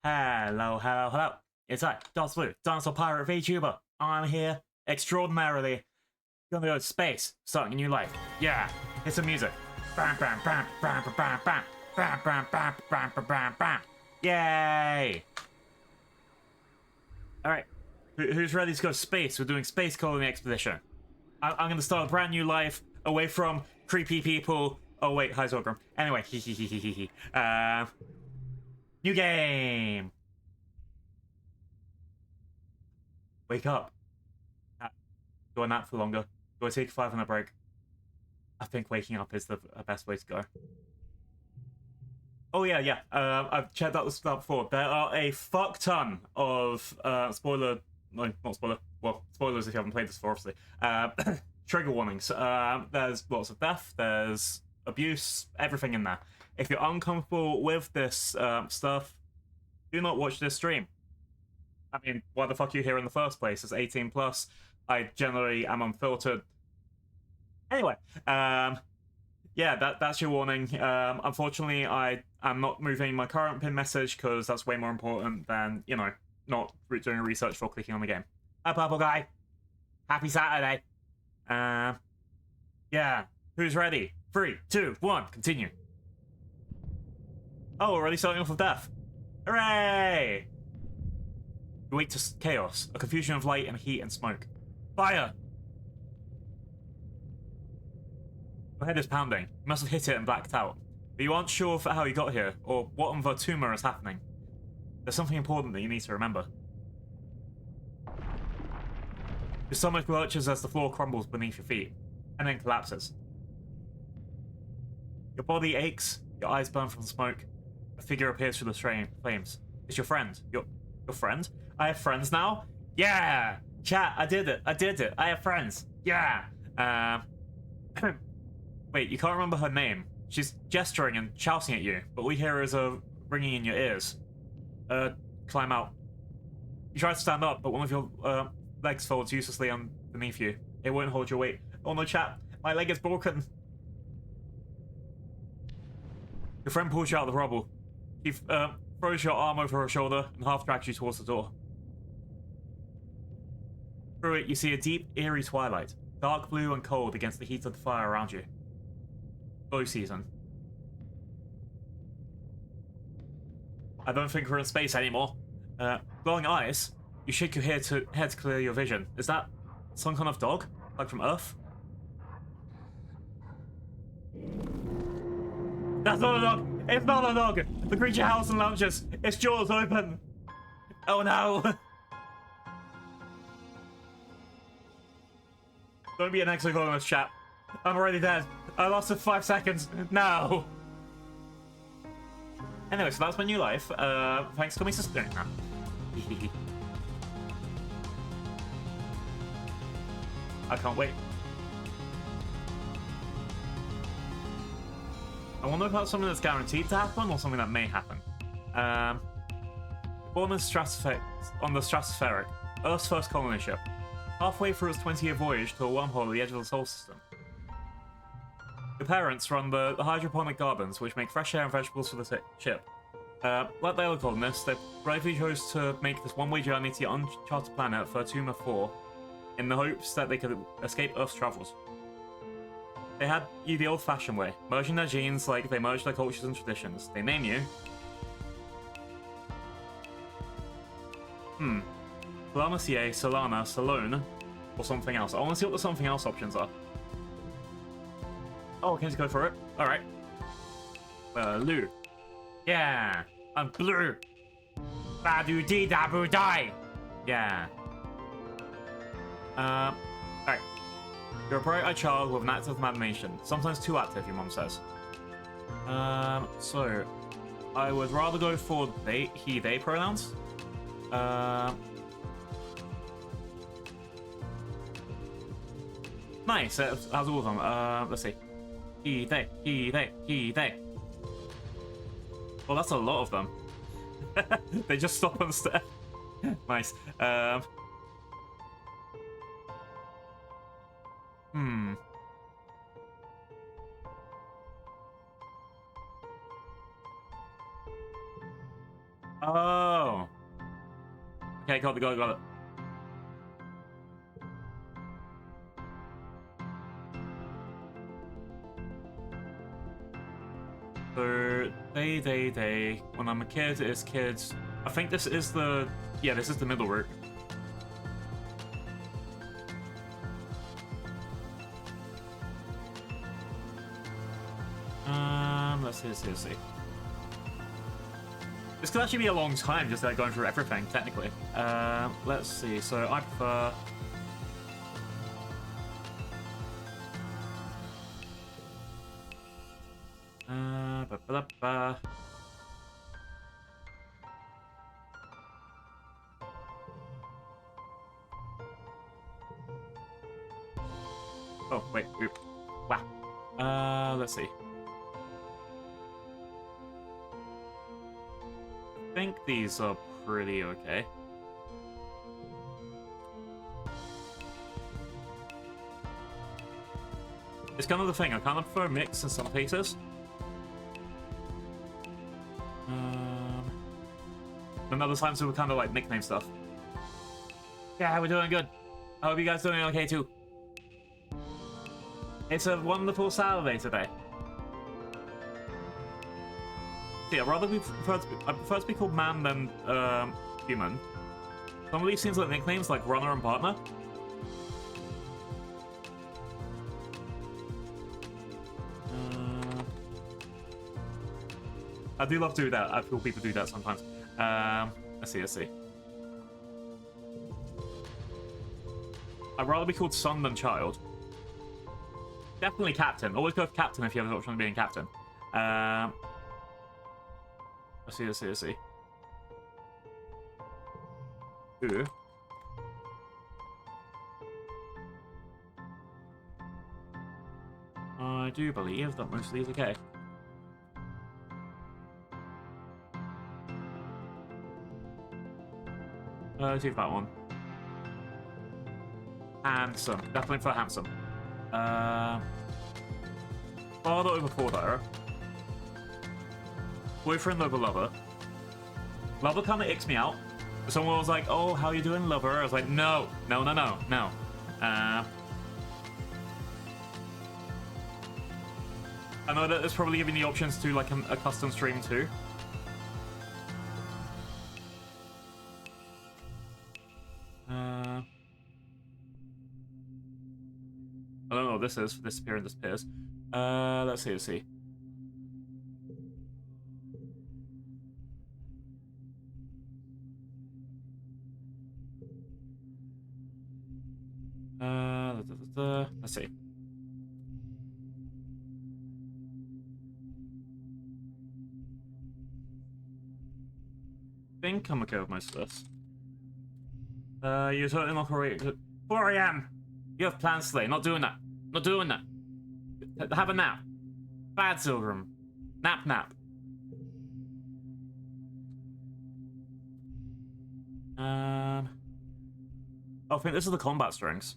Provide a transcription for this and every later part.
Hello, hello, hello. It's I, Darth Blue, Dinosaur Pirate VTuber. I'm here, extraordinarily, gonna go to space, starting a new life. Yeah, hit some music. Bam, bam, bam, bam, bam, bam, bam, bam, bam, bam, bam, bam, bam. Yay! Alright, who's ready to go to space? We're doing Space Colony Expedition. I'm gonna start a brand new life, away from creepy people. Oh wait, hi Zorgrim. Anyway, new game! Wake up. Do I nap for longer? Do I take a 5-minute break? I think waking up is the best way to go. Oh yeah. I've checked out the stuff before. There are a fuck ton of spoiler, no, not spoiler. Well, spoilers if you haven't played this before, obviously. Trigger warnings. There's lots of death. There's abuse. Everything in there. If you're uncomfortable with this stuff, do not watch this stream. I mean, why the fuck are you here in the first place? It's 18 plus. I generally am unfiltered. Anyway, yeah, that's your warning. Unfortunately, I am not moving my current pin message because that's way more important than, you know, not doing research for clicking on the game. Hi, Purple Guy. Happy Saturday. Yeah, who's ready? 3, 2, 1, continue. Oh, already starting off with death. Hooray! You wake to chaos, a confusion of light and heat and smoke. Fire! Your head is pounding. You must have hit it and blacked out. But you aren't sure how you got here, or what on the tumor is happening. There's something important that you need to remember. Your stomach lurches as the floor crumbles beneath your feet, and then collapses. Your body aches, your eyes burn from the smoke. A figure appears through the flames. It's your friend. Your friend? I have friends now? Yeah! Chat, I did it. I have friends. Yeah! Wait, you can't remember her name. She's gesturing and shouting at you, but all you hear is a ringing in your ears. Climb out. You try to stand up, but one of your legs folds uselessly underneath you. It won't hold your weight. Oh no, chat, my leg is broken. Your friend pulls you out of the rubble. He throws your arm over her shoulder and half drags you towards the door. Through it, you see a deep, eerie twilight, dark blue and cold against the heat of the fire around you. Slow season. I don't think we're in space anymore. Glowing eyes. You shake your head to clear your vision. Is that some kind of dog? Like from Earth? That's not a dog! It's not a dog! The creature howls and lunges. Its jaws open. Oh no! Don't be an Exocolonist, chat. I'm already dead. I lost it 5 seconds. No! Anyway, so that's my new life. Thanks for me sustaining that. I can't wait. I wonder if that's something that's guaranteed to happen or something that may happen. Born in on the Stratospheric, Earth's first colony ship. Halfway through its 20-year voyage to a wormhole at the edge of the solar system. Your parents run the hydroponic gardens, which make fresh air and vegetables for the ship. Like the other colonists, they bravely chose to make this one-way journey to the uncharted planet Tumor 4 in the hopes that they could escape Earth's travels. They had you the old-fashioned way, merging their genes like they merged their cultures and traditions. They name you... Solanacier, Solana, Salone, or something else. I want to see what the something else options are. Oh, can I just go for it? Alright. Blue. Yeah, I'm blue. Badu dee dabu die. Yeah. Alright. You're a bright-eyed child with an active imagination. Sometimes too active, your mum says. So I would rather go for they, he, they pronouns. Nice, it has all of them. Let's see. He, they, he, they, he, they. Well, that's a lot of them. They just stop and stare. Nice. Oh. Okay, got it. So, they. When I'm a kid, it's kids. I think this is the... Yeah, this is the middle route. Let's see. This could actually be a long time, just going through everything, technically. Let's see. So, I prefer... Oh, wait. Oop. Wow. Let's see. I think these are pretty okay. It's kind of the thing. I kind of prefer mix in some cases. And other times we kind of like nickname stuff. Yeah, we're doing good. I hope you guys doing okay too. It's a wonderful Saturday today. Yeah, I prefer to be called man than human. Some of these seems like nicknames like runner and partner. I do love to do that. I feel people do that sometimes. Let's see. I'd rather be called son than child. Definitely captain. Always go for captain if you have the option of being captain. Let's see. Ooh. I do believe that most of these are okay. Let's see that one. Handsome. Definitely for handsome. Father over father. Boyfriend over lover. Lover kind of icks me out. Someone was like, oh, how you doing, lover? I was like, no. I know that it's probably giving the options to like a custom stream too. I don't know what this is. Disappear and disappears. Let's see. Let's see. I think I'm okay with most of this. You're totally not correct. 4 AM! You have plans today. Not doing that. Have a nap. Bad Silgrim. Nap. I think this is the combat strings.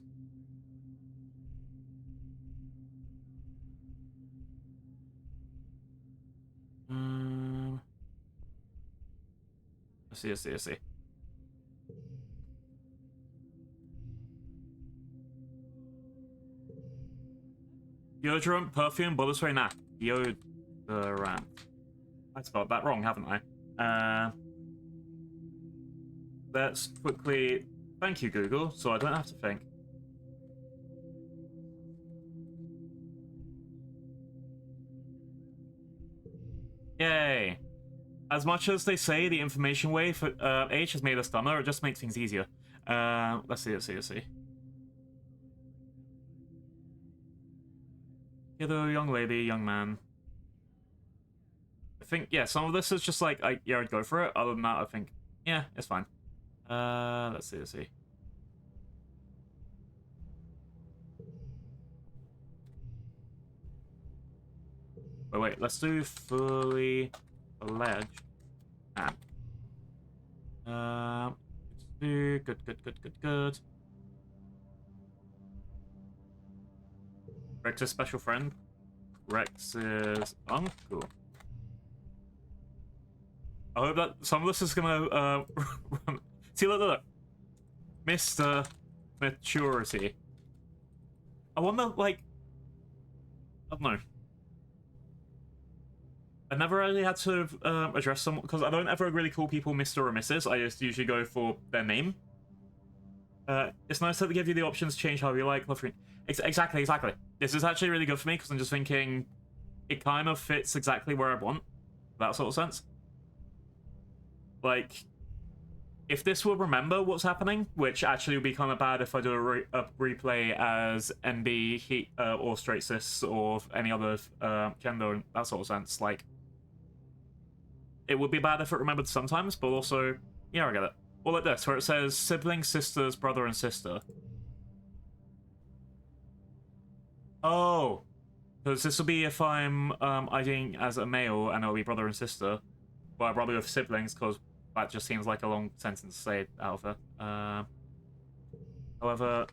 Let's see. Deodorant, perfume, body spray, nah. Deodorant. I spelled that wrong, haven't I? Let's quickly... Thank you, Google, so I don't have to think. Yay! As much as they say the information way for age has made us dumber, it just makes things easier. Let's see. Kiddo, young lady, young man. I think, yeah, some of this is just like, I'd go for it. Other than that, I think, yeah, it's fine. Let's see. Wait, let's do fully fledged. Let's do good. Rex's special friend. Rex's uncle. I hope that some of this is gonna see, look. Mr. Maturity. I wonder, like, I don't know. I never really had to address someone, because I don't ever really call people Mr. or Mrs. I just usually go for their name. It's nice that they give you the options to change how you like. Exactly. This is actually really good for me, because I'm just thinking it kind of fits exactly where I want. That sort of sense. Like, if this will remember what's happening, which actually would be kind of bad if I do a replay as NB, he, or straight cis, or any other gender in that sort of sense, like, it would be bad if it remembered sometimes, but also, yeah, I get it. Or like this, where it says siblings, sisters, brother, and sister. Oh, because this will be if I'm IDing as a male, and it'll be brother and sister. Well, I'd rather with siblings, because that just seems like a long sentence to say out of it. However,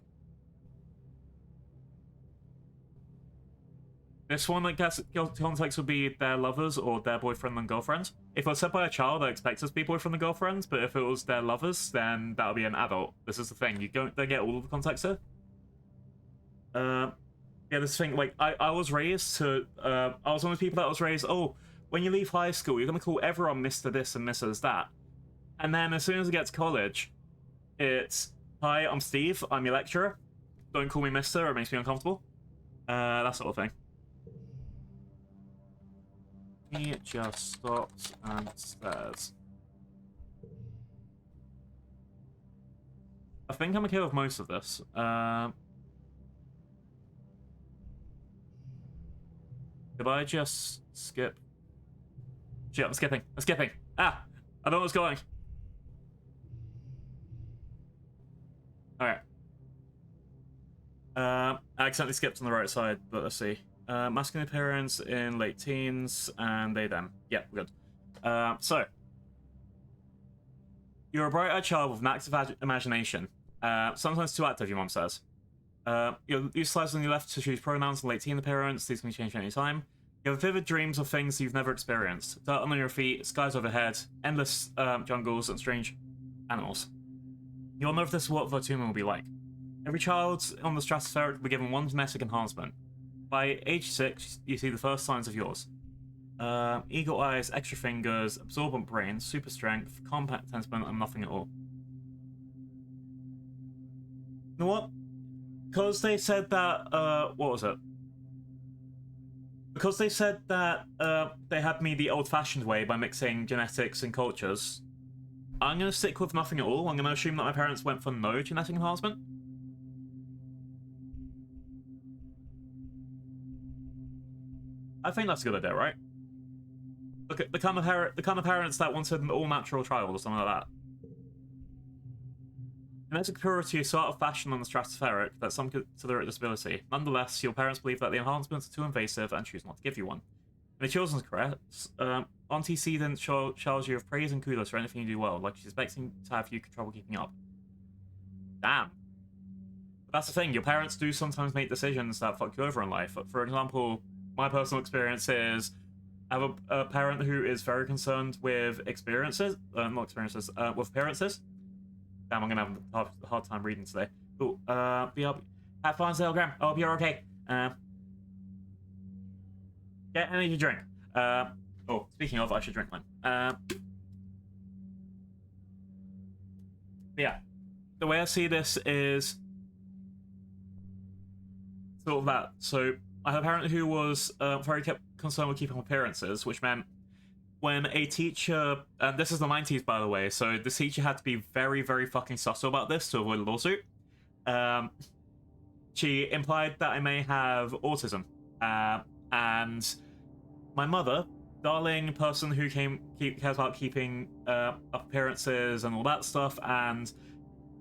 this one, I guess, context would be their lovers or their boyfriend and girlfriend. If it was said by a child, I expect it to be boyfriend and girlfriend, but if it was their lovers, then that would be an adult. This is the thing, you don't get all of the context here. Yeah, this thing, like, I was raised to, I was one of the people that was raised, oh, when you leave high school, you're gonna call everyone Mr. This and Mrs. That. And then as soon as I get to college, it's, hi, I'm Steve, I'm your lecturer. Don't call me Mr., it makes me uncomfortable. That sort of thing. He just stopped and stares. I think I'm okay with most of this. Could I just skip? Shit, I'm skipping. Ah! I know what's going. Alright. I accidentally skipped on the right side, but let's see. Masculine appearance in late teens, and they them. Yeah, we're good. So. You're a bright-eyed child with an active imagination. Sometimes too active, your mom says. You'll use slides on your left to choose pronouns and late teen appearance. These can be changed at any time. You have vivid dreams of things you've never experienced. Dirt under your feet, skies overhead, endless jungles, and strange animals. You'll know if this is what Votumen will be like. Every child on the stratospheric will be given one genetic enhancement. By age 6, you see the first signs of yours. Eagle eyes, extra fingers, absorbent brain, super strength, compact temperament, and nothing at all. You know what? Because they said that, what was it? Because they said that they had me the old-fashioned way by mixing genetics and cultures, I'm going to stick with nothing at all. I'm going to assume that my parents went for no genetic enhancement. I think that's a good idea, right? Look at the kind of parents that wanted an all-natural child or something like that. Genetic purity is so out of fashion on the stratospheric that some consider it a disability. Nonetheless, your parents believe that the enhancements are too invasive and choose not to give you one. In the children's caress, Auntie C then showers you with praise and kudos for anything you do well, like she's expecting to have you trouble keeping up. Damn. But that's the thing, your parents do sometimes make decisions that fuck you over in life. For example, my personal experience is I have a parent who is very concerned with experiences, with appearances. Damn, I'm gonna have a hard time reading today. Cool. Have fun, Telegram. I hope you're okay. Get energy drink. Oh, speaking of, I should drink one. Yeah. The way I see this is sort of that. So I have a parent who was very concerned with keeping appearances, which meant when a teacher, and this is the 90s by the way, so the teacher had to be very, very fucking subtle about this to avoid a lawsuit. She implied that I may have autism. And my mother, darling person who cares about keeping appearances and all that stuff, and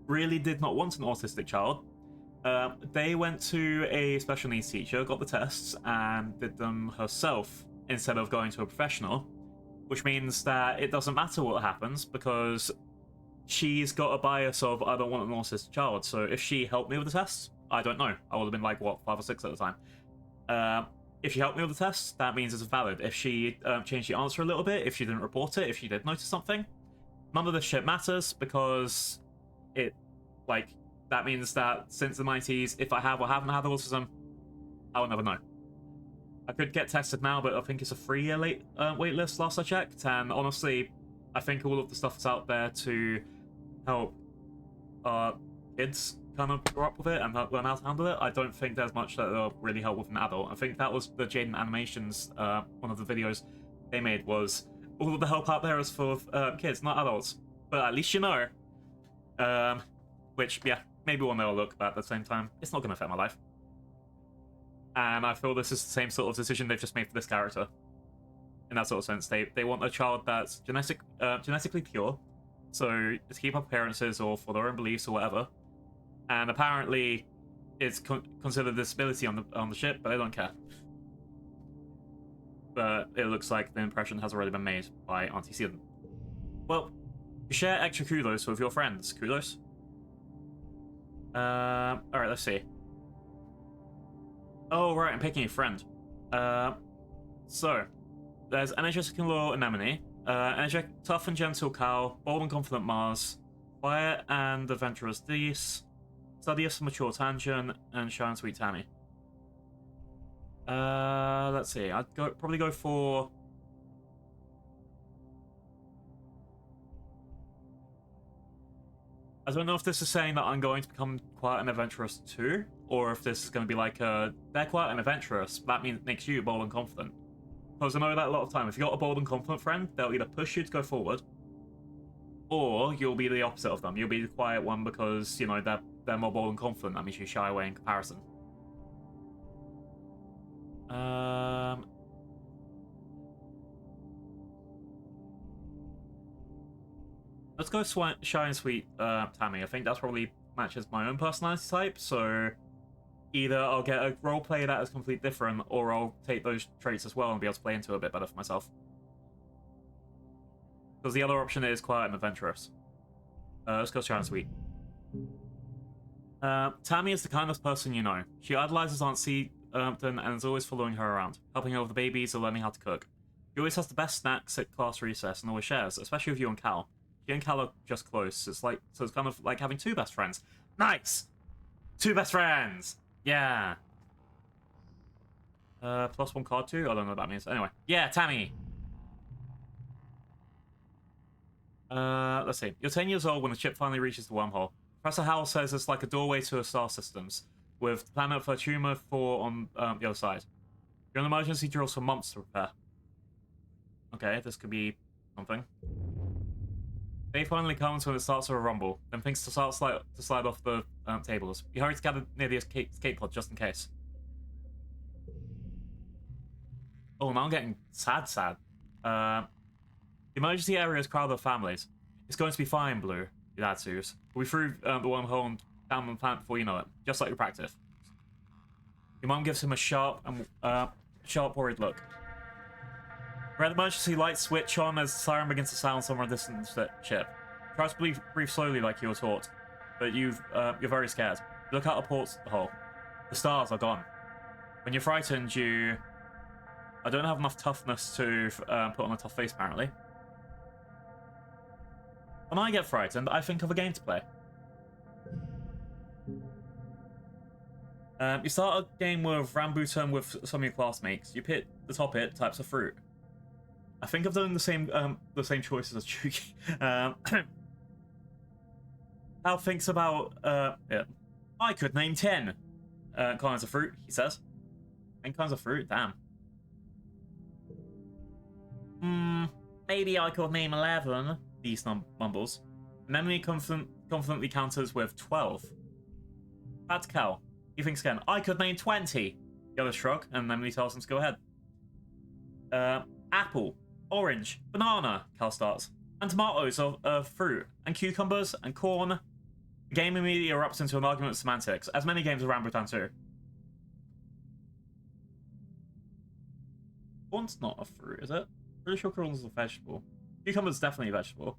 really did not want an autistic child, they went to a special needs teacher, got the tests, and did them herself instead of going to a professional. Which means that it doesn't matter what happens, because she's got a bias of, I don't want an autistic child. So if she helped me with the tests, I don't know. I would have been like, what, 5 or 6 at the time. if she helped me with the test, that means it's valid. If she changed the answer a little bit, if she didn't report it, if she did notice something, none of this shit matters because it, like, that means that since the 90s, if I have or haven't had autism, I will never know. I could get tested now, but I think it's a 3-year wait list last I checked, and honestly, I think all of the stuff is out there to help kids kind of grow up with it and learn how to handle it. I don't think there's much that will really help with an adult. I think that was the Jaden Animations, one of the videos they made was, all of the help out there is for kids, not adults. But at least you know. Which, yeah, maybe one day I'll look, but at the same time, it's not going to affect my life. And I feel this is the same sort of decision they've just made for this character. In that sort of sense, they want a child that's genetically pure, so to keep up appearances or for their own beliefs or whatever. And apparently, it's considered a disability on the ship, but they don't care. But it looks like the impression has already been made by Auntie Season. Well, you share extra kudos with your friends. Kudos. Alright, let's see. Oh, right, I'm picking a friend. So, there's energetic and loyal Anemone, energetic, tough and gentle Cal, bold and confident Mars, quiet and adventurous Dees, studious and mature Tangent, and shy and sweet Tammy. Let's see, I'd probably go for... I don't know if this is saying that I'm going to become quiet and adventurous too, or if this is going to be like, they're quiet and adventurous, that makes you bold and confident. Because I know that a lot of time, if you've got a bold and confident friend, they'll either push you to go forward, or you'll be the opposite of them. You'll be the quiet one because, you know, they're more bold and confident. That means you shy away in comparison. Let's go shy and sweet Tammy. I think that's probably matches my own personality type, so either I'll get a roleplay that is completely different, or I'll take those traits as well and be able to play into it a bit better for myself. Because the other option is quiet and adventurous. Let's go shy and sweet. Tammy is the kindest person you know. She idolizes Aunt C and is always following her around, helping her with the babies or learning how to cook. She always has the best snacks at class recess and always shares, especially with you and Cal. She and Cal are just close. It's kind of like having two best friends. Nice! 2 best friends! Yeah. +1 card too? I don't know what that means. Anyway. Yeah, Tammy! Let's see. You're 10 years old when the ship finally reaches the wormhole. Professor Howell says it's like a doorway to a star systems, with the planet Fortuna 4 on the other side. You're on emergency drills for months to repair. Okay, this could be something. Day finally comes when it starts with a rumble, then things to slide off the tables. You hurry to gather near the escape pod just in case. Oh, now I'm getting sad. The emergency area is crowded with families. It's going to be fine, Blue, your dad soothes. We'll be through the wormhole and down the planet before you know it, just like your practice. Your mum gives him a sharp, worried look. Red emergency lights switch on as the siren begins to sound somewhere on a distant ship. Try to breathe slowly like you were taught, but you're very scared. You look out a porthole. The stars are gone. When you're frightened, I don't have enough toughness to put on a tough face, apparently. When I get frightened, I think of a game to play. You start a game with Rambutan with some of your classmates. You pick the top types of fruit. I think I've done the same choices as Chuki. Hal thinks about yeah. I could name 10 kinds of fruit, he says. 10 kinds of fruit? Damn. Maybe I could name 11, Beast mumbles. And Emily confidently counters with 12. That's Cal. He thinks again, I could name 20. The others shrug, and Emily tells him to go ahead. Apple, orange, banana, Cal starts. And tomatoes are fruit, and cucumbers, and corn. The game immediately erupts into an argument of semantics, as many games of Rambutan do. Corn's not a fruit, is it? Pretty sure corn's a vegetable. Cucumber's definitely a vegetable.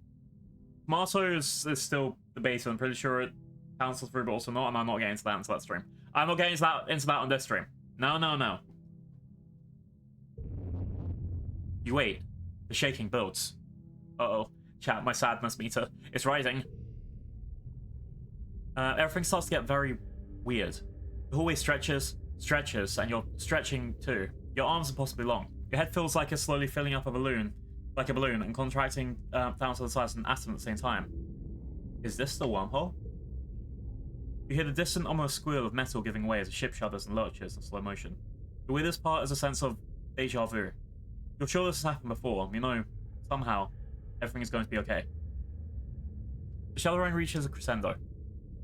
Tomatoes is still debated. I'm pretty sure it counts as fruit, but also not, and I'm not getting into that stream. I'm not getting into that on this stream. No. You wait. The shaking builds. Uh-oh. Chat, my sadness meter is rising. Everything starts to get very weird. The hallway stretches, and you're stretching too. Your arms are possibly long. Your head feels like it's slowly filling up a balloon, and contracting down to the size of an atom at the same time. Is this the wormhole? You hear the distant, almost squeal of metal giving way as the ship shudders and lurches in slow motion. The weirdest part is a sense of deja vu. You're sure this has happened before. You know, somehow, everything is going to be okay. The shuddering reaches a crescendo.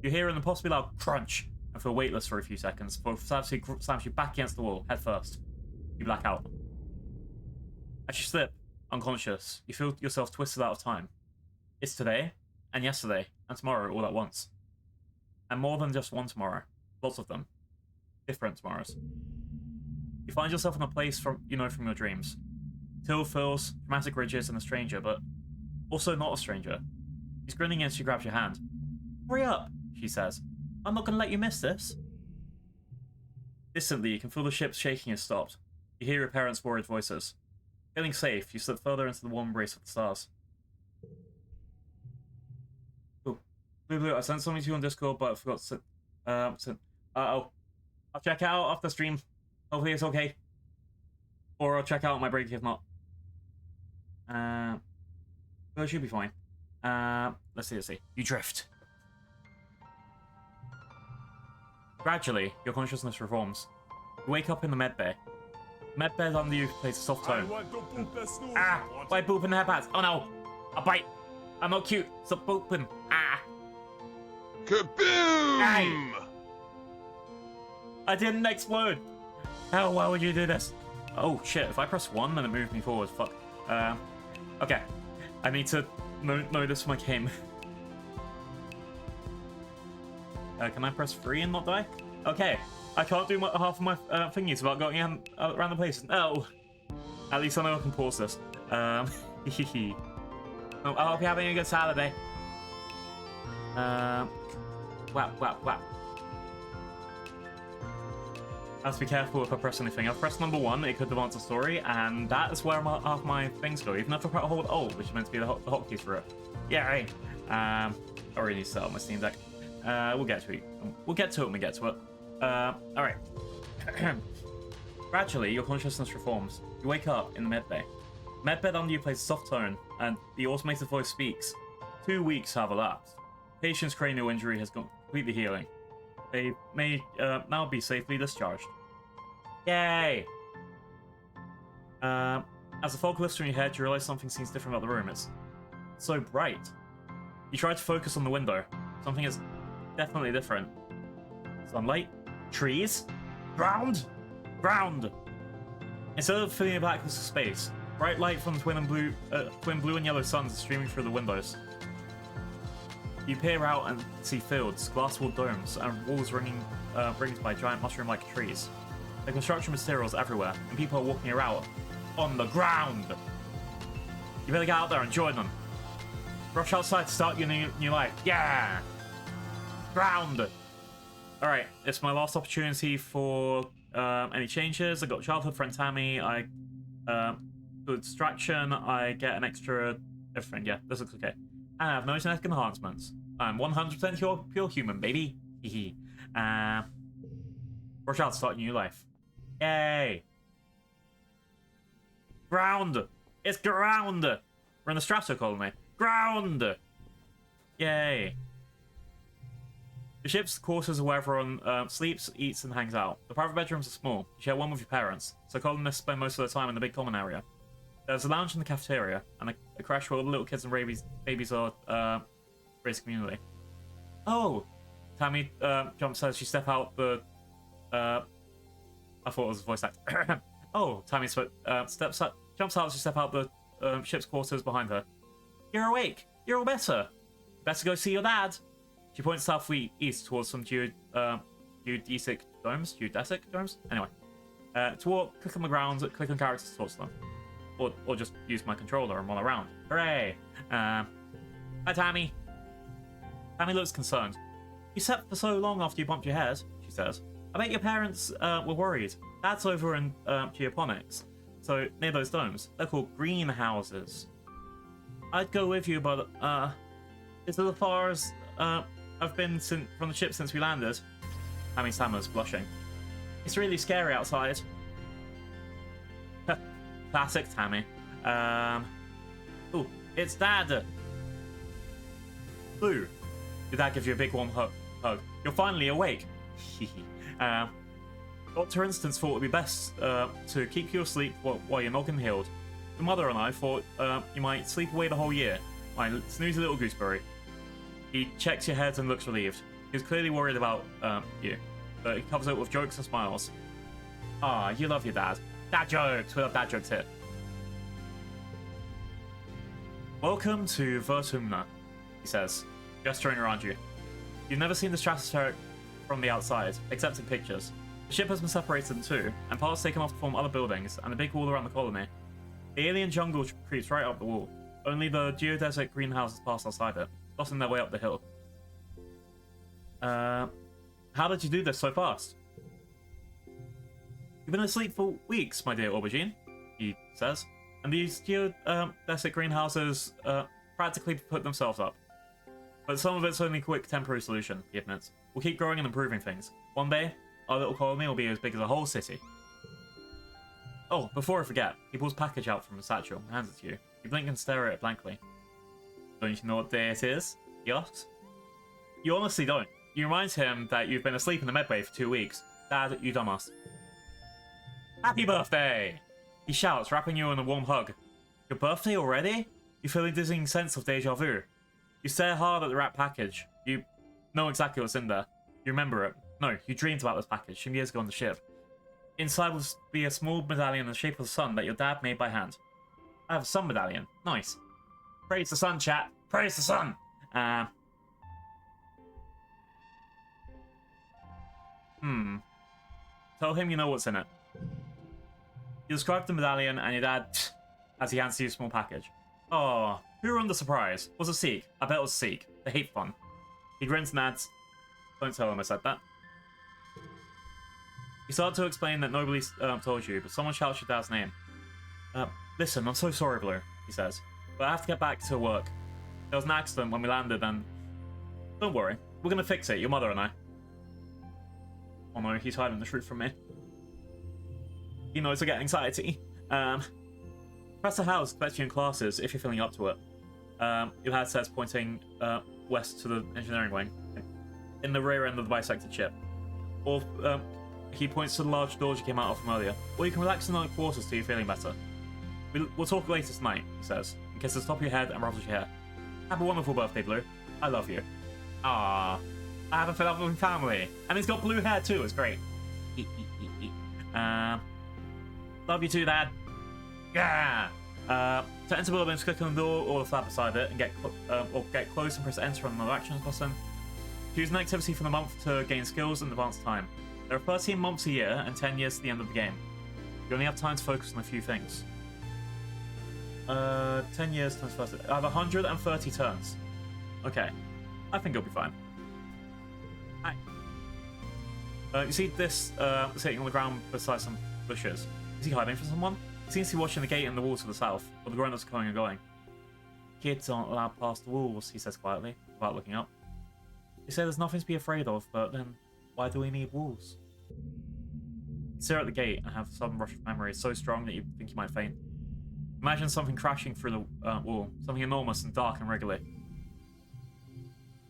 You hear an impossibly loud crunch and feel weightless for a few seconds before it slams you back against the wall, head first. You black out. As you slip, unconscious, you feel yourself twisted out of time. It's today, and yesterday, and tomorrow all at once. And more than just one tomorrow. Lots of them. Different tomorrows. You find yourself in a place from your dreams. Till fills, dramatic ridges, and a stranger, but also not a stranger. She's grinning as she grabs your hand. Hurry up, she says. I'm not going to let you miss this. Distantly, you can feel the ship shaking has stopped. You hear your parents' worried voices. Feeling safe, you slip further into the warm embrace of the stars. Ooh. Blue, I sent something to you on Discord, but I forgot to send. Uh-oh. I'll check it out after the stream. Hopefully it's okay. Or I'll check out my break if not. Well, it should be fine. Let's see. You drift. Gradually, your consciousness reforms. You wake up in the medbay. The medbed under you plays a soft tone. Why poop in the headpads? Oh no! A bite! I'm not cute! Stop pooping! Kaboom! Aye. I didn't explode! Why would you do this? Oh shit, if I press 1 then it moved me forward. Fuck. Okay. I need to know this for my game. Can I press 3 and not die? Okay. I can't do half of my thingies without going around the places. No. At least I know I can pause this. I hope you're having a good Saturday. Wow. I have to be careful if I press anything. I've pressed number 1, it could advance the story, and that is where half my things go. Even if I hold Alt, which is meant to be the hotkeys for it. Yeah, right. I already need to set up my Steam Deck. We'll get to it. We'll get to it when we get to it. Alright. Gradually, your consciousness reforms. You wake up in the medbay. Medbed under you plays a soft tone, and the automated voice speaks. 2 weeks have elapsed. Patient's cranial injury has gone completely healing. They may now be safely discharged. Yay! As the fog lifts from your head, you realize something seems different about the room. It's so bright. You try to focus on the window. Something is definitely different. Sunlight, trees, ground. Instead of filling a blackness of space, bright light from twin blue and yellow suns is streaming through the windows. You peer out and see fields, glass-walled domes, and walls ringed by giant mushroom-like trees. The construction materials everywhere, and people are walking around on the ground. You better get out there and join them. Rush outside to start your new life. Yeah! Ground! Alright, it's my last opportunity for any changes. I got childhood friend Tammy. For distraction, I get an extra everything. Yeah, this looks okay. I have no genetic enhancements. I'm 100% pure human, baby. Hehe. Rush out to start your new life. Yay! Ground! It's ground! We're in the Strato colony. Ground! Yay! The ship's quarters are where everyone sleeps, eats, and hangs out. The private bedrooms are small. You share one with your parents, so colonists spend most of their time in the big common area. There's a lounge in the cafeteria, and a crash where all the little kids and babies are raised communally. Oh! Tammy jumps as she steps out the... I thought it was a voice act. Oh, Tammy jumps out as she steps out the ship's quarters behind her. You're awake! You're all better! Better go see your dad! She points southeast towards some geodesic domes? Anyway. Click on the ground, click on characters to talk to them. Or just use my controller and run around. Hooray! Hi, Tammy. Tammy looks concerned. You slept for so long after you bumped your head, she says. I bet your parents were worried. Dad's over in geoponics. So, near those domes. They're called greenhouses. I'd go with you, but, it's as far as, I've been from the ship since we landed. Tammy stammers, blushing. It's really scary outside. Classic Tammy. Ooh, it's Dad! Blue. Your dad gives you a big warm hug. You're finally awake. Dr. Instance thought it would be best to keep you asleep while you're not getting healed. Your mother and I thought you might sleep away the whole year. My snoozy little gooseberry. He checks your head and looks relieved. He's clearly worried about you, but he covers it with jokes and smiles. Ah, you love your dad. Dad jokes! We love dad jokes here. Welcome to Vertumna, he says, gesturing around you. You've never seen the stratospheric from the outside, except in pictures. The ship has been separated in two, and parts taken off to form other buildings, and a big wall around the colony. The alien jungle creeps right up the wall. Only the geodesic greenhouses pass outside it, dotting their way up the hill. How did you do this so fast? You've been asleep for weeks, my dear aubergine, he says. And these geodesic greenhouses practically put themselves up. But some of it's only a quick temporary solution, he admits. We'll keep growing and improving things. One day, our little colony will be as big as a whole city. Oh, before I forget, he pulls a package out from his satchel and hands it to you. You blink and stare at it blankly. Don't you know what day it is? He asks. You honestly don't. You remind him that you've been asleep in the medbay for 2 weeks. Dad, you dumbass. Happy birthday! He shouts, wrapping you in a warm hug. Your birthday already? You feel a dizzying sense of deja vu. You stare hard at the wrapped package. You know exactly what's in there. You remember it. No, you dreamed about this package some years ago on the ship. Inside will be a small medallion in the shape of the sun that your dad made by hand. I have a sun medallion. Nice. Praise the sun, chat. Praise the sun! Tell him you know what's in it. You describe the medallion and your dad as he hands you a small package. Oh, who ruined the surprise? Was it Seek? I bet it was Seek. They hate fun. He grins and adds, don't tell him I said that. You start to explain that nobody told you, but someone shouts your dad's name. Listen, I'm so sorry, Blue, he says, but I have to get back to work. There was an accident when we landed and... Don't worry, we're gonna fix it, your mother and I. Oh no, he's hiding the truth from me. He knows I get anxiety. Professor House expects you in classes if you're feeling up to it. Your dad says, pointing west to the engineering wing, in the rear end of the bisected ship. Or he points to the large doors you came out of from earlier. Or you can relax in the quarters till you're feeling better. We'll talk later tonight, he says, and kisses the top of your head and ruffles your hair. Have a wonderful birthday, Blue. I love you. Ah, I have a lovely family. And he's got blue hair too, it's great. Love you too, Dad. Yeah! To enter buildings, click on the door or the flap beside it and get close and press enter on the action button. Choose an activity for the month to gain skills and advance time. There are 13 months a year and 10 years to the end of the game. You only have time to focus on a few things. 10 years times 30. I have 130 turns. Okay. I think it'll be fine. Hi. You see this sitting on the ground beside some bushes. Is he hiding from someone? He seems to be watching the gate in the wall to the south, where the grown-ups are coming and going. Kids aren't allowed past the walls, he says quietly, without looking up. You say there's nothing to be afraid of, but then why do we need walls? You stare at the gate and have a sudden rush of memory so strong that you think you might faint. Imagine something crashing through the wall, something enormous and dark and regular.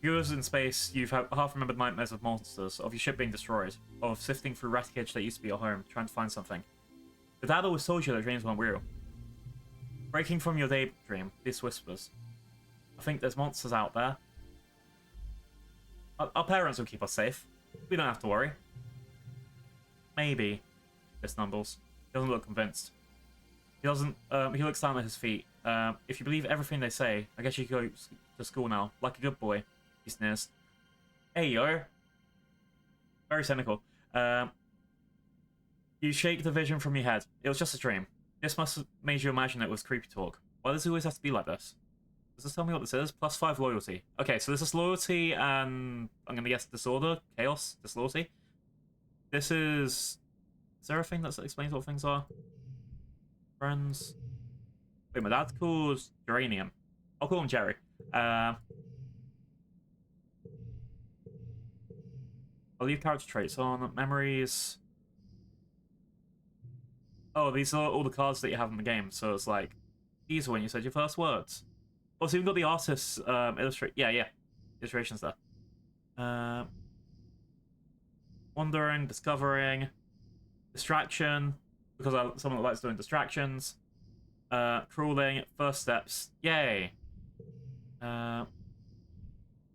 Viewers in space, you've half-remembered nightmares of monsters, of your ship being destroyed, of sifting through wreckage that used to be your home, trying to find something. But Dad always told you that dreams weren't real. Breaking from your daydream, this whispers. I think there's monsters out there. Our parents will keep us safe. We don't have to worry. Maybe, Miss Numbles. He doesn't look convinced. He looks down at his feet. If you believe everything they say, I guess you could go to school now, like a good boy. He sneers. Hey, yo. Very cynical. You shake the vision from your head. It was just a dream. This must have made you imagine it was creepy talk. Why does it always have to be like this? Does this tell me what this is? +5 loyalty. Okay, so this is loyalty and... I'm gonna guess disorder? Chaos? Disloyalty? This is... Is there a thing that explains what things are? Friends. Wait, my dad's called Geranium. I'll call him Jerry. I'll leave character traits on. Memories. Oh, these are all the cards that you have in the game. So it's like, these are when you said your first words. Also, we've got the artist's illustrate. Yeah. Illustrations there. Wandering, discovering, distraction, because I'm someone that likes doing distractions. Crawling, first steps. Yay. You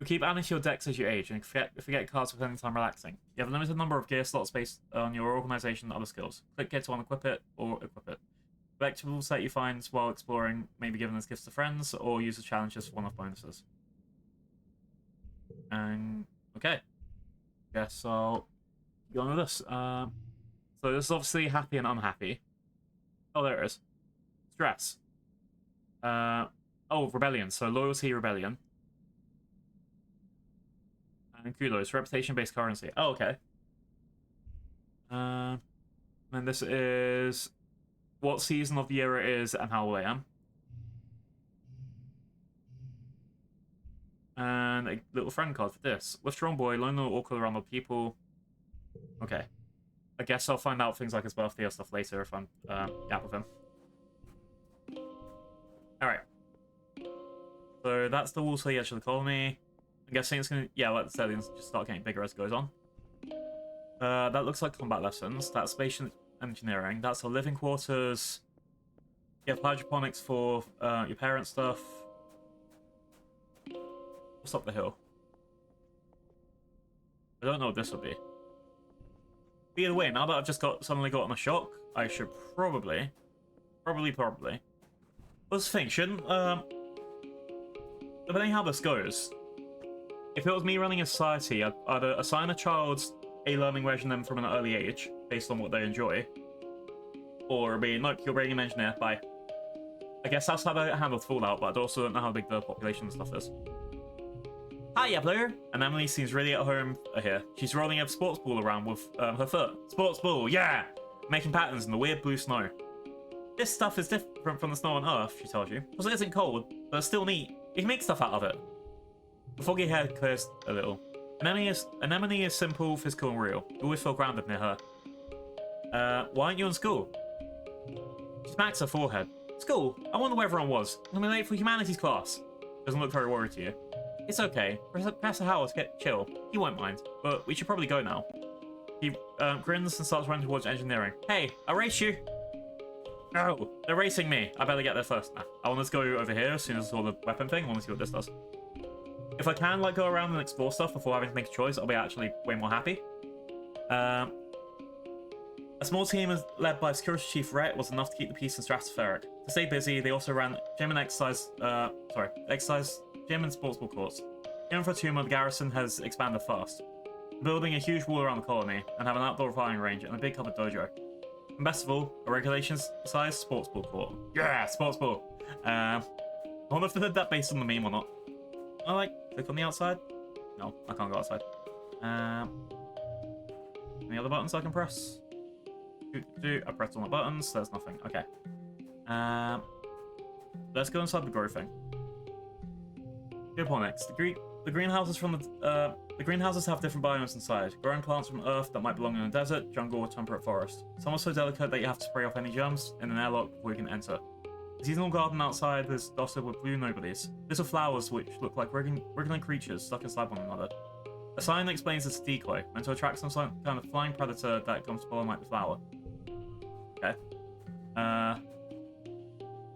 keep adding to your decks as you age, and forget cards for spending time relaxing. You have a limited number of gear slots based on your organization and other skills. Click gear to unequip it, or equip it. Collectibles that you find while exploring may be given as gifts to friends, or use as challenges for one-off bonuses. And, okay. Guess I'll go on with this. So this is obviously happy and unhappy. Oh, there it is. Stress. Oh, rebellion. So loyalty, rebellion. And kudos, reputation-based currency. Oh, okay. And this is what season of the year it is and how old I am. And a little friend card for this. With strong boy, lonely or awkward around other people. Okay. I guess I'll find out things like his birthday or stuff later if I'm gap with him. Alright. So that's the wall to the edge of the colony. I'm guessing it's gonna, yeah, like I said, it's just start getting bigger as it goes on. That looks like combat lessons. That's spatial engineering. That's our living quarters. You have hydroponics for your parents' stuff. What's up the hill? I don't know what this would be. Either way, now that I've just suddenly gotten a shock, I should probably. What's the thing? Shouldn't depending how this goes, if it was me running a society, I'd assign a child a learning regimen from an early age based on what they enjoy, or be nope, you're bringing an engineer. Bye. I guess that's how they handled Fallout, but I also don't know how big the population and stuff is. Hiya, Blue! And Emily seems really at home here. She's rolling a sports ball around with her foot. Sports ball, yeah! Making patterns in the weird blue snow. This stuff is different from the snow on Earth, she tells you. Because it isn't cold, but it's still neat. You can make stuff out of it. The foggy hair clears a little. Anemone is simple, physical, and real. You always feel grounded near her. Why aren't you in school? She smacks her forehead. School? I wonder where everyone was. I'm late for humanities class. Doesn't look very worried to you. It's okay. Professor Howard, get chill. He won't mind. But we should probably go now. He grins and starts running towards engineering. Hey, I'll race you. No, they're racing me. I better get there first. Nah, I want to go over here as soon as I saw the weapon thing. I want to see what this does. If I can, like, go around and explore stuff before having to make a choice, I'll be actually way more happy. A small team led by Security Chief Rhett was enough to keep the peace in stratospheric. To stay busy, they also ran gym and exercise gym and sports ball courts. Even for a tumor, the garrison has expanded fast, building a huge wall around the colony and have an outdoor firing range and a big covered dojo. And best of all, a regulations-sized sports ball court. Yeah, sports ball. I wonder if they did that based on the meme or not. I like click on the outside. No, I can't go outside. Any other buttons I can press? I pressed all my buttons. There's nothing. Okay. Let's go inside the grow thing. Hydroponics. The greenhouses from the greenhouses have different biomes inside. Growing plants from Earth that might belong in a desert, jungle, or temperate forest. Some are so delicate that you have to spray off any germs in an airlock before you can enter. The seasonal garden outside is dotted with blue nobodies. Little flowers which look like wriggling creatures stuck inside one another. A sign explains it's a decoy, meant to attract some kind of flying predator that comes to pollinate the flower. Okay. I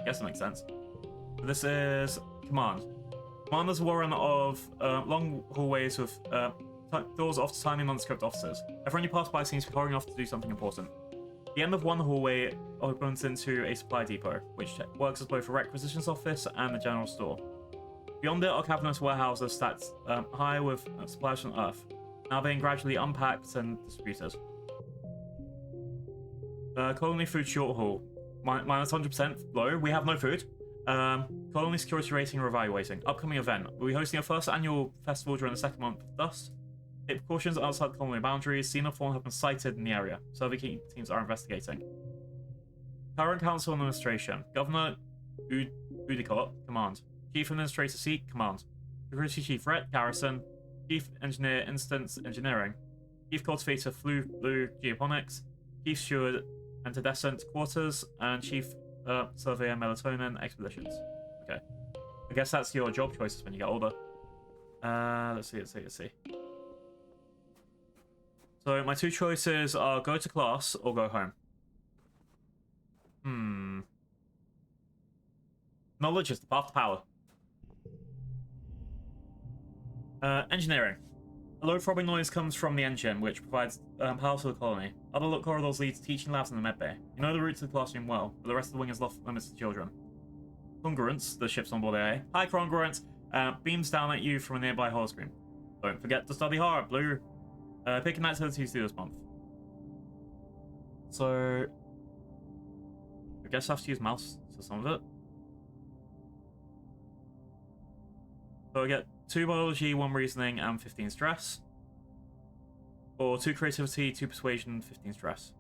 guess that makes sense. This is command. Command is a warren of long hallways with doors off to tiny nondescript offices. Everyone you pass by seems to be hurrying off to do something important. The end of one hallway opens into a supply depot, which works as both a requisitions office and a general store. Beyond it are cavernous warehouses stacked high with supplies from Earth, now being gradually unpacked and distributed. Colony food short haul. Minus 100% low. We have no food. Colony security rating reevaluating. Upcoming event. We'll be hosting our first annual festival during the second month of Dust. Take precautions outside the colony boundaries. Xenophorn have been sighted in the area. Survey teams are investigating. Current Council Administration. Governor Udicott, command. Chief Administrator Seek, command. Security Chief Rhett, garrison. Chief Engineer Instance Engineering. Chief Cultivator Blue Geoponics. Chief Steward Antidescent Quarters. And Chief Surveyor Melatonin Expeditions. Okay. I guess that's your job choices when you get older. Let's see. So my two choices are go to class or go home. Knowledge is the path to power. Engineering. A low throbbing noise comes from the engine, which provides power to the colony. Other corridors lead to teaching labs in the medbay. You know the route to the classroom well, but the rest of the wing is off limits to children. Congruence, the ship's onboard AA. Hi, Congruence. Beams down at you from a nearby holoscreen. Don't forget to study hard, Blue. Pick an activity to do this month. So, I guess I have to use mouse for some of it. So I get 2 biology, 1 reasoning, and 15 stress. Or 2 creativity, 2 persuasion, 15 stress.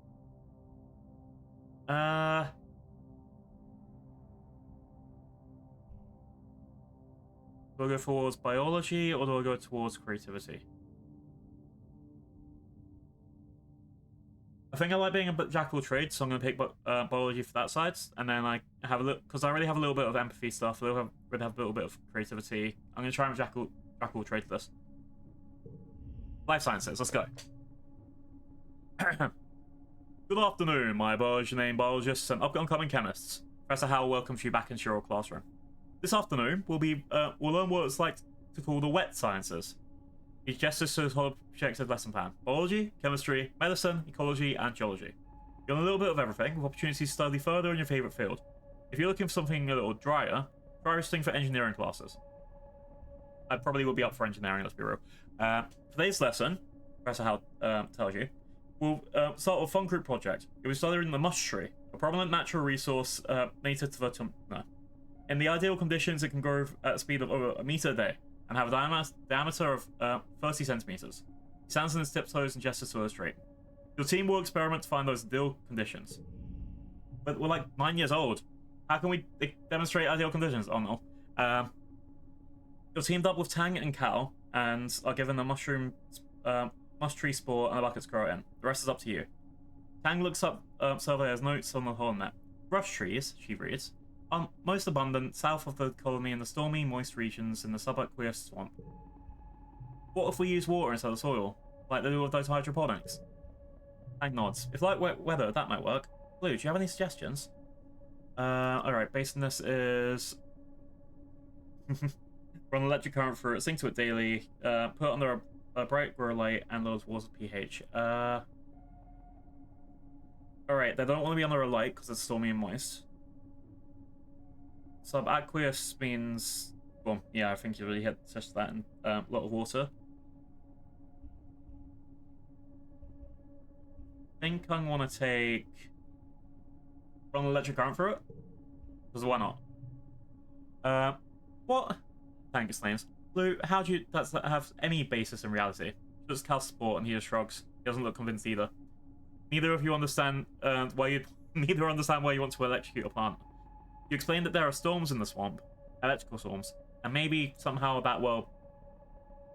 Do I go towards biology or do I go towards creativity? I think I like being a jack of all trades, so I'm going to pick biology for that side, and then I have a look because I already have a little bit of empathy stuff. I already have a little bit of creativity. I'm going to try and jack of all trades this. Life sciences, let's go. Good afternoon, my burgeoning biologists and upcoming chemists. Professor Howell welcomes you back into your classroom. This afternoon, we'll learn what it's like to call the wet sciences. He gestures to his whole projected lesson plan. Biology, chemistry, medicine, ecology, and geology. You'll learn a little bit of everything, with opportunities to study further in your favourite field. If you're looking for something a little drier, try resting for engineering classes. I probably will be up for engineering, let's be real. Today's lesson, Professor Howell tells you, we'll start with a fun group project. You'll be studying the mush tree, a prominent natural resource native to the... In the ideal conditions, it can grow at a speed of over a meter a day, and have a diameter of 30 centimeters. He stands on his tiptoes and gestures to illustrate. Your team will experiment to find those ideal conditions. But we're like 9 years old. How can we demonstrate ideal conditions? Oh no. You're teamed up with Tang and Cal, and are given a mush tree spore and a bucket to grow it in. The rest is up to you. Tang looks up Surveyor's notes on the holonet. Brush trees, she reads, are most abundant south of the colony in the stormy, moist regions in the subaqueous swamp. What if we use water instead of soil, like they do with those hydroponics? Tang nods. If like wet weather, that might work. Blue, do you have any suggestions? Alright, based on this is... run electric current through it, sync to it daily, put under a bright grow light, and lower water pH. Alright, they don't want to be under a light because it's stormy and moist. Subaqueous means... Well, yeah, I think you really had to test that in a lot of water. I think I want to take... run electric current through it? Because why not? What? Thank explains. Blue, how do you... Does that have any basis in reality? Just Cal's sport and he just shrugs. He doesn't look convinced either. Neither of you understand why you... Neither understand why you want to electrocute a plant. You explained that there are storms in the swamp. Electrical storms. And maybe somehow that will...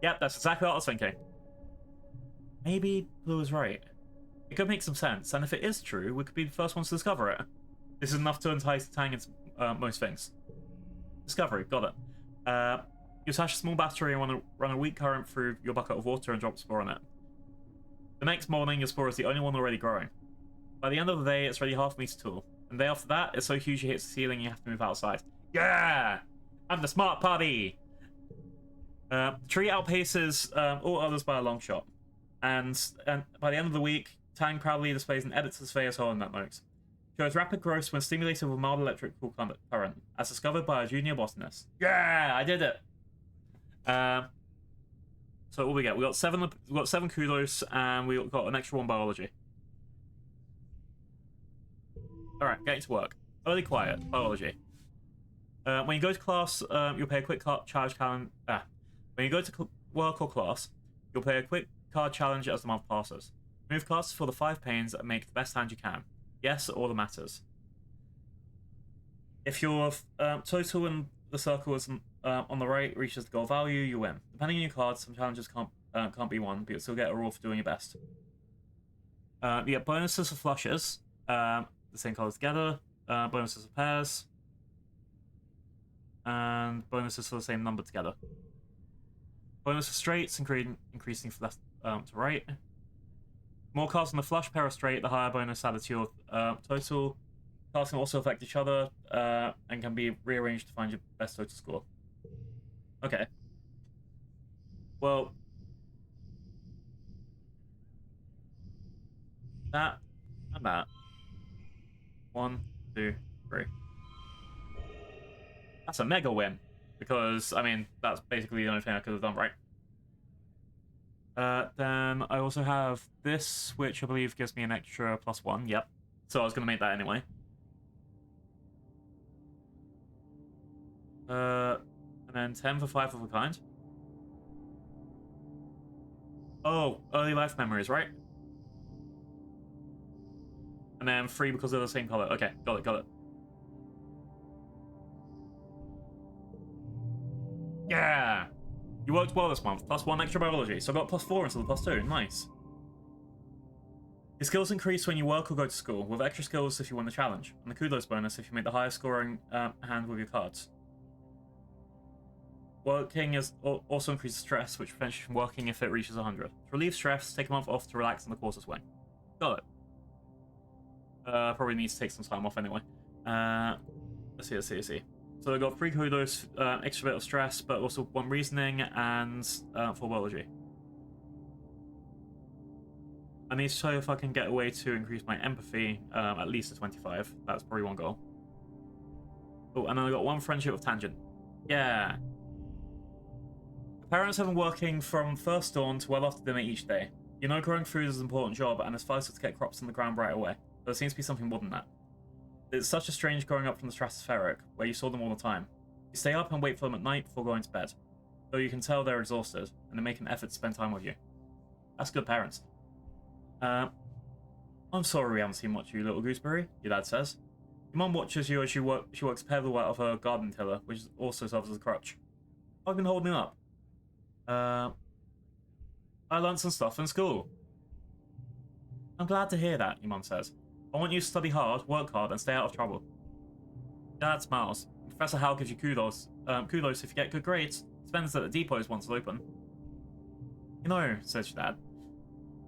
Yep, that's exactly what I was thinking. Maybe Blue is right. It could make some sense, and if it is true, we could be the first ones to discover it. This is enough to entice Tang into most things. Discovery, got it. You attach a small battery and run a weak current through your bucket of water and drop a spore on it. The next morning, your spore is the only one already growing. By the end of the day, it's already half a meter tall. And the day after that, it's so huge it hits the ceiling you have to move outside. Yeah! I'm the smart party! The tree outpaces all others by a long shot. And by the end of the week, Tang proudly displays an editor's face hole that notes. Shows rapid growth when stimulated with mild electrical current, as discovered by a junior botanist. Yeah, I did it. So what we get? We got seven kudos, and we got an extra 1 biology. All right, getting to work. Early quiet biology. When you go to class, you'll pay a quick charge challenge. When you go to work or class, you'll play a quick card challenge as the month passes. Move cards for the 5 panes and make the best hand you can. Yes, all that matters. If your total in the circle is on the right reaches the goal value, you win. Depending on your cards, some challenges can't be won, but you'll still get a reward for doing your best. You get bonuses for flushes, the same colors together, bonuses for pairs, and bonuses for the same number together. Bonus for straights, increasing from left to right. More cards on the flush pair or straight, the higher bonus added to your total. Cards can also affect each other and can be rearranged to find your best total score. Okay. Well, that and that. 1, 2, 3. That's a mega win. Because, I mean, that's basically the only thing I could have done, right? Then I also have this, which I believe gives me an extra +1. Yep. So I was going to make that anyway. And then 10 for 5 of a kind. Oh, early life memories, right? And then 3 because they're the same color. Okay, got it. Yeah! You worked well this month. +1 extra biology. So I got +4 instead of +2. Nice. Your skills increase when you work or go to school, with extra skills if you win the challenge, and the kudos bonus if you make the highest scoring hand with your cards. Working also increases stress, which prevents you from working if it reaches 100. To relieve stress, take a month off to relax in the course's way. Got it. Probably need to take some time off anyway. Let's see. So I got 3 kudos, extra bit of stress, but also 1 reasoning and 4 biology. I need to show if I can get a way to increase my empathy at least to 25. That's probably 1 goal. Oh, and then I got 1 friendship with Tangent. Yeah. The parents have been working from first dawn to well after dinner each day. You know growing food is an important job, and it's vital to get crops in the ground right away. But there seems to be something more than that. It's such a strange growing up from the stratospheric, where you saw them all the time. You stay up and wait for them at night before going to bed. Though you can tell they're exhausted, and they make an effort to spend time with you. That's good parents. I'm sorry we haven't seen much of you, little gooseberry, your dad says. Your mum watches you as she works pebble out of her garden tiller, which also serves as a crutch. I've been holding up. I learned some stuff in school. I'm glad to hear that, your mum says. I want you to study hard, work hard, and stay out of trouble. Dad smiles. Professor Hal gives you kudos if you get good grades. Spends at the depots once it's open. You know, says your dad,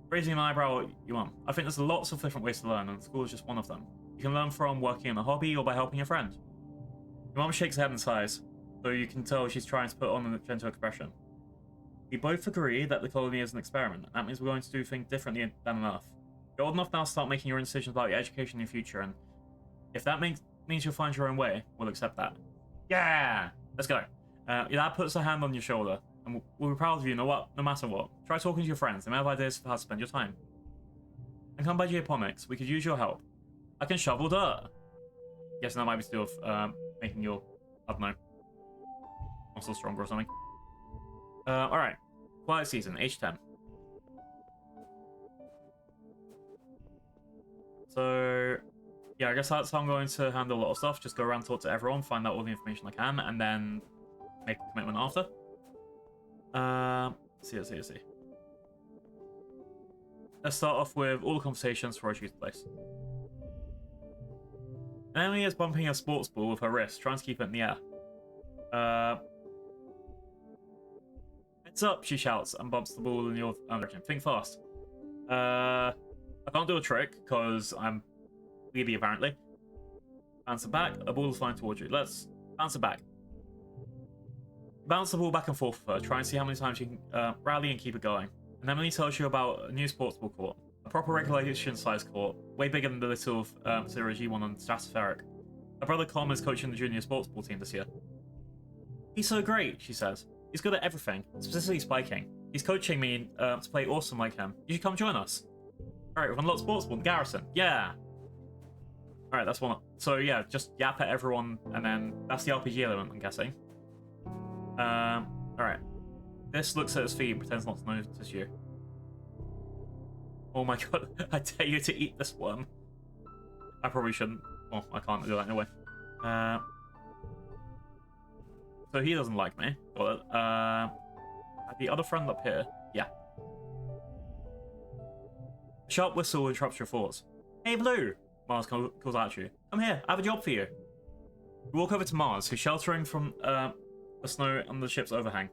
raising an eyebrow at your mum. I think there's lots of different ways to learn, and school is just one of them. You can learn from working in a hobby or by helping a friend. Your mum shakes her head and sighs, though you can tell she's trying to put on a gentle expression. We both agree that the colony is an experiment, and that means we're going to do things differently than on Earth. You're old enough now to start making your own decisions about your education in your future, and if that means you'll find your own way, we'll accept that. Yeah! Let's go. Your dad puts a hand on your shoulder, and we'll be proud of you no matter what. Try talking to your friends, they may have ideas for how to spend your time. And come by geoponics, we could use your help. I can shovel dirt. Guessing that might be to do with making your, I don't know, muscle stronger or something. Alright. Quiet season, age 10. So, yeah, I guess that's how I'm going to handle a lot of stuff. Just go around, talk to everyone, find out all the information I can, and then make a commitment after. Let's see. Let's start off with all the conversations before I choose the place. Emily is bumping a sports ball with her wrist, trying to keep it in the air. Heads up, she shouts, and bumps the ball in your direction. Think fast. I can't do a trick, because I'm greedy, apparently. Bounce it back, a ball is flying towards you. Let's bounce it back. Bounce the ball back and forth with her, try and see how many times you can rally and keep it going. And Emily tells you about a new sports ball court. A proper regulation-sized court, way bigger than the little Zero G1 on Stratospheric. Her brother Com is coaching the junior sports ball team this year. He's so great, she says. He's good at everything, specifically spiking. He's coaching me to play awesome like him. You should come join us. Alright, we've unlocked sports ball in Garrison. Yeah! Alright, that's one. So yeah, just yap at everyone, and then that's the RPG element, I'm guessing. Alright. This looks at his feet and pretends not to notice you. Oh my god, I dare you to eat this one. I probably shouldn't. Well, I can't do that anyway. So he doesn't like me. Got it. The other friend up here. Yeah. A sharp whistle interrupts your thoughts. Hey, Blue! Mars calls out at you. Come here, I have a job for you. You walk over to Mars, who's sheltering from the snow on the ship's overhang.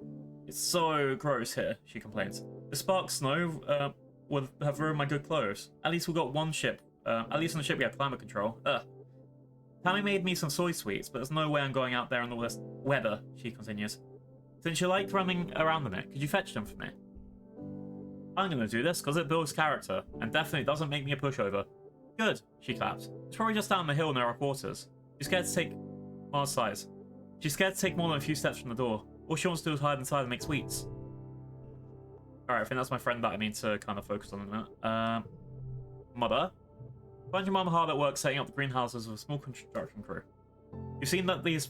It's so gross here, she complains. The spark snow would have ruined my good clothes. At least we got one ship. At least on the ship we have climate control. Ugh. Tammy made me some soy sweets, but there's no way I'm going out there in all this weather, she continues. Since you liked running around in it, could you fetch them for me? I'm gonna do this because it builds character, and definitely doesn't make me a pushover. Good, she claps. It's probably just down the hill near our quarters. She's scared to take Mars' size. She's scared to take more than a few steps from the door. All she wants to do is hide inside and make sweets. Alright, I think that's my friend that I need to kind of focus on in a minute. Mother? Find your mum hard at work setting up the greenhouses with a small construction crew. You've seen that these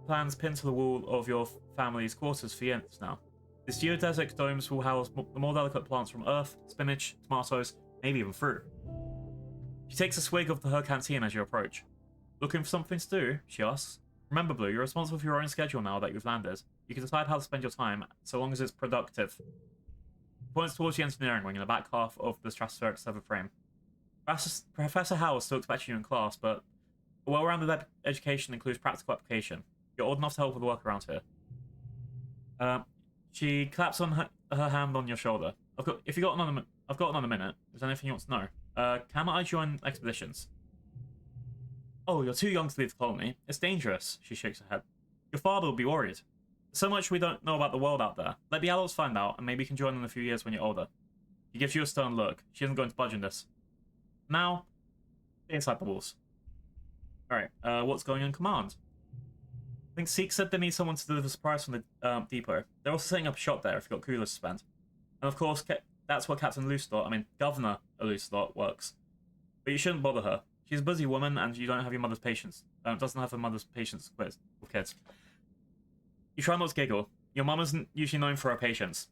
plans pinned to the wall of your family's quarters for years now. These geodesic domes will house the more delicate plants from earth, spinach, tomatoes, maybe even fruit. She takes a swig of her canteen as you approach. Looking for something to do? She asks. Remember, Blue, you're responsible for your own schedule now that you've landed. You can decide how to spend your time, so long as it's productive. She points towards the engineering wing in the back half of the stratospheric server frame. Professor Howard still expects you in class, but a well-rounded education includes practical application. You're old enough to help with the work around here. She claps on her hand on your shoulder. I've got another minute. Is there anything you want to know? Can I join expeditions? Oh, you're too young to leave the colony. It's dangerous, she shakes her head. Your father will be worried. There's so much we don't know about the world out there. Let the adults find out, and maybe you can join in a few years when you're older. He gives you a stern look. She isn't going to budge on this. Now, inside the walls. Alright, what's going on in command? I think Seek said they need someone to deliver supplies from the depot. They're also setting up a shop there if you've got coolers to spend. And of course, that's what Captain Governor Lucelot works. But you shouldn't bother her. She's a busy woman and you don't have your mother's patience. Doesn't have her mother's patience with kids. You try not to giggle. Your mum isn't usually known for her patience.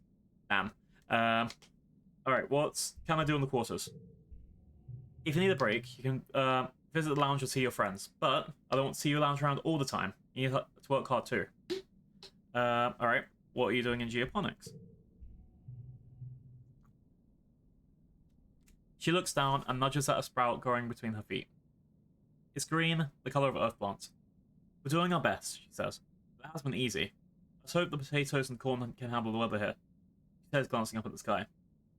Damn. Alright, what can I do in the quarters? If you need a break, you can visit the lounge or see your friends. But I don't want to see you lounge around all the time. You need to work hard too. Alright, what are you doing in geoponics? She looks down and nudges at a sprout growing between her feet. It's green, the colour of earth plants. We're doing our best, she says. It has been easy. Let's hope the potatoes and corn can handle the weather here. She says, glancing up at the sky.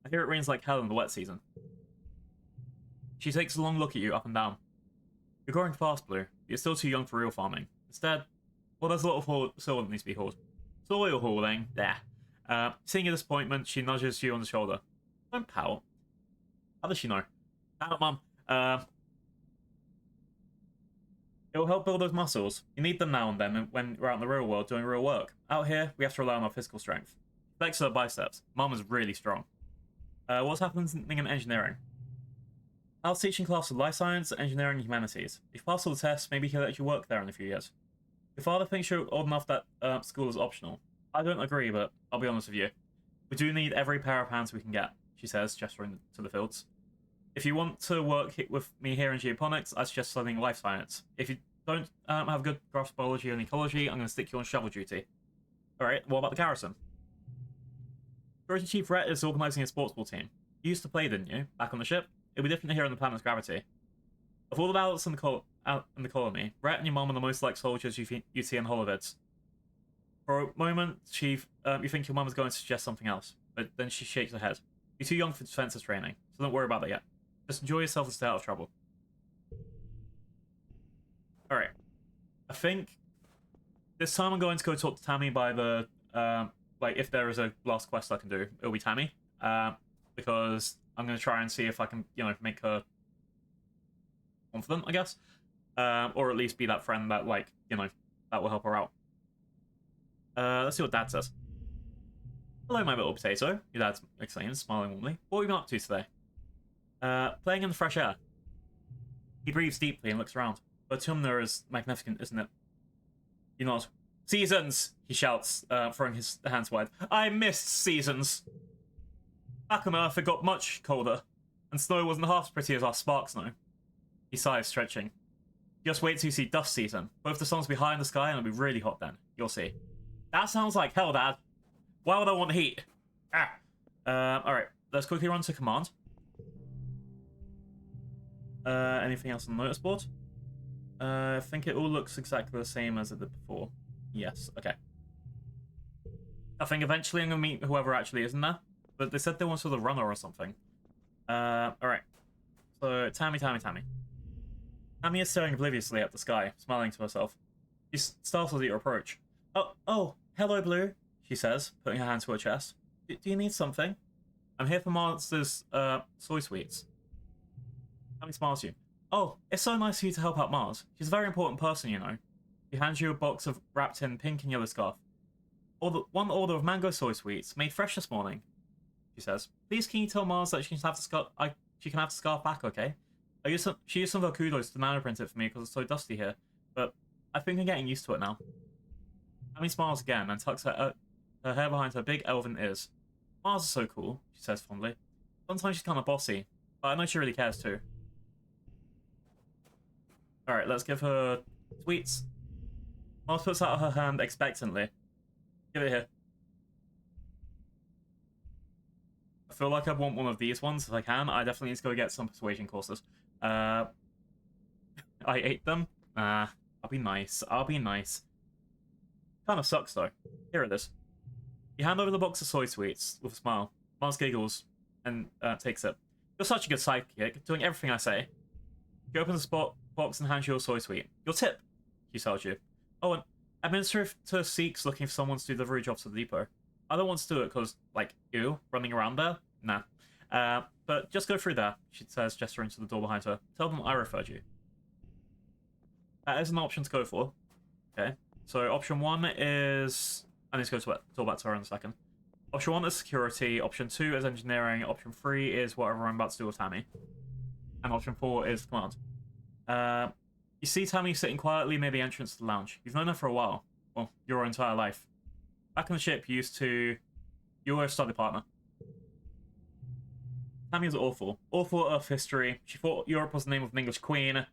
I hear it rains like hell in the wet season. She takes a long look at you up and down. You're growing fast, Blue, but you're still too young for real farming. Instead, well, there's a lot of soil that needs to be hauled. Soil hauling, there. Seeing your disappointment, she nudges you on the shoulder. Don't pout. How does she know? Pout, Mum. It'll help build those muscles. You need them now and then when we're out in the real world doing real work. Out here, we have to rely on our physical strength. Flex her biceps. Mum is really strong. What's happening in engineering? Al's teaching class of life science, engineering, and humanities. If you pass all the tests, maybe he'll let you work there in a few years. Your father thinks you're old enough that school is optional. I don't agree, but I'll be honest with you. We do need every pair of hands we can get, she says, gesturing to the fields. If you want to work with me here in geoponics, I suggest studying life science. If you don't have a good grasp of biology and ecology, I'm going to stick you on shovel duty. Alright, what about the garrison? Security Chief Rhett is organising a sports ball team. You used to play, didn't you? Back on the ship? It'll be different here on the planet's gravity. Of all the ballots in the colony, Rhett and your mum are the most like soldiers you'd see in holovids. For a moment, Chief, you think your mum is going to suggest something else, but then she shakes her head. You're too young for defensive training, so don't worry about that yet. Just enjoy yourself and stay out of trouble. Alright. I think this time I'm going to go talk to Tammy by the, if there is a last quest I can do, it'll be Tammy. Because I'm going to try and see if I can, make her confident, I guess. Or at least be that friend that, that will help her out. Let's see what Dad says. Hello, my little potato, your dad exclaims, smiling warmly. What have you been up to today? Playing in the fresh air. He breathes deeply and looks around. Autumna is magnificent, isn't it? You nod. Seasons! He shouts, throwing his hands wide. I missed seasons! Back on Earth, it got much colder, and snow wasn't half as pretty as our spark snow. He sighs, stretching. Just wait till you see dust season. Both the suns will be high in the sky and it'll be really hot then. You'll see. That sounds like hell, Dad. Why would I want heat? Ah. Alright. Let's quickly run to command. Anything else on the notice board? I think it all looks exactly the same as it did before. Yes, okay. I think eventually I'm going to meet whoever actually is in there. But they said they wanted the runner or something. Alright. So, Tammy. Tammy is staring obliviously at the sky, smiling to herself. She's startled at your approach. Oh, hello, Blue, she says, putting her hand to her chest. Do you need something? I'm here for Mars's, soy sweets. Tammy smiles at you. Oh, it's so nice of you to help out Mars. She's a very important person, you know. She hands you a box of wrapped in pink and yellow scarf. One order of mango soy sweets, made fresh this morning, she says. Please can you tell Mars that she can have the scarf, she can have the scarf back, okay? She used some of her kudos to nanoprint it for me because it's so dusty here, but I think I'm getting used to it now. Tammy smiles again and tucks her hair behind her big elven ears. Mars is so cool, she says fondly. Sometimes she's kind of bossy, but I know she really cares too. Alright, let's give her sweets. Mars puts out her hand expectantly. Give it here. I feel like I want one of these ones if I can. I definitely need to go get some persuasion courses. I ate them. I'll be nice. Kind of sucks though. Here it is. You hand over the box of soy sweets with a smile. Mars giggles and takes it. You're such a good sidekick, doing everything I say. She opens the box and hands you a soy sweet. Your tip, she tells you. Oh, and administer to Seeks looking for someone to do delivery jobs at the depot. I don't want to do it because, like, ew, running around there? Nah. But just go through there, she says, gesturing to the door behind her. Tell them I referred you. That is an option to go for. Okay. So option 1 is... I need to go to talk back to her in a second. Option 1 is security. Option 2 is engineering. Option 3 is whatever I'm about to do with Tammy. And option 4 is command. You see Tammy sitting quietly near the entrance to the lounge. You've known her for a while. Well, your entire life. Back on the ship, you were a study partner. Tammy was awful. Awful at Earth history. She thought Europe was the name of an English queen.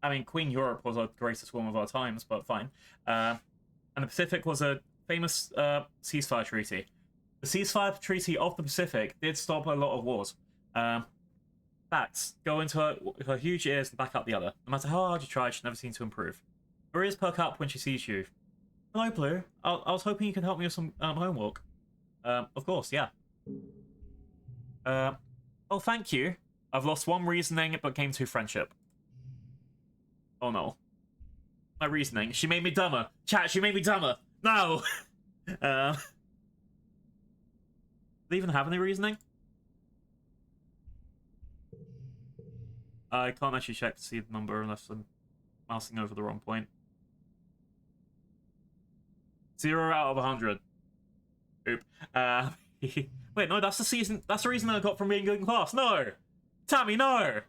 I mean, Queen Europe was the greatest woman of our times, but fine. And the Pacific was a famous ceasefire treaty. The ceasefire treaty of the Pacific did stop a lot of wars. Facts go into her huge ears and back up the other. No matter how hard you try, she never seems to improve. Her ears perk up when she sees you. Hello, Blue. I was hoping you could help me with some homework. Of course, yeah. Oh, thank you. I've lost 1 reasoning, but gained 2 friendship. Oh no. My reasoning. She made me dumber. Chat, she made me dumber. No! Do they even have any reasoning? I can't actually check to see the number unless I'm mousing over the wrong point. 0 out of 100. Oop. Wait, no, that's the reason I got from being good in class. No! Tammy, no!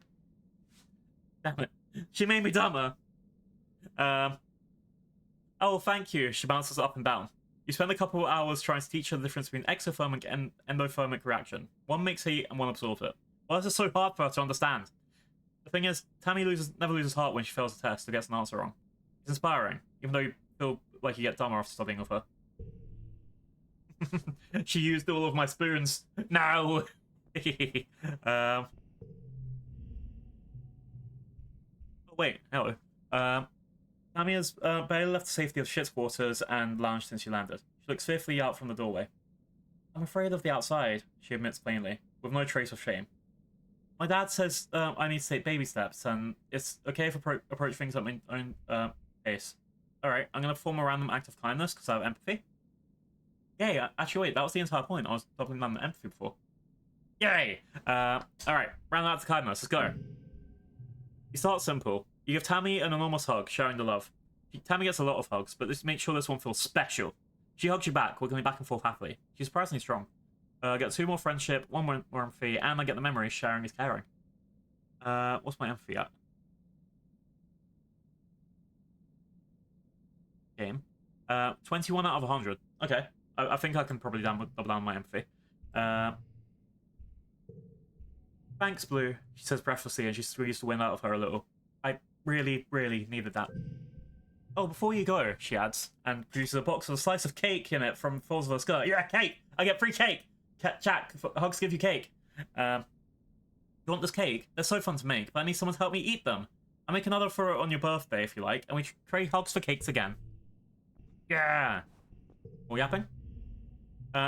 Damn it. She made me dumber. Oh, thank you. She bounces up and down. You spend a couple of hours trying to teach her the difference between exothermic and endothermic reaction. One makes heat and one absorbs it. Why is it so hard for her to understand? The thing is, Tammy never loses heart when she fails a test or gets an answer wrong. It's inspiring, even though you feel like you get dumber after studying with her. She used all of my spoons. No! Oh, wait, hello. Tammy has barely left the safety of ship's quarters and lounge since she landed. She looks fearfully out from the doorway. I'm afraid of the outside, she admits plainly, with no trace of shame. My dad says I need to take baby steps, and it's okay if I approach things at my own pace. Alright, I'm going to perform a random act of kindness because I have empathy. Yay, actually wait, that was the entire point. I was doubling down on empathy before. Yay! Alright, random act of kindness, let's go. You start simple. You give Tammy an enormous hug, sharing the love. Tammy gets a lot of hugs, but just make sure this one feels special. She hugs you back, wiggling back and forth happily. She's surprisingly strong. I get 2 more friendship, 1 more empathy, and I get the memory sharing is caring. What's my empathy at? Game. 21 out of 100. Okay. I think I can probably double down my empathy. Thanks, Blue, she says breathlessly, and she squeezes the wind out of her a little. really, really needed that. Oh, before you go, she adds, and produces a box with a slice of cake in it from folds of her skirt. Yeah, cake! I get free cake! Jack, Hugs give you cake. You want this cake? They're so fun to make, but I need someone to help me eat them. I'll make another for on your birthday if you like, and we trade Hugs for cakes again. Yeah! All yapping?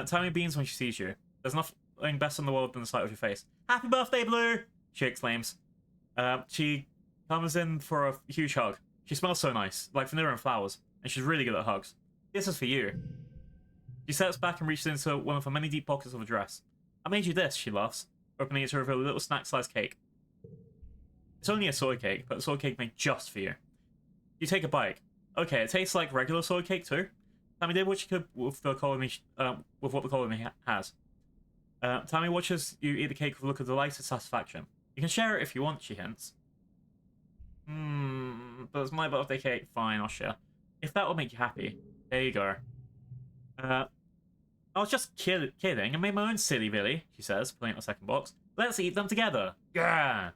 Tell me beans when she sees you. There's nothing best in the world than the sight of your face. Happy birthday, Blue! She exclaims. She comes in for a huge hug. She smells so nice, like vanilla and flowers, and she's really good at hugs. This is for you. She steps back and reaches into one of her many deep pockets of her dress. I made you this, she laughs, opening it to reveal a little snack-sized cake. It's only a soy cake, but a soy cake made just for you. You take a bite. Okay, it tastes like regular soy cake too. Tammy did what she could with the colony, with what the colony has. Tammy watches you eat the cake with a look of delighted satisfaction. You can share it if you want, she hints. But it's my birthday cake. Fine, I'll share. If that will make you happy. There you go. I was just kidding. I made my own silly Billy, she says, pulling out the second box. Let's eat them together. Yeah.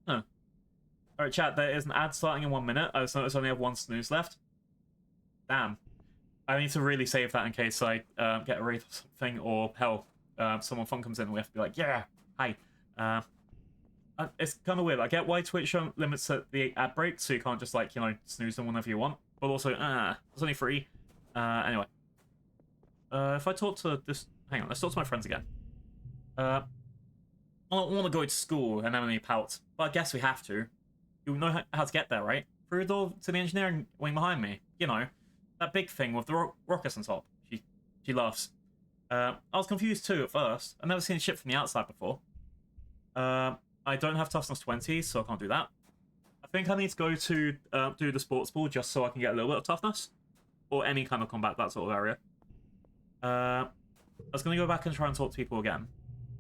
Huh. Alright, chat, there is an ad starting in 1 minute. I just noticed I only have 1 snooze left. Damn. I need to really save that in case I get a raid or something, or hell, someone fun comes in and we have to be like, yeah, hi. It's kind of weird. I get why Twitch limits the ad break, so you can't just, like, you know, snooze them whenever you want. But also, it's only free. Anyway. If I talk to this... Hang on, let's talk to my friends again. I don't want to go to school, and Emily pouts. But I guess we have to. You know how to get there, right? Through the door to the engineering wing behind me. You know, that big thing with the rockets on top. She laughs. I was confused too at first. I've never seen shit from the outside before. I don't have toughness 20, so I can't do that. I think I need to go to do the sports ball just so I can get a little bit of toughness. Or any kind of combat, that sort of area. I was going to go back and try and talk to people again.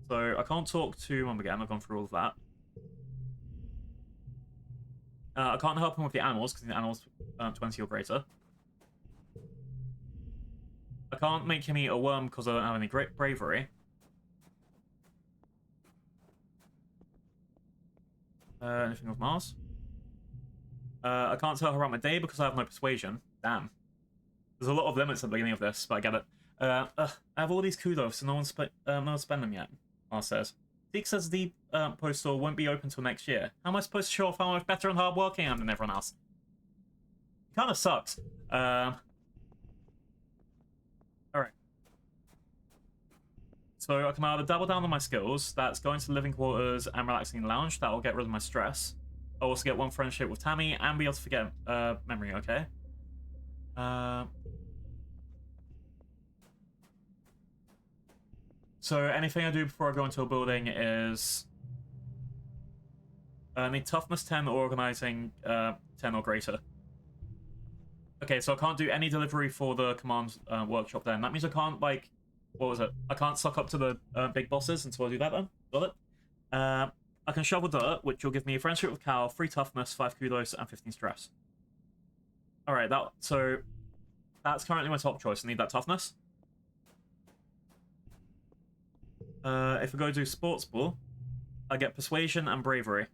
So I can't talk to Mum again, I've gone through all of that. I can't help him with the animals, because the animals 20 or greater. I can't make him eat a worm because I don't have any great bravery. Anything with Mars? I can't tell her about my day because I have no persuasion. Damn. There's a lot of limits at the beginning of this, but I get it. I have all these kudos, so no one's spent them yet, Mars says. Zeke says the post store won't be open till next year. How am I supposed to show off how much better and hardworking I am than everyone else? It kind of sucks. Alright. So I can either double down on my skills, that's going to the living quarters and relaxing in the lounge, that'll get rid of my stress. I'll also get 1 friendship with Tammy and be able to forget memory, okay? So anything I do before I go into a building is... I need toughness 10 or organizing 10 or greater. Okay, so I can't do any delivery for the command workshop then. That means I can't, like... What was it? I can't suck up to the big bosses until I do that then. Got it? I can shovel dirt, which will give me a friendship with Cal, 3 toughness, 5 kudos, and 15 stress. Alright, so that's currently my top choice. I need that toughness. If I go do sports ball, I get persuasion and bravery.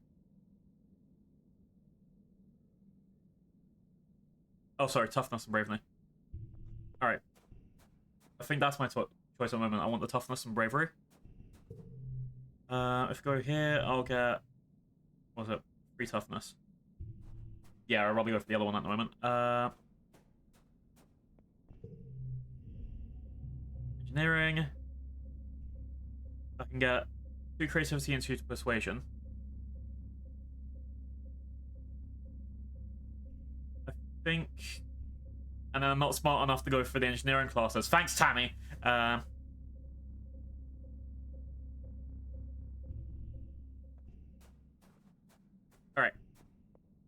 Oh, sorry, toughness and bravery. Alright. I think that's my choice at the moment. I want the toughness and bravery. If I go here, I'll get... What was it? 3 toughness. Yeah, I'll probably go for the other one at the moment. Engineering. I can get 2 creativity and 2 persuasion. I think... And then I'm not smart enough to go for the engineering classes. Thanks, Tammy! Alright.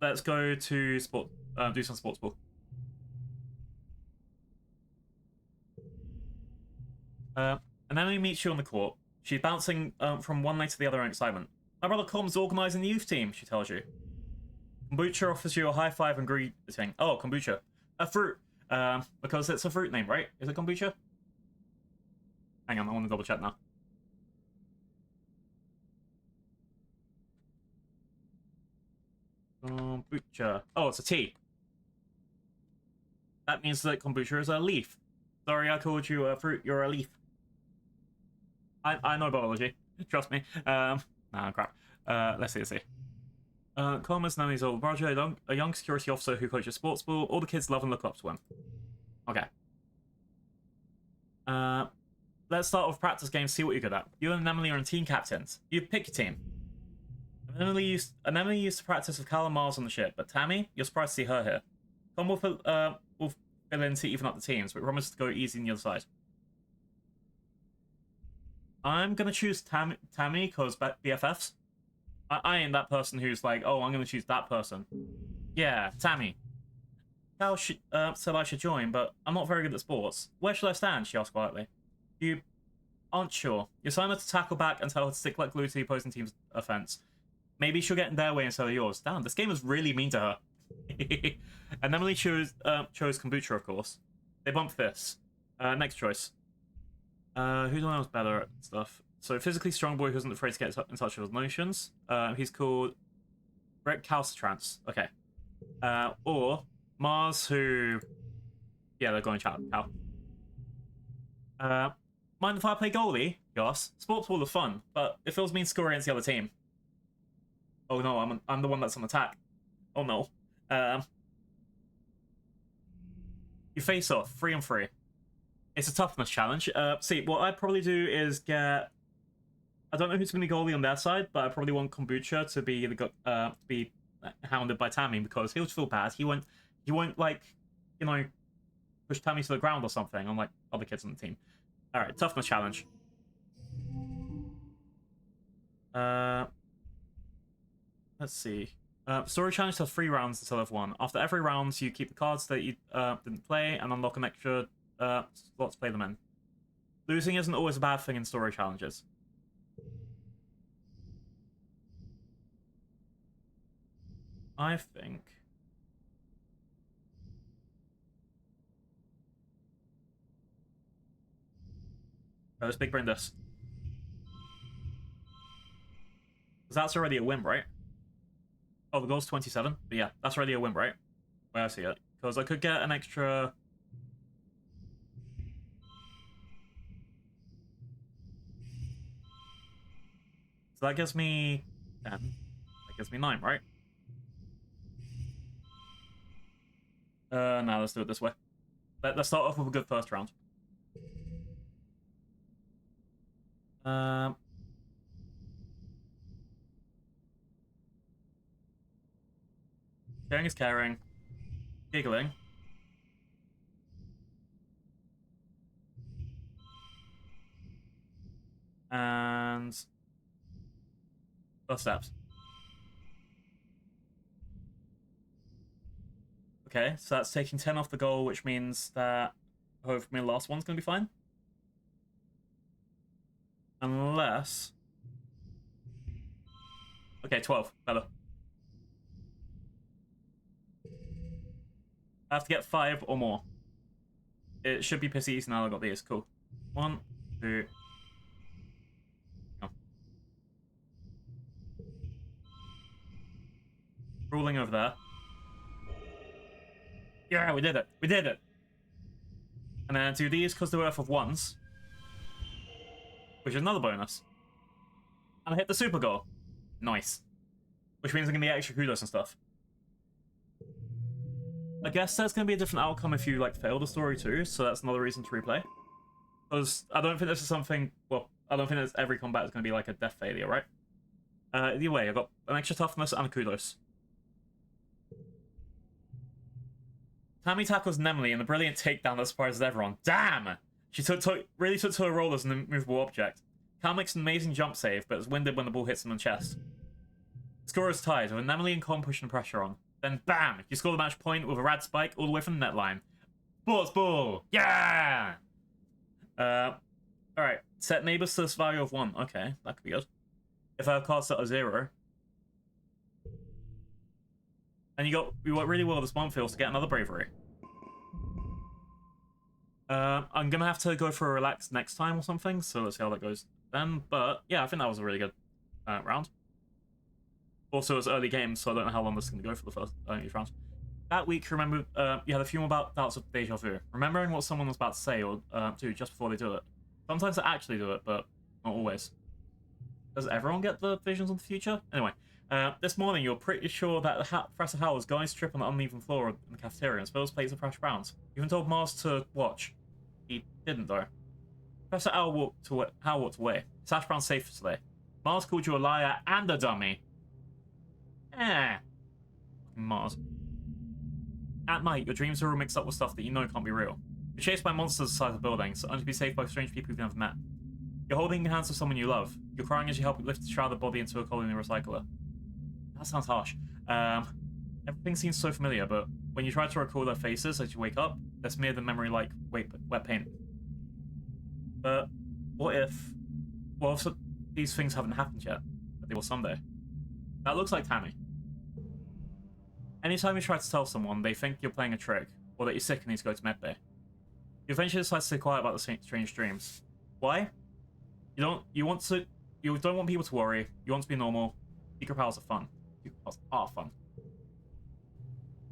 Let's go to sport. Do some sports ball. And then we meet you on the court. She's bouncing from one leg to the other in excitement. My brother Com's organising the youth team, she tells you. Kombucha offers you a high five and greeting. Oh, kombucha. A fruit. Because it's a fruit name, right? Is it kombucha? Hang on, I want to double check now. Kombucha. Oh, it's a tea. That means that kombucha is a leaf. Sorry, I called you a fruit. You're a leaf. I know biology. Trust me. Nah, crap. Let's see. Coleman's now his old Roger, a young security officer who coaches sports ball. All the kids love and look up to him. Okay. Let's start with practice games, see what you're good at. You and Emily are in team captains. You pick your team. Emily used to practice with Cal and Mars on the ship, but Tammy, you're surprised to see her here. Come will fill in to even up the teams, but promise to go easy on the other side. I'm gonna choose Tammy because BFFs. I ain't that person who's like, oh, I'm gonna choose that person. Yeah, Tammy. Cal said I should join, but I'm not very good at sports. Where should I stand? She asked quietly. You aren't sure. You assign her to tackle back and tell her to stick like glue to the opposing team's offense. Maybe she'll get in their way instead of yours. Damn, this game is really mean to her. And Emily chose kombucha, of course. They bump fists. Next choice. Who do I know is better at stuff? So, physically strong boy who isn't afraid to get in touch with his emotions. He's called Recalcitrance. Okay. Or Mars, who... Yeah, they're going to chat. Cal. Mind if I play goalie? Yes. Sports ball are fun, but it feels mean scoring against the other team. Oh no, I'm the one that's on attack. Oh no. You face off, 3-on-3. It's a toughness challenge. See, what I'd probably do is get... I don't know who's going to be goalie on their side, but I probably want Kombucha to be hounded by Tammy because he'll feel bad. He won't like, you know, push Tammy to the ground or something, unlike other kids on the team. Alright, toughness challenge. Let's see. Story challenge has 3 rounds instead of 1. After every round, you keep the cards that you didn't play and unlock an extra slot to play them in. Losing isn't always a bad thing in story challenges. I think... Oh, let's big brain this. Because that's already a win, right? Oh, the goal's 27? But yeah, that's already a win, right? Where I see it. Because I could get an extra... So that gives me 10. That gives me 9, right? No, let's do it this way. Let's start off with a good first round. Sharing is caring. Giggling. And... First steps. Okay, so that's taking 10 off the goal, which means that hopefully the last one's going to be fine. Unless... Okay, 12. Better. I have to get 5 or more. It should be piss easy now I got these. Cool. 1, 2... Oh. Ruling over there. Yeah, we did it. We did it. And then do these because they're worth of 1s. Which is another bonus. And I hit the super goal. Nice. Which means I'm going to get extra kudos and stuff. I guess there's going to be a different outcome if you, like, fail the story too, so that's another reason to replay. Because I don't think this is something... Well, I don't think that every combat is going to be, like, a death failure, right? Either way, I got an extra toughness and a kudos. Tammy tackles Nemely in a brilliant takedown that surprises everyone. Damn! She really took to her role as an immovable object. Cal makes an amazing jump save, but is winded when the ball hits him in the chest. The score is tied, with Nemely and Con pushing the pressure on. Then bam! You score the match point with a rad spike all the way from the net line. Sports ball! Yeah! Alright. Set neighbors to this value of 1. Okay, that could be good. If I have cards set at 0. And you got really well this one feels to get another bravery. I'm gonna have to go for a relax next time or something, so let's see how that goes then. But yeah, I think that was a really good round. Also, it's early games, so I don't know how long this is going to go for the first each round. That week, remember, you had a few more doubts of deja vu. Remembering what someone was about to say or do just before they do it. Sometimes they actually do it, but not always. Does everyone get the visions of the future? Anyway, this morning you're pretty sure that Professor Howell was going to trip on the uneven floor in the cafeteria and spills plates of fresh browns. You even told Mars to watch. He didn't, though. Professor Howell walked away. His hash brown's safe for today. Mars called you a liar and a dummy. Mars. At night, your dreams are all mixed up with stuff that you know can't be real. You're chased by monsters the size of buildings, only to be saved by strange people you've never met. You're holding the hands of someone you love. You're crying as you help lift the shrouded body into a colony recycler. That sounds harsh. Everything seems so familiar, but when you try to recall their faces as you wake up, they're smeared in memory like wet paint. But what if... Well, if these things haven't happened yet, but they will someday. That looks like Tammy. Anytime you try to tell someone, they think you're playing a trick, or that you're sick and need to go to medbay. You eventually decide to stay quiet about the strange dreams. Why? You don't want people to worry. You want to be normal. Secret powers are fun. Secret powers are fun.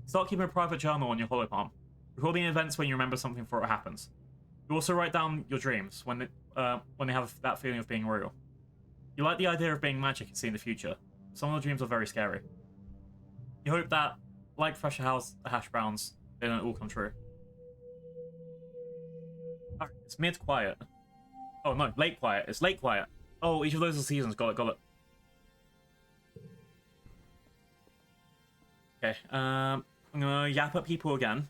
Start keeping a private journal on your holopalm, recording events when you remember something before it happens. You also write down your dreams when they have that feeling of being real. You like the idea of being magic and seeing the future. Some of the dreams are very scary. You hope that, like Fresher House hash browns, they don't all come true. Alright, it's mid quiet. Oh no, late quiet. It's late quiet. Oh, each of those are seasons. Got it. Okay, I'm gonna yap at people again.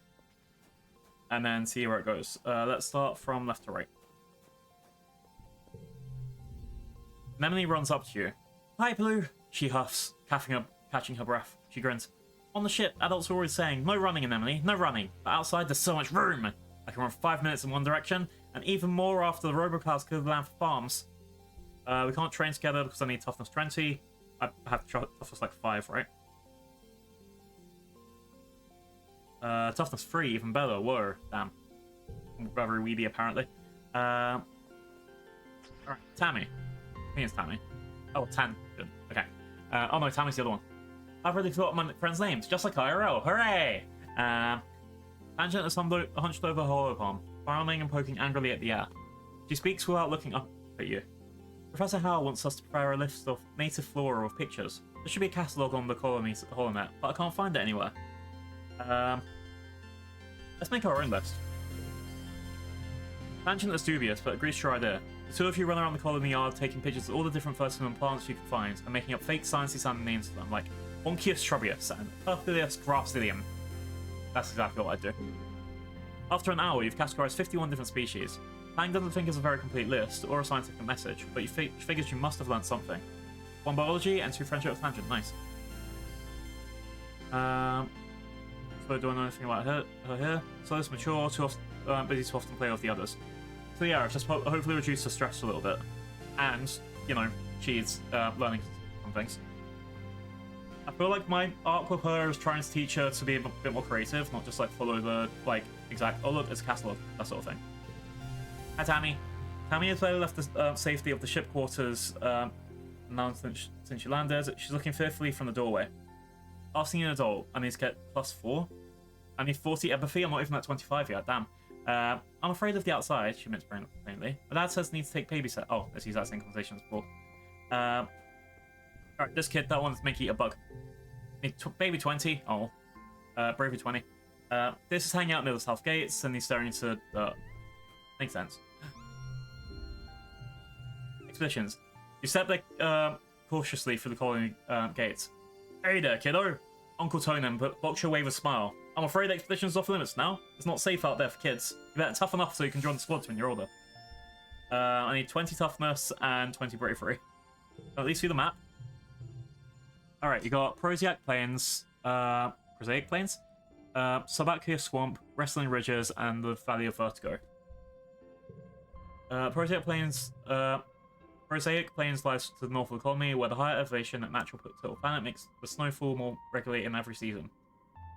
And then see where it goes. Let's start from left to right. Anemone runs up to you. Hi, Blue. She huffs, catching her breath. She grins. On the ship, adults are always saying, no running, Anemone, no running. But outside, there's so much room. I can run 5 minutes in one direction, and even more after the robocars clear the land for farms. We can't train together because I need toughness 20. I have toughness like 5, right? Toughness 3, even better. Whoa, damn. Very weedy, apparently. Alright, Tammy. I think it's Tammy. Oh, Tan. Good. Okay. Oh no, Tammy's the other one. I've already forgotten my friends' names, just like IRL. Hooray! Tangent is hunched over her holopalm, frowning and poking angrily at the air. She speaks without looking up at you. Professor Howell wants us to prepare a list of native flora with pictures. There should be a catalogue on the colony's holonet, but I can't find it anywhere. Let's make our own list. Tangent is dubious, but agrees to your idea. The two of you run around the colony yard taking pictures of all the different vertical plants you can find and making up fake sciencey sounding names for them, like Onchius trubius and Perfidius grafstilium. That's exactly what I'd do. After an hour, you've categorized 51 different species. Tang doesn't think it's a very complete list or a scientific message, but you figures you must have learned something. 1 biology and 2 friendship with Tangent. Nice. So do I know anything about her here? So it's mature, too busy to often play with the others. So yeah, I've just hopefully reduced her stress a little bit. And, you know, she's learning some things. I feel like my arc with her is trying to teach her to be a bit more creative, not just like follow the exact, oh look, it's a catalogue, that sort of thing. Hi Tammy. Tammy has barely left the safety of the ship quarters now since she landed. She's looking fearfully from the doorway. Asking an adult, I need to get +4. I need 40 empathy, I'm not even at 25 yet, damn. I'm afraid of the outside, she meant plainly. My dad says I need to take babysit. Oh, let's use that same conversation as before. Alright, this kid, that one's make eat a bug. Need baby 20. Oh. Bravery 20. This is hanging out near the south gates, and he's staring into the... Makes sense. Expeditions. You step cautiously through the colony gates. Hey there, kiddo. Uncle Tonin blocks your way with a smile. I'm afraid expeditions off limits now. It's not safe out there for kids. You better toughen up so you can join the squads when you're older. I need 20 toughness and 20 bravery. At least see the map. Alright, you got Prosaic Plains, Subaqueous Swamp, Wrestling Ridges, and the Valley of Vertigo. Prosaic Plains lies to the north of the colony, where the higher elevation and natural planet makes the snowfall more regularly in every season.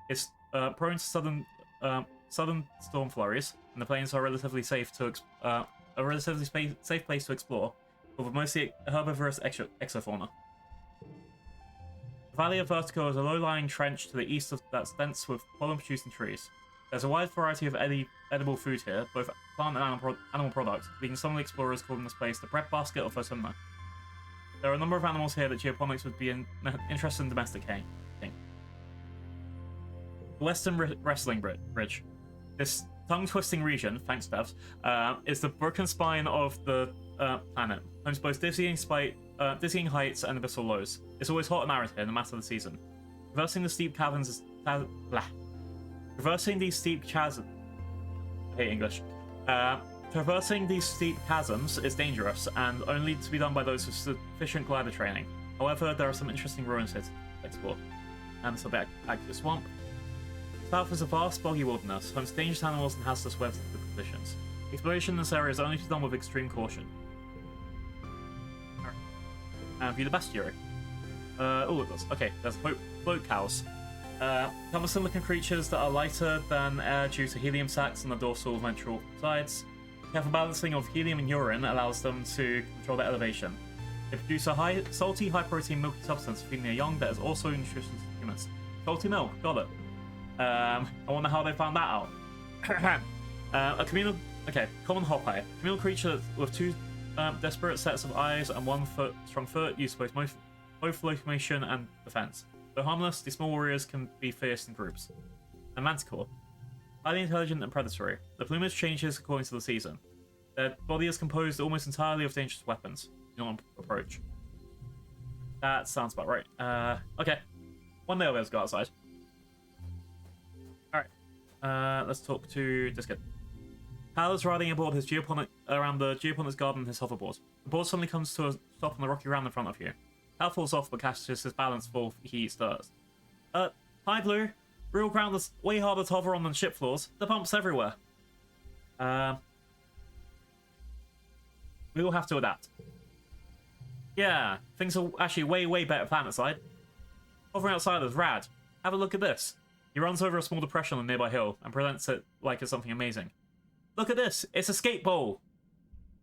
It's prone to southern storm flurries, and the plains are relatively safe safe place to explore, with a mostly herbivorous exofauna. The Valley of Vertigo is a low-lying trench to the east that's dense with pollen-producing trees. There's a wide variety of edible food here, both plant and animal products, leading some of the explorers calling this place the breadbasket of Vertumna. There are a number of animals here that geoponics would be interested in domesticating. The Western Wrestling Bridge. This tongue-twisting region, thanks Devs, is the broken spine of the planet, home to both dizzying heights and abyssal lows. It's always hot and arid here, no matter the season. Traversing the steep caverns is... Traversing these steep chasms... I hate English. Traversing these steep chasms is dangerous, and only to be done by those with sufficient glider training. However, there are some interesting ruins here to explore. And it's a bit active swamp. South is a vast, boggy wilderness, home to dangerous animals and hazardous weather conditions. Exploration in this area is only to be done with extreme caution. And view the bestiary. Oh, it does. Okay, there's float cows. Cumbersome-looking creatures that are lighter than air due to helium sacs on the dorsal ventral sides. Careful balancing of helium and urine allows them to control their elevation. They produce a salty, high-protein, milky substance feeding their young that is also nutritious to humans. Salty milk, got it. I wonder how they found that out. Common hoppie. Communal creature with two desperate sets of eyes and one strong foot used for both locomotion and defense. Though harmless, these small warriors can be fierce in groups. And manticore. Highly intelligent and predatory. The plumage changes according to the season. Their body is composed almost entirely of dangerous weapons. Do not approach. That sounds about right. Okay. One day I'll be able to go outside. Alright. Let's talk to Discord. Hal is riding aboard his around the geoponics garden in his hoverboard. The board suddenly comes to a stop on the rocky ground in front of you. Hal falls off but catches his balance before he stirs. Hi Blue. Real ground is way harder to hover on than ship floors. The bumps everywhere. We will have to adapt. Yeah, things are actually way better planet side. Hovering outside is rad. Have a look at this. He runs over a small depression on a nearby hill and presents it like it's something amazing. Look at this. It's a skate bowl.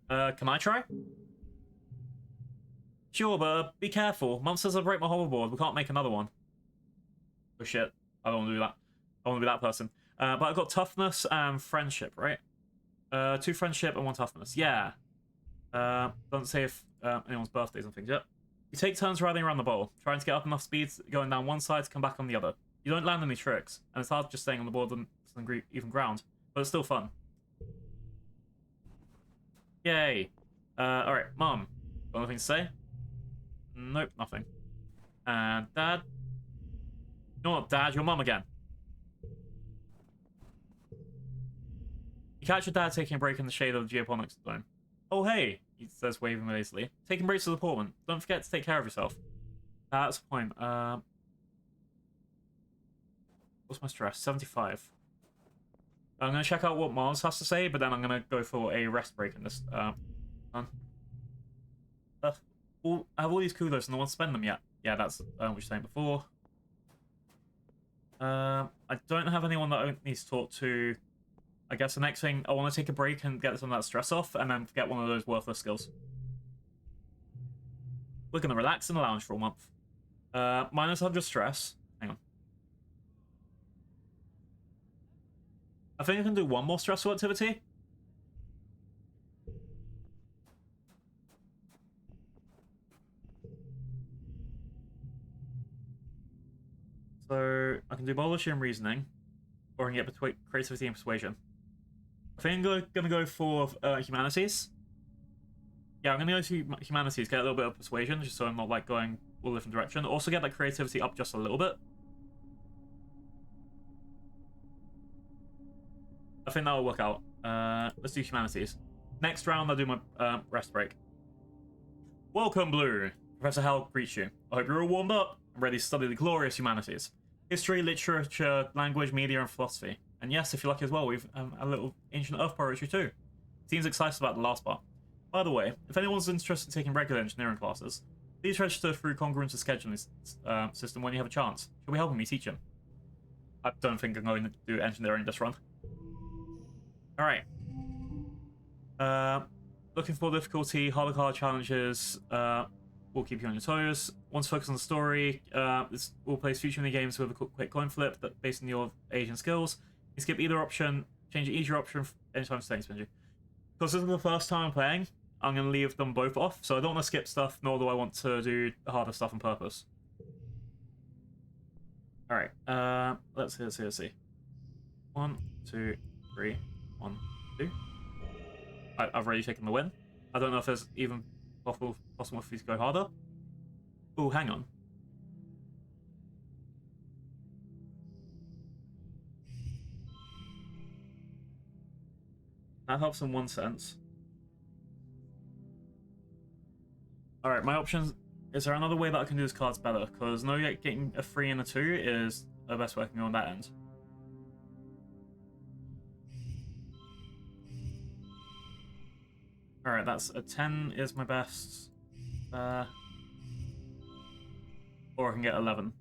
Can I try? Sure, but be careful. Mum says I'll break my hoverboard. We can't make another one. Oh shit. I don't want to do that. I want to be that person. But I've got toughness and friendship, right? 2 friendship and 1 toughness. Yeah. Doesn't say if anyone's birthdays and things yet. You take turns riding around the bowl, trying to get up enough speed going down one side to come back on the other. You don't land any tricks, and it's hard just staying on the board than even ground, but it's still fun. Yay. Alright, Mom. Got anything to say? Nope, nothing. And Dad? You're not Dad, you're Mum again. You catch your dad taking a break in the shade of the geoponics dome. Oh hey, he says, waving lazily. Taking breaks to the portman. Don't forget to take care of yourself. That's the point. What's my stress? 75. I'm going to check out what Mars has to say, but then I'm going to go for a rest break in this. I have all these kudos and I want to spend them yet. Yeah, that's what we were saying before. I don't have anyone that I need to talk to. I guess the next thing, I want to take a break and get some of that stress off, and then get one of those worthless skills. We're going to relax in the lounge for a month. Minus 100 stress. Hang on. I think I can do one more stressful activity. So, I can do biology and reasoning, or I can get between creativity and persuasion. I think I'm going to go for humanities. Yeah, I'm going to go to humanities, get a little bit of persuasion, just so I'm not like going all different direction. Also get that creativity up just a little bit. I think that'll work out. Let's do humanities. Next round, I'll do my rest break. Welcome, Blue. Professor Hal greets you. I hope you're all warmed up and ready to study the glorious humanities. History, literature, language, media, and philosophy. And yes, if you're lucky as well, we've a little ancient Earth poetry too. Seems excited about the last part. By the way, if anyone's interested in taking regular engineering classes, please register through Congruence's scheduling system when you have a chance. She'll be helping me teach him. I don't think I'm going to do engineering this run. Alright. Looking for difficulty, harder card challenges will keep you on your toes. want to focus on the story. This will place future mini games with a quick coin flip that based on your age and skills. You skip either option, change the easier option anytime staying spingy. Because this is the first time I'm playing, I'm going to leave them both off, so I don't want to skip stuff, nor do I want to do harder stuff on purpose. Alright, let's see. 1, 2, 3, 1, 2. I've already taken the win. I don't know if there's even possible for you to go harder. Oh, hang on. That helps in one sense. Alright, my options... Is there another way that I can do this cards better? Because no, getting a 3 and a 2 is the best way I can go on that end. Alright, that's a 10 is my best. Or I can get 11.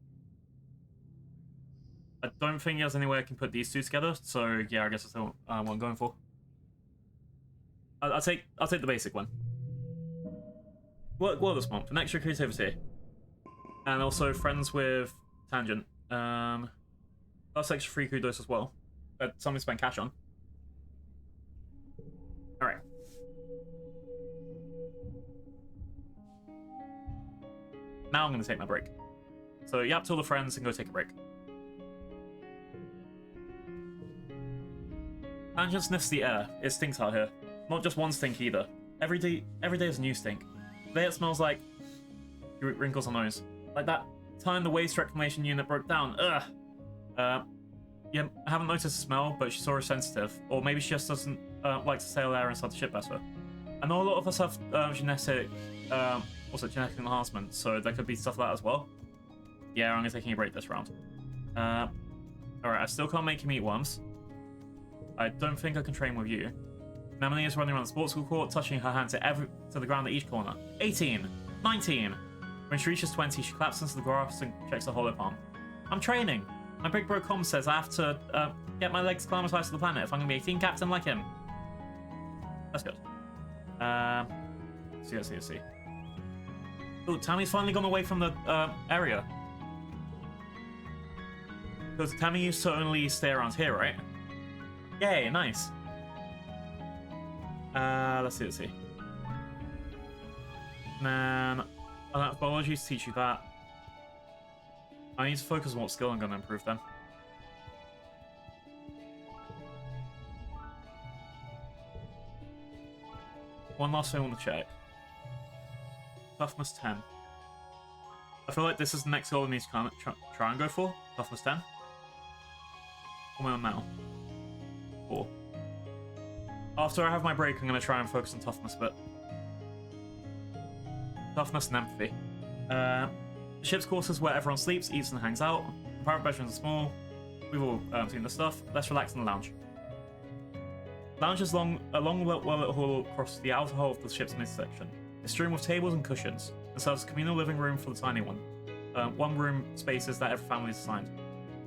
I don't think there's any way I can put these two together, so yeah, I guess that's what I'm going for. I'll take the basic one. Well, this month, an extra creativity, and also friends with Tangent. That's extra free kudos as well. Something to spend cash on. All right. Now I'm going to take my break. So yap to all the friends and go take a break. Tangent sniffs the air. It stinks out here. Not just one stink either. Every day is a new stink. Today it smells like wrinkles on nose. Like that time the waste reclamation unit broke down. Ugh. Yeah, I haven't noticed the smell, but she saw her sensitive. Or maybe she just doesn't like to sail air inside the ship better. I know a lot of us have genetic enhancement, so there could be stuff like that as well. Yeah, I'm taking a break this round. Alright, I still can't make him eat worms. I don't think I can train with you. Nemone is running around the sports school court, touching her hand to the ground at each corner. 18! 19! When she reaches 20, she claps into the grass and checks her hollow palm. I'm training! My big bro Com says I have to get my legs acclimatized to the planet if I'm going to be a team captain like him. That's good. Let's see. Oh, Tammy's finally gone away from the area. Because Tammy used to only stay around here, right? Yay, nice. Let's see. Man, I don't have biology to teach you that. I need to focus on what skill I'm going to improve then. One last thing I want to check. Toughness 10. I feel like this is the next goal I need to try and go for. Toughness 10. What am I on now? 4. After I have my break, I'm going to try and focus on toughness a bit. Toughness and empathy. The ship's course is where everyone sleeps, eats, and hangs out. The private bedrooms are small. We've all seen this stuff. Let's relax in the lounge. The lounge is a long well-lit hall across the outer hull of the ship's midsection. It's strewn with tables and cushions, and serves as a communal living room for the tiny one. One-room spaces that every family is assigned.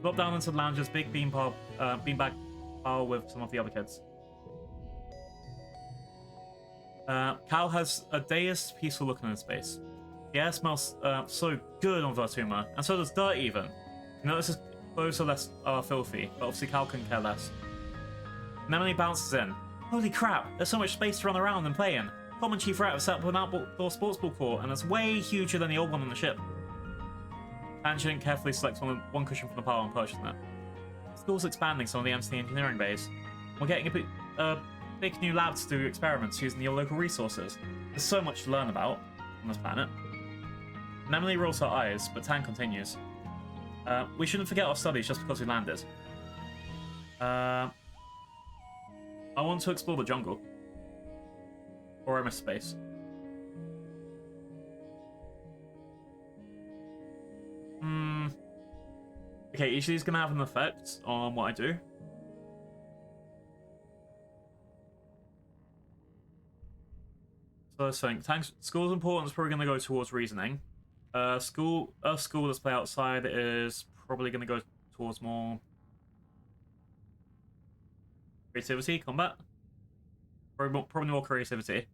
Drop down into the lounge's big beanbag pile with some of the other kids. Cal has a dazed, peaceful look in his face. The air smells so good on Vertuma, and so does dirt even. You notice his clothes are less filthy, but obviously Cal couldn't care less. Nemone bounces in. Holy crap, there's so much space to run around and play in. Tom and Chief Rat have set up an outdoor sports ball court, and it's way huger than the old one on the ship. Tangent carefully selects one cushion from the pile and purchases it. The school's expanding some of the empty engineering bays. We're getting a big new lab to do experiments using the local resources. There's so much to learn about on this planet. Nemone rolls her eyes, but Tang continues. We shouldn't forget our studies just because we landed. I want to explore the jungle. Or I miss space. Okay, each of these is going to have an effect on what I do. So let's think. School's importance is probably going to go towards reasoning. School display outside is probably going to go towards more creativity, combat. Probably more creativity.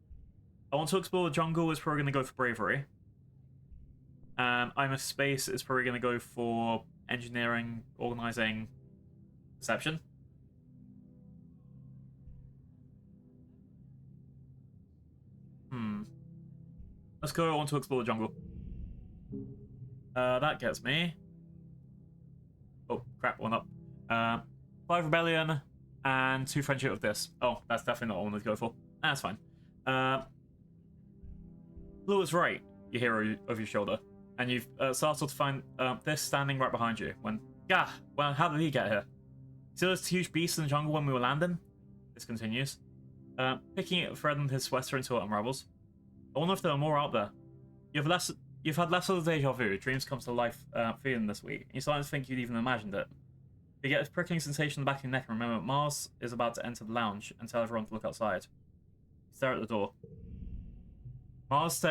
I want to explore the jungle is probably going to go for bravery. And I'm a space is probably going to go for engineering, organizing, perception. Let's go on to explore the jungle. That gets me. Oh, crap, one up. 5 rebellion and 2 friendship with this. Oh, that's definitely not what I wanted to go for. That's fine. Blue is right, you hear over your shoulder. And you've started to find this standing right behind you. When, well, how did he get here? See those huge beasts in the jungle when we were landing? This continues. Picking it, threading his sweater until it unravels. I wonder if there are more out there. You've had less of the deja vu. Dreams come to life feeling this week. You're starting to think you'd even imagined it. You get a prickling sensation in the back of your neck and remember Mars is about to enter the lounge and tell everyone to look outside. You stare at the door. Mars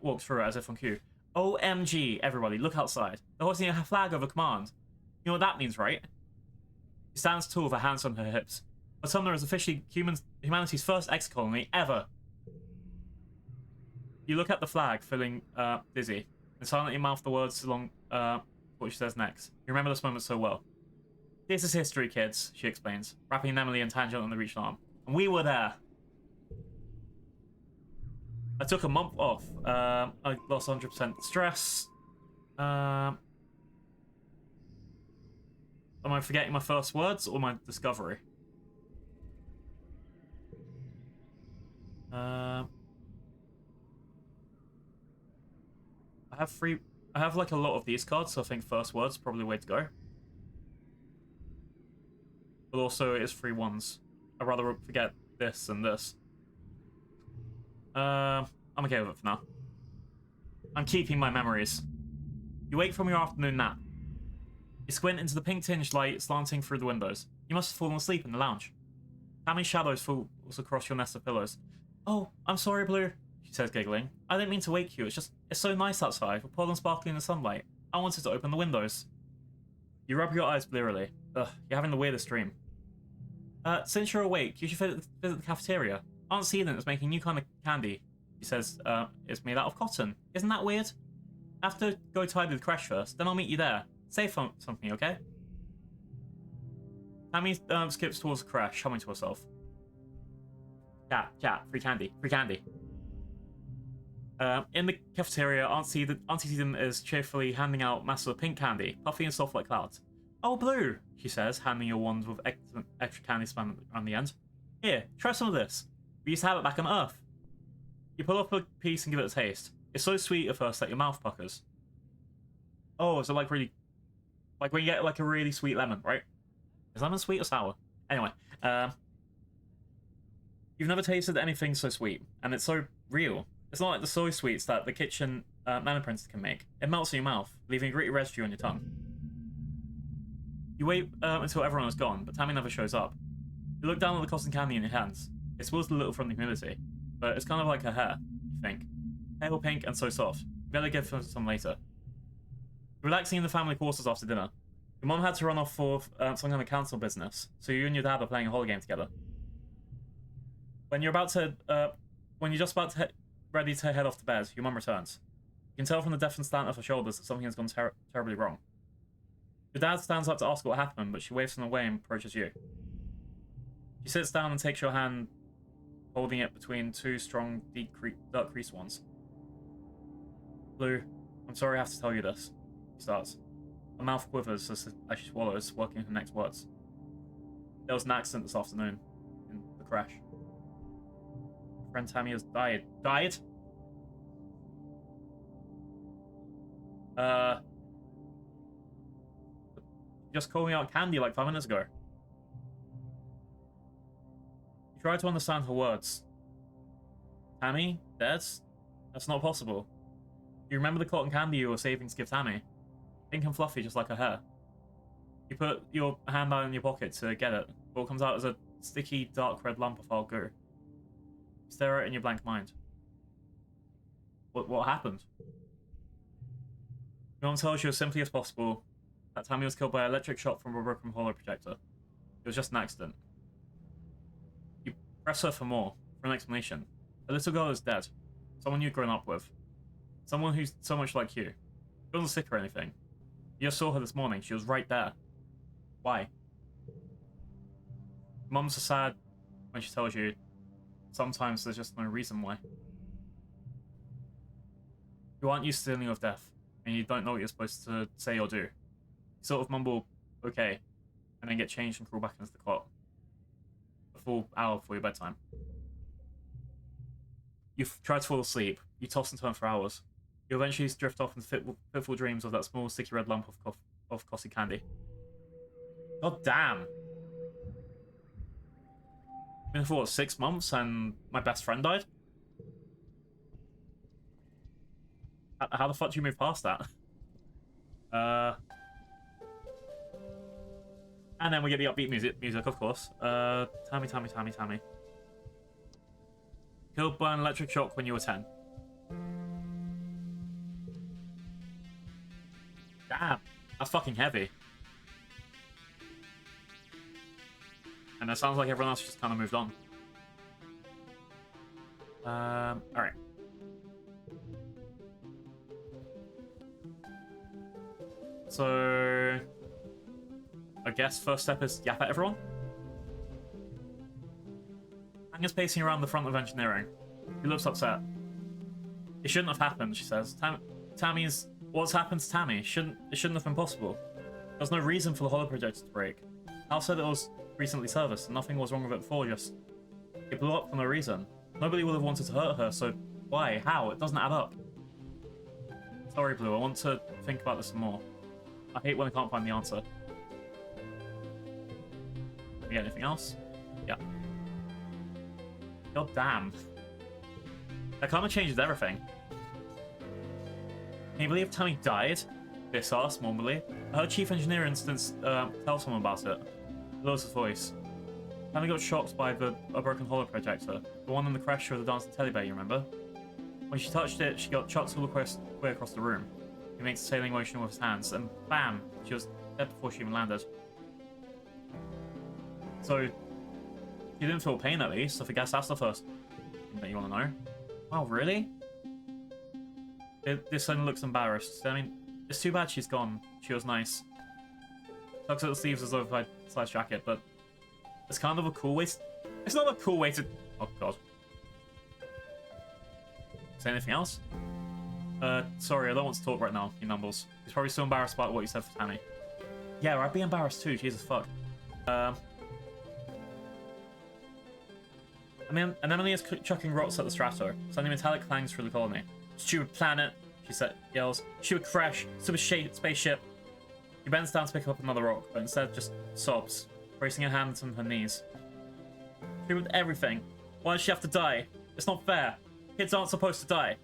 walks through it as if on cue. OMG, everybody, look outside. They're hoisting a flag over command. You know what that means, right? She stands tall with her hands on her hips. But Sumner is officially humanity's first exocolony ever. You look at the flag, feeling dizzy, and silently mouth the words along what she says next. You remember this moment so well. This is history, kids, she explains, wrapping an Emily and Tangent on the reached arm. And we were there. I took a month off. I lost 100% stress. Am I forgetting my first words or my discovery? I have like a lot of these cards, so I think first word's probably the way to go. But also it is 3 ones. I'd rather forget this and this. I'm okay with it for now. I'm keeping my memories. You wake from your afternoon nap. You squint into the pink-tinged light slanting through the windows. You must have fallen asleep in the lounge. Tammy's shadows falls across your nest of pillows. Oh, I'm sorry, Blue, she says, giggling. I didn't mean to wake you. It's so nice outside, with pollen sparkling in the sunlight. I wanted to open the windows. You rub your eyes blearily. Ugh, you're having the weirdest dream. Since you're awake, you should visit the cafeteria. Aunt Sealant is making new kind of candy. She says, it's made out of cotton. Isn't that weird? I have to go tidy the crash first, then I'll meet you there. Say something, okay? Tammy skips towards the crash, humming to herself. Chat, free candy, free candy. In the cafeteria, Auntie Sealant is cheerfully handing out masses of pink candy, puffy and soft like clouds. Oh, Blue, she says, handing you a wand with extra candy span on the end. Here, try some of this. We used to have it back on Earth. You pull up a piece and give it a taste. It's so sweet at first that your mouth puckers. Oh, is it like really... Like when you get like a really sweet lemon, right? Is lemon sweet or sour? Anyway, you've never tasted anything so sweet, and it's so real. It's not like the soy sweets that the kitchen nanoprinter can make. It melts in your mouth, leaving a gritty residue on your tongue. You wait until everyone is gone, but Tammy never shows up. You look down at the cotton candy in your hands. It spills a little from the humidity, but it's kind of like her hair, you think. Pale pink and so soft. You better give her some later. Relaxing in the family quarters after dinner. Your mom had to run off for some kind of council business, so you and your dad are playing a horror game together. When you're just about to ready to head off to bed, your mum returns. You can tell from the deafened slant of her shoulders that something has gone terribly wrong. Your dad stands up to ask what happened, but she waves him away and approaches you. She sits down and takes your hand, holding it between 2 strong, dark creased ones. Blue, I'm sorry I have to tell you this. She starts. Her mouth quivers as she swallows, working her next words. There was an accident this afternoon, in the crash. My friend Tammy has died. Died? Just called me out candy like 5 minutes ago. You try to understand her words. Tammy? Dead? That's not possible. You remember the cotton candy you were saving to give Tammy? Pink and fluffy, just like her hair. You put your hand out in your pocket to get it, but what comes out is a sticky, dark red lump of hard goo. You stare at it in your blank mind. What happened? Your mom tells you as simply as possible that Tammy was killed by an electric shock from a broken hollow projector. It was just an accident. You press her for more, for an explanation. A little girl is dead. Someone you've grown up with. Someone who's so much like you. She wasn't sick or anything. You just saw her this morning. She was right there. Why? Mums are sad when she tells you sometimes there's just no reason why. You aren't used to dealing with death, and you don't know what you're supposed to say or do. You sort of mumble, okay, and then get changed and crawl back into the cot. A full hour before your bedtime. You try to fall asleep. You toss and turn for hours. You eventually drift off into fitful dreams of that small sticky red lump of costly candy. God damn. Been for what, 6 months and my best friend died? How the fuck do you move past that? And then we get the upbeat music, of course. Tammy. Killed by an electric shock when you were 10. Damn, that's fucking heavy. And it sounds like everyone else just kind of moved on. Alright. So... I guess first step is yap at everyone? Anga's pacing around the front of engineering. He looks upset. It shouldn't have happened, she says. Tammy's... What's happened to Tammy? It shouldn't have been possible. There was no reason for the holo projector to break. Hal said it was recently serviced and nothing was wrong with it before, just... It blew up for no reason. Nobody would have wanted to hurt her, so why? How? It doesn't add up. Sorry, Blue, I want to think about this some more. I hate when I can't find the answer. We get anything else? Yeah. God damn. That kind of changes everything. Can you believe Tammy died? This asked, normally. I heard Chief Engineer instance tell someone about it. Lowers his voice. Tammy got shocked by a broken holo projector. The one in the crash of the dancing teddy bear, you remember? When she touched it, she got chucked all the way across the room. He makes a sailing motion with his hands, and bam! She was dead before she even landed. So, you didn't feel pain at least, so I guess that's the first thing that you want to know. Wow, really? This one looks embarrassed. I mean, it's too bad she's gone. She was nice. Tucks at the sleeves as oversized jacket, but it's kind of a cool way. It's not a cool way to. Oh god. Say anything else? Sorry, I don't want to talk right now. He mumbles. He's probably still embarrassed about what you said for Tammy. Yeah, I'd be embarrassed too. Jesus fuck. Anemone is chucking rocks at the strato, sending metallic clangs through the colony. Stupid planet, she yells. Stupid crash, stupid spaceship. She bends down to pick up another rock, but instead just sobs, bracing her hands on her knees. She ruined everything. Why does she have to die? It's not fair. Kids aren't supposed to die.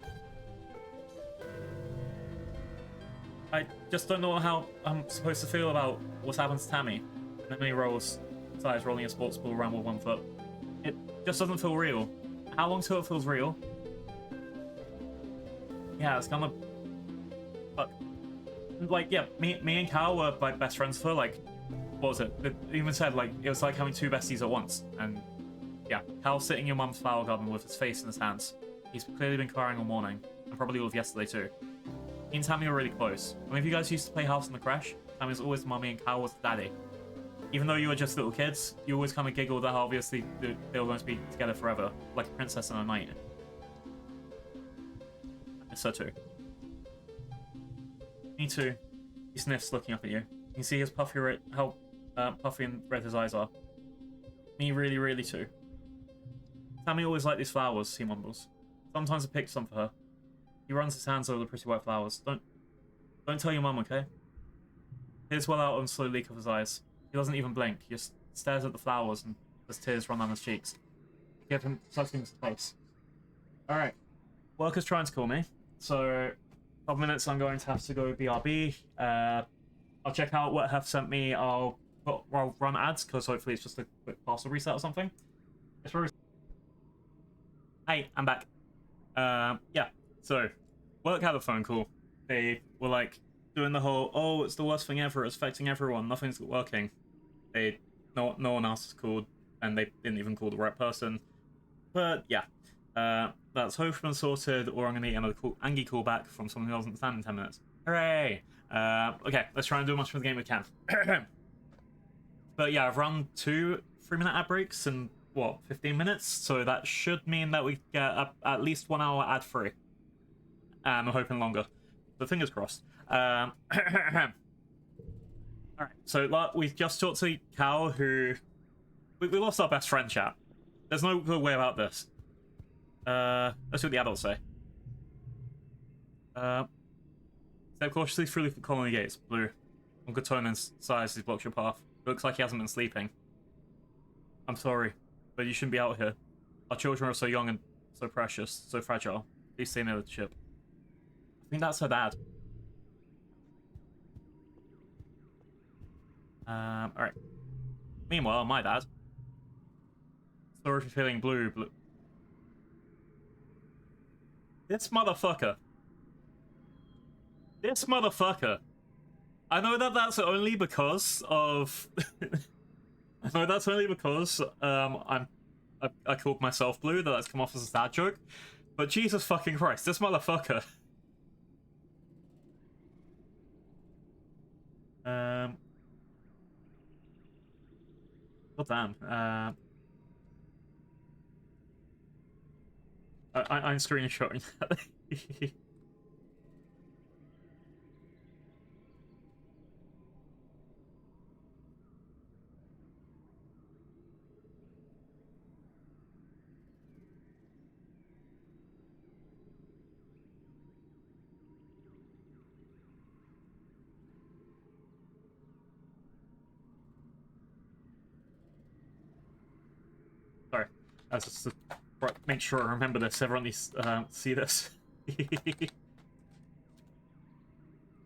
I just don't know how I'm supposed to feel about what's happened to Tammy. Anemone rolls, sighs, rolling a sports ball around with one foot. It just doesn't feel real. How long till it feels real? Yeah, it's kind of... Fuck. Like, yeah, me and Cal were, like, best friends for, like... What was it? It even said, like, it was like having two besties at once. And, yeah, Cal's sitting in your mum's flower garden with his face in his hands. He's clearly been crying all morning. And probably all of yesterday, too. He and Tammy were really close. When you guys used to play House in the Crash, Tammy was always mummy and Cal was daddy. Even though you were just little kids, you always kind of giggled that obviously they were going to be together forever, like a princess and a knight. So too. Me too. He sniffs, looking up at you. You can see his how puffy and red his eyes are. Me really, really too. Tammy always liked these flowers, he mumbles. Sometimes I picked some for her. He runs his hands over the pretty white flowers. Don't tell your mum, okay? Tears well out on a slow leak of his eyes. He doesn't even blink. He just stares at the flowers and as tears run down his cheeks. Give him touching his face. Alright. Work is trying to call me. So, in a couple minutes I'm going to have to go BRB. I'll check out what Hef sent me. I'll run ads, because hopefully it's just a quick parcel reset or something. Hey, I'm back. Yeah, so, work had a phone call. They were like, doing the whole, oh, it's the worst thing ever, it's affecting everyone, nothing's working. No one else is called, and they didn't even call the right person. But, yeah. That's hopefully been sorted, or I'm going to get another Angie call back from someone who doesn't stand in 10 minutes. Hooray! Okay, let's try and do as much for the game we can. But yeah, I've run 2 3-minute ad breaks in, what, 15 minutes? So that should mean that we get at least 1 hour ad free. I'm hoping longer. But fingers crossed. Alright, so we just talked to Cal, who... We lost our best friend, chat. There's no good way about this. Let's see what the adults say. Step cautiously through the colony gates. Blue. On good tone and size, he blocks your path. Looks like he hasn't been sleeping. I'm sorry, but you shouldn't be out here. Our children are so young and so precious, so fragile. Please stay near the ship. I think that's her dad. Alright. Meanwhile, my dad. Sorry for feeling blue. This motherfucker. This motherfucker. I know that that's only because of... I know that's only because I called myself blue, that's come off as a dad joke. But Jesus fucking Christ, this motherfucker. God damn. I'm screenshotting that. Sorry. That's just to make sure I remember this. Everyone needs to see this.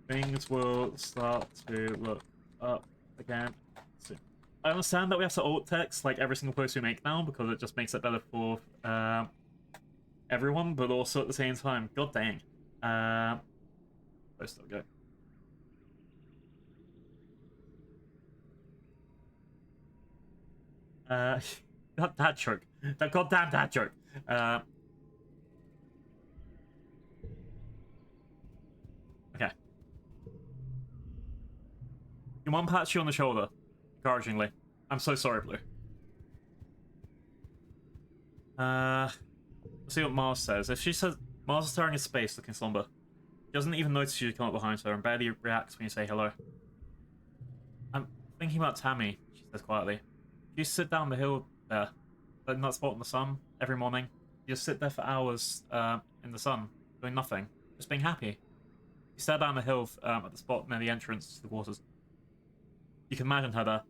Things will start to look up again soon. I understand that we have to alt text like every single post we make now because it just makes it better for everyone, but also at the same time, god dang. Post will go. That dad joke. That goddamn dad joke. Okay. Your mom pats you on the shoulder, encouragingly. I'm so sorry, Blue. Let's see what Mars says. If she says Mars is staring at space, looking somber. She doesn't even notice you come up behind her and barely reacts when you say hello. I'm thinking about Tammy, she says quietly. She used to sit down the hill there, in that spot in the sun, every morning. You just sit there for hours in the sun, doing nothing, just being happy. You stare down the hill at the spot near the entrance to the waters. You can imagine her there,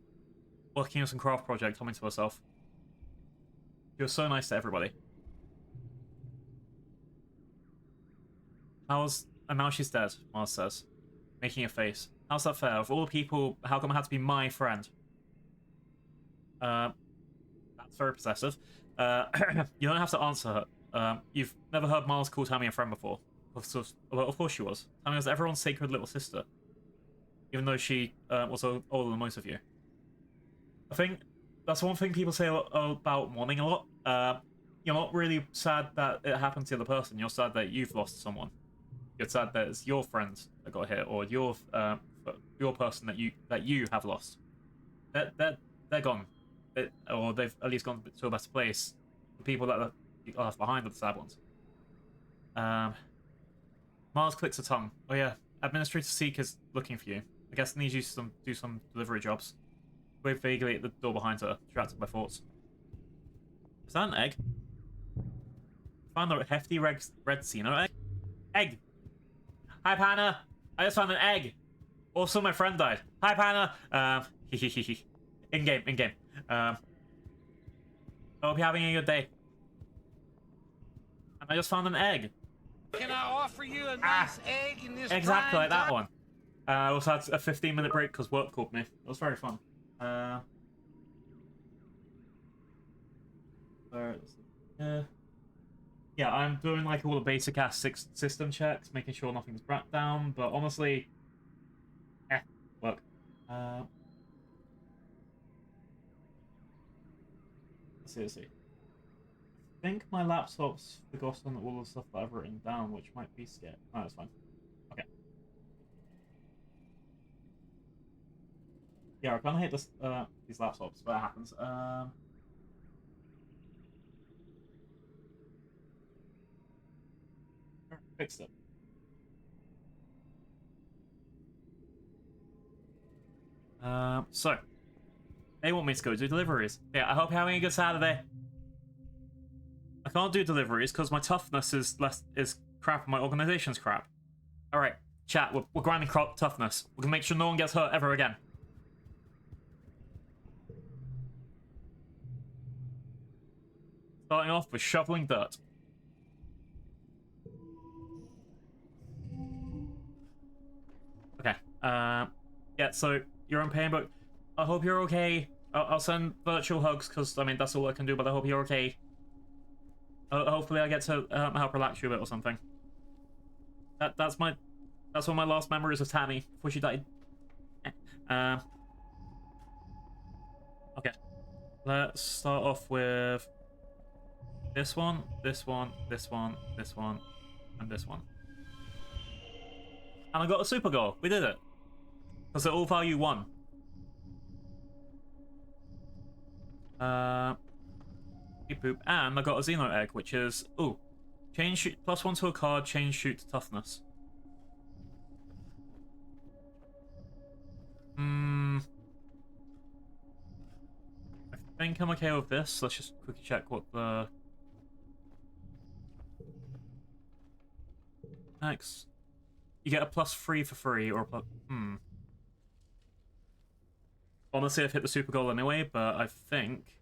working on some craft project, humming to herself. She was so nice to everybody. And now she's dead, Mars says, making a face. How's that fair? Of all the people, how come it had to be my friend? That's very possessive. You don't have to answer her. You've never heard Miles call Tammy a friend before. Well, of course she was. Tammy was everyone's sacred little sister. Even though she was older than most of you. I think that's one thing people say about mourning a lot. You're not really sad that it happened to the other person. You're sad that you've lost someone. You're sad that it's your friends that got hit, or your person that you have lost. They're gone. Or they've at least gone to a better place. The people that are left behind are the sad ones. Mars clicks her tongue. Oh yeah, Administrator Seek is looking for you. I guess needs you to do some delivery jobs. Wave vaguely at the door behind her, distracted by thoughts. Is that an egg? Found a hefty red Xeno egg? Egg! Hi, Panna! I just found an egg! Also, my friend died. Hi, Panna! In-game. I hope you're having a good day. And I just found an egg. Can I offer you a nice egg in this exactly like that one. I also had a 15-minute break because work called me. It was very fun. Yeah, I'm doing like all the basic ass system checks, making sure nothing's brought down, but honestly, work. Let's see. I think my laptop's forgotten all the stuff that I've written down, which might be scary. Oh, that's fine. Okay. Yeah, I kind of hate this, these laptops, but it happens. Fixed it. So they want me to go do deliveries. Yeah, I hope you're having a good Saturday. I can't do deliveries because my toughness is crap and my organization's crap. All right, chat. We're grinding toughness. We can make sure no one gets hurt ever again. Starting off with shoveling dirt. Okay. Yeah. So you're in pain, but I hope you're okay. I'll send virtual hugs because I mean that's all I can do. But I hope you're okay. Hopefully I get to help relax you a bit or something. That's one of my last memories of Tammy before she died. Okay. Let's start off with this one, this one, this one, this one, and this one. And I got a super goal. We did it. Because they're all value 1. Poop. And I got a Xeno egg, which is change shoot +1 to a card, change shoot to toughness. I think I'm okay with this. Let's just quickly check what the next. You get a +3 for free, or a plus. Honestly, I've hit the super goal anyway, but I think.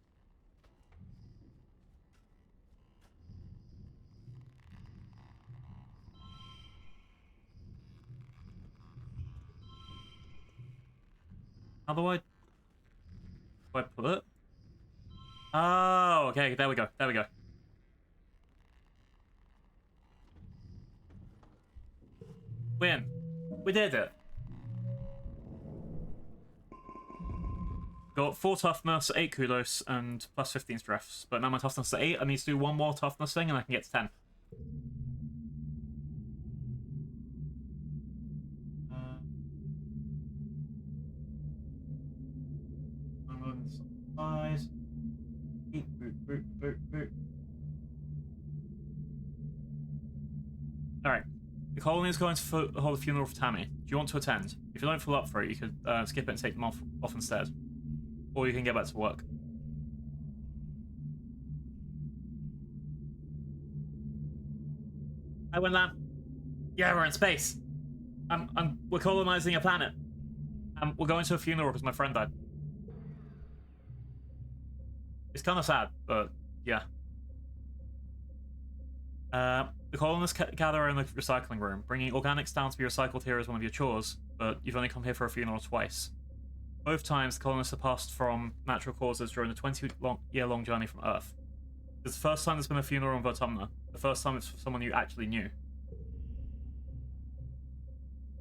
How do I put it? Oh, okay. There we go. There we go. Win. We did it. Got 4 toughness, 8 kudos, and +15 stress. But now my toughness is 8. I need to do one more toughness thing, and I can get to 10. Size. Alright. The colony is going to hold a funeral for Tammy. Do you want to attend? If you don't feel up for it, you could skip it and take them off instead. Or you can get back to work. I went land. Yeah, we're in space. We're colonizing a planet. We're going to a funeral because my friend died. It's kind of sad, but yeah. The colonists gather in the recycling room. Bringing organics down to be recycled here is one of your chores, but you've only come here for a funeral twice. Both times, the colonists have passed from natural causes during the 20-year-long journey from Earth. It's the first time there's been a funeral in Vertumna. The first time it's for someone you actually knew.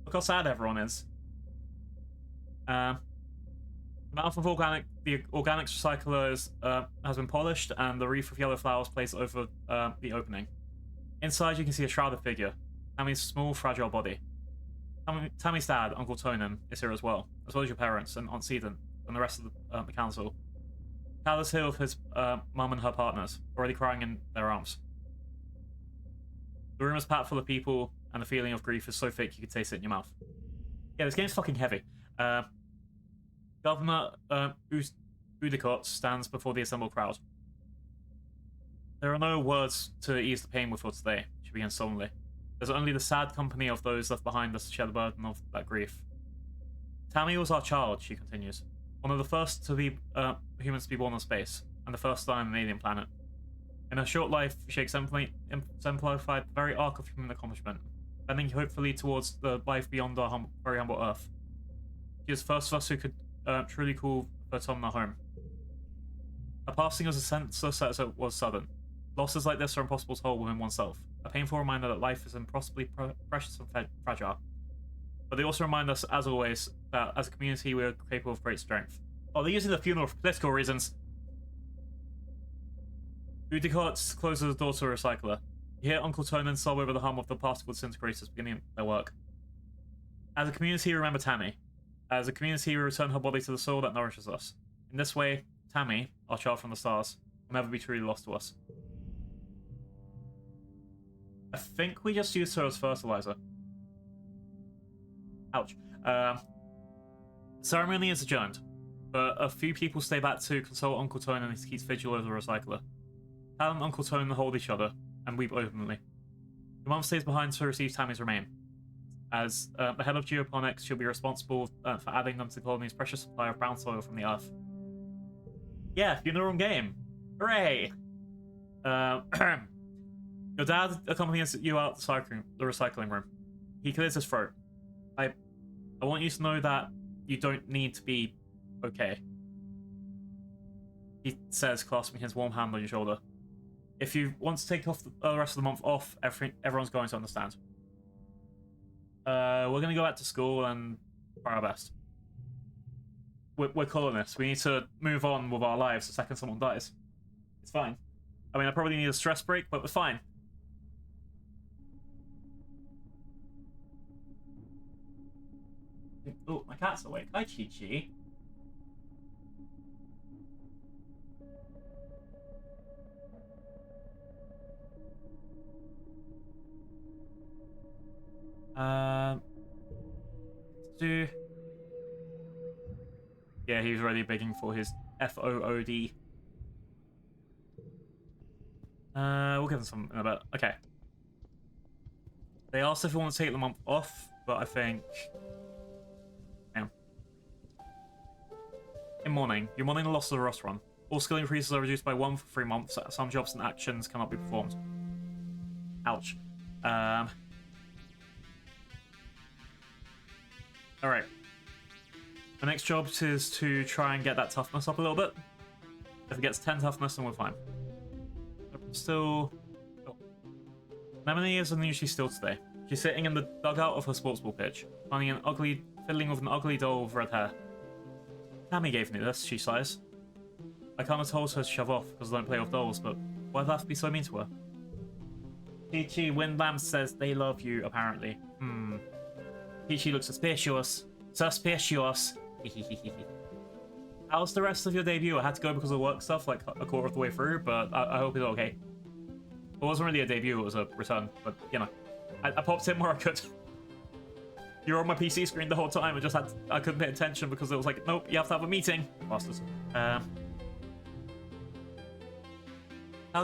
Look how sad everyone is. The mouth of the organics recycler has been polished, and the wreath of yellow flowers placed over the opening. Inside, you can see a shrouded figure. Tammy's small, fragile body. Tammy's dad, Uncle Tonin, is here as well as your parents and Aunt Sedan and the rest of the council. Cal is here with his mum and her partners, already crying in their arms. The room is packed full of people, and the feeling of grief is so thick you could taste it in your mouth. Yeah, this game's fucking heavy. Governor Udicott stands before the assembled crowd. There are no words to ease the pain we feel today, she begins solemnly. There's only the sad company of those left behind us to share the burden of that grief. Tammy was our child, she continues. One of the first to be humans to be born in space, and the first on an alien planet. In her short life, she exemplified the very arc of human accomplishment, bending hopefully towards the life beyond our very humble Earth. She is the first of us who could truly call Vertumna home. Her passing was as senseless as it was sudden. Losses like this are impossible to hold within oneself, a painful reminder that life is impossibly precious and fragile. But they also remind us, as always, that as a community we are capable of great strength. Oh, they're using the funeral for political reasons. Udicott closes the door to a recycler. You hear Uncle Tonin sob over the hum of the particle disintegrators beginning their work. As a community, remember Tammy. As a community, we return her body to the soul that nourishes us. In this way, Tammy, our child from the stars, will never be truly lost to us. I think we just used her as fertilizer. Ouch. Ceremony is adjourned, but a few people stay back to console Uncle Tone and he keeps vigil over the recycler. Hal and Uncle Tone hold each other and weep openly. The mom stays behind to receive Tammy's remain. As the head of geoponics, she'll be responsible for adding them to the colony's precious supply of brown soil from the earth. Yeah, you're in the wrong game. Hooray! Your dad accompanies you out the recycling room. He clears his throat. I want you to know that you don't need to be okay. He says, clasping his warm hand on your shoulder. If you want to take off the rest of the month off, everyone's going to understand. We're going to go back to school and try our best. We're colonists. We need to move on with our lives the second someone dies. It's fine. I mean, I probably need a stress break, but we're fine. Oh, my cat's awake. Hi, Chi-Chi. Yeah, he was already begging for his FOOD. We'll give him some in a bit. Okay. They asked if we want to take the month off, but I think... Yeah. In mourning, you're mourning the loss of the restaurant. All skill increases are reduced by 1 for 3 months. Some jobs and actions cannot be performed. Ouch. Alright. The next job is to try and get that toughness up a little bit. If it gets 10 toughness, then we're fine. Still... Oh. Lemony is unusually still today. She's sitting in the dugout of her sports ball pitch, fiddling with an ugly doll with red hair. Tammy gave me this, she sighs. I kind of told her to shove off because I don't play with dolls, but why'd I have to be so mean to her? Peachy Windlam says they love you, apparently. Peachy looks suspicious. Suspicious. How's the rest of your debut? I had to go because of work stuff, like a quarter of the way through, but I hope it's okay. It wasn't really a debut, it was a return, but, you know. I popped in where I could. You were on my PC screen the whole time, I couldn't pay attention because it was like, nope, you have to have a meeting. Bastards. Hal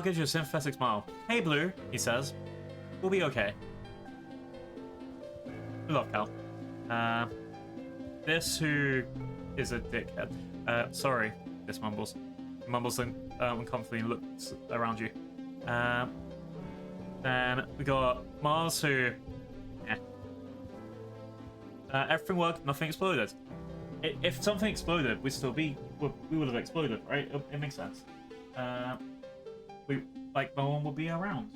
gives you a sympathetic smile. Hey, Blue, he says. We'll be okay. We love Cal. This who is a dickhead. Sorry, this mumbles. He mumbles uncomfortably and looks around you. Then we got Mars who... everything worked, nothing exploded. If something exploded, we would have exploded, right? It makes sense. No one would be around.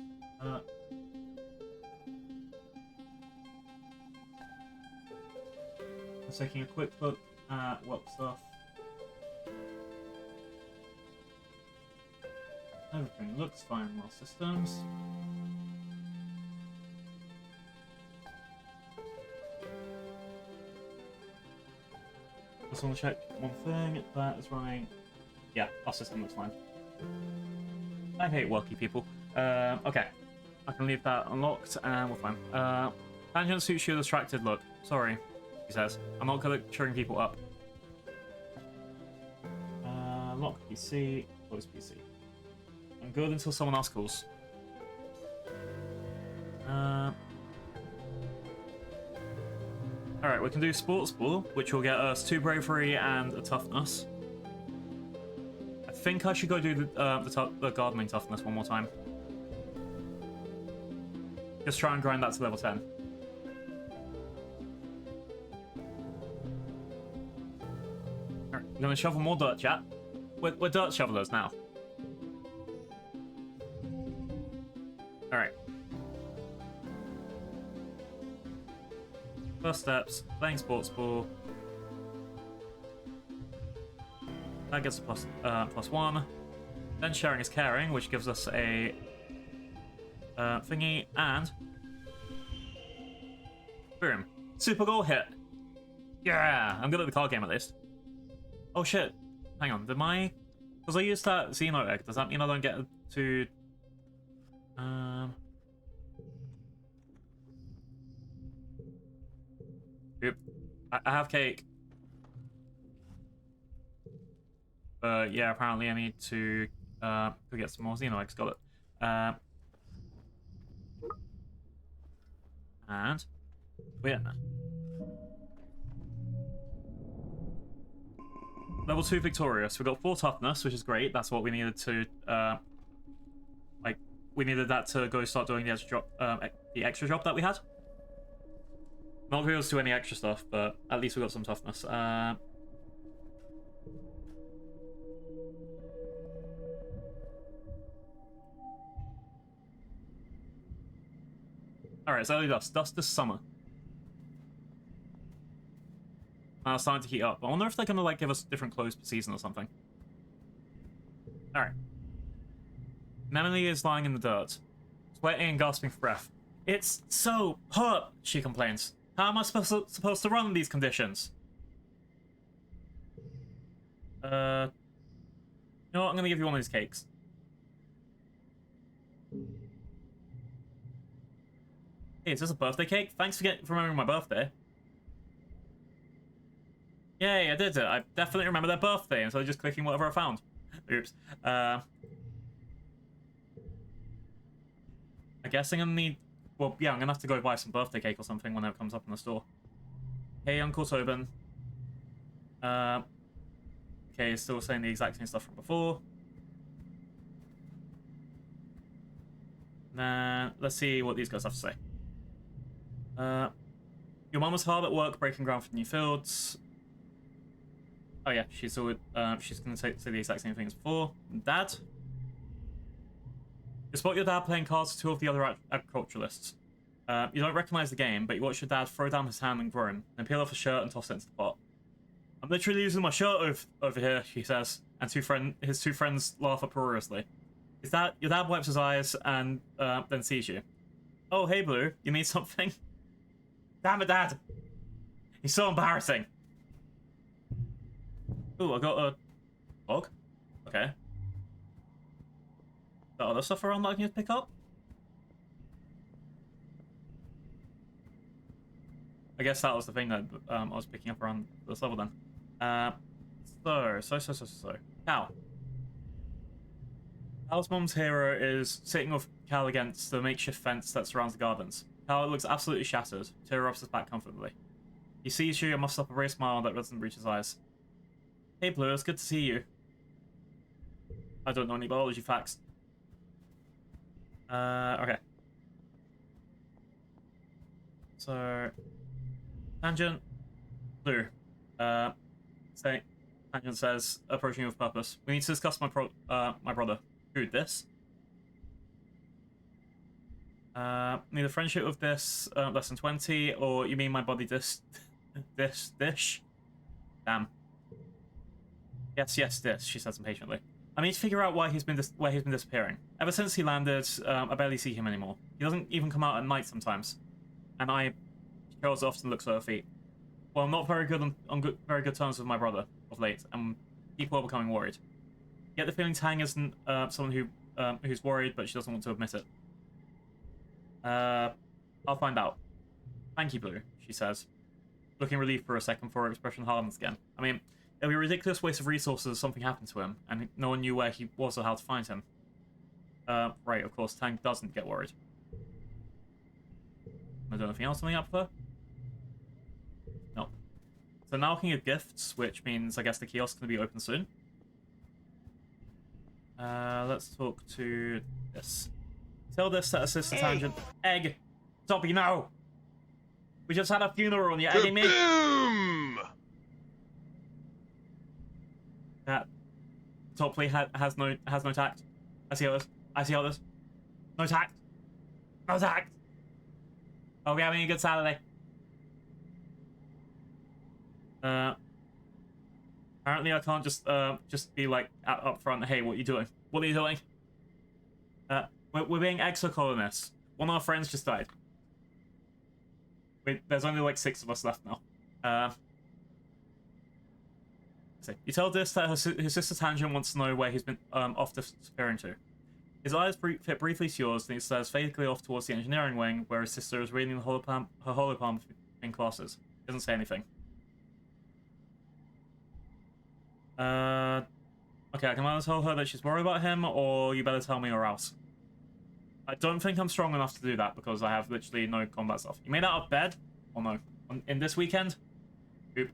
Just taking a quick look at what stuff. Everything looks fine in our systems. Just want to check one thing. That is running. Yeah, our system looks fine. I hate worky people. Okay. I can leave that unlocked and we're fine. Tangent suits your distracted look. Sorry, he says. I'm not good at cheering people up. Lock PC. Close PC. I'm good until someone else calls. Alright, we can do Sports Ball, which will get us 2 bravery and a toughness. I think I should go do the gardening toughness one more time. Just try and grind that to level 10. Alright, we're gonna shovel more dirt, chat. We're dirt shovelers now. Alright. First steps, playing Sports Ball. That gets a plus 1. Then sharing is caring, which gives us a thingy, and boom. Super goal hit. Yeah, I'm good at the card game at least. Oh shit. Hang on, did my... Because I used that Xeno egg, does that mean I don't get to... Yep. I have cake. Yeah, apparently I need to go get some more Xeno eggs, got it. And... We're in. Level 2 victorious. We got 4 toughness, which is great. That's what we needed to, like, we needed that to go start doing the extra job that we had. Not really to do any extra stuff, but at least we got some toughness. Alright, so early dust. Dust this summer. Now it's starting to heat up. I wonder if they're gonna, like, give us different clothes per season or something. Alright. Anemone is lying in the dirt, sweating and gasping for breath. It's so hot, she complains. How am I supposed to run in these conditions? You know what? I'm gonna give you one of these cakes. Hey, is this a birthday cake? Thanks for remembering my birthday. Yay, I did it. I definitely remember their birthday instead of just clicking whatever I found. Oops. I guess I'm gonna need... Well, yeah, I'm gonna have to go buy some birthday cake or something when it comes up in the store. Hey, Uncle Tobin. Okay, still saying the exact same stuff from before. Nah, let's see what these guys have to say. Your mum was hard at work breaking ground for new fields. Oh yeah, she's gonna say the exact same thing as before. Dad? You spot your dad playing cards with 2 of the other agriculturalists. You don't recognize the game, but you watch your dad throw down his hand and groan, then peel off his shirt and toss it into the pot. I'm literally losing my shirt over here, she says, and his two friends laugh uproariously. Your dad wipes his eyes and then sees you. Oh, hey Blue, you need something? Damn it, Dad! He's so embarrassing. Ooh, I got a dog. Okay. Got other stuff around that I can just pick up? I guess that was the thing that I was picking up around this level then. So. Cal. Cal's mom's hero is sitting with Cal against the makeshift fence that surrounds the gardens. Cal looks absolutely shattered. Tira rubs his back comfortably. He sees you and musters up a brave smile that doesn't reach his eyes. Hey Blue, it's good to see you. I don't know any biology facts. Okay. So, Tangent, Blue. Tangent says, approaching you with purpose. We need to discuss my brother. Who, this? Need a friendship with this less than 20, or you mean my body dish? Damn. Yes, this, she says impatiently. I need to figure out where he's been disappearing. Ever since he landed, I barely see him anymore. He doesn't even come out at night sometimes. And she goes off and looks at her feet. Well, I'm not very good on very good terms with my brother of late, and people are becoming worried. Get the feeling Tang isn't someone who's worried, but she doesn't want to admit it. I'll find out. Thank you, Blue, she says, looking relieved for a second before her expression hardens again. I mean, it'll be a ridiculous waste of resources if something happened to him, and no one knew where he was or how to find him. Right, of course, Tang doesn't get worried. I do anything else on the up there? No. So now looking at gifts, which means I guess the kiosk can be open soon. Let's talk to this. Tell this that assistant Tangent. Egg! Stop you now! We just had a funeral and you're egging me! Boom! That Topley has no tact. I see how it is. No tact. No tact. Oh, we're having a good Saturday. Apparently I can't just be like up front. Hey, what are you doing? What are you doing? We're being exocolonists. One of our friends just died. There's only like 6 of us left now. You tell Dis that his sister Tangent wants to know where he's been off disappearing to. His eyes fit briefly to yours, and he stares vaguely off towards the engineering wing, where his sister is reading her holopalm in classes. He doesn't say anything. Okay, I can either tell her that she's worried about him, or you better tell me or else. I don't think I'm strong enough to do that, because I have literally no combat stuff. You made out of bed? Or no? In this weekend? Oop.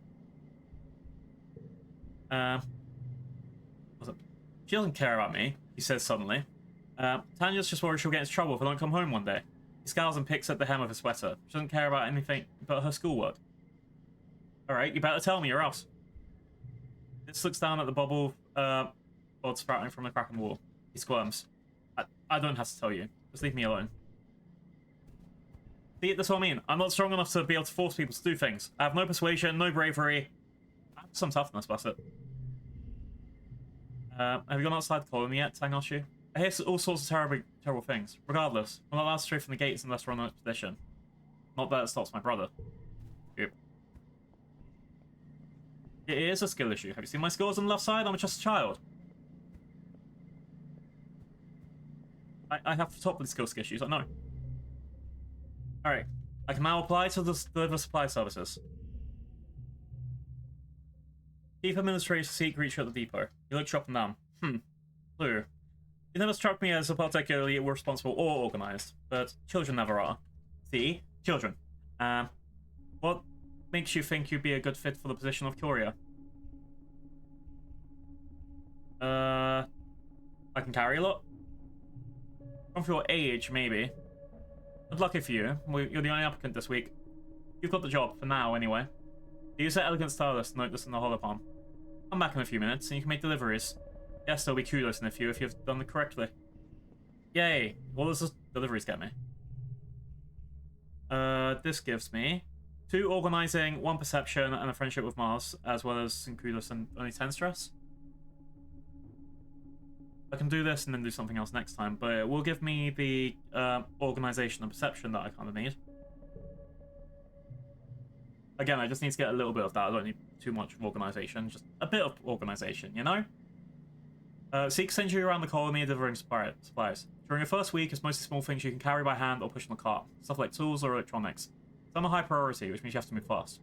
What's up? She doesn't care about me, he says suddenly. Tanya's just worried she'll get into trouble if I don't come home one day. He scowls and picks at the hem of his sweater. She doesn't care about anything but her schoolwork. Alright, you better tell me or else. This looks down at the bubble bod sprouting from the crack in the wall. He squirms. I don't have to tell you. Just leave me alone. See, that's what I mean. I'm not strong enough to be able to force people to do things. I have no persuasion, no bravery. I have some toughness, that's it. Have you gone outside the colony yet? Tang asked you. I hear all sorts of terrible things. Regardless, I'm not allowed straight from the gates unless we're on an expedition. Not that it stops my brother. Yep. It is a skill issue. Have you seen my skills on the left side? I'm just a child. I have top of the skills issues, I know. Alright. I can now apply to deliver supply services. Chief Administrator Seek reached you at the depot. You looked up and down. Blue. You never struck me as a particularly responsible or organized, but children never are. See? Children. What makes you think you'd be a good fit for the position of courier? I can carry a lot. From your age, maybe. But lucky for you, you're the only applicant this week. You've got the job, for now, anyway. Use that elegant stylus to note this in the holopalm. Come back in a few minutes, and you can make deliveries. Yes, there'll be kudos in a few if you've done it correctly. Yay! What does this deliveries get me? This gives me 2 organizing, 1 perception, and a friendship with Mars, as well as some kudos and only 10 stress. I can do this and then do something else next time, but it will give me the organization and perception that I kind of need. Again, I just need to get a little bit of that. I don't need too much organization, just a bit of organization, you know? Seek sends you around the colony delivering supplies. During your first week, it's mostly small things you can carry by hand or push in the cart. Stuff like tools or electronics. Some are high priority, which means you have to move fast.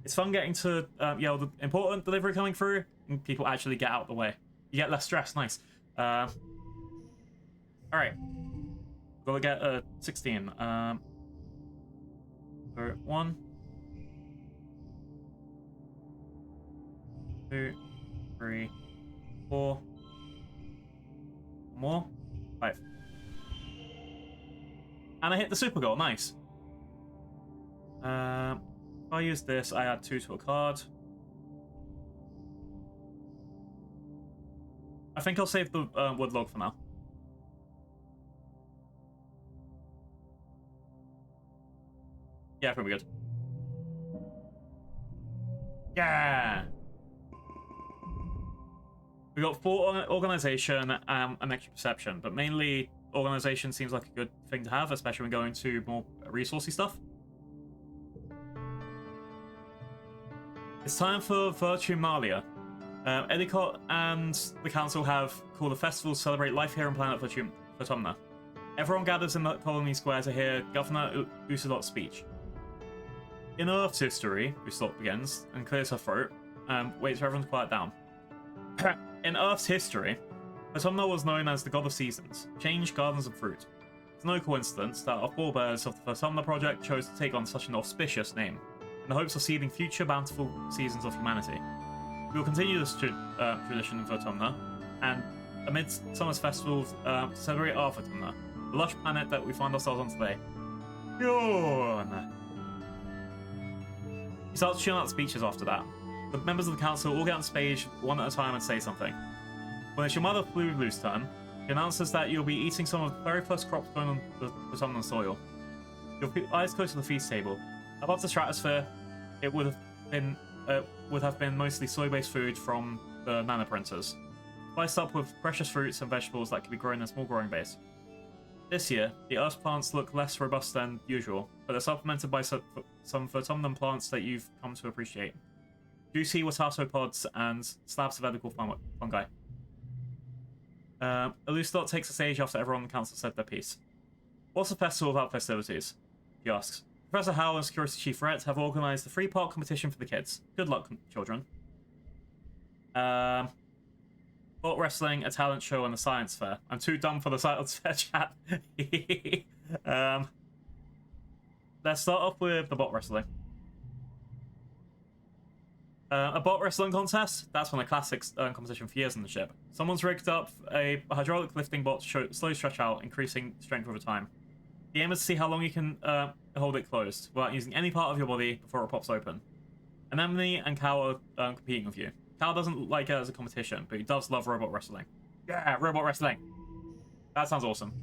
It's fun getting to yell the important delivery coming through, and people actually get out of the way. You get less stress, nice. Alright. Gotta get a 16. 1. 2, 3, 4. More. 5. And I hit the super goal, nice. If I use this, I add 2 to a card. I think I'll save the wood log for now. Yeah, pretty good. Yeah! We got 4 organization and an extra perception, but mainly organization seems like a good thing to have, especially when going to more resourcey stuff. It's time for Virtumalia. Edicott and the council have called a festival to celebrate life here on planet Virtumna. Everyone gathers in the colony square to hear Governor Usadot's speech. In Earth's history, Usadot begins and clears her throat and waits for everyone to quiet down. In Earth's history, Virtumna was known as the God of Seasons, change, gardens, and fruit. It's no coincidence that our forebears of the Virtumna project chose to take on such an auspicious name, in the hopes of seeding future bountiful seasons of humanity. We will continue this tradition in Virtumna, and amidst summer's festivals, to celebrate our Virtumna, the lush planet that we find ourselves on today. Yawn! He starts chilling out speeches after that. The members of the council all get on stage one at a time and say something. When it's your mother Blue's turn, he announces that you'll be eating some of the very first crops grown on the Virtumna soil. Your eyes close to the feast table. Above the stratosphere, it would have been mostly soy-based food from the nanoprinters, spiced up with precious fruits and vegetables that can be grown in a small growing base. This year, the Earth's plants look less robust than usual, but they're supplemented by some Virtumnan plants that you've come to appreciate. juicy watassopods, and slabs of edible fungi. Elustot takes the stage after everyone on the council said their piece. What's a festival without festivities? He asks. Professor Howell and Security Chief Rhett have organized a 3-part competition for the kids. Good luck, children. Sport wrestling, a talent show, and a science fair. I'm too dumb for the science fair chat. Let's start off with the bot wrestling. A bot wrestling contest? That's been a classic competition for years on the ship. Someone's rigged up a hydraulic lifting bot to slowly stretch out, increasing strength over time. The aim is to see how long you can hold it closed without using any part of your body before it pops open. Anemone and Cow are competing with you. Cow doesn't like it as a competition, but he does love robot wrestling. Yeah, robot wrestling! That sounds awesome.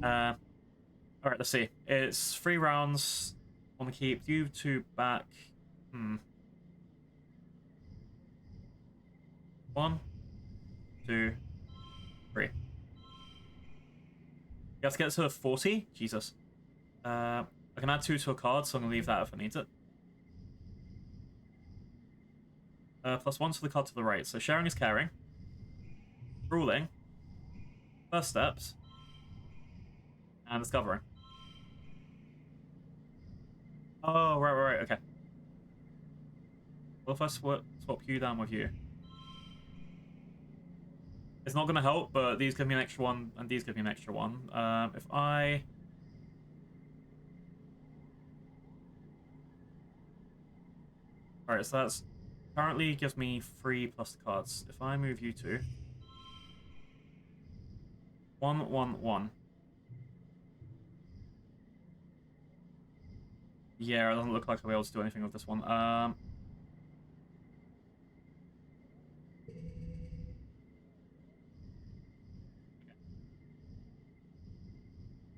Alright, let's see. It's 3 rounds. Want to keep you 2 back. 1, 2, 3. You have to get to 40? Jesus. I can add 2 to a card, so I'm going to leave that if I need it. +1 to the card to the right. So sharing is caring. Ruling. First steps. And discovering. Oh, right, okay. Well, if I swap you down with you. It's not going to help, but these give me an extra 1, and these give me an extra 1. If I... Alright, so that's... Currently gives me 3 plus the cards. If I move you 2... 1, 1, 1. Yeah, it doesn't look like I'll be able to do anything with this one.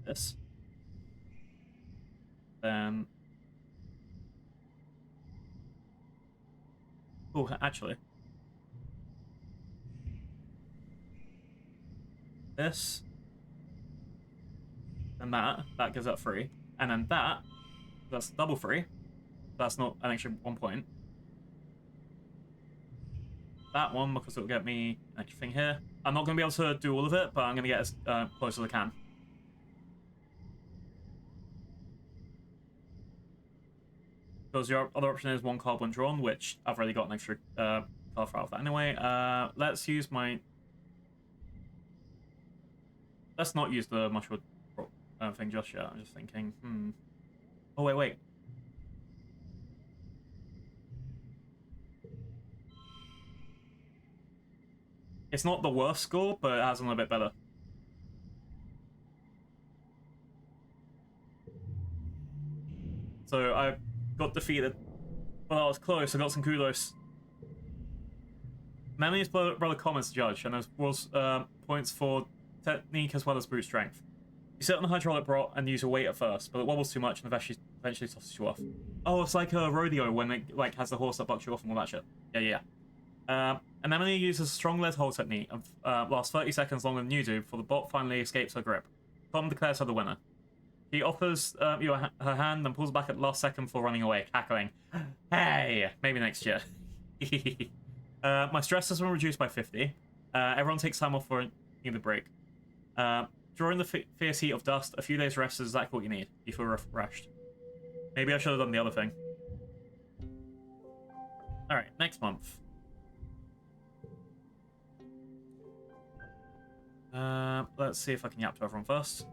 This. Then... Oh, actually. This. And that gives that 3. And then that's double 3. That's not an extra 1 point. That one, because it'll get me an extra thing here. I'm not going to be able to do all of it, but I'm going to get as close as I can. Because your other option is 1 card when drawn, which I've already got an extra card for out of that anyway. Let's use my... Let's not use the mushroom thing just yet. I'm just thinking, Oh, wait. It's not the worst score, but it has a little bit better. So I got defeated. Well, I was close. I got some kudos. Memory's rather common to judge, and there was points for technique as well as brute strength. You sit on the hydraulic bot and use your weight at first, but it wobbles too much and eventually tosses you off. Oh, it's like a rodeo when it has the horse that bucks you off and all that shit. Yeah. Anemone uses strong lead hold technique and lasts 30 seconds longer than you do before the bot finally escapes her grip. Tom declares her the winner. He offers you her hand and pulls back at the last second before running away, cackling. Hey, maybe next year. My stress has been reduced by 50. Everyone takes time off for a break. During the fierce heat of dust, a few days rest is exactly what you need. You feel refreshed. Maybe I should have done the other thing. Alright, next month. Let's see if I can yap to everyone first.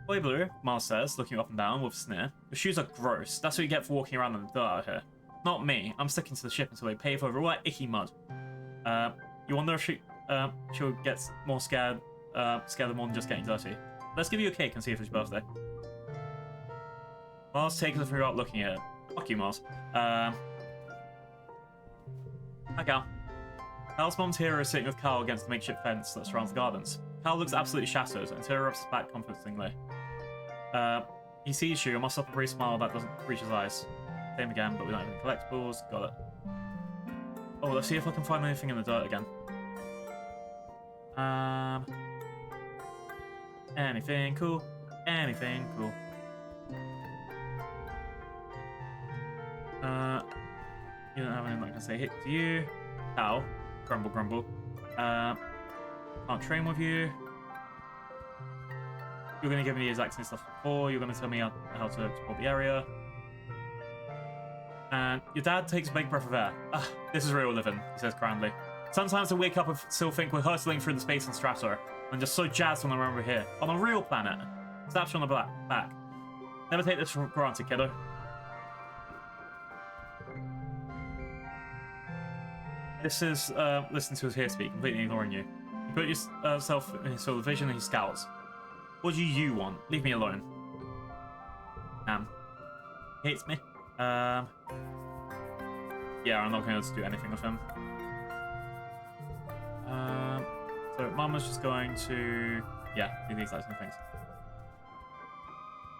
Boy Blue, Miles says, looking up and down with a sneer. Your shoes are gross. That's what you get for walking around in the dirt out here. Not me. I'm sticking to the ship until they pave over all that icky mud. You wonder if she'll get more scared of more than just getting dirty. Let's give you a cake and see if it's your birthday. Miles takes it without looking at it. Fuck you, Miles. Hi, Cal. Cal's mom's hero is sitting with Cal against the makeshift fence that surrounds the gardens. Cal looks absolutely shattered and Tira rubs his back comfortingly. He sees you and musts up a brief smile that doesn't reach his eyes. Same again, but we don't have any collectibles. Got it. Oh, let's see if I can find anything in the dirt again. Anything cool? Anything cool? You don't have anything that can say hit to you. Ow. Grumble, grumble. Can't train with you. You're going to give me the exact same stuff before. You're going to tell me how to explore the area. And your dad takes a big breath of air. Ah, this is real living, he says grandly. Sometimes I wake up and still think we're hurtling through the space and Strator. I'm just so jazzed when I remember here. On a real planet. Slaps you on the back. Never take this for granted, kiddo. This is listen to us here speak, completely ignoring you. You put yourself in his field of vision and he scowls. What do you want? Leave me alone. He hates me. Yeah, I'm not going to do anything with him. So Mama's just going to, yeah, do the exact same things.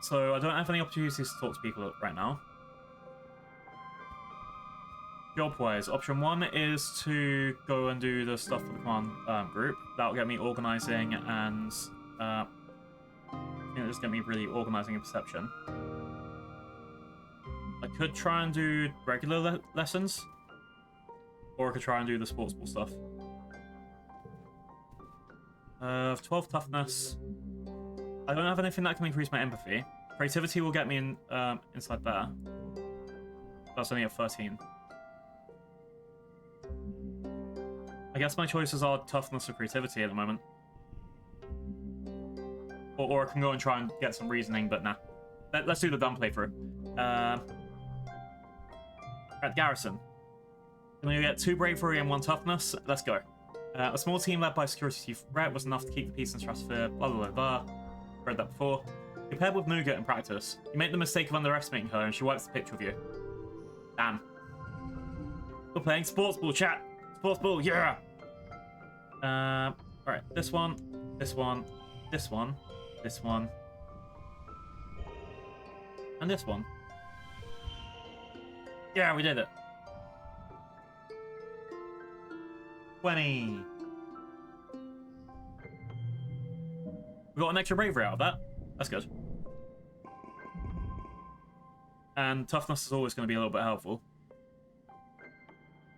So I don't have any opportunities to talk to people right now. Job-wise, option 1 is to go and do the stuff for the command group. That'll get me organizing and I think it'll just get me really organizing and perception. I could try and do regular lessons, or I could try and do the sports ball stuff. 12 toughness. I don't have anything that can increase my empathy. Creativity will get me in inside there. That's only at 13. I guess my choices are toughness or creativity at the moment. Or I can go and try and get some reasoning, but nah. Let's do the dumb playthrough. At Garrison. And then you get 2 bravery and 1 toughness. Let's go. A small team led by security chief Brett was enough to keep the peace in Stratosphere, blah blah blah blah. Read that before. Compared with Nougat in practice, you make the mistake of underestimating her and she wipes the picture of you. Damn. We're playing sports ball, chat. Sports ball, yeah! Alright, this one, this one, this one, this one, and this one. Yeah, we did it. 20. We got an extra bravery out of that. That's good. And toughness is always going to be a little bit helpful.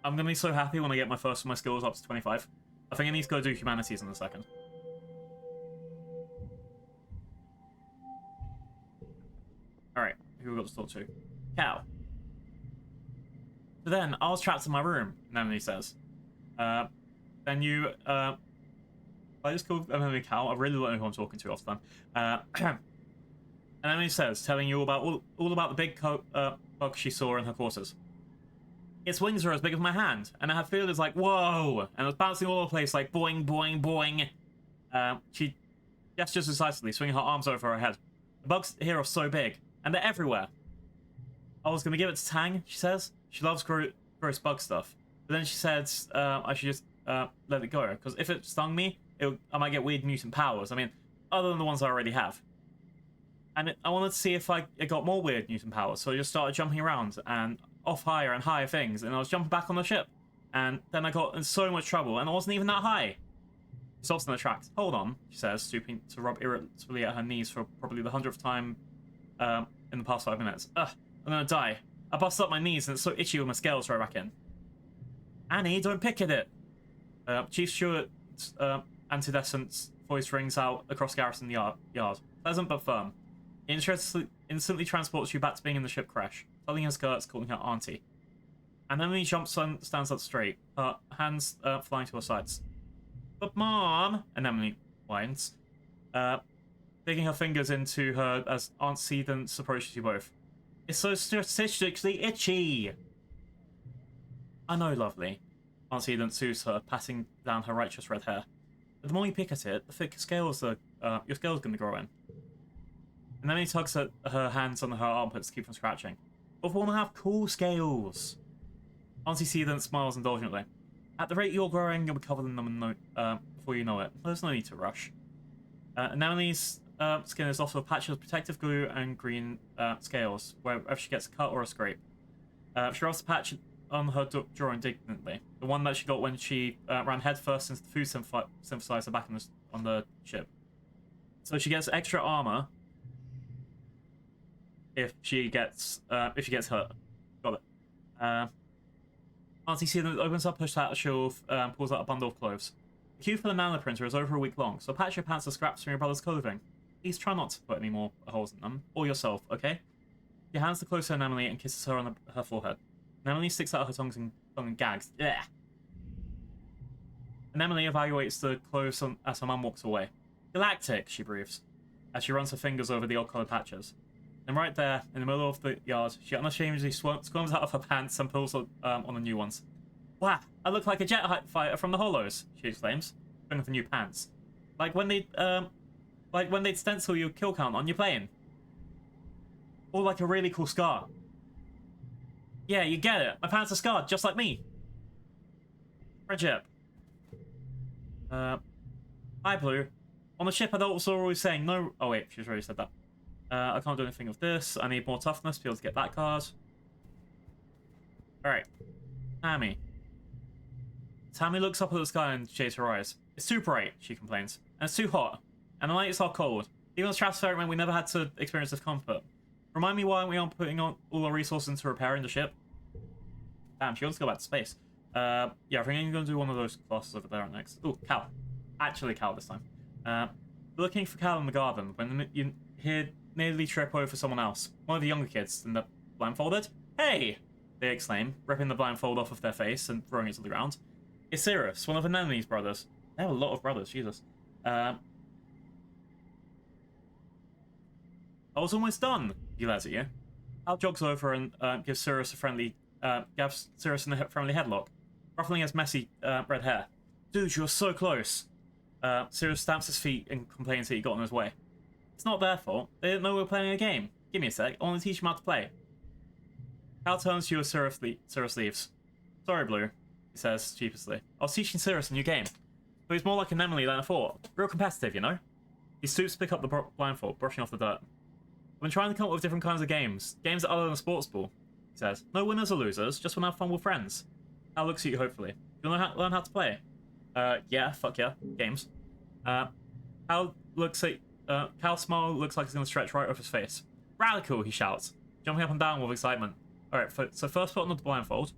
I'm going to be so happy when I get my first of my skills up to 25. I think I need to go do humanities in a second. Alright, who we got to talk to? Cal. So then, I was trapped in my room, Nemone says. Then you, I just called Nemone Cal. I really don't know who I'm talking to off the time. And Nemone says, telling you all about the big bug she saw in her quarters. Its wings are as big as my hand, and her field is like, whoa! And it was bouncing all over the place like boing, boing, boing. She gestures decisively, swinging her arms over her head. The bugs here are so big, and they're everywhere. I was going to give it to Tang, she says. She loves gross bug stuff. But then she said I should just let it go, because if it stung me, I might get weird mutant powers. I mean, other than the ones I already have. And I wanted to see if it got more weird mutant powers, so I just started jumping around and off higher and higher things, and I was jumping back on the ship. And then I got in so much trouble, and I wasn't even that high. She stops in the tracks. Hold on, she says, stooping to rub irritably at her knees for probably the 100th time in the past 5 minutes. Ugh, I'm gonna die. I busted up my knees, and it's so itchy with my scales right back in. Annie, don't pick at it! Chief Stewart's antecedent's voice rings out across Garrison yard. Pleasant but firm. He instantly transports you back to being in the ship crash, tugging her skirts, calling her auntie. And then when he jumps and stands up straight, her hands flying to her sides. But Mom! Anemone whines, digging her fingers into her as Aunt Sedence approaches you both. It's so statistically itchy! I know, lovely. Aunt Sedence soothes her, patting down her righteous red hair. But the more you pick at it, the thicker scales your scales are going to grow in. And then he tugs at her hands on her armpits to keep from scratching. But we want to have cool scales. Auntie Sedence smiles indulgently. At the rate you're growing, you'll be covered in them before you know it. There's no need to rush. Anemone's skin is also a patch of protective glue and green scales, wherever she gets a cut or a scrape. She rubs the patch on her jaw indignantly, the one that she got when she ran headfirst into the food synthesizer back on the ship. So she gets extra armor if she gets hurt. Got it. Auntie Sealand opens up her shelf and pulls out a bundle of clothes. The queue for the nanoprinter is over a week long, so patch your pants are scraps from your brother's clothing. Please try not to put any more holes in them, or yourself, okay? He hands the clothes to Anemone and kisses her on her forehead. Anemone sticks out her tongue and gags. Yeah. Anemone evaluates the clothes as her mum walks away. Galactic, she breathes, as she runs her fingers over the odd-coloured patches. And right there, in the middle of the yard, she unashamedly squirms out of her pants and pulls on the new ones. Wow, I look like a jet fighter from the Hollows, she exclaims, putting on the new pants. Like when they'd stencil your kill count on your plane. Or like a really cool scar. Yeah, you get it. My pants are scarred, just like me. Friendship. Hi, Blue. On the ship, adults are always saying no... Oh, wait, she's already said that. I can't do anything with this. I need more toughness to be able to get that card. Alright. Tammy. Tammy looks up at the sky and shades her eyes. It's too bright, she complains. And it's too hot. And the nights are cold. Even as stratospheric meant we never had to experience this comfort. Remind me why we aren't putting on all our resources into repairing the ship? Damn, she wants to go back to space. Yeah, I think I'm going to do one of those classes over there next. Ooh, Cal. Actually Cal this time. Looking for Cal in the garden when you hear nearly trip over someone else. One of the younger kids in the blindfolded. Hey! They exclaim, ripping the blindfold off of their face and throwing it to the ground. It's Sirius, one of Anemone's brothers. They have a lot of brothers, Jesus. I was almost done, he glares at you. Al jogs over and gives Sirius a friendly headlock, ruffling his messy red hair. Dude, you're so close. Sirius stamps his feet and complains that he got in his way. It's not their fault. They didn't know we were playing a game. Give me a sec. I want to teach them how to play. Cal turns to you as Sirius leaves. Sorry, Blue, he says sheepishly. I was teaching Sirius a new game. But he's more like an Emily than I thought. Real competitive, you know? He stoops to pick up the blindfold, brushing off the dirt. I've been trying to come up with different kinds of games. Games other than a sports ball, he says. No winners or losers, just want to have fun with friends. Cal looks at you hopefully. You want to learn how to play? Yeah, fuck yeah. Games. Cal's smile looks like it's going to stretch right off his face. Radical, he shouts, jumping up and down with excitement. Alright, so first put on the blindfold.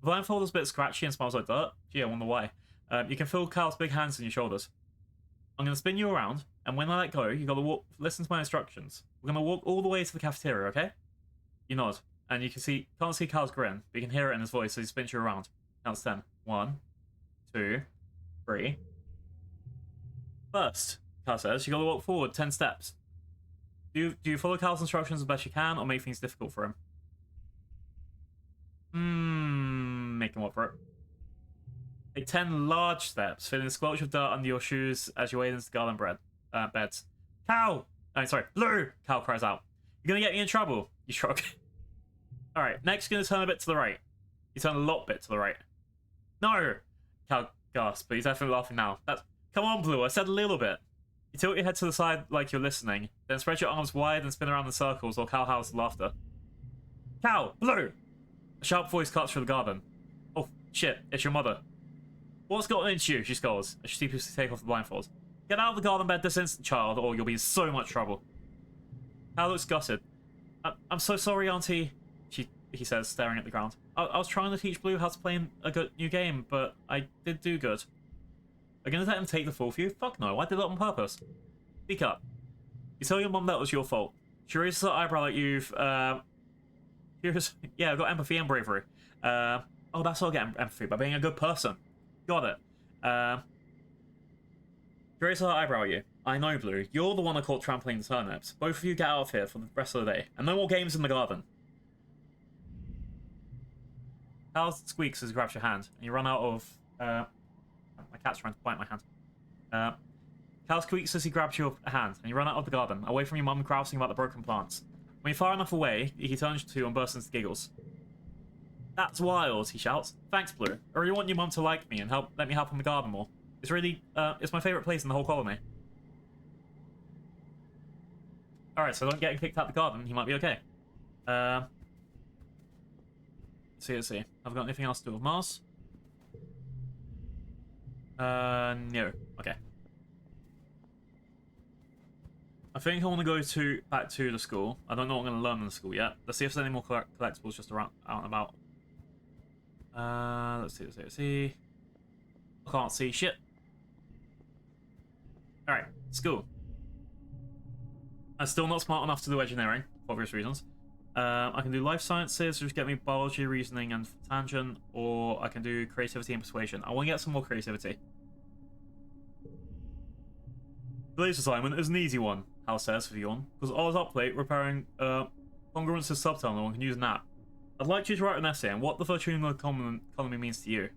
The blindfold is a bit scratchy and smells like dirt. Gee, I wonder why. You can feel Cal's big hands in your shoulders. I'm going to spin you around, and when I let go, you got to listen to my instructions. We're going to walk all the way to the cafeteria, okay? You nod, and you can't see Cal's grin, but you can hear it in his voice as he spins you around. Counts 10. 1, 2, 3. First, Cal says, you got to walk forward 10 steps. Do you follow Cal's instructions as best you can, or make things difficult for him? Make him up for it. Take 10 large steps, filling a squelch of dirt under your shoes as you wade into the garden beds. Cal! Oh, sorry, Blue! Cal cries out. You're gonna get me in trouble. You shrug. Alright, next you're gonna turn a bit to the right. You turn a lot bit to the right. No! Cal gasps, but he's definitely laughing now. Come on, Blue, I said a little bit. You tilt your head to the side like you're listening, then spread your arms wide and spin around in circles while Cal howls with laughter. Cal! Blue! A sharp voice cuts through the garden. Oh, shit, it's your mother. What's gotten into you? She scolds, as she sheepishly takes off the blindfold. Get out of the garden bed this instant, child, or you'll be in so much trouble. Cal looks gutted. I'm so sorry, Auntie, he says, staring at the ground. I was trying to teach Blue how to play a good new game, but I did do good. Are you going to let him take the fall for you? Fuck no, I did it on purpose. Speak up. You tell your mum that was your fault. She raises her eyebrow like you've, yeah, I've got empathy and bravery. Oh, that's all I get empathy, by being a good person. Got it. She raises her eyebrow at you. I know, Blue. You're the one I caught trampling the turnips. Both of you get out of here for the rest of the day. And no more games in the garden. Cal squeaks as he grabs your hand, and you run out of... my cat's trying to bite my hand. Cal squeaks as he grabs your hand, and you run out of the garden, away from your mum grousing about the broken plants. When you're far enough away, he turns to you and bursts into giggles. That's wild, he shouts. Thanks, Blue. I really want your mum to like me and let me help in the garden more. It's really, it's my favourite place in the whole colony. Alright, so don't get kicked out the garden, he might be okay. Let's see. Have I got anything else to do with Mars? No. Okay. I think I want to go back to the school. I don't know what I'm going to learn in the school yet. Let's see if there's any more collectibles just out and about. Let's see. I can't see shit. Alright, school. I'm still not smart enough to do engineering, for obvious reasons. I can do life sciences, which get me biology, reasoning, and tangent, or I can do creativity and persuasion. I want to get some more creativity. Today's assignment is an easy one, Hal says with a yawn, because I was up late repairing congruence's subtunnel and can use an app. I'd like you to write an essay on what the virtual economy means to you.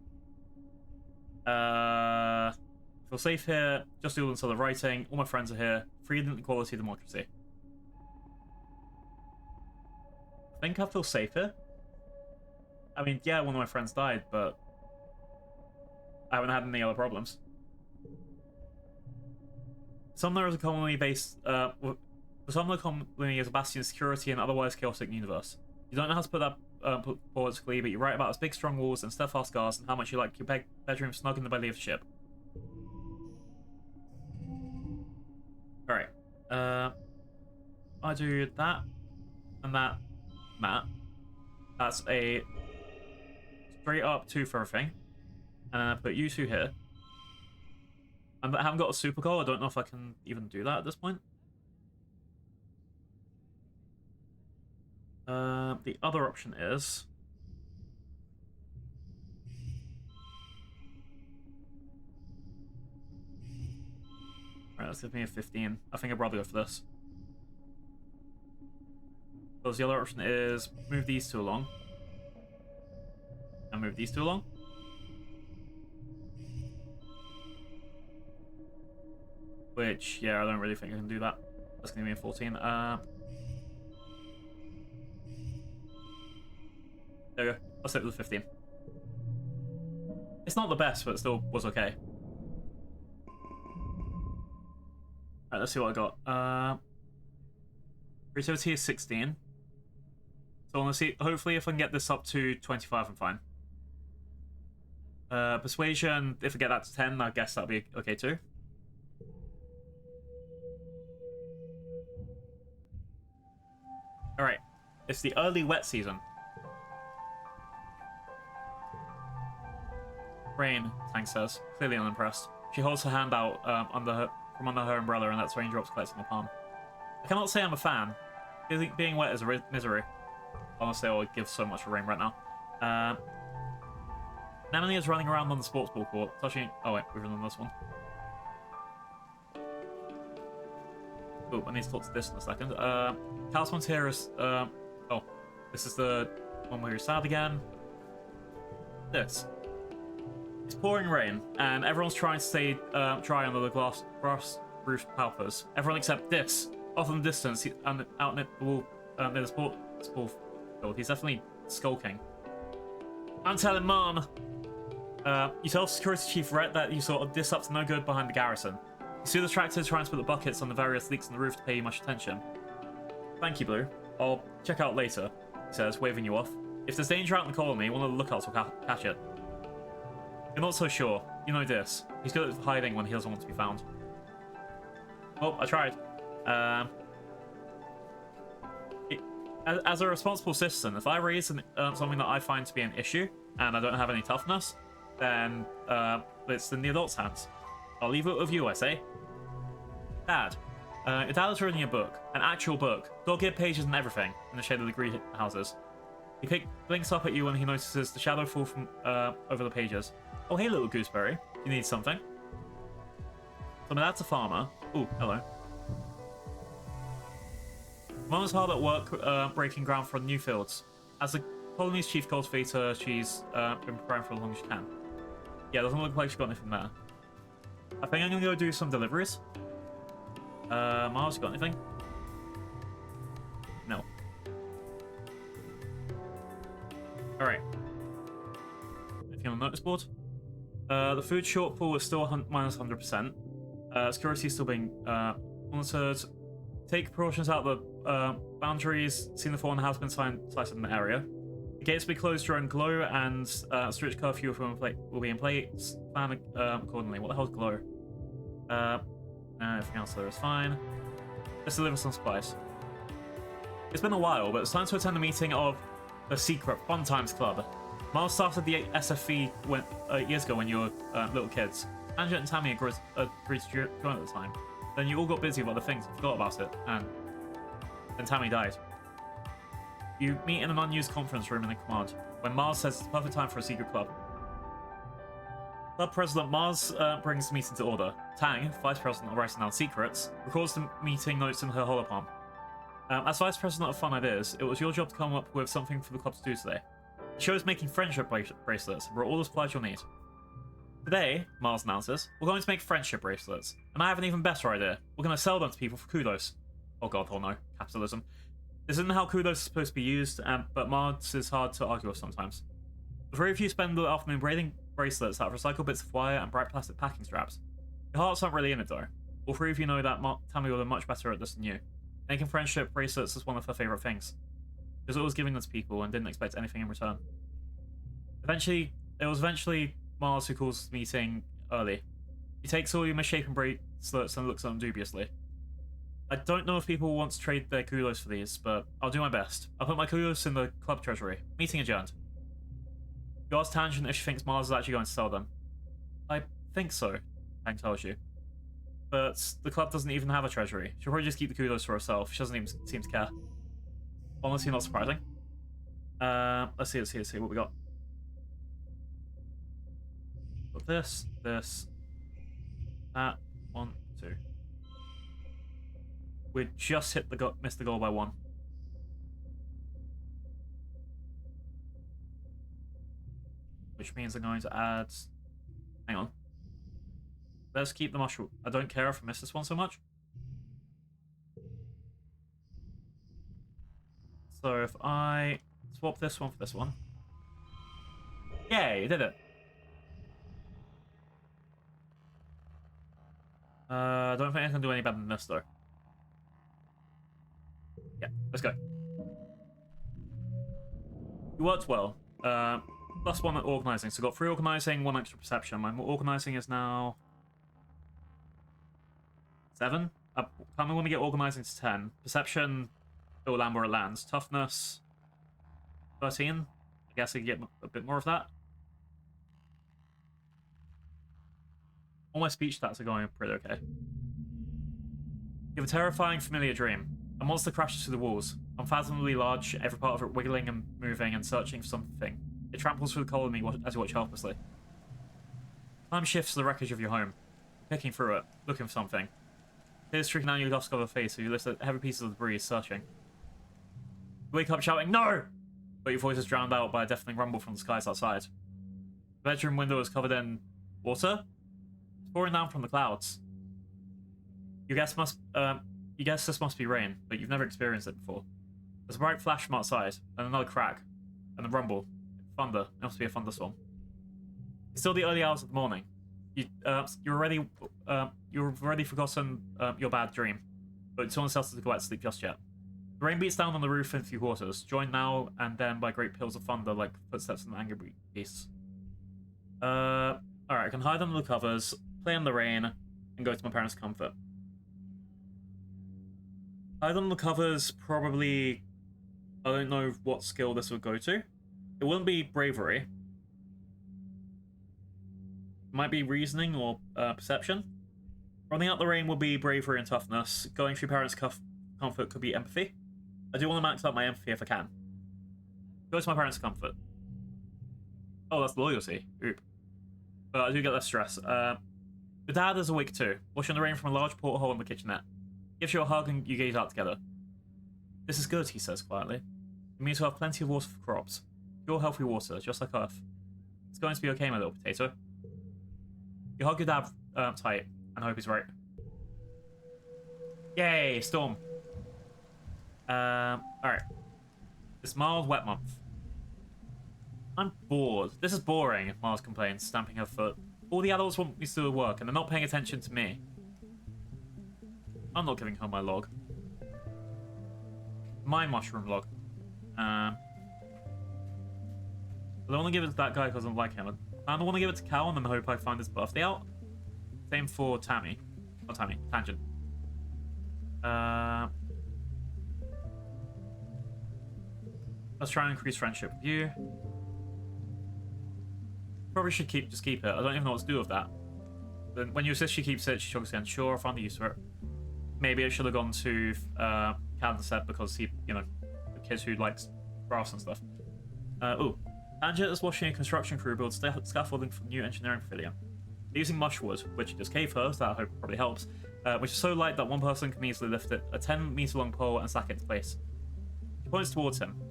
Feel safe here, just do all the writing, all my friends are here, freedom, equality, democracy. I think I feel safe here. I mean, yeah, one of my friends died, but I haven't had any other problems. Sumner is a commonly based, Sumner commonly is a bastion of security in an otherwise chaotic universe. You don't know how to put that politically, but you write about its big strong walls and steadfast guards and how much you like your bedroom snug in the belly of the ship. Alright. I do that and that. That's a straight up 2 for everything. And then I put you 2 here. I haven't got a super goal. I don't know if I can even do that at this point. The other option is... Alright, let's give me a 15. I think I'd rather go for this. Because the other option is move these 2 along. And move these 2 along. Which, yeah, I don't really think I can do that. That's going to be a 14. There we go. I'll stick with the 15. It's not the best, but it still was okay. Alright, let's see what I got. Creativity is 16. So I want to see, hopefully if I can get this up to 25, I'm fine. Persuasion, if I get that to 10, I guess that'll be okay too. Alright, it's the early wet season. Rain, Tank says, clearly unimpressed. She holds her hand out from under her umbrella and lets raindrops collect on her palm. I cannot say I'm a fan. Being wet is a misery. Honestly, I would give so much for rain right now. Namely is running around on the sports ball court, touching... Oh wait, we've done this one. Oh, I need to talk to this in a second. Talisman's here is... oh, this is the one where you're sad again. This. It's pouring rain, and everyone's trying to stay dry under the grass roof palpers. Everyone except this. Off in the distance, and out near the wall, near the sport field. He's definitely skulking. I'm telling Mom. You tell Security Chief Rhett that you saw this up to no good behind the garrison. You see the tractor trying to put the buckets on the various leaks on the roof to pay you much attention. Thank you, Blue. I'll check out later, he says, waving you off. If there's danger out in the colony, one of the lookouts will catch it. You're not so sure. You know this. He's good at hiding when he doesn't want to be found. Well, I tried. As a responsible citizen, if I raise something that I find to be an issue, and I don't have any toughness, then it's in the adults' hands. I'll leave it with you, I say. Dad. Your dad is reading a book. An actual book. Dog-eared pages and everything, in the shade of the greenhouses. He blinks up at you when he notices the shadow fall from over the pages. Oh, hey, little gooseberry. You need something? So my dad's a farmer. Ooh, hello. Mum is hard at work breaking ground for new fields. As the colony's chief cultivator, she's been preparing for as long as she can. Yeah, doesn't look like she's got anything there. I think I'm gonna go do some deliveries. Miles, you got anything? No. Alright. Anything on the notice board? The food shortfall is still minus 100%. Security is still being monitored. Take precautions out of the boundaries. Seen the fallen has been sighted in the area. The gates will be closed during glow, and strict curfew will be in place. Plan accordingly. What the hell's glow? Everything else there is fine. Let's deliver some supplies. It's been a while, but it's time to attend the meeting of the secret Fun Times Club. Mars started the SFV years ago when you were little kids. Tangent and Tammy agreed to join at the time. Then you all got busy with other things and forgot about it, and then Tammy died. You meet in an unused conference room in the command, when Mars says it's the perfect time for a secret club. Club President Mars brings the meeting to order. Tang, Vice President of Writing Down Secrets, records the meeting notes in her holopalm. As Vice President of Fun Ideas, it was your job to come up with something for the club to do today. The show is making friendship bracelets and brought all the supplies you'll need. Today, Mars announces, we're going to make friendship bracelets, and I have an even better idea. We're going to sell them to people for kudos. Oh god, oh no, capitalism. This isn't how kudos is supposed to be used, but Mars is hard to argue with sometimes. The three of you spend the afternoon braiding bracelets out of recycled bits of wire and bright plastic packing straps. Your hearts aren't really in it though. All three of you know that Tammy will be much better at this than you. Making friendship bracelets is one of her favourite things. She was always giving them to people and didn't expect anything in return. It was eventually Mars who calls the meeting early. He takes all your misshapen bracelets and looks at them dubiously. I don't know if people want to trade their kudos for these, but I'll do my best. I'll put my kudos in the club treasury. Meeting adjourned. You ask Tangent if she thinks Mars is actually going to sell them. I think so, Tang tells you. But the club doesn't even have a treasury. She'll probably just keep the kudos for herself. She doesn't even seem to care. Honestly, not surprising. Let's see what we got. Got this, that, 1, 2. We just missed the goal by 1. Which means I'm going to add... Hang on. Let's keep the mushroom. I don't care if I miss this one so much. So if I swap this one for this one. Yay, did it. I don't think I can do any better than this though. Yeah, let's go. You worked well. +1 at organising. So got 3 organising, 1 extra perception. My organising is now 7. I'm going to get organising to 10. Perception, it will land where it lands. Toughness, 13. I guess I can get a bit more of that. All my speech stats are going pretty okay. You have a terrifying, familiar dream. A monster crashes through the walls, unfathomably large, every part of it wiggling and moving and searching for something. It tramples through the colony as you watch helplessly. Time shifts to the wreckage of your home, picking through it, looking for something. Tears streaking down your dust-covered face as you lift at heavy pieces of debris, searching. You wake up shouting, "No!" But your voice is drowned out by a deafening rumble from the skies outside. The bedroom window is covered in water. It's pouring down from the clouds. You guess this must be rain, but you've never experienced it before. There's a bright flash from outside, and another crack, and a rumble. Thunder. It must be a thunderstorm. It's still the early hours of the morning. You've already forgotten your bad dream, but it's not necessary to go out to sleep just yet. The rain beats down on the roof in a few quarters, joined now and then by great peals of thunder like footsteps in the angry beasts. Alright, I can hide under the covers, play in the rain, and go to my parents' comfort. Hide under the covers, probably... I don't know what skill this would go to. It wouldn't be bravery. It might be reasoning or perception. Running out the rain would be bravery and toughness. Going to your parents' comfort could be empathy. I do want to max out my empathy if I can. Go to my parents' comfort. Oh, that's loyalty. Oop. But I do get less stress. Your dad is awake too, watching the rain from a large porthole in the kitchenette. Gives you a hug and you gaze out together. This is good, he says quietly. It means we'll have plenty of water for crops. Pure healthy water, just like Earth. It's going to be okay, my little potato. You hug your dad tight and hope he's right. Yay, storm. Alright. It's mild, wet month. I'm bored. This is boring, Mars complains, stamping her foot. All the adults want me to do work, and they're not paying attention to me. I'm not giving her my log. My mushroom log. I don't want to give it to that guy because I don't like him. I don't want to give it to Cal and then hope I find his birthday out. Same for Tammy. Not Tammy, Tangent. Let's try and increase friendship with you. Probably should just keep it. I don't even know what to do with that. Then when you assist, she keeps it. She chugs again. Sure, I found the use for it. Maybe it should have gone to Calvin set because he, you know, the kids who likes grass and stuff. Oh, Tangent is watching a construction crew build scaffolding for new engineering pavilion. They're using mushwood, which is cave first. That I hope probably helps. Which is so light that one person can easily lift it, a 10-meter long pole, and stack it into place. She points towards him.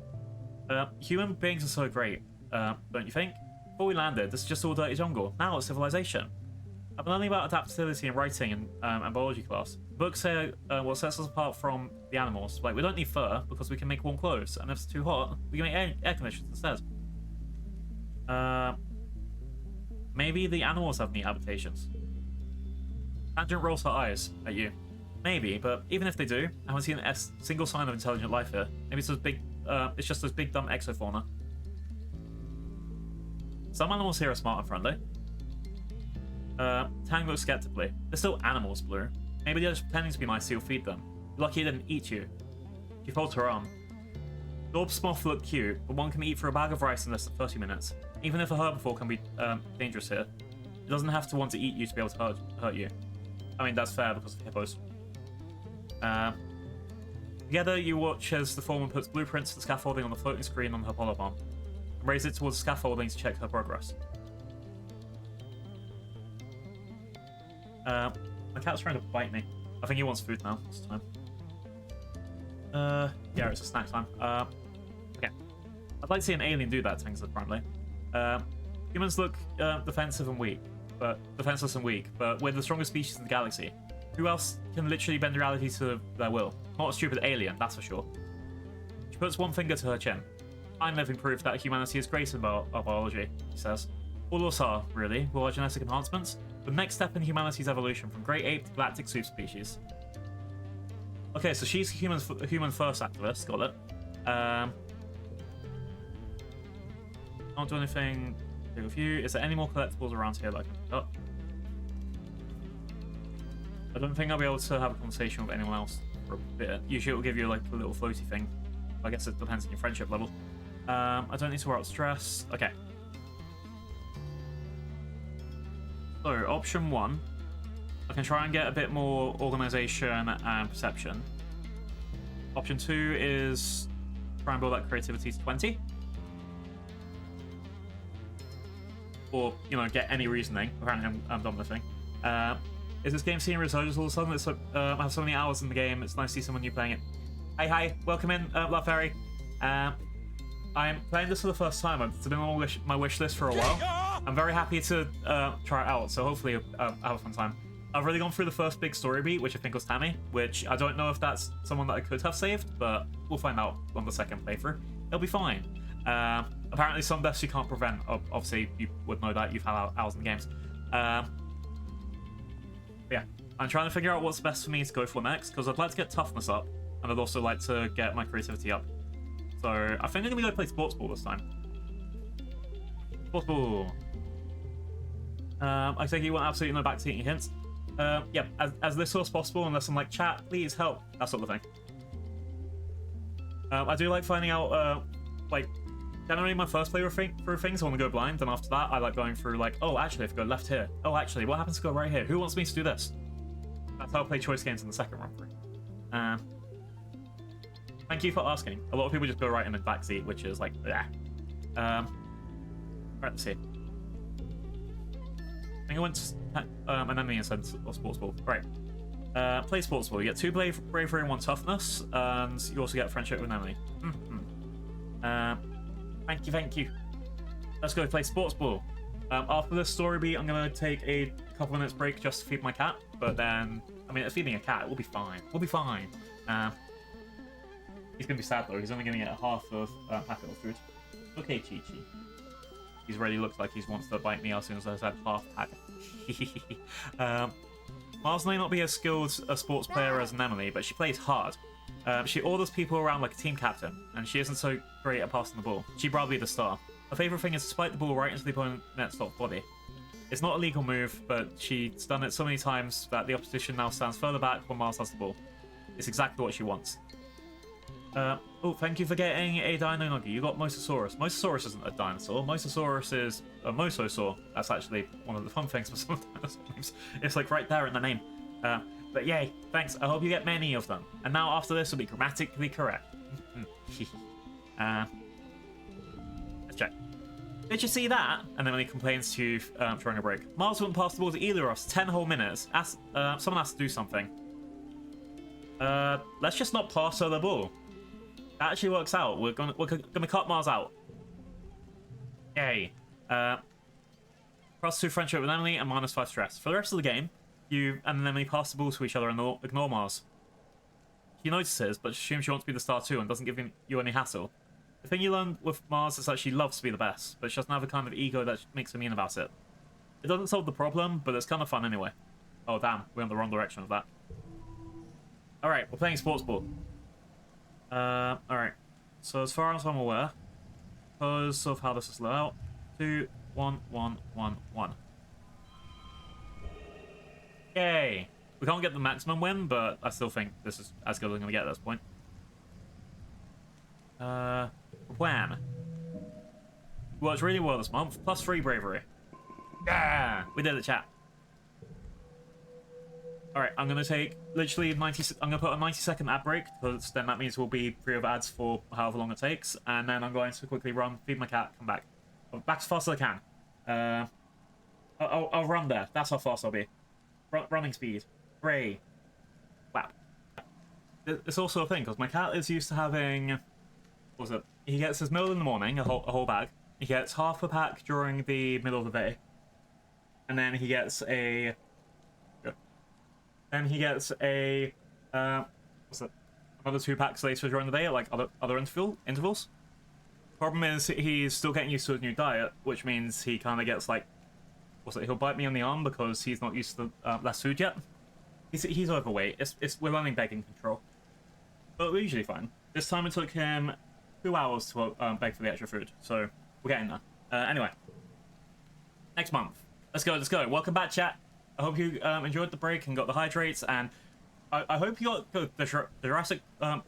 Human beings are so great, don't you think? Before we landed, this is just all dirty jungle. Now it's civilization. I've been learning about adaptability in writing and biology class. Books say what sets us apart from the animals. Like, we don't need fur because we can make warm clothes, and if it's too hot, we can make air conditioners instead. Maybe the animals have neat adaptations. Tangent rolls her eyes at you. Maybe, but even if they do, I haven't seen a single sign of intelligent life here. Maybe it's those big, it's just those big dumb exofauna. Some animals here are smart and friendly. Tang looks skeptically. They're still animals, Blue. Maybe they're just pretending to be nice so you'll feed them. You're lucky they didn't eat you. She folds her arm. Dorbs moth look cute, but one can eat for a bag of rice in less than 30 minutes. Even if a herbivore can be dangerous here, it doesn't have to want to eat you to be able to hurt you. I mean, that's fair because of hippos. Together, you watch as the foreman puts blueprints to the scaffolding on the floating screen on her polo arm, and raise it towards the scaffolding to check her progress. My cat's trying to bite me. I think he wants food now this time. Yeah, it's a snack time. Okay. I'd like to see an alien do that, Tang said apparently. Humans look defenseless and weak, but we're the strongest species in the galaxy. Who else can literally bend reality to their will? Not a stupid alien, that's for sure. She puts one finger to her chin. I'm living proof that humanity is great in biology, she says. All of us are, really, with our genetic enhancements. The next step in humanity's evolution from great ape to galactic superspecies. Okay, so she's a human first activist, got it. Can't do anything with you. Is there any more collectibles around here that I can pick up? I don't think I'll be able to have a conversation with anyone else for a bit. Usually it'll give you like a little floaty thing. I guess it depends on your friendship level. I don't need to worry about stress. Okay. So, option 1. I can try and get a bit more organization and perception. Option 2 is try and build that creativity to 20. Or, you know, get any reasoning. Apparently I'm done with the thing. Is this game seeing resurgence all of a sudden? It's I have so many hours in the game, it's nice to see someone new playing it. Hi, welcome in, Love Fairy. I'm playing this for the first time. It's been on my wish list for a while. I'm very happy to try it out, so hopefully I'll have a fun time. I've already gone through the first big story beat, which I think was Tammy, which I don't know if that's someone that I could have saved, but we'll find out on the second playthrough. It'll be fine. Apparently some deaths you can't prevent. Obviously, you would know that. You've had hours in the games. Yeah, I'm trying to figure out what's best for me to go for next, because I'd like to get toughness up, and I'd also like to get my creativity up. So I think I'm going to go play sports ball this time. Sports ball. I think you want absolutely no backseating hints. Yeah, as little as possible, unless I'm like, chat, please help, that sort of thing. I do like finding out, like, generally my first playthrough through things, I want to go blind, and after that, I like going through, like, oh, actually, if I go left here. Oh, actually, what happens to go right here? Who wants me to do this? That's how I play choice games in the second run through. Thank you for asking. A lot of people just go right in the backseat, which is like, yeah. Right, let's see. I think I went to an enemy and said sports ball. Right. Play sports ball. You get 2 bravery and 1 toughness, and you also get friendship with an enemy. Thank you. Let's go play sports ball. After this story beat, I'm going to take a couple minutes break just to feed my cat, but then, I mean, feeding a cat, we'll be fine. We'll be fine. He's going to be sad, though. He's only going to get half of packet of food. Okay, Chi-Chi. He's already looked like he wants to bite me as soon as I said half packet. Mars may not be as skilled a sports player as Emily, but she plays hard. She orders people around like a team captain, and she isn't so great at passing the ball. She'd rather be the star. Her favourite thing is to spike the ball right into the opponent's top body. It's not a legal move, but she's done it so many times that the opposition now stands further back when Mars has the ball. It's exactly what she wants. Oh, thank you for getting a Dino Nugget. You got Mosasaurus. Mosasaurus isn't a dinosaur. Mosasaurus is a mosasaur. That's actually one of the fun things for some dinosaur names. It's like right there in the name. But yay, thanks. I hope you get many of them. And now after this will be grammatically correct. Let's check. Did you see that? And then when he complains to you during a break. Mars wouldn't pass the ball to either of us 10 whole minutes. Someone has to do something. Let's just not pass her the ball. That actually works out. We're gonna cut Mars out. Yay. +2 friendship with Emily and -5 stress. For the rest of the game, you and Emily pass the ball to each other and ignore Mars. She notices, but assumes she wants to be the star too and doesn't give you any hassle. The thing you learn with Mars is that she loves to be the best, but she doesn't have a kind of ego that makes her mean about it. It doesn't solve the problem, but it's kind of fun anyway. Oh damn, we went the wrong direction of that. Alright, we're playing sports ball. Alright. So as far as I'm aware, because of how this is laid out, 2, 1, 1, 1, 1. Yay! We can't get the maximum win, but I still think this is as good as I'm gonna get at this point. Plan. Worked really well this month. +3 bravery. Yeah! We did it, chat. Alright, I'm gonna take literally 90. I'm gonna put a 90-second ad break, because then that means we'll be free of ads for however long it takes. And then I'm going to quickly run, feed my cat, come back. Back as fast as I can. I'll run there. That's how fast I'll be. Running speed. 3. Wow. It's also a thing, because my cat is used to having... What was it? He gets his meal in the morning, a whole bag. He gets half a pack during the middle of the day. And then he gets a... Then he gets a... what's it? Another 2 packs later during the day at, like, other intervals. Problem is, he's still getting used to his new diet, which means he kind of gets, like... What's it? He'll bite me on the arm because he's not used to less food yet. He's overweight. We're learning begging control. But we're usually fine. This time it took him 2 hours to beg for the extra food, so we're getting there. Anyway. Next month. Let's go. Welcome back, chat. I hope you enjoyed the break and got the hydrates, and I hope you got the Jurassic... the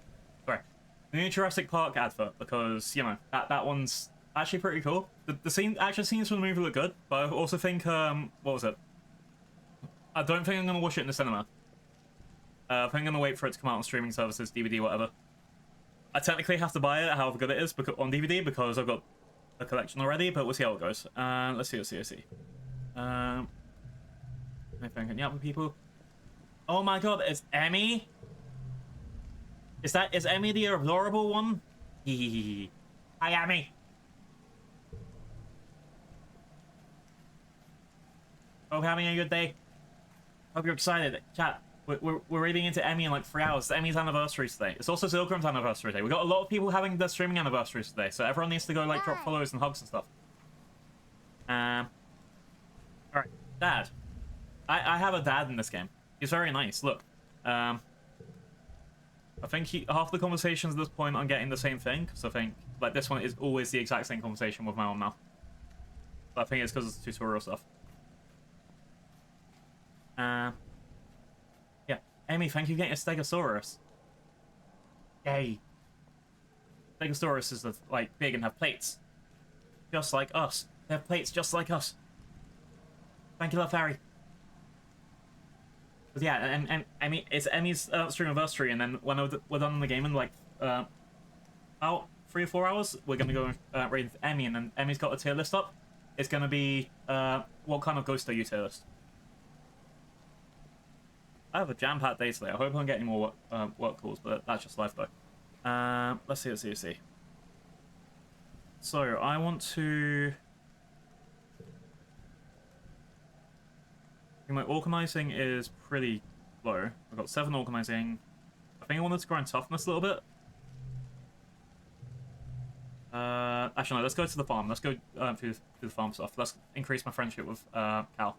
new Jurassic Park advert, because, you know, that one's actually pretty cool. The action scenes from the movie look good, but I also think, what was it? I don't think I'm going to watch it in the cinema. I think I'm going to wait for it to come out on streaming services, DVD, whatever. I technically have to buy it, however good it is, on DVD, because I've got a collection already, but we'll see how it goes. Let's see. If I can get with people. Oh my god, it's Emmy? Is Emmy the adorable one? Hi, Emmy. Hope you're having a good day. Hope you're excited. Chat, we're reading into Emmy in like 3 hours. It's Emmy's anniversary today. It's also Zilgrim's anniversary today. We got a lot of people having their streaming anniversaries today, so everyone needs to go like drop follows and hugs and stuff. Alright, Dad. I have a dad in this game. He's very nice. Look, I think half the conversations at this point I'm getting the same thing, because I think like this one is always the exact same conversation with my own mouth. But I think it's because it's tutorial stuff. Yeah, Amy, thank you for getting a Stegosaurus. Yay. Stegosaurus is like big and have plates, just like us. They have plates just like us. Thank you, Love Harry. But yeah, and Emmy, it's Emmy's stream anniversary, and then when we're done in the game in like about 3 or 4 hours, we're gonna go raid Emmy, and then Emmy's got a tier list up. It's gonna be what kind of ghost are you tier list? I have a jam-packed day today. I hope I don't get any more work calls, but that's just life though. Let's see. So I want to. My organizing is pretty low. I've got 7 organizing. I think I wanted to grind toughness a little bit. Actually, no, let's go to the farm. Let's go through the farm stuff. Let's increase my friendship with Cal.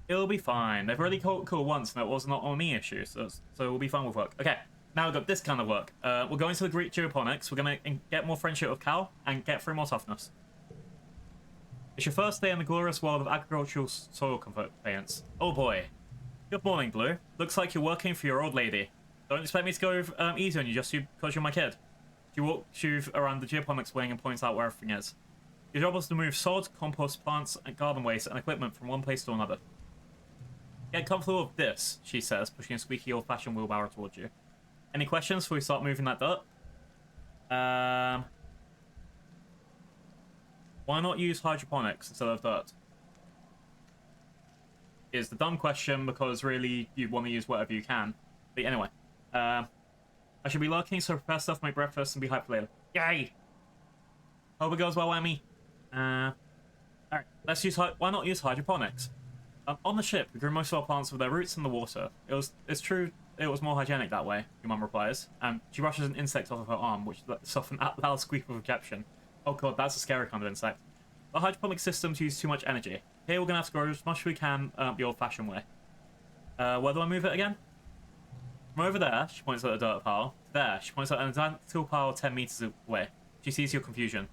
It'll be fine. They've already called once, and it was not on me issue, so we'll be fine with work. Okay, now we've got this kind of work. We're going to the Greek geoponics. We're going to get more friendship with Cal and get through more toughness. It's your first day in the glorious world of agricultural soil conveyance. Oh boy. Good morning, Blue. Looks like you're working for your old lady. Don't expect me to go easy on you just because you're my kid. She walks you around the geoponics wing and points out where everything is. Your job was to move sod, compost, plants, and garden waste and equipment from one place to another. Get comfortable with this, she says, pushing a squeaky old-fashioned wheelbarrow towards you. Any questions before we start moving that dirt? Why not use hydroponics instead of dirt? Is the dumb question because really you want to use whatever you can. But anyway, I should be lurking, so prepare stuff, make breakfast, and be hyped later. Yay! Hope it goes well, Emmy. Alright, let's use. Why not use hydroponics? On the ship, we grew most of our plants with their roots in the water. It's true, it was more hygienic that way, your mum replies. She brushes an insect off of her arm, which lets off an loud squeak of rejection. Oh god, that's a scary kind of insect. The hydroponic systems use too much energy. Here we're gonna have to grow as much as we can the old-fashioned way. Where do I move it again? From over there, she points at a dirt pile. There, she points at an identical pile 10 meters away. She sees your confusion.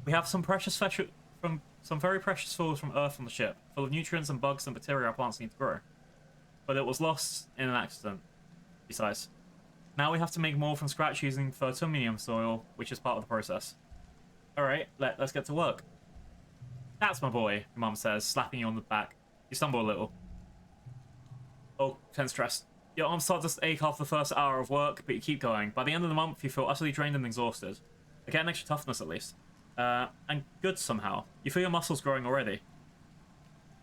We have some very precious soils from Earth on the ship, full of nutrients and bugs and bacteria our plants need to grow. But it was lost in an accident. Besides, now we have to make more from scratch using fertilinium soil, which is part of the process. Alright, let's get to work. That's my boy, your mum says, slapping you on the back. You stumble a little. Oh, 10 stress. Your arms start to ache after the first hour of work, but you keep going. By the end of the month, you feel utterly drained and exhausted. You get an extra toughness, at least. And good somehow. You feel your muscles growing already.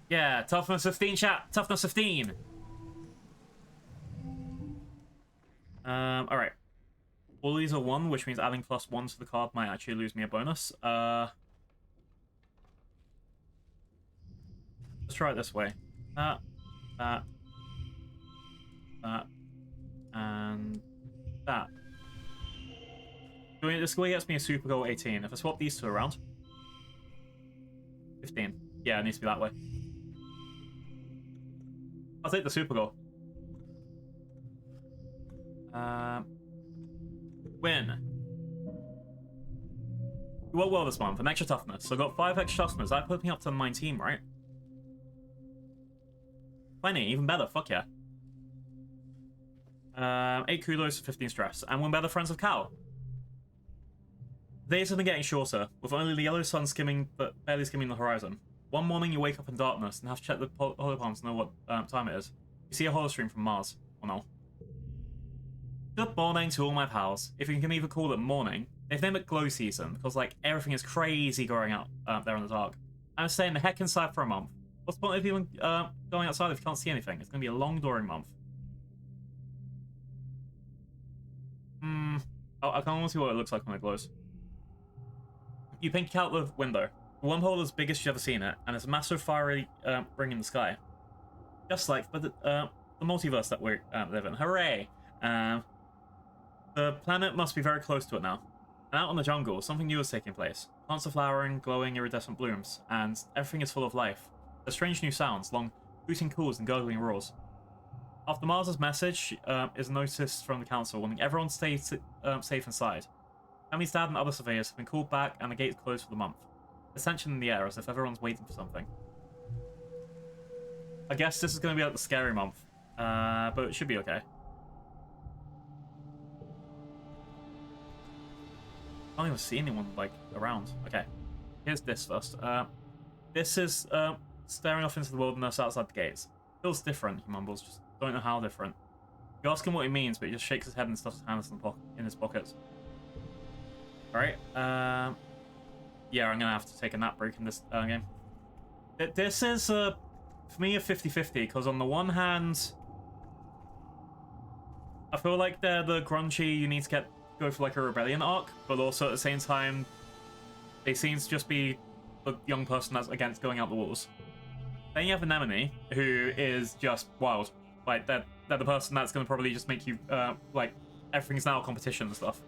Yeah, toughness 15, chat! Toughness 15! Alright. All these are 1, which means adding +1 to the card might actually lose me a bonus. Let's try it this way. That, and that. This way gets me a super goal 18. If I swap these two around... 15. Yeah, it needs to be that way. I'll take the super goal. Win. You worked well this month. An extra toughness. So I got 5 extra toughness. That put me up to 19, right? 20, even better. Fuck yeah. 8 kudos for 15 stress. And 1 better friends of Cal. The days have been getting shorter, with only the yellow sun barely skimming the horizon. One morning you wake up in darkness and have to check the holopalm to know what time it is. You see a holostream from Mars. Or no. Good morning to all my pals. If you can even call it morning. They've named it glow season, because like everything is crazy growing out there in the dark. I'm staying the heck inside for a month. What's the point of even going outside if you can't see anything? It's going to be a long, boring month. Oh, I can't see what it looks like when it glows. You peek out the window. The wormhole is big as you've ever seen it, and it's a massive fiery ring in the sky. Just like the multiverse that we live in. Hooray! The planet must be very close to it now. And out in the jungle, something new is taking place. Plants are flowering, glowing iridescent blooms, and everything is full of life. There's strange new sounds, long hooting calls and gurgling roars. After Mars's message is noticed from the council, wanting everyone to stay safe inside. Family's dad and other surveyors have been called back, and the gate's closed for the month. There's tension in the air, as if everyone's waiting for something. I guess this is going to be like the scary month, but it should be okay. I don't even see anyone, like, around. Okay, here's this first. This is staring off into the wilderness outside the gates. Feels different, he mumbles, just don't know how different. You ask him what he means, but he just shakes his head and stuffs his hands in his pockets. Alright, yeah, I'm gonna have to take a nap break in this game. This is, for me, a 50-50, because on the one hand, I feel like they're the grungy, you need to go for like a rebellion arc, but also at the same time, they seem to just be the young person that's against going out the walls. Then you have Anemone, who is just wild. Like, they're the person that's going to probably just make you, like, everything's now a competition and stuff.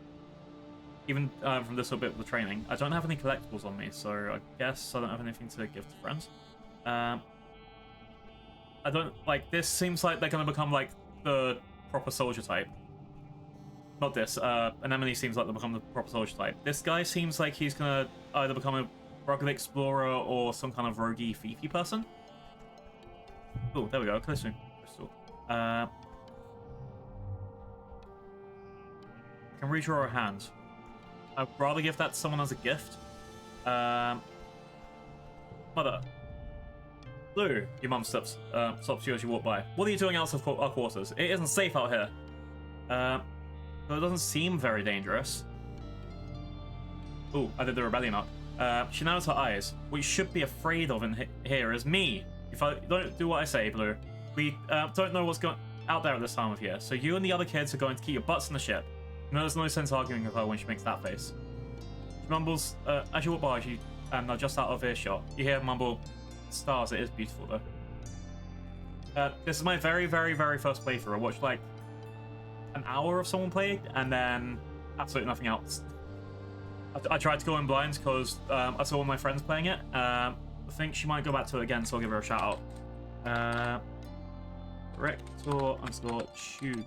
Even from this little bit of the training. I don't have any collectibles on me, so I guess I don't have anything to give to friends. I don't, like, this seems like they're going to become, like, the proper soldier type. Not this, Anemone seems like they'll become the proper soldier type. This guy seems like he's going to either become a rugged explorer or some kind of roguey, fiefy person. Oh, there we go, crystal. can redraw a hand. I'd rather give that to someone as a gift. Mother. Blue, your mum stops you as you walk by. What are you doing out of our quarters? It isn't safe out here. But it doesn't seem very dangerous. Ooh, I did the rebellion up. She narrows her eyes. What you should be afraid of in here is me. If I don't do what I say, Blue, we don't know what's going out there at this time of year. So you and the other kids are going to keep your butts in the ship. You know, there's no sense arguing with her when she makes that face. She mumbles, as you walk by, and are just out of earshot. You hear her mumble, stars, it is beautiful though. This is my very, very, very first playthrough. I watched like an hour of someone playing, and then absolutely nothing else. I tried to go in blind because I saw one of my friends playing it. I think she might go back to it again, so I'll give her a shout out. Rector_Chugi.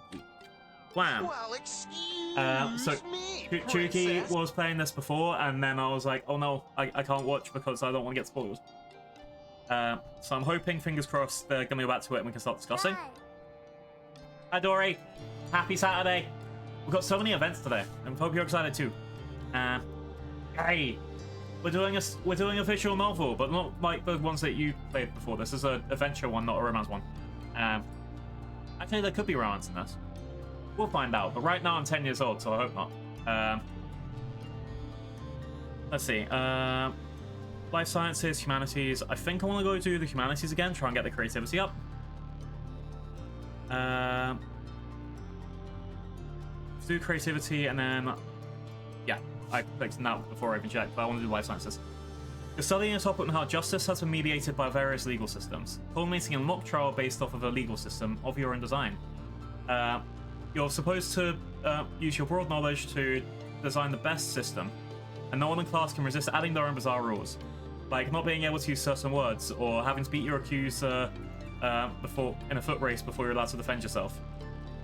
Wham! Well, excuse So me, Chugi princess. was playing this before, and then I was like, oh no, I can't watch because I don't want to get spoiled. So I'm hoping, fingers crossed, they're going to go back to it and we can start discussing. Hi Dory! Happy Saturday! We've got so many events today, and hope you're excited too. Hey! We're doing a visual novel, but not like the ones that you played before. This is an adventure one, not a romance one. Actually, there could be romance in this. We'll find out, but right now I'm 10 years old, so I hope not. Let's see. Life sciences, humanities. I think I want to go do the humanities again, try and get the creativity up. Do creativity, and then... Yeah, I clicked now before I even checked, but I want to do life sciences. You're studying a topic on how justice has been mediated by various legal systems, culminating in a mock trial based off of a legal system of your own design. You're supposed to use your broad knowledge to design the best system, and no one in class can resist adding their own bizarre rules, like not being able to use certain words, or having to beat your accuser in a foot race before you're allowed to defend yourself.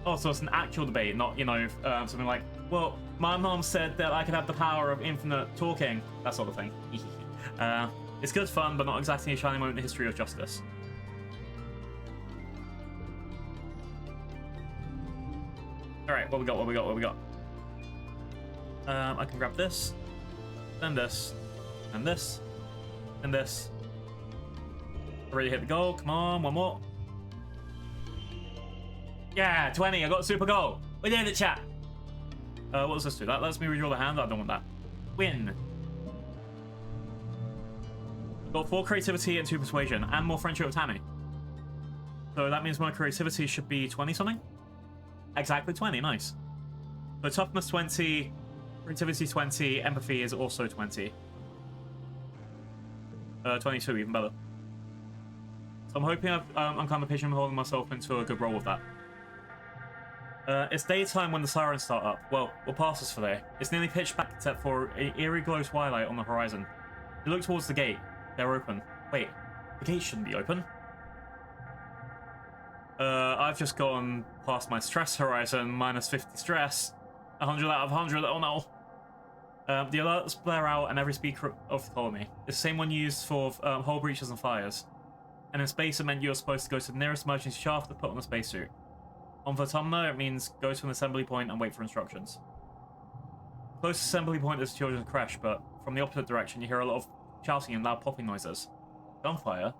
Oh, so it's an actual debate, not, you know, something like, well, my mom said that I could have the power of infinite talking, that sort of thing. It's good fun, but not exactly a shining moment in the history of justice. Alright, what we got? I can grab this, then this, and this, and this. Already hit the goal, come on, one more. Yeah, 20, I got a super goal. We did it, chat. What does this do? That lets me redraw the hand. I don't want that. Win. Got 4 creativity and 2 persuasion, and more friendship with Tammy. So that means my creativity should be 20 something? Exactly 20, nice. So toughness 20, creativity 20, empathy is also 20. 22, even better. So I'm hoping I'm kind of patient holding myself into a good role with that. It's daytime when the sirens start up. Well, we'll pass us for there. It's nearly pitch black except for an eerie glow twilight on the horizon. You look towards the gate. They're open. Wait, the gate shouldn't be open. I've just gone past my stress horizon, minus 50 stress. 100 out of 100, oh no. The alerts blare out and every speaker of the colony. It's the same one used for hull breaches and fires. And in space it meant you were supposed to go to the nearest emergency shaft to put on a spacesuit. On Vertumna, it means go to an assembly point and wait for instructions. Closest assembly point is Children's Crash, but from the opposite direction you hear a lot of shouting and loud popping noises. Gunfire?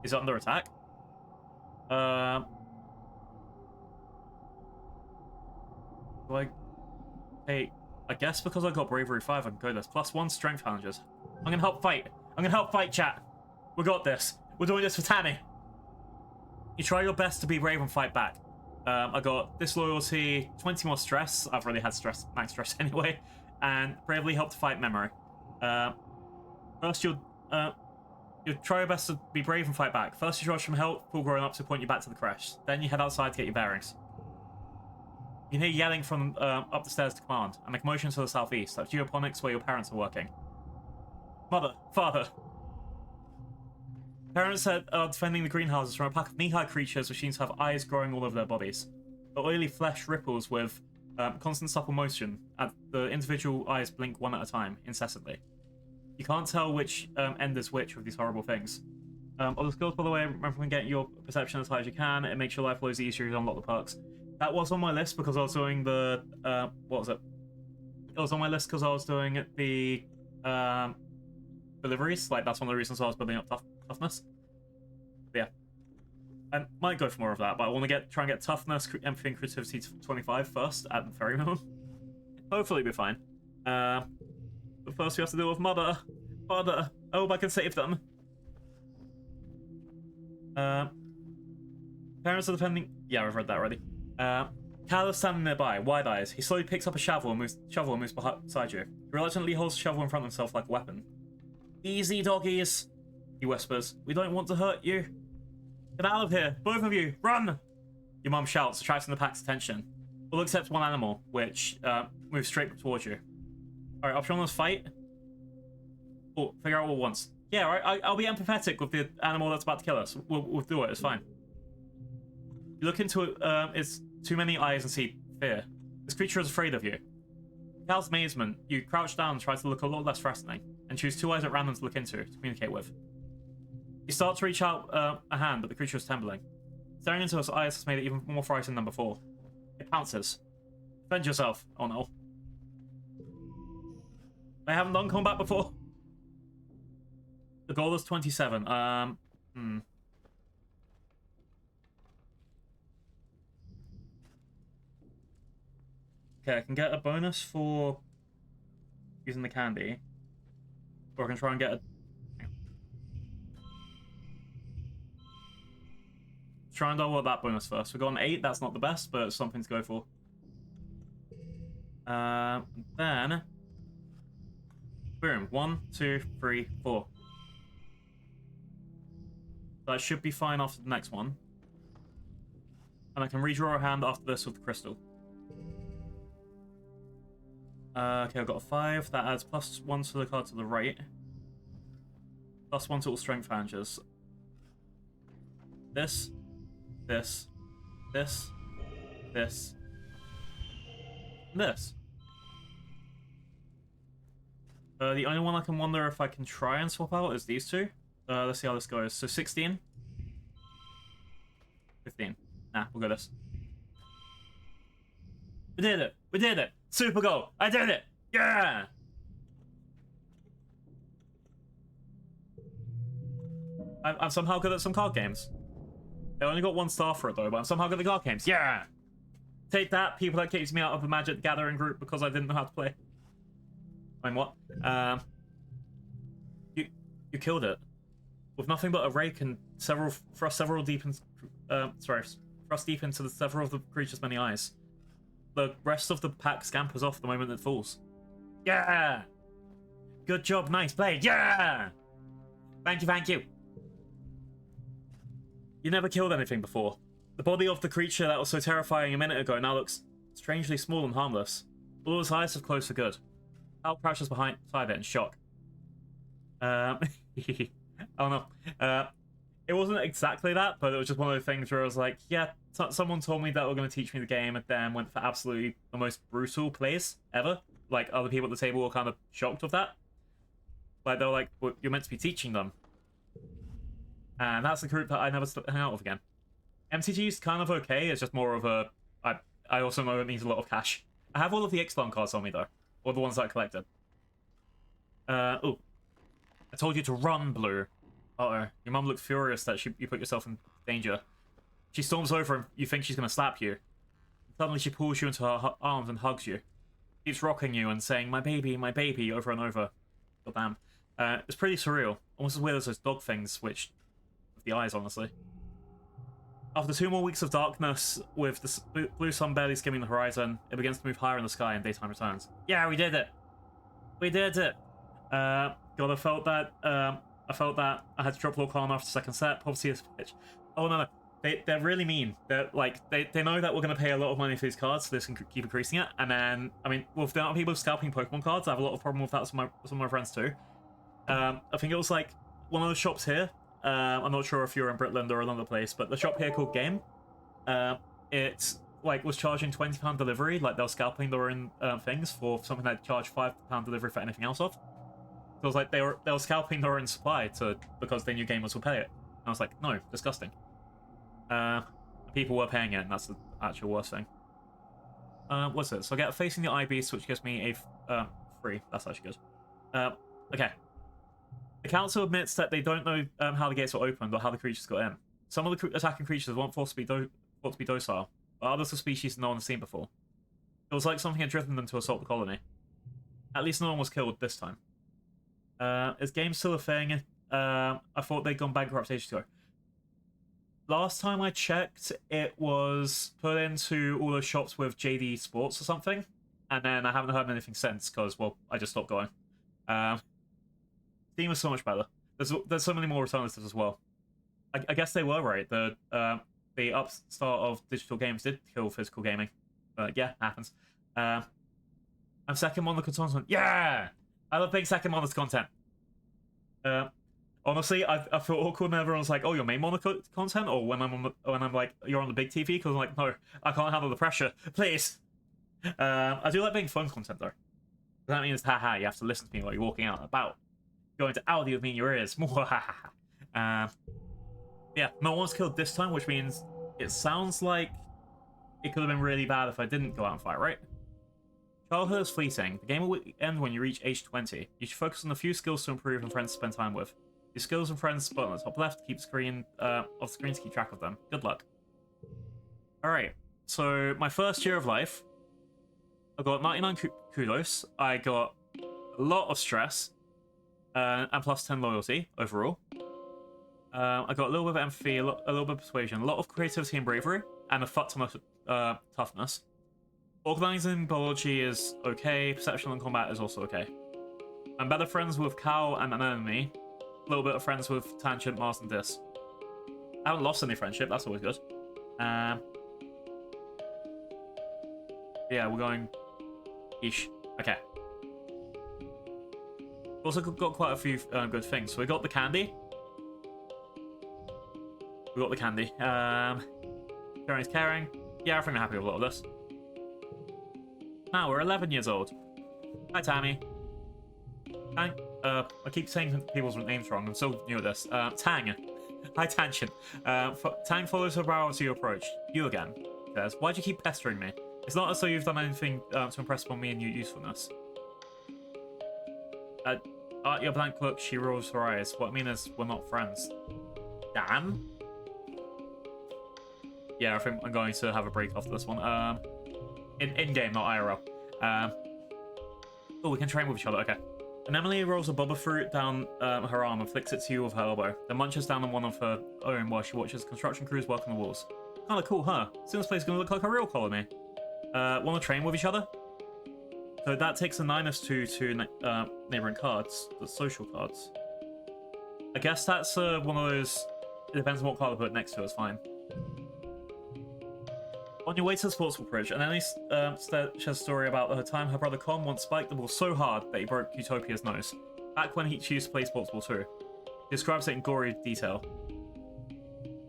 Is it under attack? Do I take... I guess because I got Bravery 5 I can go this. +1 strength challenges. I'm gonna help fight. Chat. We got this. We're doing this for Tammy. You try your best to be brave and fight back. I got disloyalty, 20 more stress. I've already had max stress anyway. And bravely help to fight memory. First, you'll try your best to be brave and fight back. First, you rush from help, pull growing up to point you back to the crash. Then you head outside to get your bearings. You can hear yelling from up the stairs to command, and a commotion to the southeast. That's geoponics where your parents are working. Mother, father. Parents are defending the greenhouses from a pack of knee-high creatures which seem to have eyes growing all over their bodies. The oily flesh ripples with constant supple motion as the individual eyes blink one at a time, incessantly. You can't tell which end is which with these horrible things. All the skills, by the way, remember when getting your perception as high as you can. It makes your life loads easier to unlock the perks. That was on my list because I was doing the what was it? It was on my list because I was doing the deliveries. Like that's one of the reasons I was building up toughness. But yeah, I might go for more of that, but I want to try and get toughness, empathy, and creativity to 25 first at the very minimum. Hopefully, it'll be fine. But first, we have to deal with Mother. Father. I hope I can save them. Parents are defending. Yeah, I've read that already. Cal is standing nearby, wide eyes. He slowly picks up a shovel and moves beside you. He reluctantly holds the shovel in front of himself like a weapon. Easy, doggies, he whispers. We don't want to hurt you. Get out of here, both of you, run! Your mum shouts, attracting the pack's attention. All except one animal, which moves straight towards you. Alright, option on this fight. Oh, figure out what once. Yeah, right, I'll be empathetic with the animal that's about to kill us. We'll do it, it's fine. You look into its too many eyes and see fear. This creature is afraid of you. Cal's amazement, you crouch down and try to look a lot less threatening, and choose two eyes at random to look into, to communicate with. You start to reach out a hand, but the creature is trembling. Staring into its eyes has made it even more frightening than before. It pounces. Defend yourself. Oh no. I haven't done combat before. The goal is 27. Okay, I can get a bonus for using the candy. Or I can try and get a... Try and double that bonus first. We got an 8, that's not the best, but it's something to go for. Then... Boom. 1, 2, 3, 4. That should be fine after the next one. And I can redraw a hand after this with the crystal. Okay, I've got a 5. That adds +1 to the card to the right. +1 to all strength ranges. This. This. This. This. And this. The only one I can wonder if I can try and swap out is these two. Let's see how this goes. So 16. 15. Nah, we'll go this. We did it! We did it! Super goal! I did it! Yeah! I'm somehow good at some card games. I only got 1 star for it though, but I'm somehow good at card games. Yeah! Take that, people that kicked me out of the Magic Gathering group because I didn't know how to play. I mean, what? You killed it. With nothing but a rake and thrust deep into several of the creature's many eyes. The rest of the pack scampers off the moment it falls. Yeah! Good job, nice play, yeah! Thank you, thank you. You never killed anything before. The body of the creature that was so terrifying a minute ago now looks strangely small and harmless. All its eyes have closed for good. Al crouches beside it in shock. Oh no. It wasn't exactly that, but it was just one of the things where I was like, yeah, someone told me that they were going to teach me the game and then went for absolutely the most brutal plays ever. Like, other people at the table were kind of shocked with that. Like, they were like, well, you're meant to be teaching them. And that's the group that I never hang out with again. MTG's kind of okay, it's just more of a... I also know it means a lot of cash. I have all of the Ixalan cards on me, though. Or the ones that I collected. Oh. I told you to run, Blue. Uh-oh. Your mum looks furious that you put yourself in danger. She storms over and you think she's going to slap you. Suddenly she pulls you into her arms and hugs you. Keeps rocking you and saying, my baby, over and over. God damn. It's pretty surreal. Almost as weird as those dog things, which... with the eyes, honestly. After 2 more weeks of darkness, with the blue sun barely skimming the horizon, it begins to move higher in the sky and daytime returns. Yeah, we did it! We did it! God, I felt that I had to drop Lorcan after the second set. Obviously, it's pitch. Oh no, they're really mean. They're like they know that we're gonna pay a lot of money for these cards, so this can keep increasing it. And then, I mean, with the amount of people scalping Pokemon cards, I have a lot of problem with that with some of my friends too. I think it was like one of the shops here. I'm not sure if you're in Britland or another place, but the shop here called Game. It like was charging £20 delivery. Like they were scalping their own things for something that charged £5 delivery for anything else off. So it was like they were scalping their own supply because they knew gamers would pay it. And I was like, no, disgusting. I'm people were paying it, and that's the actual worst thing. What's it? So I get Facing the Eye Beast, which gives me a free. That's actually good. Okay. The council admits that they don't know how the gates were opened or how the creatures got in. Some of the attacking creatures weren't thought to be docile, but others are species no one has seen before. It was like something had driven them to assault the colony. At least no one was killed this time. Is game still a thing? I thought they'd gone bankrupt ages ago. Last time I checked, it was put into all those shops with JD Sports or something, and then I haven't heard anything since because, well, I just stopped going. Steam is so much better. There's so many more alternatives as well. I guess they were right. The upstart of digital games did kill physical gaming. But yeah, happens. I'm second Monolith content. Yeah! I love being second Monolith content. Honestly, I feel awkward when everyone's like, "Oh, your main Monolith content," or when I'm like, "You're on the big TV," because I'm like, "No, I can't handle the pressure. Please." I do like being phone content though. That means, haha, you have to listen to me while you're walking out and about. Going to Audi with me in your ears. Yeah, no one's killed this time, which means it sounds like it could have been really bad if I didn't go out and fight, right? Childhood is fleeting. The game will end when you reach age 20. You should focus on a few skills to improve and friends to spend time with. Your skills and friends spot on the top left to keep screen of the screen to keep track of them. Good luck. Alright, so my first year of life, I got 99 kudos, I got a lot of stress, and plus 10 loyalty overall. I got a little bit of empathy, a little bit of persuasion, a lot of creativity and bravery, and a fuck ton of toughness. Organizing biology is okay, perception and combat is also okay. I'm better friends with Cal and an enemy, a little bit of friends with Tangent, Mars, and Dis. I haven't lost any friendship, that's always good. Yeah, we're going ish. Okay. Also got quite a few good things. So we got the candy. We got the candy. Sharing's caring. Yeah, I think I'm happy with a lot of this. Now we're 11 years old. Hi, Tammy. Tang. I keep saying people's names wrong. I'm so new at this. Tang. Hi, Tangent. Tang follows her brow as you approach. You again. Says, why'd you keep pestering me? It's not as though you've done anything to impress upon me and your usefulness. At your blank look, she rolls her eyes. What I mean is, we're not friends. Damn. Yeah, I think I'm going to have a break after this one. In-game, not IRL. Oh, we can train with each other, okay. And Emily rolls a boba fruit down her arm and flicks it to you with her elbow, then munches down on one of her own while she watches construction crews work on the walls. Kinda cool, huh? Soon this place is gonna look like a real colony. Wanna train with each other? So that takes a -2 to neighboring cards, the social cards. I guess that's one of those, it depends on what card I put next to it, it's fine. On your way to the sports bridge, and Ellie shares a story about her time her brother Con once spiked the ball so hard that he broke Utopia's nose. Back when he used to play sports ball too. He describes it in gory detail.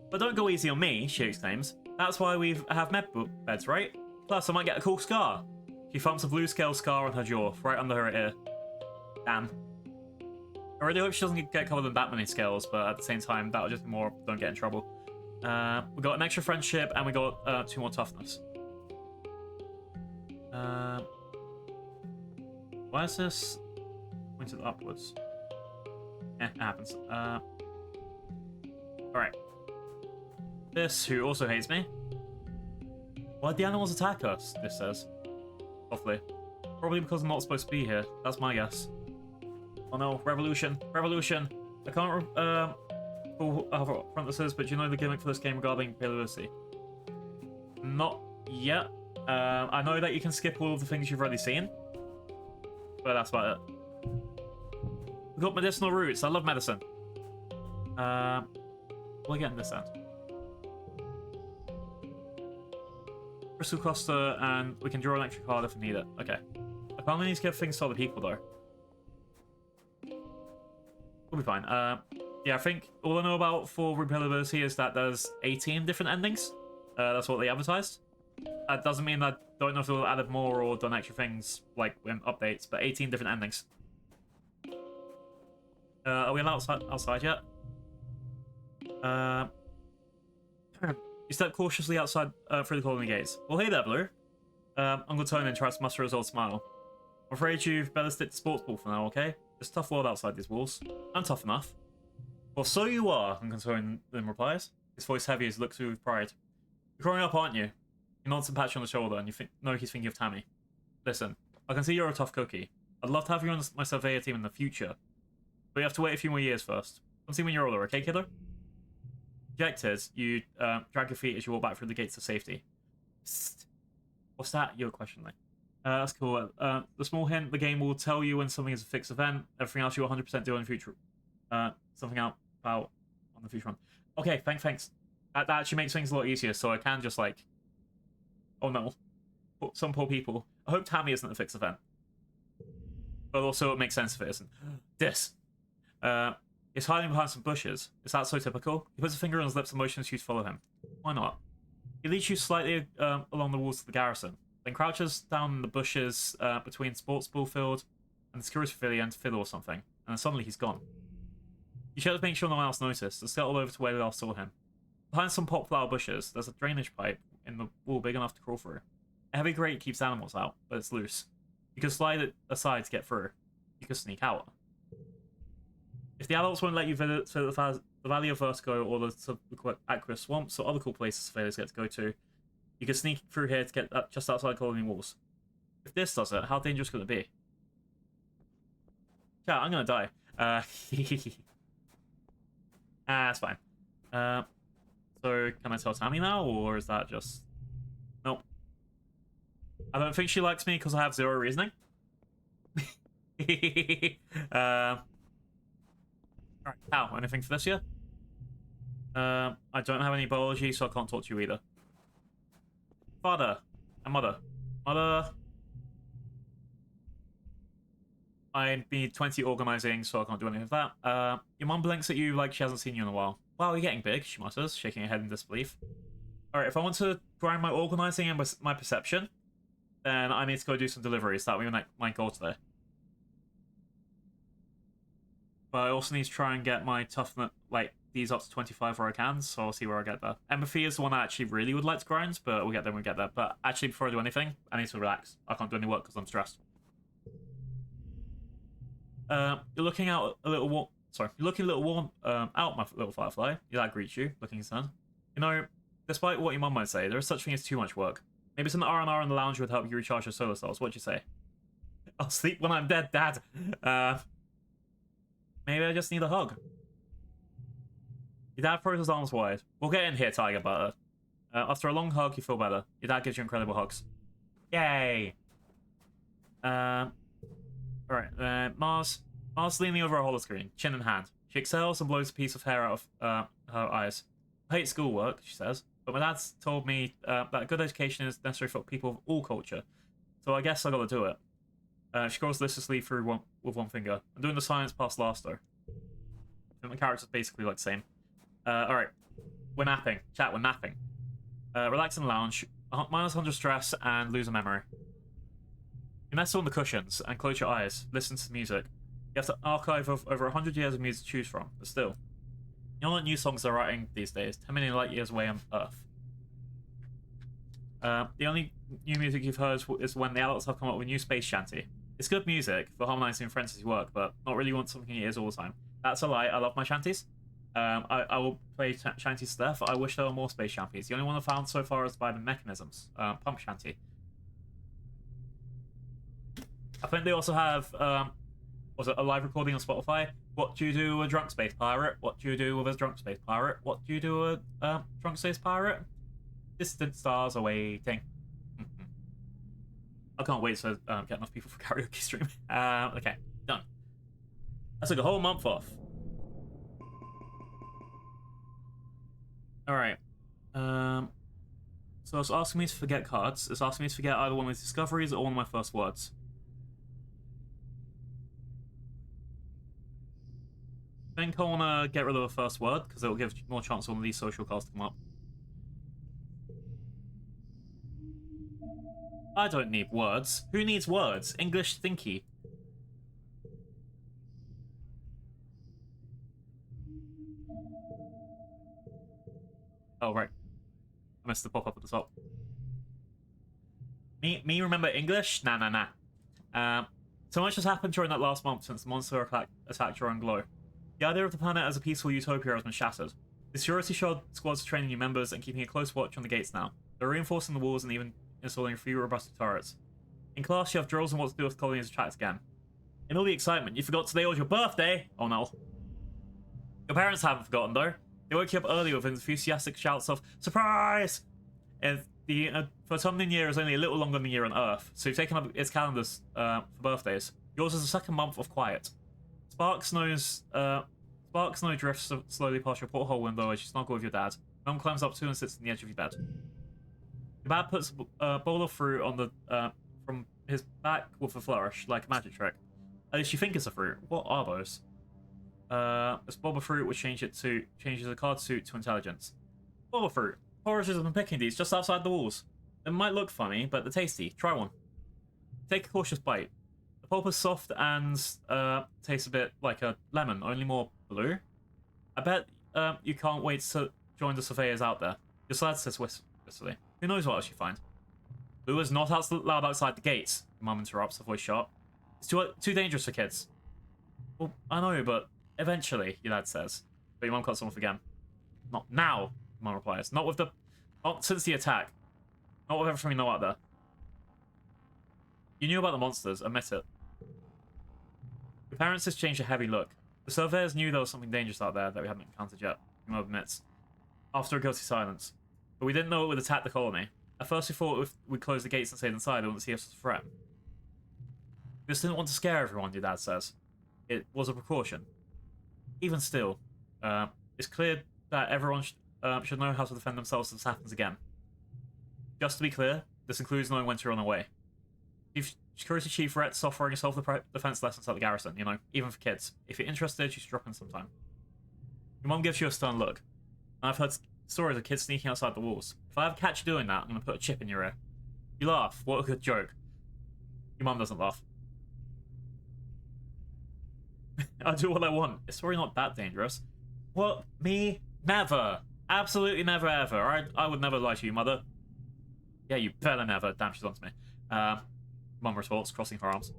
But don't go easy on me, she exclaims. That's why we have med beds, right? Plus, I might get a cool scar. She thumps a blue scale scar on her jaw, right under her ear. Damn. I really hope she doesn't get covered in that many scales, but at the same time, that'll just be more don't get in trouble. We got an extra friendship, and we got 2 more toughness. Why is this pointed upwards? It happens. Alright. This, who also hates me. Why'd the animals attack us? This says. Softly. Probably because I'm not supposed to be here. That's my guess. Oh no, revolution! Revolution! I can't pull how front this is, but do you know the gimmick for this game regarding playability? Not yet. I know that you can skip all of the things you've already seen, but that's about it. We got medicinal roots. I love medicine. What do I get in this end? Crystal cluster, and we can draw an extra card if we need it. Okay. I can't need to give things to other people though. We'll be fine. Yeah, I think all I know about for replayability is that there's 18 different endings. That's what they advertised. That doesn't mean I don't know if they'll added more or done extra things like in updates, but 18 different endings. Are we allowed outside yet? You step cautiously outside through the colony gates. Well, hey there, Blue. Uncle Tony tries to muster his old smile. I'm afraid you've better stick to sports ball for now, okay? It's a tough world outside these walls. I'm tough enough. Well, so you are, Uncle Tony then replies. His voice heavy as he looks through with pride. You're growing up, aren't you? He nods and pats you on the shoulder, and you know he's thinking of Tammy. Listen, I can see you're a tough cookie. I'd love to have you on my surveyor team in the future. But you have to wait a few more years first. I'll see you when you're older, okay, kiddo? Dejected, you drag your feet as you walk back through the gates of safety. Psst. What's that? Your question, like. That's cool. The small hint, the game will tell you when something is a fixed event. Everything else you'll 100% do in the future. Something out about on the future one. Okay, thanks. That actually makes things a lot easier, so I can just, like... Oh no. Some poor people. I hope Tammy isn't a fixed event. But also it makes sense if it isn't. This. He's hiding behind some bushes. Is that so typical? He puts a finger on his lips and motions you to follow him. Why not? He leads you slightly along the walls of the garrison, then crouches down in the bushes between sports ball field and the security pavilion to fiddle or something, and then suddenly he's gone. You check to make sure no one else noticed, and scuttle over to where we last saw him. Behind some popflower bushes, there's a drainage pipe in the wall big enough to crawl through. A heavy grate keeps animals out, but it's loose. You can slide it aside to get through. You can sneak out. If the adults won't let you visit the Valley of Vertigo or the Aqua Swamps or other cool places surveyors get to go to, you can sneak through here to get just outside colony walls. If this does it, how dangerous could it be? Yeah, I'm gonna die. That's fine. So, can I tell Tammy now, or is that just... Nope. I don't think she likes me because I have zero reasoning. Alright, Cal, anything for this year? I don't have any biology, so I can't talk to you either. Father and mother. Mother... I need 20 organizing, so I can't do anything with that. Your mum blinks at you like she hasn't seen you in a while. Wow, you're getting big, she mutters, shaking her head in disbelief. Alright, if I want to grind my organizing and my perception, then I need to go do some deliveries. That will be my goal today. But I also need to try and get my toughness, like, these up to 25 where I can, so I'll see where I get there. Empathy is the one I actually really would like to grind, but we'll get there when we get there. But actually, before I do anything, I need to relax. I can't do any work because I'm stressed. You're looking out a little warm. Sorry, you're looking a little warm out, my little firefly. Your dad greets you, looking concerned. You know, despite what your mum might say, there is such thing as too much work. Maybe some R&R in the lounge would help you recharge your solar cells. What'd you say? I'll sleep when I'm dead, Dad. Maybe I just need a hug. Your dad throws his arms wide. We'll get in here, Tiger Butter. After a long hug, you feel better. Your dad gives you incredible hugs. Yay! Alright, Mars leaning over a holoscreen, chin in hand. She exhales and blows a piece of hair out of her eyes. I hate schoolwork, she says, but my dad's told me that a good education is necessary for people of all culture, so I guess I gotta do it. She scrolls listlessly through with one finger. I'm doing the science past laughter. I think the character's basically like the same. Alright, we're napping. Chat, we're napping. Relax in the lounge, minus 100 stress, and lose a memory. You nestle on the cushions and close your eyes. Listen to the music. You have an archive of over 100 years of music to choose from, but still. You know what new songs they're writing these days? 10 million light years away on Earth. The only new music you've heard is when the adults have come up with new space shanty. It's good music for harmonizing Francis' work, but not really want something in your ears all the time. That's a lie. I love my shanties. I will play shanties to death. I wish there were more space shanties. The only one I've found so far is by the Mechanisms. Pump shanty. I think they also have, was it a live recording on Spotify? What do you do with a drunk space pirate? What do you do with a drunk space pirate? What do you do with a drunk space pirate? Distant stars are waiting. I can't wait to get enough people for karaoke stream. Okay, done. I took a whole month off. Alright. So it's asking me to forget cards. It's asking me to forget either one of my discoveries or one of my first words. I think I want to get rid of the first word, because it will give more chance for one of these social cards to come up. I don't need words. Who needs words? English thinky. Oh, right. Exocolonist to pop up at the top. Me remember English? Nah. So much has happened during that last month since the monster attacked your own glow. The idea of the planet as a peaceful utopia has been shattered. The security squads are training new members and keeping a close watch on the gates now. They're reinforcing the walls and even installing a few robust turrets. In class, you have drills on what to do if the colony is attacked again. In all the excitement, you forgot today was your birthday! Oh no. Your parents haven't forgotten though. They woke you up early with enthusiastic shouts of "Surprise!" And the Photomnian year is only a little longer than the year on Earth, so you've taken up its calendars for birthdays. Yours is the second month of quiet. Sparks snow drifts slowly past your porthole window as you snuggle with your dad. Mum climbs up to and sits on the edge of your bed. Your dad puts a bowl of fruit on the from his back with a flourish, like a magic trick. At least you think it's a fruit. What are those? This boba fruit which changes a card suit to intelligence. Boba fruit. Foragers have been picking these just outside the walls. They might look funny, but they're tasty. Try one. Take a cautious bite. The pulp is soft and tastes a bit like a lemon, only more blue. I bet you can't wait to join the surveyors out there. Your dad says wistfully. Who knows what else you find? Blue is not allowed outside the gates. Mum interrupts, her voice sharp. It's too dangerous for kids. Well, I know, but eventually, your dad says. But your mum cuts him off again. Not now, Mum replies. Not since the attack. Not with everything we know out there. You knew about the monsters, admit it. Your parents exchanged a heavy look. The surveyors knew there was something dangerous out there that we hadn't encountered yet, your mum admits. After a guilty silence. But we didn't know it would attack the colony. At first we thought if we'd close the gates and stayed inside, they wouldn't see us as a threat. We just didn't want to scare everyone, your dad says. It was a precaution. Even still, it's clear that everyone should know how to defend themselves if this happens again. Just to be clear, this includes knowing when to run away. Security Chief Rhett's offering a self-defense lessons at the garrison, you know, even for kids. If you're interested, you should drop in sometime. Your mum gives you a stern look. And I've heard stories of kids sneaking outside the walls. If I ever catch you doing that, I'm going to put a chip in your ear. You laugh. What a good joke. Your mum doesn't laugh. I do what I want. It's probably not that dangerous. What? Me? Never. Absolutely never ever. I would never lie to you, mother. Yeah, you better never. Damn, she's on to me. Mum retorts, crossing her arms.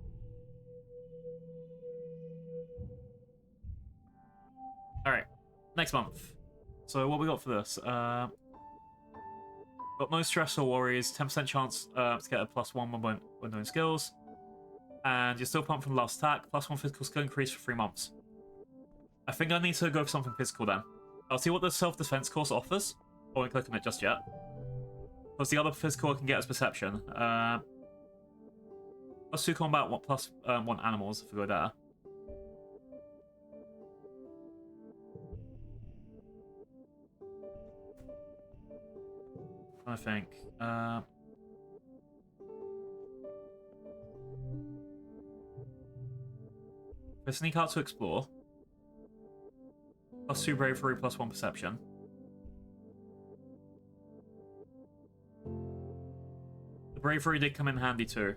Alright, next month. So what we got for this? Got no stress or worries, 10% chance to get a +1 when doing skills. And you're still pumped from the last attack, +1 physical skill increase for 3 months. I think I need to go for something physical then. I'll see what the self-defense course offers. I won't click on it just yet. Plus the other physical I can get is perception. +2 combat, +1 animals if we go there. I think. If I sneak out to explore. +2 bravery, +1 perception. The bravery did come in handy too.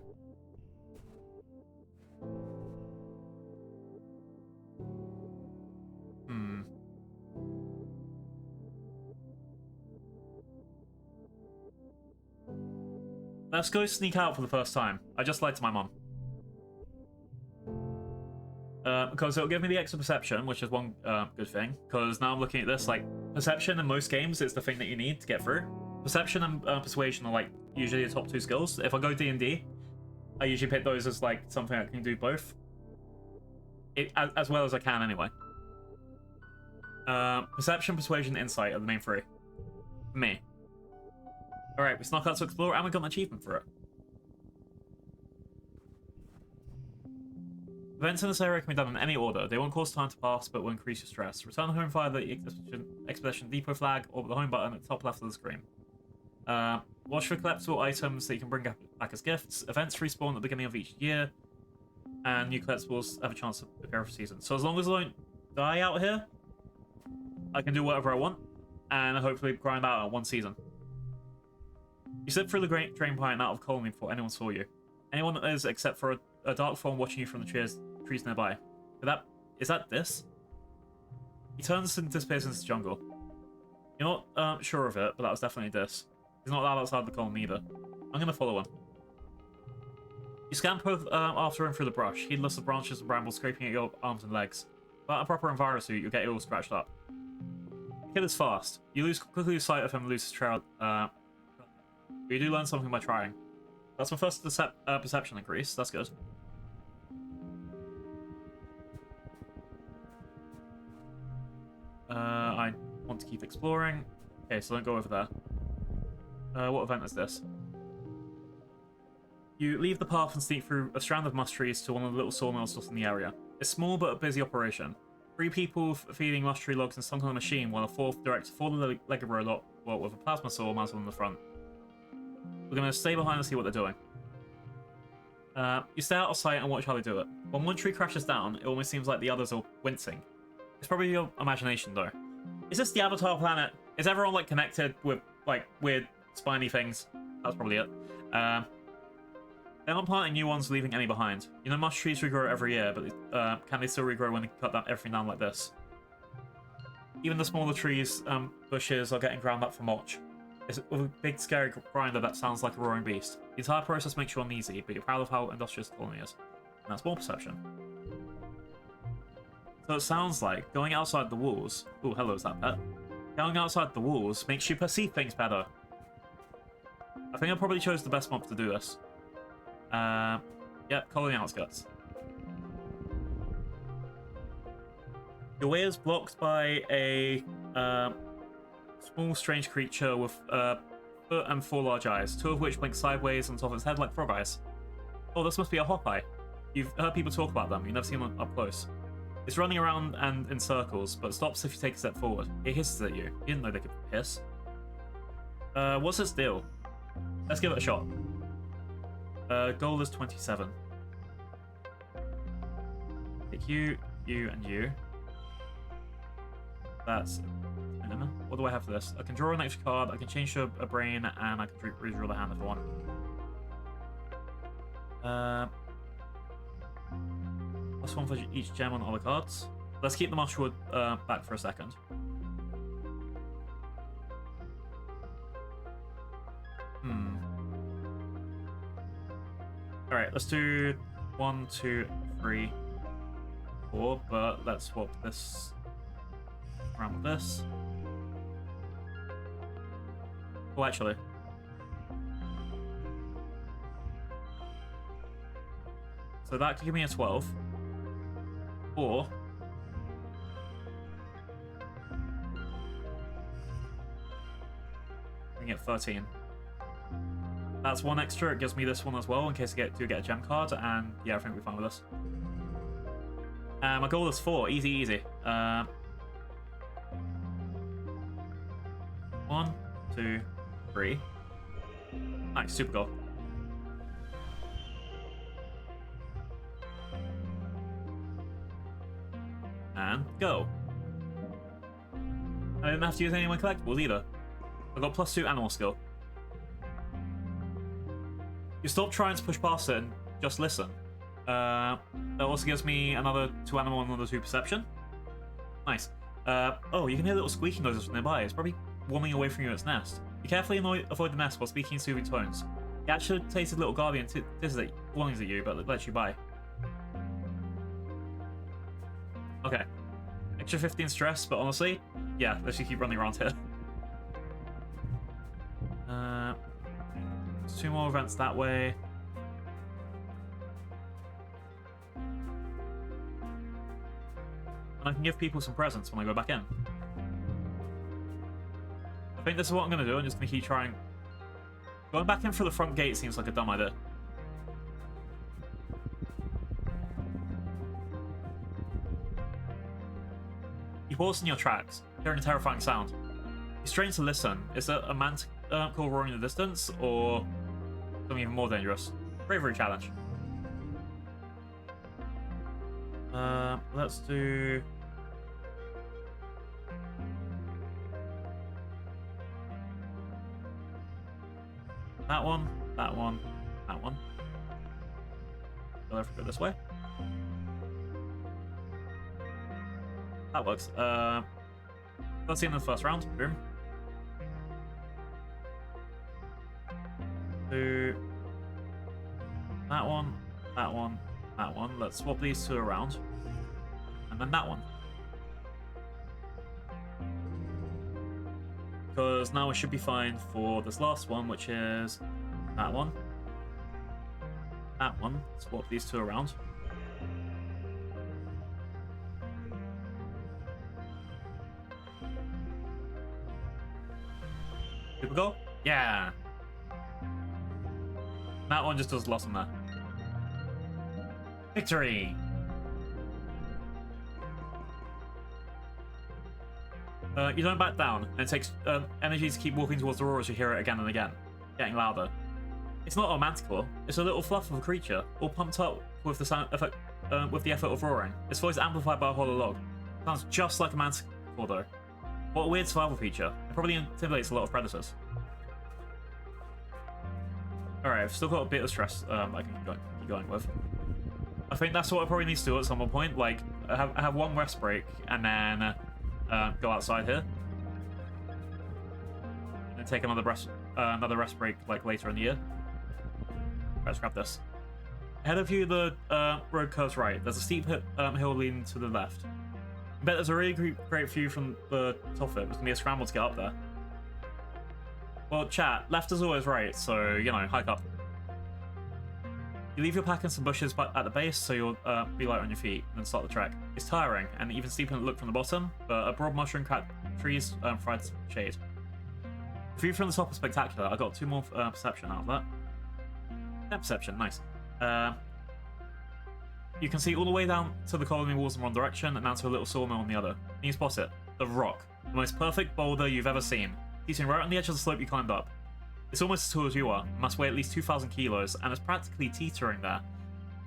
Let's go sneak out for the first time. I just lied to my mom. Because it'll give me the extra perception, which is one good thing. Because now I'm looking at this, like, perception in most games is the thing that you need to get through. Perception and persuasion are, like, usually the top 2 skills. If I go D&D, I usually pick those as, like, something I can do both. As well as I can, anyway. Perception, persuasion, insight are the main 3. For me. Alright, we snuck out to explore, and we got an achievement for it. Events in this area can be done in any order. They won't cause time to pass, but will increase your stress. Return home via the Expedition Depot flag, or the home button at the top left of the screen. Watch for collectible items that you can bring back as gifts. Events respawn at the beginning of each year, and new collectibles have a chance to appear for season. So as long as I don't die out here, I can do whatever I want, and hopefully grind out at 1 season. You slip through the drain pipe out of colony before anyone saw you. Anyone is except for a dark form watching you from the trees nearby. Is that this? He turns and disappears into the jungle. You're not sure of it, but that was definitely this. He's not allowed outside the column either. I'm gonna follow him. You scamper after him through the brush, heedless of branches and brambles scraping at your arms and legs. Without a proper envirosuit, you'll get it all scratched up. The kid is fast. You quickly lose sight of him and lose his trail. But you do learn something by trying. That's my first perception increase. That's good. I want to keep exploring. Okay, so don't go over there. What event is this? You leave the path and sneak through a strand of musk trees to one of the little sawmills just in the area. It's small but a busy operation. 3 people feeding musk tree logs in some kind of machine, while a 4th directs a 4-legged robot with a plasma saw mounted on the front. We're going to stay behind and see what they're doing. You stay out of sight and watch how they do it. When one tree crashes down, it almost seems like the others are wincing. It's probably your imagination, though. Is this the Avatar planet? Is everyone, like, connected with, like, weird spiny things? That's probably it. They're not planting new ones, leaving any behind. You know, musk trees regrow every year, but can they still regrow when they cut down everything down like this? Even the smaller trees, bushes are getting ground up for mulch. It's with a big, scary grinder that sounds like a roaring beast. The entire process makes you uneasy, but you're proud of how industrious the colony is. And that's more perception. So it sounds like going outside the walls... Oh, hello, is that pet? Going outside the walls makes you perceive things better. I think I probably chose the best mob to do this. Yep, colony outskirts. Your way is blocked by a small, strange creature with a foot and 4 large eyes, 2 of which blink sideways on top of its head like frog eyes. Oh, this must be a hop eye. You've heard people talk about them, you've never seen them up close. It's running around and in circles, but stops if you take a step forward. It hisses at you. You didn't know they could hiss. What's its deal? Let's give it a shot. Goal is 27. Pick you, and you. That's... What do I have for this? I can draw an extra card, I can change to a brain, and I can redraw the hand if I want. Plus 1 for each gem on all the cards. Let's keep the mushroom back for a second. Alright, let's do 1, 2, 3, 4, but let's swap this around with this. Oh, actually. So that could give me a 12. Or... I can get 13. That's 1 extra. It gives me this one as well in case I do get a gem card, and yeah, I think we're fine with this. My goal is 4. Easy, easy. 1, 2, 3. Nice, super goal. And go. I didn't have to use any of my collectibles either. I got +2 animal skill. You stop trying to push past it and just listen. That also gives me another 2 animal and another 2 perception. Nice. Oh, you can hear little squeaking noises from nearby. It's probably warming away from you its nest. You carefully avoid the nest while speaking in soothing tones. The agitated little guardian warnings at you, but it lets you by. Okay. Extra 15 stress, but honestly, yeah, let's just keep running around here. 2 more events that way. And I can give people some presents when I go back in. I think this is what I'm going to do. I'm just going to keep trying. Going back in through the front gate seems like a dumb idea. You pause in your tracks, hearing a terrifying sound. You strain to listen. Is it a manticore roaring in the distance, or something even more dangerous? Bravery challenge. Let's do... that one, that one, that one. I'll go this way. That works. Let's see in the first round. Boom. Do that one, that one, that one. Let's swap these two around. And then that one. Because now we should be fine for this last one, which is that one. That one. Swap these two around. Super goal? Yeah. That one just does lots on there. Victory! You don't back down, and it takes energy to keep walking towards the roar as you hear it again and again, getting louder. It's not a manticore, it's a little fluff of a creature, all pumped up with the sound effect, with the effort of roaring. Its voice amplified by a hollow log. Sounds just like a manticore though. What a weird survival feature. It probably intimidates a lot of predators. Alright, I've still got a bit of stress I can keep going with. I think that's what I probably need to do at some point, like, have one rest break, and then go outside here. And then take another rest break, like, later in the year. Let's grab this. Ahead of you, the road curves right. There's a steep hill leading to the left. I bet there's a really great view from the top of it. It's going to be a scramble to get up there. Well, chat, left is always right, so, you know, hike up. You leave your pack in some bushes at the base, so you'll be light on your feet, and then start the trek. It's tiring, and even steeper than it looked from the bottom, but a broad mushroom-cracked trees provide shade. The view from the top is spectacular. I got 2 more perception out of that. Yeah, perception, nice. You can see all the way down to the colony walls in one direction, and down to a little sawmill in the other. Can you spot it? The rock. The most perfect boulder you've ever seen. Teetering right on the edge of the slope you climbed up. It's almost as tall as you are, must weigh at least 2,000 kilos, and it's practically teetering there.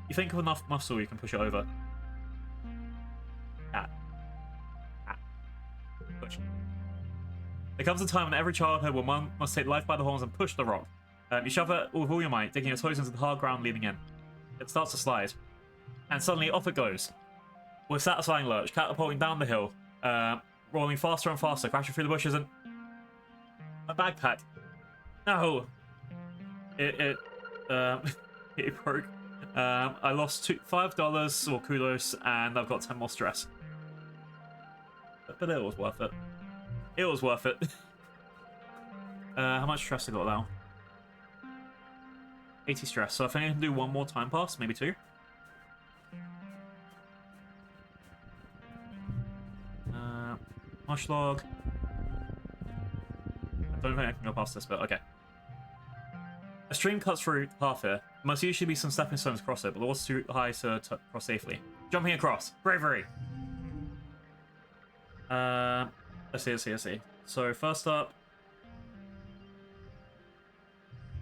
You think of enough muscle you can push it over. Push. There comes a time when every childhood when one must take life by the horns and push the rock. You shove it with all your might, digging your toes into the hard ground leading in. It starts to slide. And suddenly off it goes. With satisfying lurch, catapulting down the hill, rolling faster and faster, crashing through the bushes and... My backpack. No! It broke. I lost $5 or kudos, and I've got 10 more stress. But it was worth it. It was worth it. How much stress I got now? 80 stress, so I think I can do 1 more time pass, maybe 2. Mush log. I don't think I can go past this bit. Okay. A stream cuts through the path here. There must usually be some stepping stones across it, but the water's too high to cross safely. Jumping across. Bravery! Let's see. So, first up...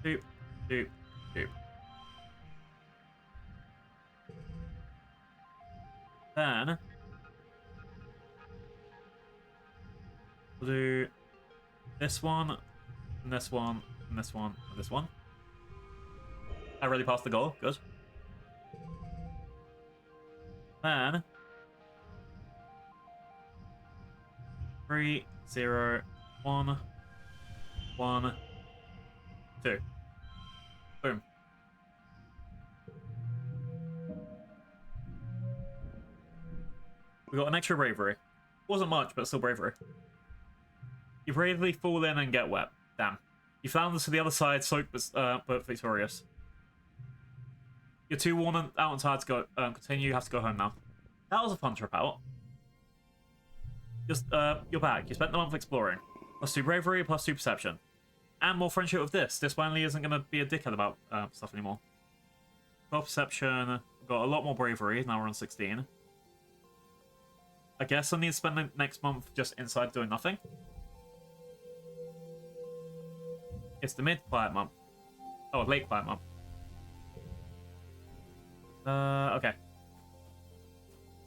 Doop. Then... we'll do this one, and this one, and this one, and this one. I really passed the goal. Good. Then 3, 0, 1, 1, 2. Boom. We got an extra bravery. Wasn't much, but still bravery. You bravely fall in and get wet. Damn. You floundered to the other side, soaked but victorious. You're too worn out and tired to go continue. You have to go home now. That was a fun trip out. Just, you're back. You spent the month exploring. +2 bravery, +2 perception. And more friendship with this. This finally isn't going to be a dickhead about stuff anymore. 12 perception. Got a lot more bravery. Now we're on 16. I guess I need to spend the next month just inside doing nothing. It's the mid-quiet month. Oh, late quiet month. Okay.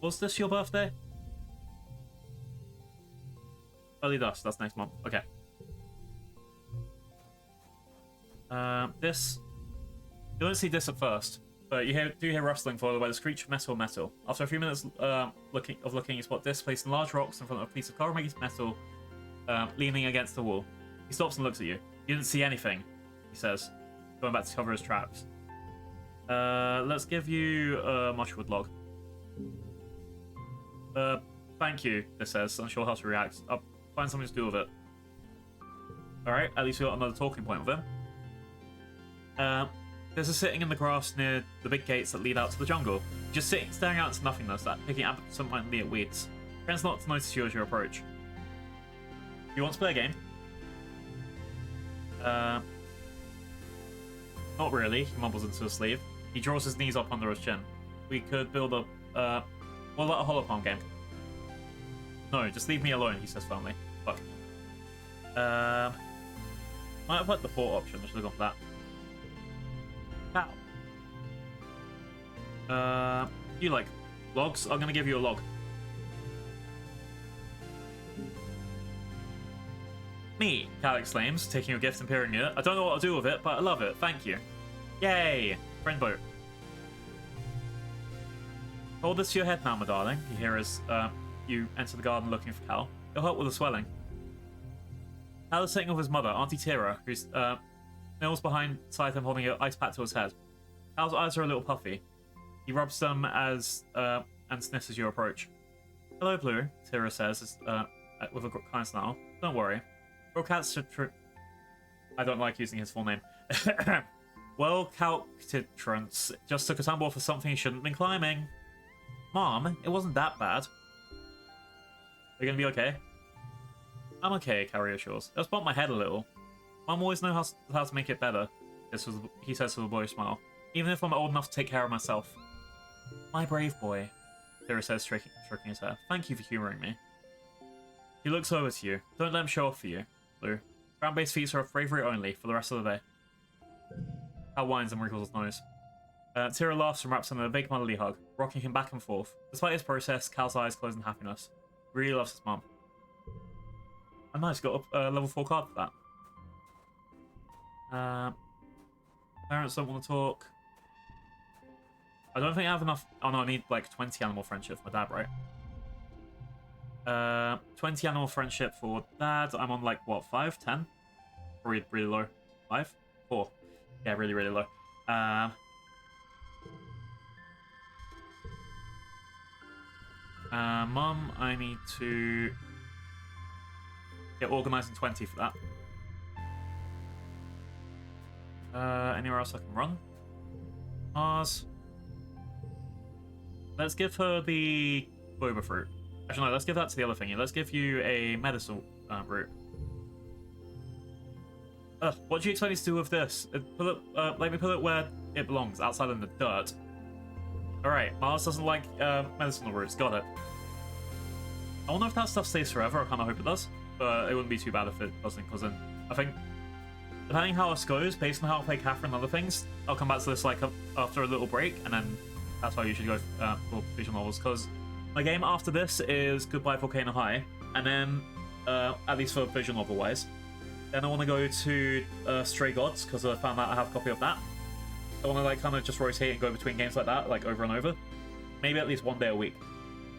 Was this your birthday? Early dusk, that's next month. Okay. This... You don't see this at first, but you do hear rustling followed by the screech of metal. After a few minutes looking, you spot this placed in large rocks in front of a piece of carbon metal leaning against the wall. He stops and looks at you. You didn't see anything, he says. going back to cover his tracks. Let's give you a mushwood log. Thank you, this says. Unsure how to react. I'll find something to do with it. Alright, at least we got another talking point with him. There's a sitting in the grass near the big gates that lead out to the jungle. Just sitting, staring out into nothingness, that picking absentmindedly at weeds. Tries not to notice you as you approach. You want to play a game? Not really, he mumbles into his sleeve. He draws his knees up under his chin. We could build a, what about a holopalm game? No, just leave me alone, he says firmly. Fuck. Might have liked the port option, I should have gone for that. Cow. You like logs? I'm gonna give you a log. Me, Cal exclaims, taking your gift and peering it. I don't know what I'll do with it, but I love it. Thank you. Yay! Friend boat. Hold this to your head now, my darling. You hear as you enter the garden looking for Cal. You'll help with the swelling. Cal is sitting with his mother, Auntie Tira, who's kneels beside him holding an ice pack to his head. Cal's eyes are a little puffy. He rubs them and sniffs as you approach. Hello, Blue, Tira says with a kind smile. Don't worry. I don't like using his full name. Well, Calcitrance just took a tumble for something he shouldn't have been climbing. Mom, it wasn't that bad. Are you gonna be okay? I'm okay, Cal reassures. I just bumped my head a little. Mom always knows how to make it better, he says with a boyish smile. Even if I'm old enough to take care of myself. My brave boy, Tira says, stroking his hair. Thank you for humouring me. He looks over to you. Don't let him show off for you, Blue. Ground-based feats are bravery only for the rest of the day. Cal whines and wrinkles his nose. Tira laughs and wraps him in a big motherly hug, rocking him back and forth. Despite his process, Cal's eyes close in happiness. He really loves his mum. Oh, nice, got a level 4 card for that. Parents don't want to talk. I don't think I have enough. Oh no, I need like 20 animal friendship for my dad, right? 20 animal friendship for dad. I'm on like what, 5, 10? Really, really low. 5, 4. Yeah, really, really low. Mum, I need to get organised in 20 for that. Anywhere else I can run? Mars. Let's give her the boba fruit. Actually, no, let's give that to the other thingy. Let's give you a medicine root. What do you expect me to do with this? Let me put it where it belongs, outside in the dirt. Alright, Mars doesn't like medicinal roots. Got it. I wonder if that stuff stays forever. I kind of hope it does. But it wouldn't be too bad if it doesn't, because then I think, depending how this goes, based on how I play Catherine and other things, I'll come back to this like after a little break, and then that's how you should go for visual novels, because my game after this is Goodbye Volcano High, and then, at least for visual novel wise, then I want to go to Stray Gods, because I found out I have a copy of that. I want to like kind of just rotate and go between games like that, like over and over. Maybe at least one day a week.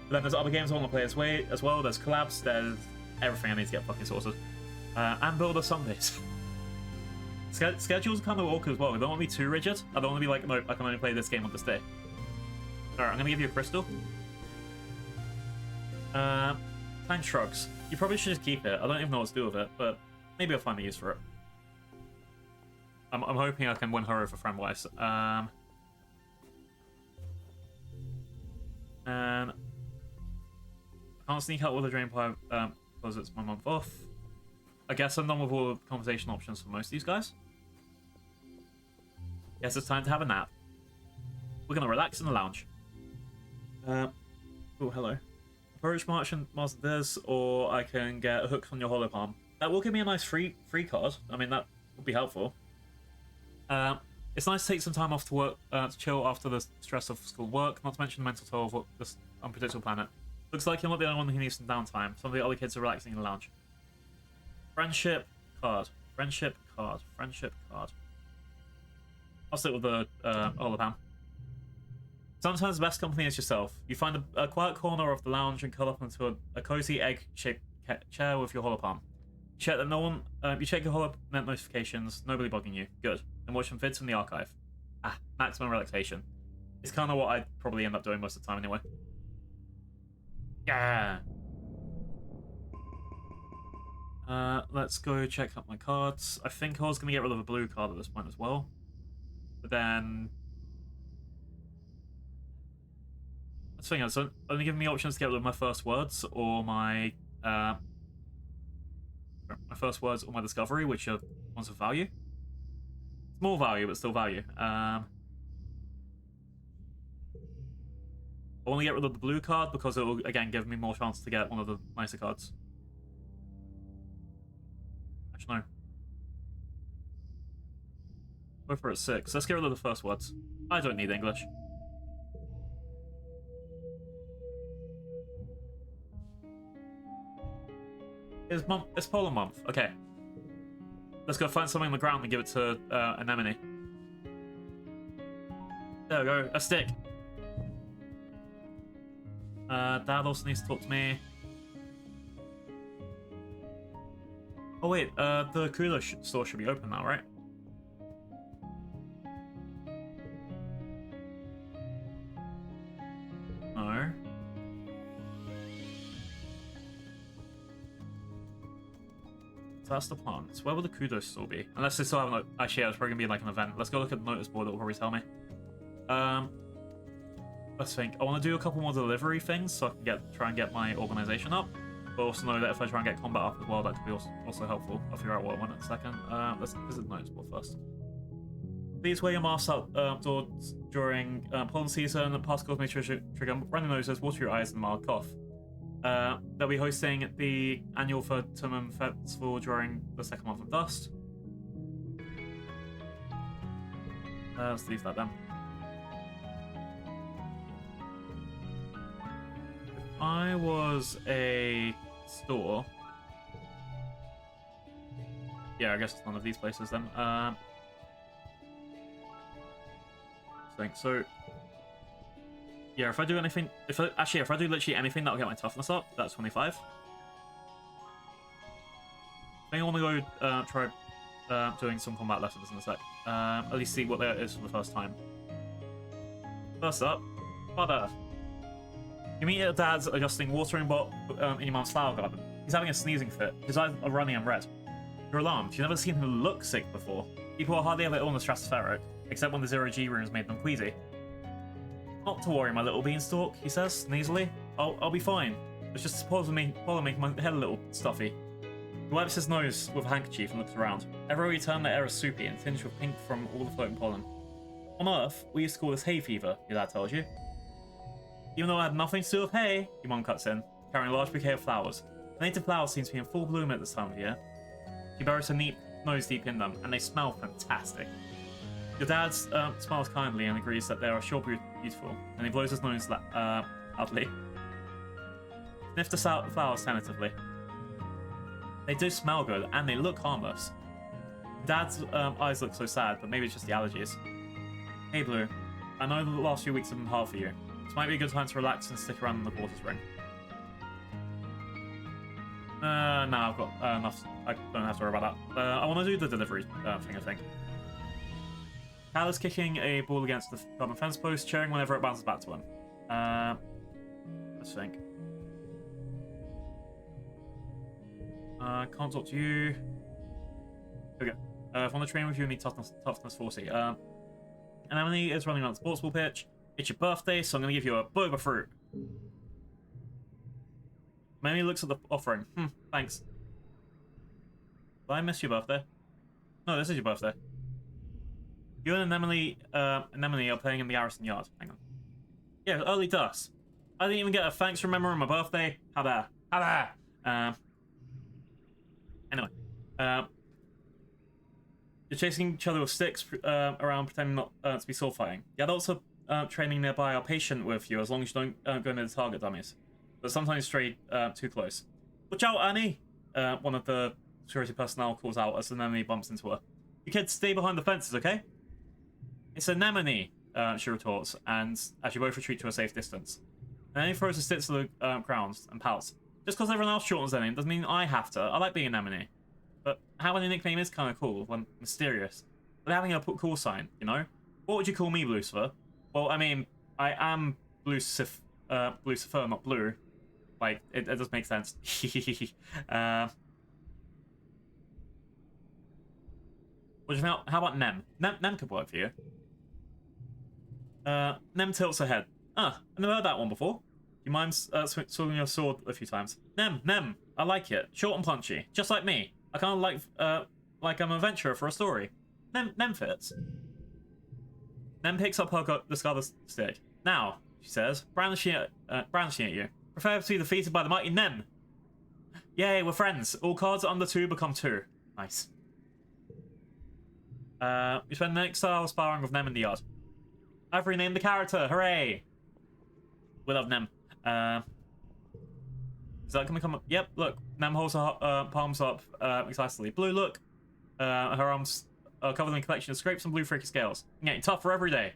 But then there's other games I want to play as well. There's collabs, there's everything I need to get fucking sorted. And build a Sundays. Schedules are kind of awkward as well. I don't want to be too rigid. I don't want to be like, no, I can only play this game on this day. Alright, I'm going to give you a crystal. Time shrugs. You probably should just keep it. I don't even know what to do with it, but maybe I'll find a use for it. I'm hoping I can win her over friend-wise. And I can't sneak out with a drain pipe because it's my month off. I guess I'm done with all the conversation options for most of these guys. Guess it's time to have a nap. We're gonna relax in the lounge. Oh, hello. Approach March and Master this, or I can get a hook on your hollow palm. That will give me a nice free card. I mean, that would be helpful. It's nice to take some time off to work, to chill after the stress of school work, not to mention the mental toll of this unpredictable planet. Looks like you're not the only one who needs some downtime. Some of the other kids are relaxing in the lounge. Friendship card. Friendship card. Friendship card. I'll stick with the holopam. Sometimes the best company is yourself. You find a quiet corner of the lounge and curl up into a cozy egg-shaped chair with your holopalm. You check that you check your holonet notifications, nobody bugging you. Good. and watch some vids from the archive. Ah, maximum relaxation. It's kind of what I'd probably end up doing most of the time anyway. Yeah. Let's go check out my cards. I think I was going to get rid of a blue card at this point as well. But then... That's the thing, it's only giving me options to get rid of my first words or my first words or my discovery, which are ones of value. Small value, but still value. I want to get rid of the blue card because it will, again, give me more chance to get one of the nicer cards. Actually, no. Go for it at 6. Let's get rid of the first words. I don't need English. It's Polar Month. Okay. Let's go find something on the ground and give it to Anemone. There we go. A stick. Dad also needs to talk to me. Oh wait, the cooler store should be open now, right? No. So that's the plan. So where will the kudos store be? Unless they still haven't... Actually, yeah, it's probably going to be like an event. Let's go look at the notice board. That will probably tell me. Let's think. I want to do a couple more delivery things so I can try and get my organization up. But also know that if I try and get combat up as well, that could be also helpful. I'll figure out what I want in a second. Let's visit the notice board first. Please wear your masks outdoors during pollen season. Particles may trigger runny noses, water your eyes, and mild cough. They'll be hosting the annual Vertumnum Festival during the second month of dust. Let's leave that then. If I was a store... Yeah, I guess it's none of these places then. So... Yeah, if I do anything... If I do literally anything, that'll get my toughness up. That's 25. I think I want to go try doing some combat lessons in a sec. At least see what that is for the first time. First up, Mother. You meet your dad's adjusting watering pot in your mum's flower garden. He's having a sneezing fit. His eyes are running and red. You're alarmed. You've never seen him look sick before. People are hardly ever ill in the stratospheric, except when the zero-G rooms made them queasy. Not to worry, my little beanstalk, he says, nasally. I'll be fine. It's just supposed to make my head a little stuffy. He wipes his nose with a handkerchief and looks around. Everywhere you turn, the air is soupy and tinged with pink from all the floating pollen. On Earth, we used to call this hay fever, your dad tells you. Even though I had nothing to do with hay, your mum cuts in, carrying a large bouquet of flowers. The native flowers seem to be in full bloom at this time of year. She buries her nose deep in them, and they smell fantastic. Your dad smiles kindly and agrees that they are sure beautiful, and he blows his nose loudly. Sniff the flowers tentatively. They do smell good, and they look harmless. Dad's eyes look so sad, but maybe it's just the allergies. Hey Blue, I know the last few weeks have been hard for you. This might be a good time to relax and stick around in the quarters ring. No, I've got enough. I don't have to worry about that. I want to do the delivery thing, I think. Cal is kicking a ball against the garden fence post, cheering whenever it bounces back to him. Let's think. Can't talk to you. Okay. If I want to train with you, I need toughness 40. And Emily is running on the sports ball pitch. It's your birthday, so I'm going to give you a boba fruit. Emily looks at the offering. Thanks. Did I miss your birthday? No, this is your birthday. You and Emily are playing in the Garrison Yard. Hang on. Yeah, early dusk. I didn't even get a thanks for remembering my birthday. How dare. How dare. Anyway. You're chasing each other with sticks around, pretending not to be sword fighting. The adults are training nearby are patient with you as long as you don't go near the target dummies. But sometimes stray too close. Watch out, Annie! One of the security personnel calls out as an enemy bumps into her. You kids stay behind the fences, okay? It's an anemone, she retorts, and as you both retreat to a safe distance. And then he throws the sticks to the ground and pouts. Just because everyone else shortens their name doesn't mean I have to. I like being an anemone. But having a nickname is kind of cool, when mysterious. But having a cool sign, you know? What would you call me, Lucifer? Well, I mean, I am Lucifer, not blue. Like, it does make sense. What do you think? How about Nem? Nem could work for you. Nem tilts her head. Ah, I never heard that one before. You mind swinging your sword a few times? Nem, I like it. Short and punchy, just like me. I kind of like I'm an adventurer for a story. Nem fits. Nem picks up her discarded stick. Now, she says, brandishing at you. Prepare to be defeated by the mighty Nem. Yay, we're friends. All cards under 2 become 2. Nice. We spend the next hour sparring with Nem in the yard. I've renamed the character. Hooray! We love Nem. Is that gonna come up? Yep, look. Nem holds her palms up excitedly. Blue, look. Her arms are covered in a collection of scrapes and blue freaky scales. I'm getting tougher every day.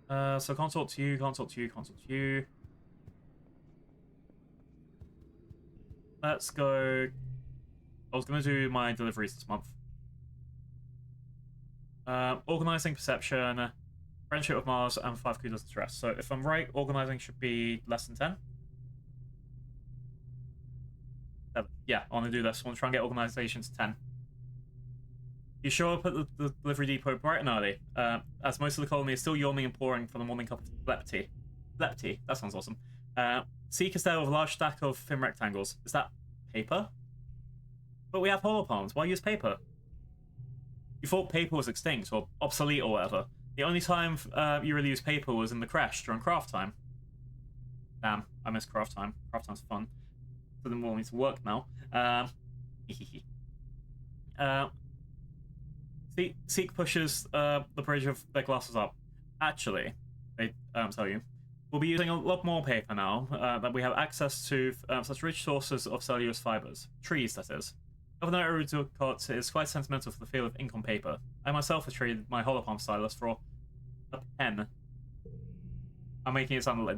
So can't talk to you, can't talk to you, can't talk to you. Let's go. I was gonna do my deliveries this month. Organizing, perception, friendship with Mars, and 5 kudos to stress. So if I'm right, organizing should be less than 10. 7. Yeah, I want to do this. I want to try and get organization to 10. You show up at the delivery depot bright and early, as most of the colony is still yawning and pouring for the morning cup of lepty. Lepty, that sounds awesome. Seek is there with a large stack of thin rectangles. Is that paper? But we have holopalms. Why use paper? You thought paper was extinct or obsolete or whatever. The only time you really used paper was in the crash during craft time. Damn, I miss craft time. Craft time's fun. Doesn't want me to work now. Seek pushes the bridge of their glasses up. Actually, they tell you, we'll be using a lot more paper now that we have access to such rich sources of cellulose fibers. Trees, that is. Governor Erudicott is quite sentimental for the feel of ink on paper. I myself have traded my holopalm stylus for a pen. I'm making it sound like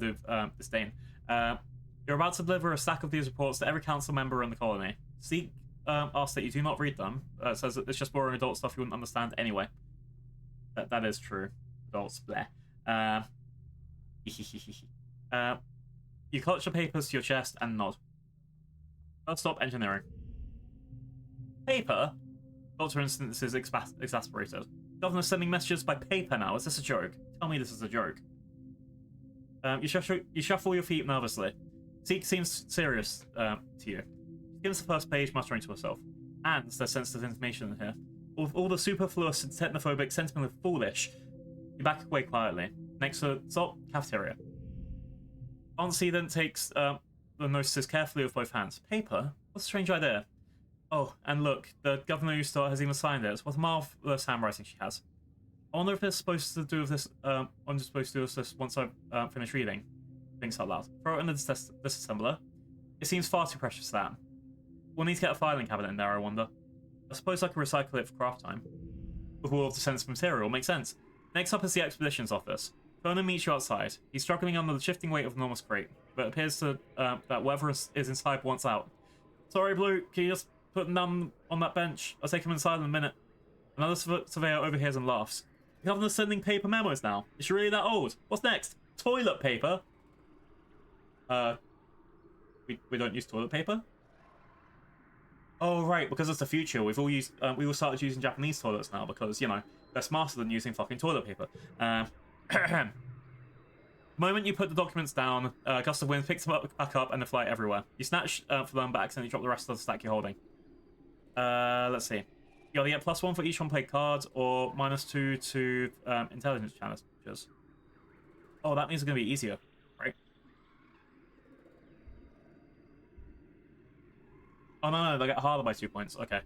disdain. You're about to deliver a stack of these reports to every council member in the colony. Seek asks that you do not read them. Says that it's just boring adult stuff you wouldn't understand anyway. That is true. Adults, bleh. You clutch the papers to your chest and nod. Let's stop engineering. Paper? Dr. Instance is exasperated. Governor's sending messages by paper now. Is this a joke? Tell me this is a joke. You shuffle your feet nervously. Seek seems serious to you. She gives the first page, muttering to herself. And there's sensitive information in here. With all the superfluous and technophobic sentiment of foolish. You back away quietly. Next to stop, cafeteria. Auntsie then takes the notices carefully with both hands. Paper? What a strange idea. Oh, and look, the governor you start has even signed it. What a marvelous handwriting she has. I wonder if it's supposed to do with this. I'm just supposed to do this once I finish reading. Thinks out loud. Throw it in the disassembler. It seems far too precious for that. We'll need to get a filing cabinet in there, I wonder. I suppose I could recycle it for craft time. With all of the sensitive material, makes sense. Next up is the expeditions office. Conan meets you outside. He's struggling under the shifting weight of an enormous crate, but it appears to, that whatever is inside wants out. Sorry, Blue, can you just put him down on that bench? I'll take him inside in a minute. Another surveyor overhears and laughs. The governor's sending paper memos now. Is she really that old? What's next? Toilet paper? We don't use toilet paper? Oh, right, because it's the future. We all started using Japanese toilets now because, you know, they're smarter than using fucking toilet paper. The moment you put the documents down, a gust of wind picks them back up and they fly everywhere. You snatch for them but accidentally drop the rest of the stack you're holding. Let's see. You either get +1 for each unplayed card or -2 to intelligence challenges. Oh, that means it's going to be easier, right? Oh, no, they get harder by 2 points. Okay.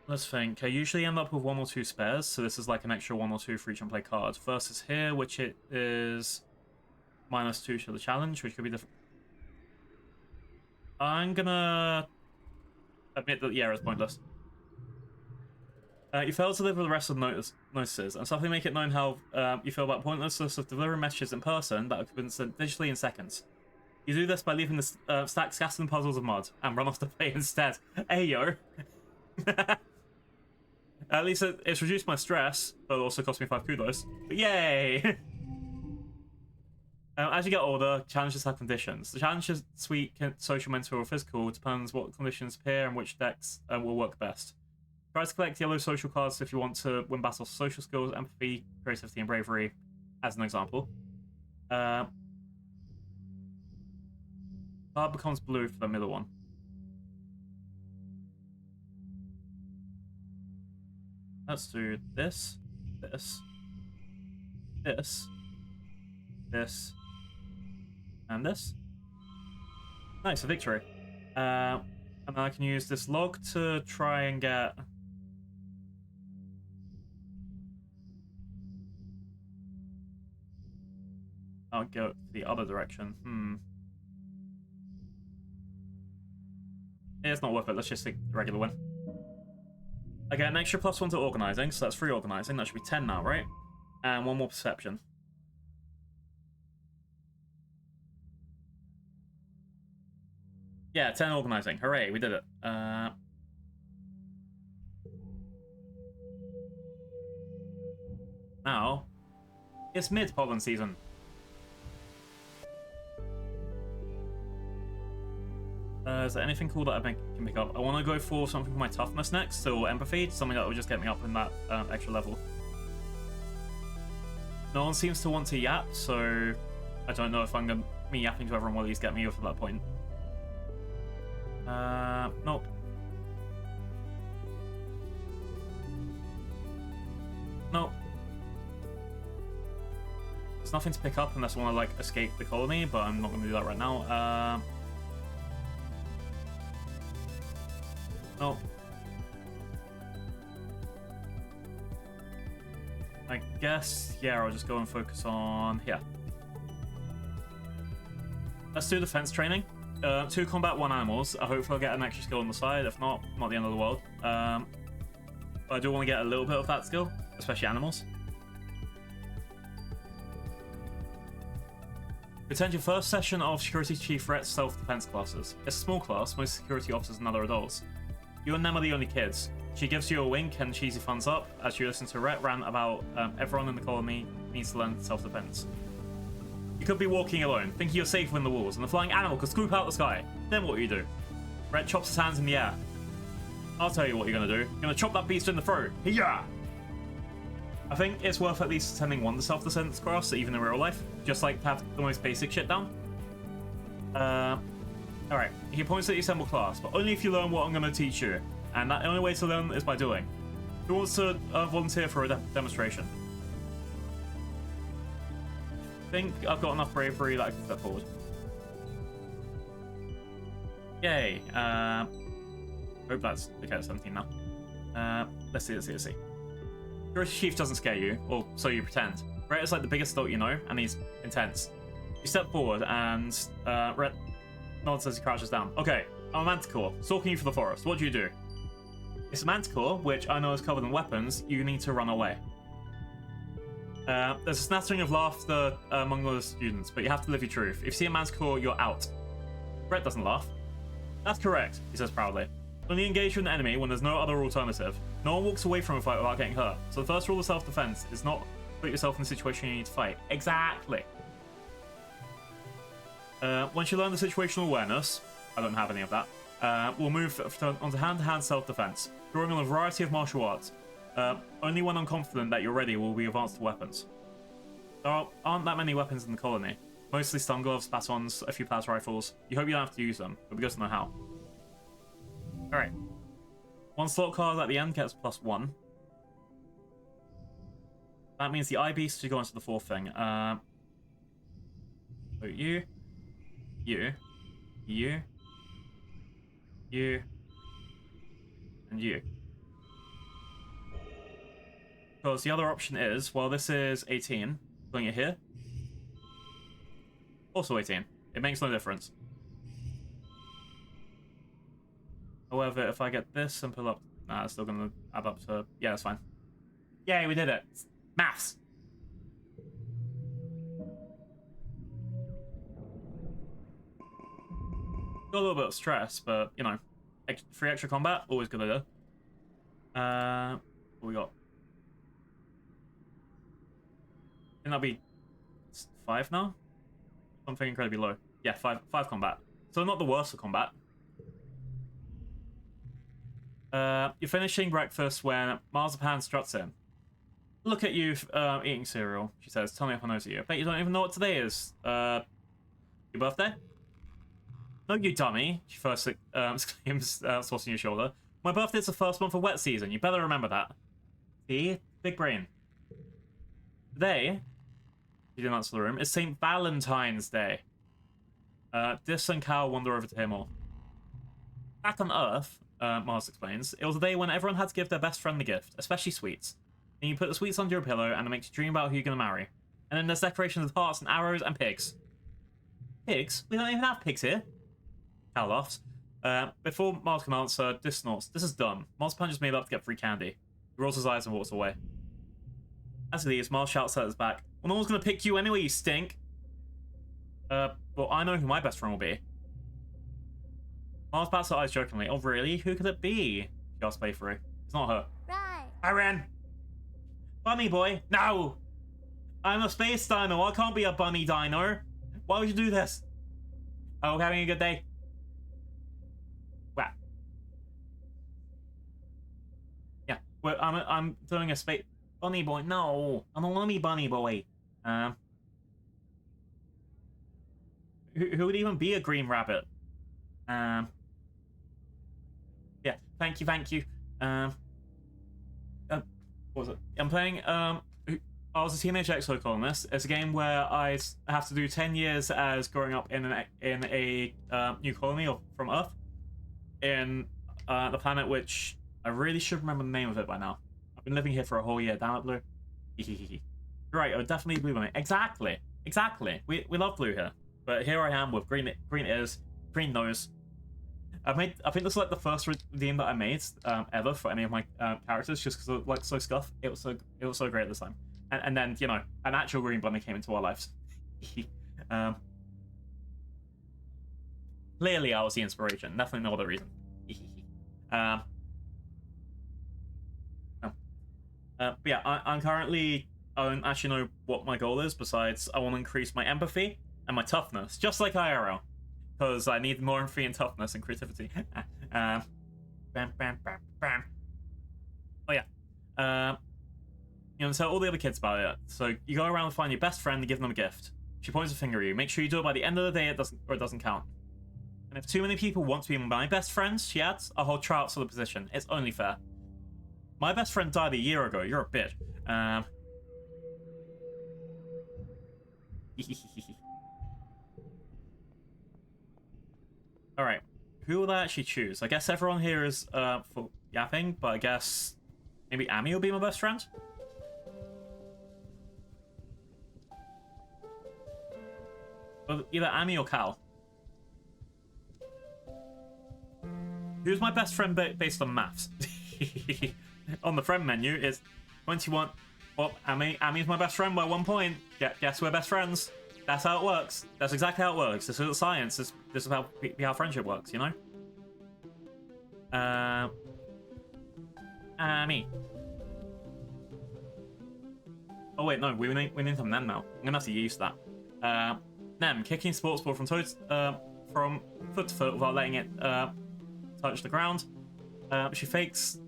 Let's think. I usually end up with 1 or 2 spares, so this is like an extra 1 or 2 for each unplayed card. Versus here, which it is -2 to the challenge, which could be different. I'm gonna admit that, yeah, it's pointless. You failed to deliver the rest of the notices, and simply make it known how you feel about pointlessness of delivering messages in person that have been sent digitally in seconds. You do this by leaving the stack scattered in puzzles of mud and run off the plate instead. Hey, yo. At least it's reduced my stress, but it also cost me 5 kudos. But yay! As you get older, challenges have conditions. The challenge is sweet, social, mental, or physical. Depends what conditions appear and which decks will work best. Try to collect yellow social cards if you want to win battles for social skills, empathy, creativity, and bravery, as an example. Card becomes blue for the middle one. Let's do this, this, this, this, and this. Nice, a victory. And then I can use this log to try and get... I'll go the other direction. It's not worth it. Let's just take the regular one. I get an extra +1 to organizing, so that's 3 organizing. That should be 10 now, right? And 1 more perception. Yeah, 10 organizing. Hooray, we did it. Now, it's mid-pollen season. Is there anything cool that I can pick up? I want to go for something for my toughness next, so empathy, something that will just get me up in that extra level. No one seems to want to yap, so I don't know if I'm going to me yapping to everyone will at least get me over that point. Nope. Nope. There's nothing to pick up unless I want to, like, escape the colony, but I'm not going to do that right now. Nope. I guess, yeah, I'll just go and focus on here. Let's do defense training. 2 combat, 1 animals. I hope I'll get an extra skill on the side. If not the end of the world. But I do want to get a little bit of that skill, especially animals. Attend your first session of Security Chief Rhett's self-defense classes. It's a small class, most security officers and other adults. You and them are the only kids. She gives you a wink and cheesy thumbs up as you listen to Rhett rant about everyone in the colony needs to learn self-defense. You could be walking alone, thinking you're safe within the walls, and the flying animal could scoop out the sky. Then what do you do? Rhett chops his hands in the air. I'll tell you what you're gonna do. You're gonna chop that beast in the throat. Yeah. I think it's worth at least attending one of the self-defense class, even in real life, just like to have the most basic shit down. Alright, he points at the assemble class, but only if you learn what I'm going to teach you, and the only way to learn is by doing. Who wants to volunteer for a demonstration? I think I've got enough bravery that I can step forward. Yay! Hope that's okay at 17 now. Let's see. Security Chief doesn't scare you, or so you pretend. Rhett is like the biggest adult you know, and he's intense. You step forward, and Rhett nods as he crouches down. Okay, I'm a manticore, stalking you for the forest. What do you do? It's a manticore, which I know is covered in weapons. You need to run away. There's a snattering of laughter among the students, but you have to live your truth. If you see a manticore, you're out. Rhett doesn't laugh. That's correct, he says proudly. Only engage with an enemy when there's no other alternative. No one walks away from a fight without getting hurt. So the first rule of self-defense is not put yourself in a situation you need to fight. Exactly. Once you learn the situational awareness, I don't have any of that, we'll move onto hand-to-hand self-defense, drawing on a variety of martial arts. Only when I'm confident that you're ready will we advance to weapons. There aren't that many weapons in the colony. Mostly stun gloves, batons, a few plas rifles. You hope you don't have to use them, but we got to know how. Alright. 1 slot card at the end gets +1. That means the eye beast should go into the 4th thing. So you, and you. Because the other option is, well, this is 18, putting it here. Also 18. It makes no difference. However, if I get this and pull up... Nah, it's still going to add up to... Yeah, that's fine. Yay, we did it. Maths. got a little bit of stress, but, you know, free extra combat, always good idea. What we got? I think that'll be 5 now? Something incredibly low. Yeah, 5 combat. So not the worst of combat. You're finishing breakfast when Marzipan struts in. Look at you eating cereal, she says. Tell me if I notice you. I bet you don't even know what today is. Your birthday? No, you dummy, she first exclaims, tossing your shoulder. My birthday's the first month of wet season. You better remember that. See? Big brain. Today, she didn't answer the room, it's St. Valentine's Day. Dis and Cal wander over to hear more. Back on Earth, Mars explains, it was a day when everyone had to give their best friend the gift, especially sweets. And you put the sweets under your pillow, and it makes you dream about who you're gonna marry. And then there's decorations with hearts and arrows and pigs. Pigs? We don't even have pigs here. Cal laughs. Before Mars can answer, Dis snorts. This is dumb. Marzipan just made up to get free candy. He rolls his eyes and walks away. As he leaves, Mars shouts at his back. Well, no one's gonna pick you anyway, you stink. Well, I know who my best friend will be. Mars bats her eyes jokingly. Oh, really? Who could it be? She asks playfully. It's not her. Right. I ran. Bunny boy. No! I'm a space dino. I can't be a bunny dino. Why would you do this? Oh, having a good day. Wow. Yeah. Well, I'm doing a space... Bunny boy. No. I don't want to be bunny boy. Who would even be a green rabbit? Yeah, thank you. What was it? I'm playing, I was a teenage exocolonist. It's a game where I have to do 10 years as growing up in a new colony from Earth. In the planet which I really should remember the name of it by now. I've been living here for a whole year. Damn it, Blue. Right, oh, definitely blue bunny. Exactly. We love blue here. But here I am with green ears, green nose. I think this is like the first redeem that I made ever for any of my characters, just because like so scuff. It was so great this time. And then, you know, an actual green bunny came into our lives. Clearly, I was the inspiration. Definitely no other reason. But yeah, I'm currently... I don't actually know what my goal is, besides I want to increase my empathy and my toughness, just like IRL. Because I need more empathy and toughness and creativity. Oh yeah. You know, tell all the other kids about it. So you go around and find your best friend and give them a gift. She points a finger at you. Make sure you do it by the end of the day, it doesn't count. And if too many people want to be my best friends, she adds, I'll hold tryouts for the position. It's only fair. My best friend died a year ago. You're a bitch. Alright. Who will I actually choose? I guess everyone here is for yapping, but I guess maybe Amy will be my best friend? Well, either Amy or Cal. Who's my best friend based on maths? On the friend menu, it's 21. Well, Amy's my best friend by 1 point. Guess we're best friends. That's how it works. That's exactly how it works. This is science. This is how friendship works, you know? Amy. Oh wait, no, we need them Nem now. I'm gonna have to use that. Nem, kicking sports ball from foot to foot without letting it touch the ground. She fakes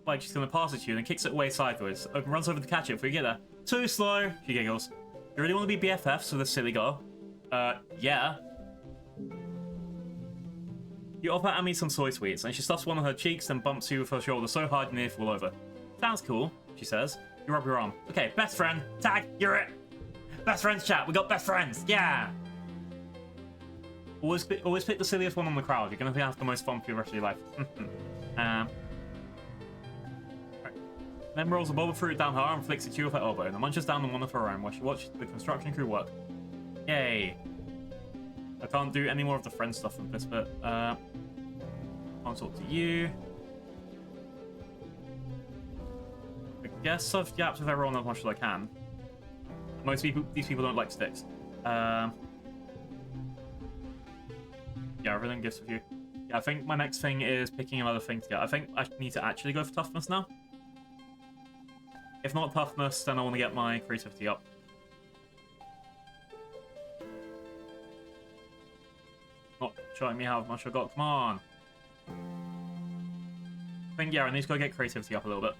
like she's gonna pass it to you, then kicks it away sideways. Open runs over to catch it before you get there. Too slow, she giggles. You really want to be BFFs with this silly girl? Yeah. You offer Amy some soy sweets, and she stuffs one on her cheeks and bumps you with her shoulder so hard you nearly fall over. Sounds cool, she says. You rub your arm. Okay, best friend. Tag, you're it. Best friends chat. We got best friends. Yeah. Always pick the silliest one on the crowd. You're gonna have the most fun for the rest of your life. Right. Then rolls a boba fruit down her arm and flicks it to you with her elbow, and then munches down on one of her own while she watches the construction crew work. Yay. I can't do any more of the friend stuff with this bit. I'll talk to you. I guess I've yapped with everyone as much as I can. These people don't like sticks. Yeah, everything gifts with you. Yeah, I think my next thing is picking another thing to get. I think I need to actually go for toughness now. If not toughness, then I want to get my creativity up. Not showing me how much I got. Come on. I think, yeah, I need to go get creativity up a little bit.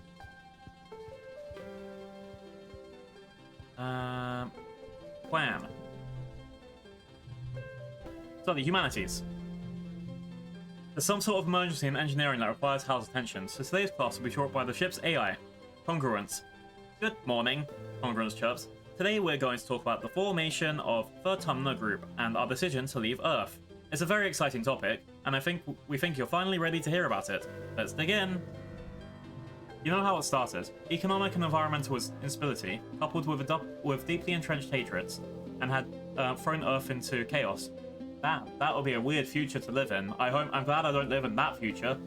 Plan. So, the humanities. There's some sort of emergency in engineering that requires house attention, so today's class will be taught by the ship's AI. Congruence. Good morning, Congruence chirps. Today we're going to talk about the formation of the Tumnur Group and our decision to leave Earth. It's a very exciting topic, and we think you're finally ready to hear about it. Let's dig in. You know how it started. Economic and environmental instability, coupled with deeply entrenched hatreds, and had thrown Earth into chaos. That would be a weird future to live in. I'm glad I don't live in that future.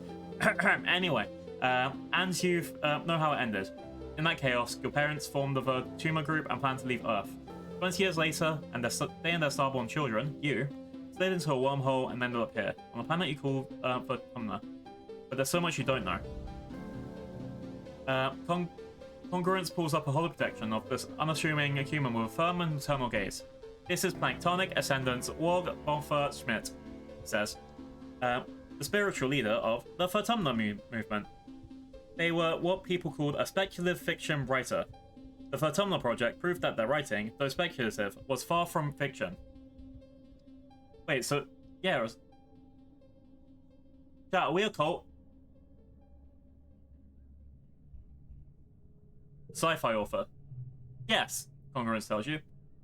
Anyway, and you know how it ended. In that chaos, your parents formed the Tumnur Group and planned to leave Earth. 20 years later, and they and their starborn children, you, slid into a wormhole and ended up here, on a planet you call the Tumnur. But there's so much you don't know. Congruence pulls up a holoprojection of this unassuming human with a firm and eternal gaze. This is Planktonic Ascendant Wog Bonfer Schmidt, says, the spiritual leader of the Tumnur movement. They were what people called a speculative fiction writer. The Tumnur project proved that their writing, though speculative, was far from fiction. Wait, so, yeah, it was... Yeah, are we a cult? Sci-fi author. Yes, Congruence tells you.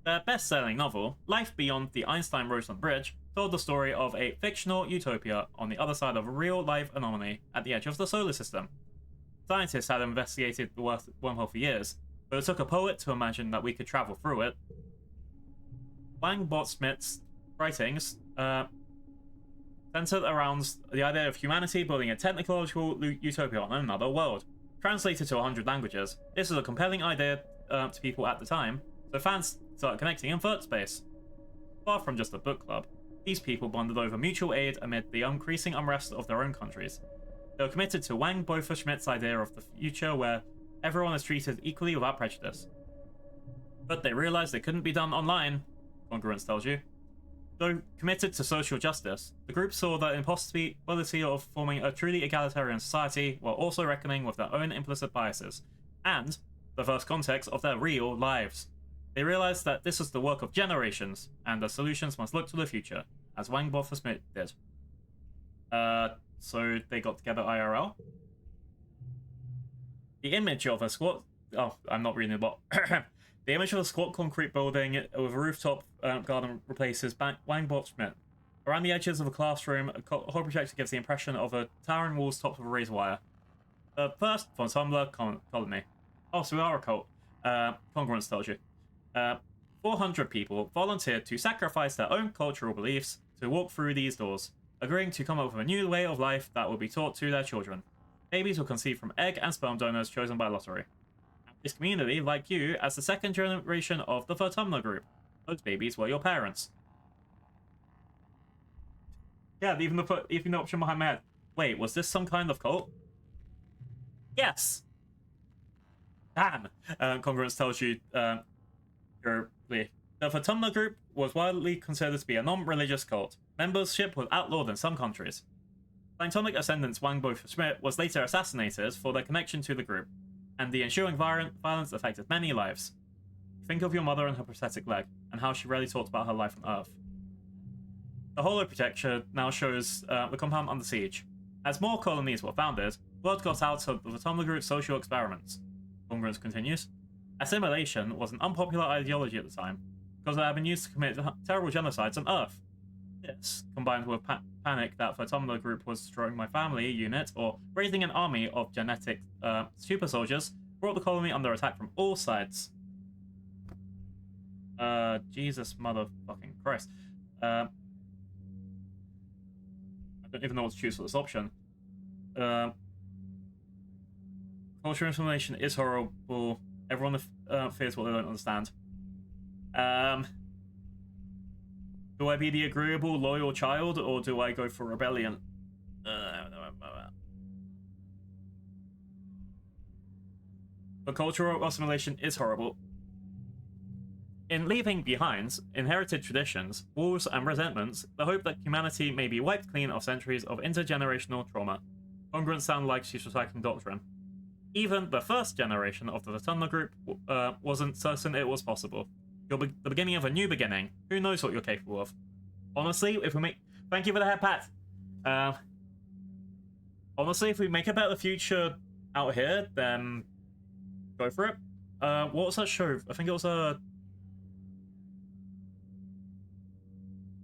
Their best-selling novel, Life Beyond the Einstein-Rosen Bridge, told the story of a fictional utopia on the other side of a real-life anomaly at the edge of the solar system. Scientists had investigated the wormhole for years, but it took a poet to imagine that we could travel through it. Wang Bot-Smith's writings centered around the idea of humanity building a technological utopia on another world. Translated to 100 languages, this was a compelling idea to people at the time, so fans started connecting in third space. Far from just a book club, these people bonded over mutual aid amid the increasing unrest of their own countries. They were committed to Wang Bofer Schmidt's idea of the future where everyone is treated equally without prejudice. But they realized it couldn't be done online, Congruence tells you. Though committed to social justice, the group saw the impossibility of forming a truly egalitarian society while also reckoning with their own implicit biases, and the first context of their real lives. They realized that this was the work of generations, and the solutions must look to the future, as Wang Bofer Schmidt did. So they got together IRL? The image of a squat... Oh, I'm not reading the bot. The image of a squat concrete building with a rooftop garden replaces Wang Bot Schmidt. Around the edges of a classroom, a whole projector gives the impression of a towering walls topped with a razor wire. The first von Tumblr colony. Oh, so we are a cult. Congruence tells you. 400 people volunteered to sacrifice their own cultural beliefs to walk through these doors, agreeing to come up with a new way of life that will be taught to their children. Babies were conceived from egg and sperm donors chosen by lottery. This community, like you, as the second generation of the Tumnur Group. Those babies were your parents. Yeah, even the option behind my head. Wait, was this some kind of cult? Yes! Damn! Congruence tells you, the Tumnur Group was widely considered to be a non-religious cult. Membership was outlawed in some countries. Planktonic Ascendant's Wang Bofer Schmidt was later assassinated for their connection to the group, and the ensuing violence affected many lives. Think of your mother and her prosthetic leg, and how she rarely talked about her life on Earth. The holoprojector now shows the compound under siege. As more colonies were founded, word got out of the Tumnur Group's social experiments. Congruence continues. Assimilation was an unpopular ideology at the time, because it had been used to commit terrible genocides on Earth. This, combined with panic that the Tumnur Group was destroying my family unit or raising an army of genetic super soldiers, brought the colony under attack from all sides. Jesus motherfucking Christ. I don't even know what to choose for this option. Cultural information is horrible. Everyone fears what they don't understand. Do I be the agreeable, loyal child, or do I go for rebellion? But cultural assimilation is horrible. In leaving behind inherited traditions, walls, and resentments, the hope that humanity may be wiped clean of centuries of intergenerational trauma. Congruent sound like she's recycling doctrine. Even the first generation of the Vatumna group wasn't certain it was possible. You're the beginning of a new beginning. Who knows what you're capable of? Honestly, if we make... Thank you for the head pat! Honestly, if we make a better future out here, then go for it. What was that show? I think it was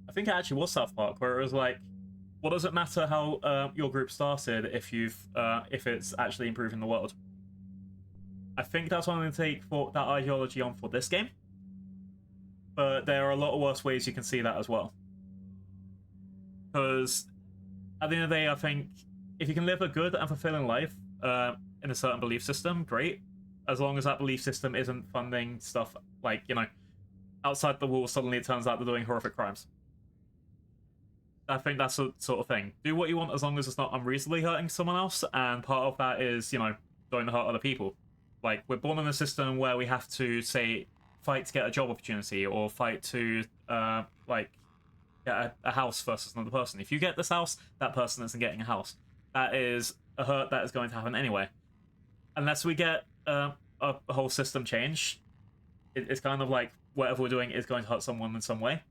I think it actually was South Park, where it was like, what does it matter how your group started if it's actually improving the world? I think that's what I'm going to take for that ideology on for this game. But there are a lot of worse ways you can see that as well. Because at the end of the day, I think if you can live a good and fulfilling life in a certain belief system, great. As long as that belief system isn't funding stuff like, you know, outside the walls, suddenly it turns out they're doing horrific crimes. I think that's the sort of thing. Do what you want as long as it's not unreasonably hurting someone else, and part of that is, you know, don't hurt other people. Like, we're born in a system where we have to, say, fight to get a job opportunity, or fight to, like, get a house versus another person. If you get this house, that person isn't getting a house. That is a hurt that is going to happen anyway. Unless we get a whole system change, it's kind of like whatever we're doing is going to hurt someone in some way.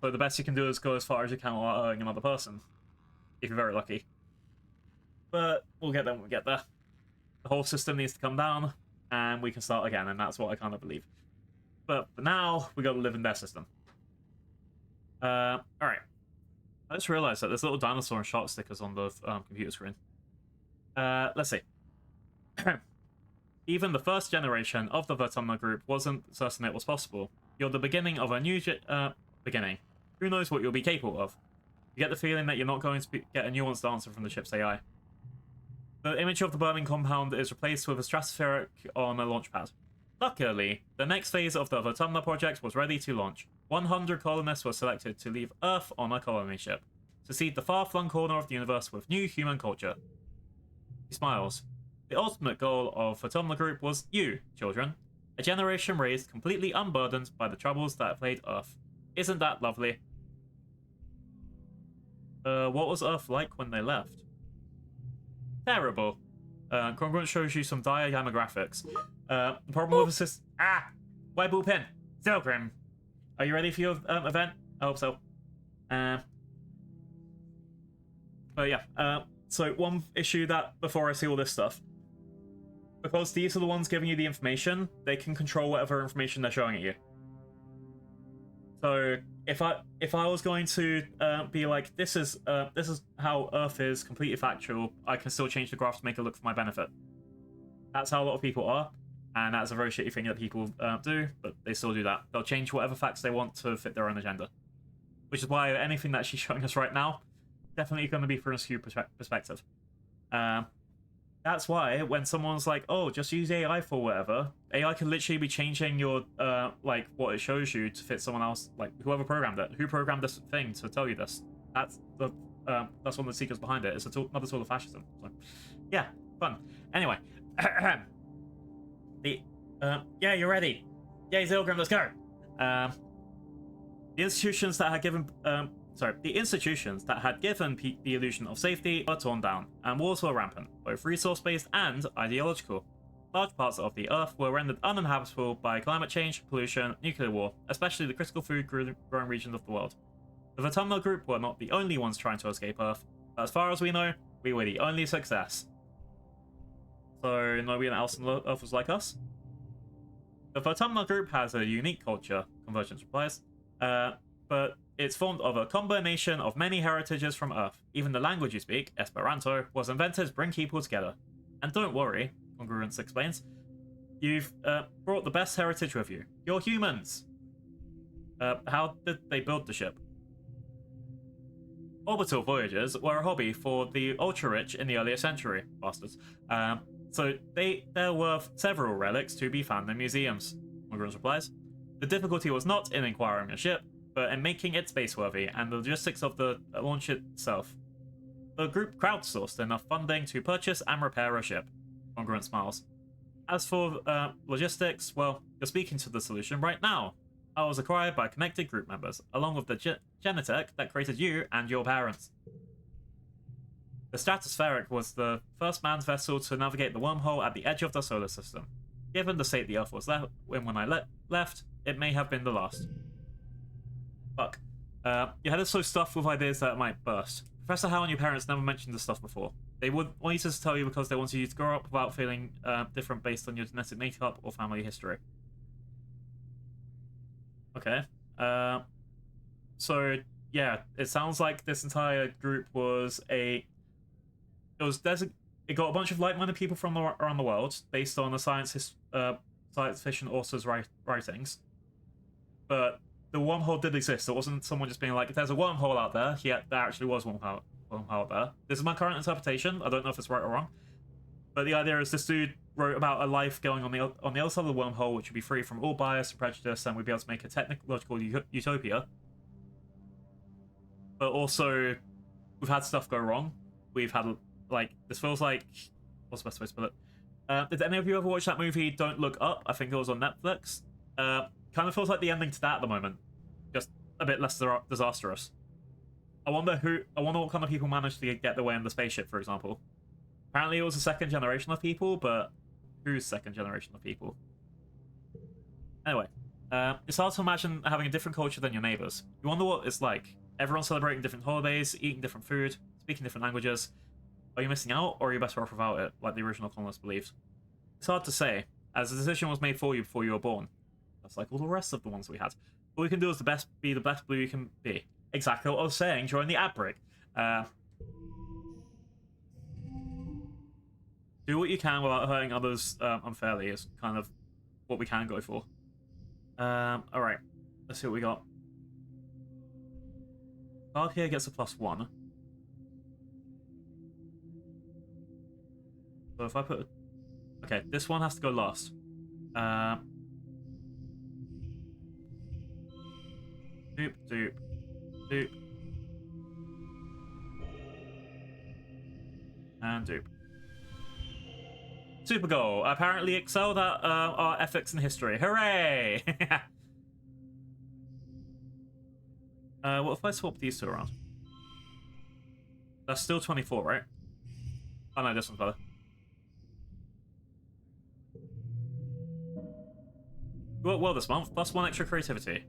So the best you can do is go as far as you can without hurting another person, if you're very lucky. But we'll get there when we get there. The whole system needs to come down, and we can start again, and that's what I kind of believe. But for now, we got to live in their system. Alright. I just realized that there's little dinosaur and shark stickers on the computer screen. Let's see. Even the first generation of the Vatumna group wasn't certain it was possible. You're the beginning of a new beginning. Who knows what you'll be capable of? You get the feeling that you're not going to get a nuanced answer from the ship's AI. The image of the burning compound is replaced with a stratospheric on a launch pad. Luckily, the next phase of the Vatumna project was ready to launch. 100 colonists were selected to leave Earth on a colony ship, to seed the far-flung corner of the universe with new human culture. He smiles. The ultimate goal of Vatumna Group was you, children. A generation raised completely unburdened by the troubles that plagued Earth. Isn't that lovely? What was Earth like when they left? Terrible. Congruent shows you some dire demographics. The problem with the system... White ball pin! Zilgrim! Are you ready for your event? I hope so. But yeah, so one issue that, before I see all this stuff, because these are the ones giving you the information, they can control whatever information they're showing at you. So if I was going to be like, this is how Earth is completely factual, I can still change the graph to make it look for my benefit. That's how a lot of people are, and that's a very shitty thing that people do, but they still do that. They'll change whatever facts they want to fit their own agenda. Which is why anything that she's showing us right now, definitely going to be from a skewed perspective. That's why when someone's like, oh, just use AI for whatever, AI can literally be changing your, like, what it shows you to fit someone else, like, whoever programmed it. Who programmed this thing to tell you this? That's one of the secrets behind it. It's another tool of fascism. So, yeah, fun. Anyway. Yeah, you're ready. Yay, Zilgrim, let's go! The institutions that had given, the illusion of safety were torn down, and wars were rampant, both resource-based and ideological. Large parts of the Earth were rendered uninhabitable by climate change, pollution, nuclear war, especially the critical food-growing region of the world. The Vatumna group were not the only ones trying to escape Earth, but as far as we know, we were the only success. So nobody else on Earth was like us? The Vatumna group has a unique culture, Convergence replies, but it's formed of a combination of many heritages from Earth. Even the language you speak, Esperanto, was invented to bring people together. And don't worry, Congruence explains, you've brought the best heritage with you. You're humans! How did they build the ship? Orbital voyages were a hobby for the ultra-rich in the earlier century, bastards. So there were several relics to be found in museums, Congruence replies. The difficulty was not in acquiring a ship, but in making it space-worthy and the logistics of the launch itself. The group crowdsourced enough funding to purchase and repair a ship. Congruent smiles. As for logistics, well, you're speaking to the solution right now. I was acquired by connected group members, along with the genetech that created you and your parents. The Stratospheric was the first manned vessel to navigate the wormhole at the edge of the solar system. Given the state the Earth was when I left, it may have been the last. Fuck. Your head is so stuffed with ideas that it might burst. Professor Howe and your parents never mentioned this stuff before. They would want you to tell you because they wanted you to grow up without feeling different based on your genetic makeup or family history. Okay. So, yeah, it sounds like this entire group was it got a bunch of like-minded people from around the world based on the science fiction authors' writings. But the wormhole did exist. It wasn't someone just being like, there's a wormhole out there. Yeah, there actually was one wormhole out there. This is my current interpretation. I don't know if it's right or wrong. But the idea is this dude wrote about a life going on the other side of the wormhole, which would be free from all bias and prejudice, and we'd be able to make a technological utopia. But also, we've had stuff go wrong. We've had, like, this feels like... What's the best way to put it? Did any of you ever watch that movie, Don't Look Up? I think it was on Netflix. Kind of feels like the ending to that at the moment. Just a bit less disastrous. I wonder what kind of people managed to get their way in the spaceship, for example. Apparently it was a second generation of people, but whose second generation of people? Anyway, it's hard to imagine having a different culture than your neighbors. You wonder what it's like. Everyone celebrating different holidays, eating different food, speaking different languages. Are you missing out, or are you better off without it, like the original colonists believed? It's hard to say, as the decision was made for you before you were born. That's like all the rest of the ones we had. All we can do is be the best blue you can be. Exactly what I was saying during the ad break. Do what you can without hurting others unfairly is kind of what we can go for. Alright, let's see what we got. Card here gets a +1. So if I put... Okay, this one has to go last. Doop, doop, doop. And doop. Super goal. Apparently excelled at our ethics and history. Hooray! What if I swap these two around? That's still 24, right? Oh no, this one's better. Well, this month, +1 extra creativity.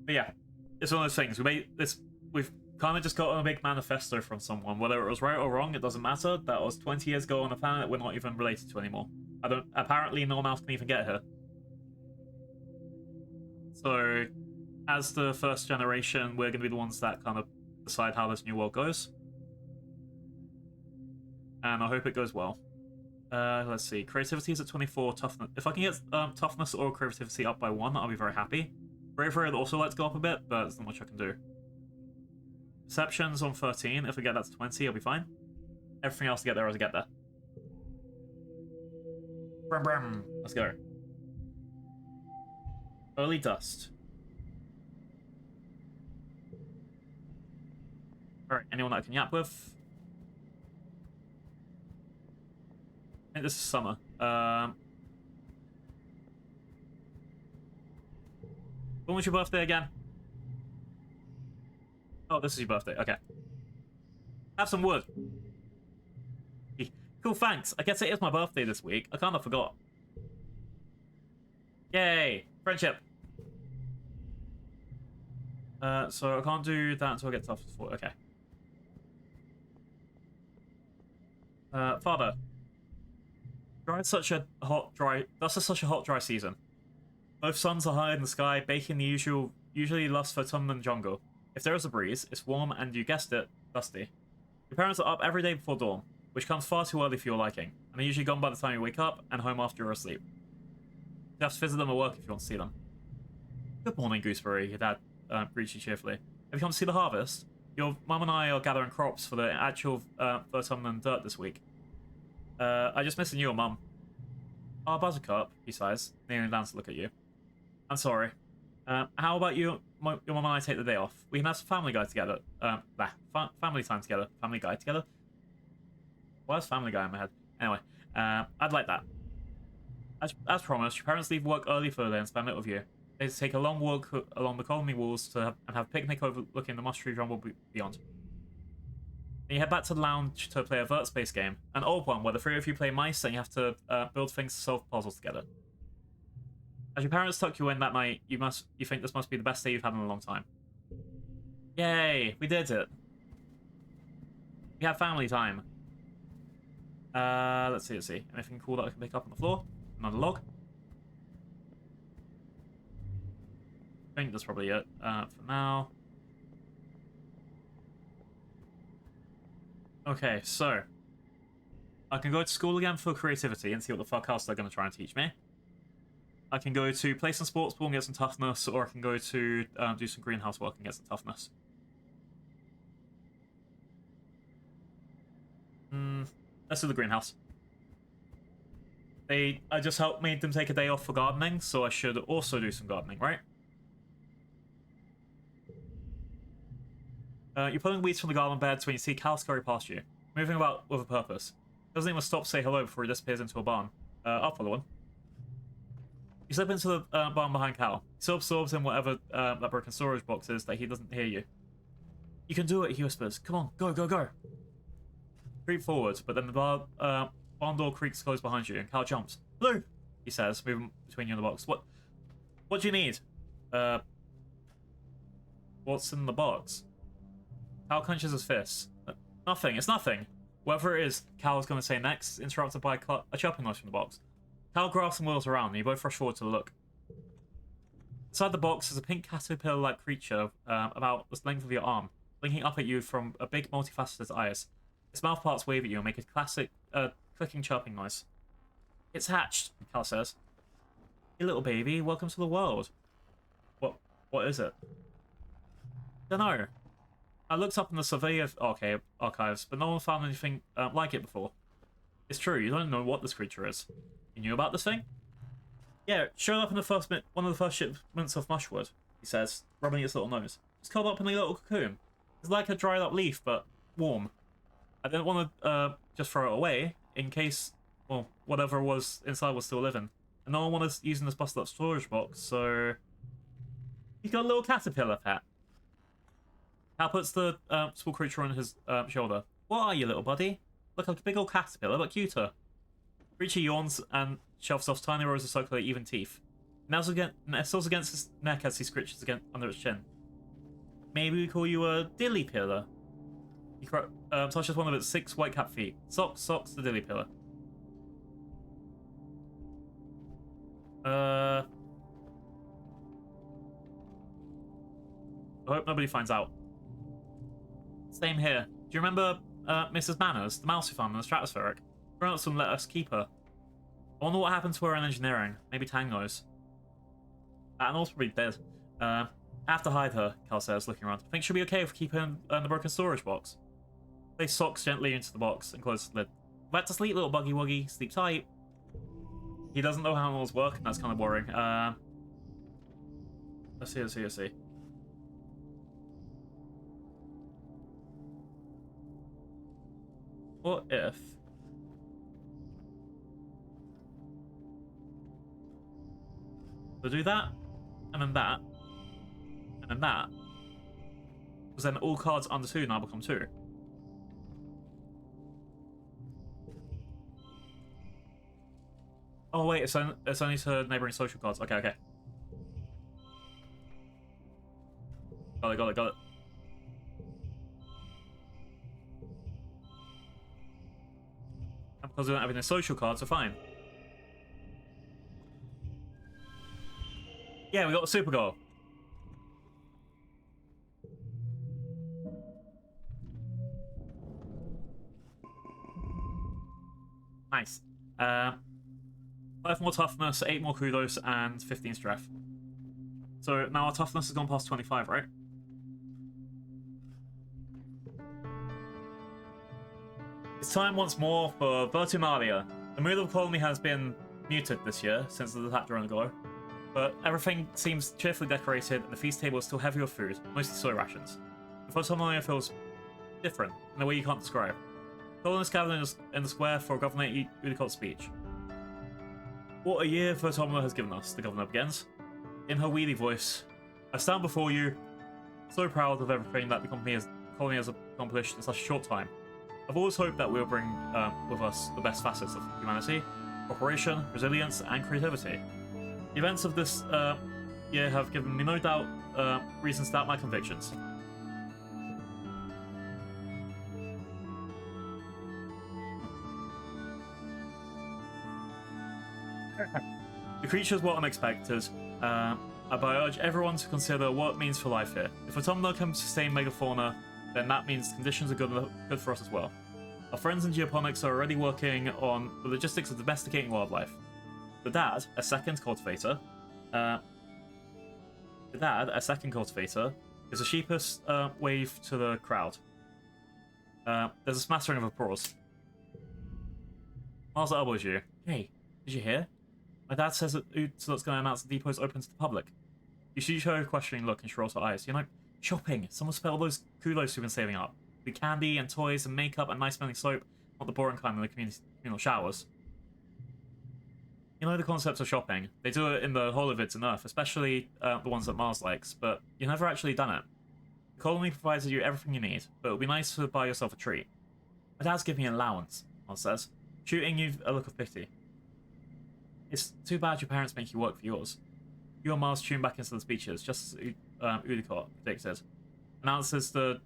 But yeah, it's one of those things. We've kind of just got a big manifesto from someone. Whether it was right or wrong, it doesn't matter. That was 20 years ago on a planet we're not even related to anymore. Apparently no one else can even get here. So, as the first generation, we're going to be the ones that kind of decide how this new world goes. And I hope it goes well. Let's see. Creativity is at 24. Toughness. If I can get toughness or creativity up by 1, I'll be very happy. Bravery I'd also like to go up a bit, but there's not much I can do. Perception's on 13. If we get that to 20, I'll be fine. Everything else to get there as I get there. Brum, brum. Let's go. Early dust. Alright, anyone that I can yap with? I think this is summer. When was your birthday again? Oh, this is your birthday. Okay. Have some wood. Cool, thanks. I guess it is my birthday this week. I kind of forgot. Yay! Friendship. So I can't do that until I get tough for. Okay. Father. That's such a hot, dry season. Both suns are high in the sky, baking the usually lush for autumn jungle. If there is a breeze, it's warm and, you guessed it, dusty. Your parents are up every day before dawn, which comes far too early for your liking, and they're usually gone by the time you wake up and home after you're asleep. You have to visit them at work if you want to see them. Good morning, Gooseberry, your dad greets you cheerfully. Have you come to see the harvest? Your mum and I are gathering crops for the actual autumn and dirt this week. I just missed you, Mum. Oh, Buttercup, he sighs, kneeling down to look at you. I'm sorry. How about your mom and I take the day off? We can have some family guy together. Family time together. Family guy together? Why is family guy in my head? Anyway, I'd like that. As promised, your parents leave work early for the day and spend it with you. They take a long walk along the colony walls and have a picnic overlooking the mush tree jungle beyond. Then you head back to the lounge to play a vert space game, an old one where the three of you play mice and you have to build things to solve puzzles together. As your parents tuck you in that night, you think this must be the best day you've had in a long time. Yay, we did it. We had family time. Let's see. Anything cool that I can pick up on the floor? Another log. I think that's probably it for now. Okay, so I can go to school again for creativity and see what the fuck else they're going to try and teach me. I can go to play some sports ball and get some toughness, or I can go to do some greenhouse work and get some toughness. Let's do the greenhouse. I just made them take a day off for gardening, so I should also do some gardening, right? You're pulling weeds from the garden beds when you see Cal scurry past you, moving about with a purpose. Doesn't even stop to say hello before he disappears into a barn. I'll follow him. You slip into the barn behind Cal. He so absorbs in whatever that broken storage box is that he doesn't hear you. You can do it, he whispers. Come on, go. Creep forward, but then the barn door creaks closed behind you, and Cal jumps. Blue, he says, moving between you and the box. What do you need? What's in the box? Cal clenches his fists. Nothing, it's nothing. Whatever it is Cal is going to say next, interrupted by a chopping knife from the box. Cal grasps and wheels around, and you both rush forward to look. Inside the box is a pink caterpillar-like creature about the length of your arm, blinking up at you from a big multifaceted eyes. Its mouth parts wave at you and make a classic clicking chirping noise. It's hatched, Cal says. Hey little baby, welcome to the world. What is it? Dunno. I looked up in the survey archives, but no one found anything like it before. It's true, you don't know what this creature is. You knew about this thing? Yeah, it showed up in one of the first shipments of mushwood, he says, rubbing its little nose. It's curled up in a little cocoon. It's like a dried up leaf, but warm. I didn't want to just throw it away, in case, well, whatever was inside was still living. And no one wanted using this busted up storage box, so... He's got a little caterpillar pet. Cal puts the small creature on his shoulder. What are you, little buddy? Look like a big old caterpillar, but cuter. Creature yawns and shoves off tiny rows of circular even teeth. Nestles against his neck as he scritches under its chin. Maybe we call you a dilly pillar. He touches one of its 6 white-capped feet. Socks, the dilly pillar. I hope nobody finds out. Same here. Do you remember Mrs. Manners, the mouse we found in the stratospheric? Grown-ups wouldn't let us keep her. I wonder what happened to her in engineering. Maybe Tang knows. And also probably dead. I have to hide her, Cal says, looking around. Think she'll be okay if we keep her in the broken storage box. Place socks gently into the box and close the lid. Back to sleep, little buggy wuggy. Sleep tight. He doesn't know how animals work, and that's kind of boring. Let's see. What if... So do that, and then that, and then that. Because then all cards under 2 now become 2. Oh wait, it's only to neighboring social cards. Okay. Got it. And because we don't have any social cards, we're fine. Yeah, we got the super goal. Nice. 5 more toughness, 8 more kudos, and 15 strength. So now our toughness has gone past 25, right? It's time once more for Vertumalia. The mood of the colony has been muted this year since the attack during the glow, but everything seems cheerfully decorated and the feast table is still heavy with food, mostly soy rations. The Photomonia feels different in a way you can't describe. Colonists gathered in the square for Governor Udicott's speech. What a year Photomonia has given us, the governor begins. In her weedy voice, I stand before you, so proud of everything that the colony has accomplished in such a short time. I've always hoped that we'll bring with us the best facets of humanity, cooperation, resilience, and creativity. The events of this year have given me no doubt reasons to doubt my convictions. The creatures were unexpected, but I urge everyone to consider what it means for life here. If autumnal can sustain megafauna, then that means conditions are good for us as well. Our friends in geoponics are already working on the logistics of domesticating wildlife. The dad, a second cultivator, is a sheepish wave to the crowd. There's a smattering of applause. Mars elbows you. Hey, did you hear? My dad says that Utsult's going to announce the depot's open to the public. You shoot her a questioning look and she rolls her eyes. You know, shopping. Someone spent all those kudos we've been saving up. With candy and toys and makeup and nice smelling soap, not the boring kind in the communal showers. You know the concept of shopping. They do it in the holovids and Earth, especially the ones that Mars likes, but you've never actually done it. The colony provides you everything you need, but it would be nice to buy yourself a treat. My dad's giving me an allowance, Mars says, shooting you a look of pity. It's too bad your parents make you work for yours. You and Mars tune back into the speeches, just as Udicott predicted. Announces the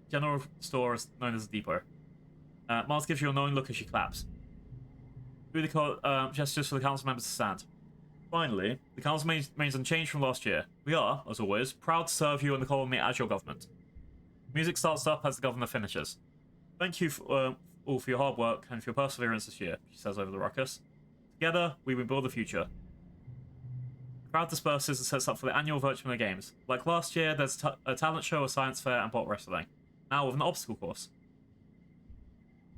general store is known as the depot. Mars gives you a knowing look as she claps. Udicott gestures for the council members to stand. Finally, the council remains unchanged from last year. We are, as always, proud to serve you and the colony as your government. Music starts up as the governor finishes. Thank you all for your hard work and for your perseverance this year, she says over the ruckus. Together, we will build the future. The crowd disperses and sets up for the annual Virtual Games. Like last year, there's a talent show, a science fair, and bot wrestling. Now with an obstacle course.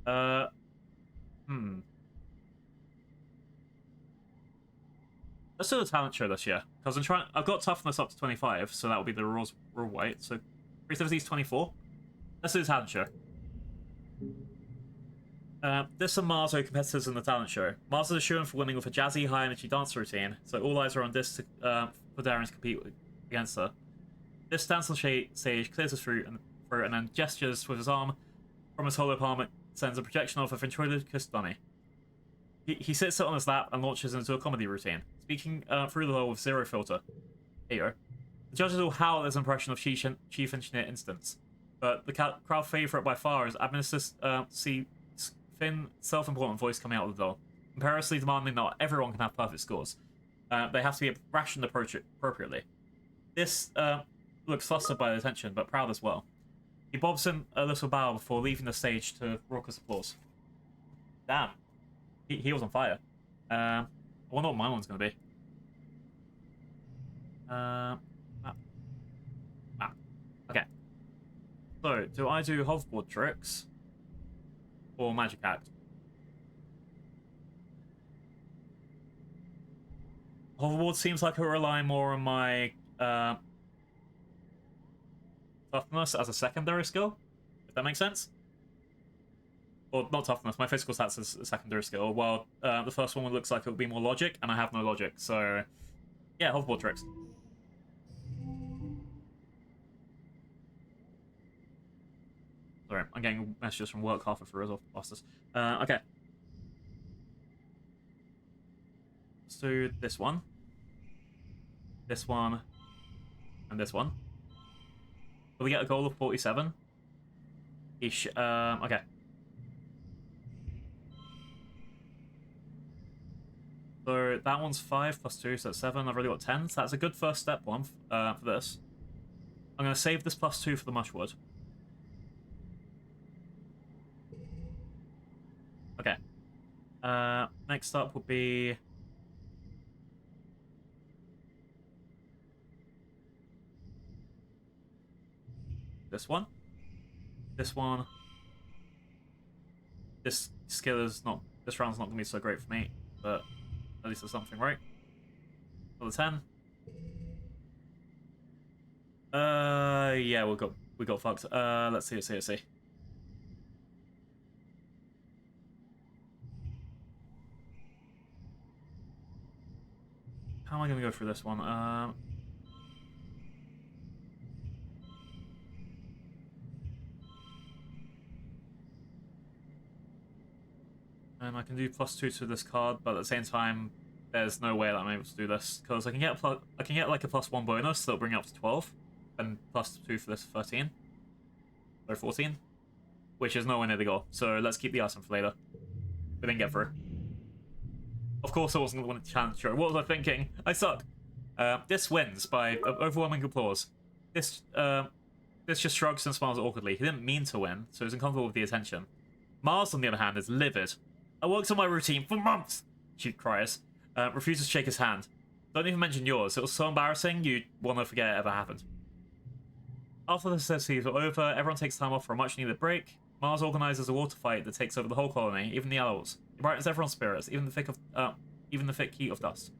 Let's do a talent show this year, because I've got toughness up to 25, so that will be the rule weight. So creativity is 24. Let's do the talent show. This and Mars are competitors in the talent show. Mars is a shoo-in for winning with a jazzy, high-energy dance routine, so all eyes are on this for daring to compete against her. This dance on stage clears his throat and then gestures with his arm from his hollow palm and sends a projection of a ventriloquist dummy. He sits it on his lap and launches into a comedy routine, speaking through the hole with zero filter. Here you go. The judges will howl at his impression of Chief Engineer Instance, but the crowd favourite by far is Administrator thin, self-important voice coming out of the door, imperiously demanding that everyone can have perfect scores. They have to be rationed appropriately. This looks flustered by the attention, but proud as well. He bobs in a little bow before leaving the stage to raucous applause. Damn. He was on fire. I wonder what my one's going to be. Map. Okay. So, do I do hoverboard tricks? Or magic act? Hoverboard seems like it will rely more on my toughness as a secondary skill, if that makes sense. Or not toughness, my physical stats is a secondary skill, while the first one looks like it would be more logic, and I have no logic, so yeah, hoverboard tricks. Sorry, I'm getting messages from work halfway through as bastards. Okay. Let's do this one, and this one. Will we get a goal of 47? Ish. Okay. So that one's 5 plus 2, so that's 7. I've already got 10, so that's a good first step one for this. I'm going to save this plus 2 for the mushwood. Okay. Next up will be... this one. This one. This skill is not... this round's not going to be so great for me, but At least there's something, right? Level 10. Yeah, we got fucked. Let's see. How am I gonna go through this one? And I can do +2 to this card, but at the same time, there's no way that I'm able to do this because I can get like a +1 bonus that'll bring it up to 12, and +2 for this 13 or 14, which is nowhere near the goal. So let's keep the item for later. We didn't get through. Of course, I wasn't going to challenge her. What was I thinking? I suck. This wins by overwhelming applause. This just shrugs and smiles awkwardly. He didn't mean to win, so he's uncomfortable with the attention. Mars, on the other hand, is livid. I worked on my routine for months, she cries. Refuses to shake his hand. Don't even mention yours. It was so embarrassing, you'd want to forget it ever happened. After the necessities are over, everyone takes time off for a much-needed break. Mars organizes a water fight that takes over the whole colony, even the adults. It brightens everyone's spirits, even the thick heat of dust.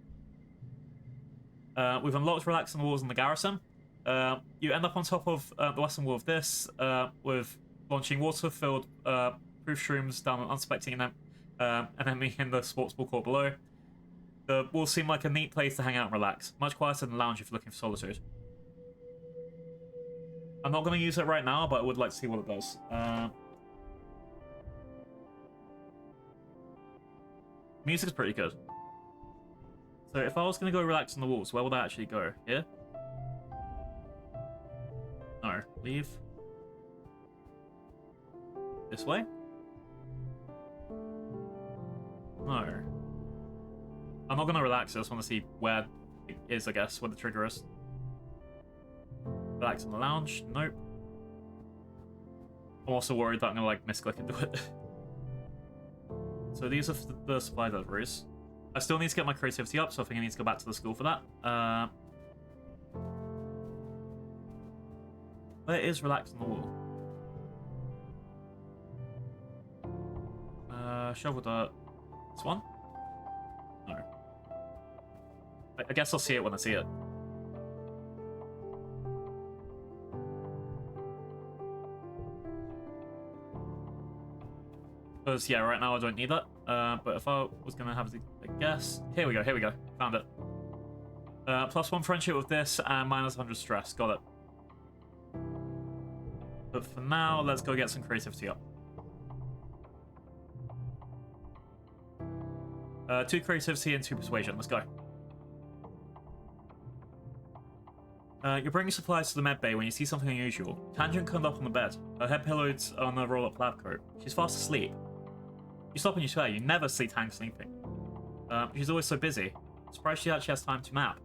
We've unlocked relax on the walls in the garrison. You end up on top of the western wall of this, with launching water-filled proof shrooms down an unsuspecting enemy in the sports ball court below. The walls seem like a neat place to hang out and relax. Much quieter than the lounge if you're looking for solitude. I'm not going to use it right now, but I would like to see what it does. Music's pretty good. So if I was going to go relax on the walls, where would I actually go? Here? No. Leave. This way? No. I'm not going to relax, I just want to see where it is, I guess, where the trigger is. Relax in the lounge? Nope. I'm also worried that I'm going to, like, misclick and do it. So these are the supply deliveries. I still need to get my creativity up, so I think I need to go back to the school for that. Where is relax on the wall? Shovel dirt. This one? No. I guess I'll see it when I see it. Because, yeah, right now I don't need that. But if I was going to have a guess... Here we go. Found it. +1 friendship with this, and -100 stress. Got it. But for now, let's go get some creativity up. 2 creativity and 2 persuasion. Let's go. You're bringing supplies to the med bay when you see something unusual. Tangent curled up on the bed. Her head pillowed on a roll-up lab coat. She's fast asleep. You stop and you swear, you never see Tang sleeping. She's always so busy. Surprised she actually has time to map.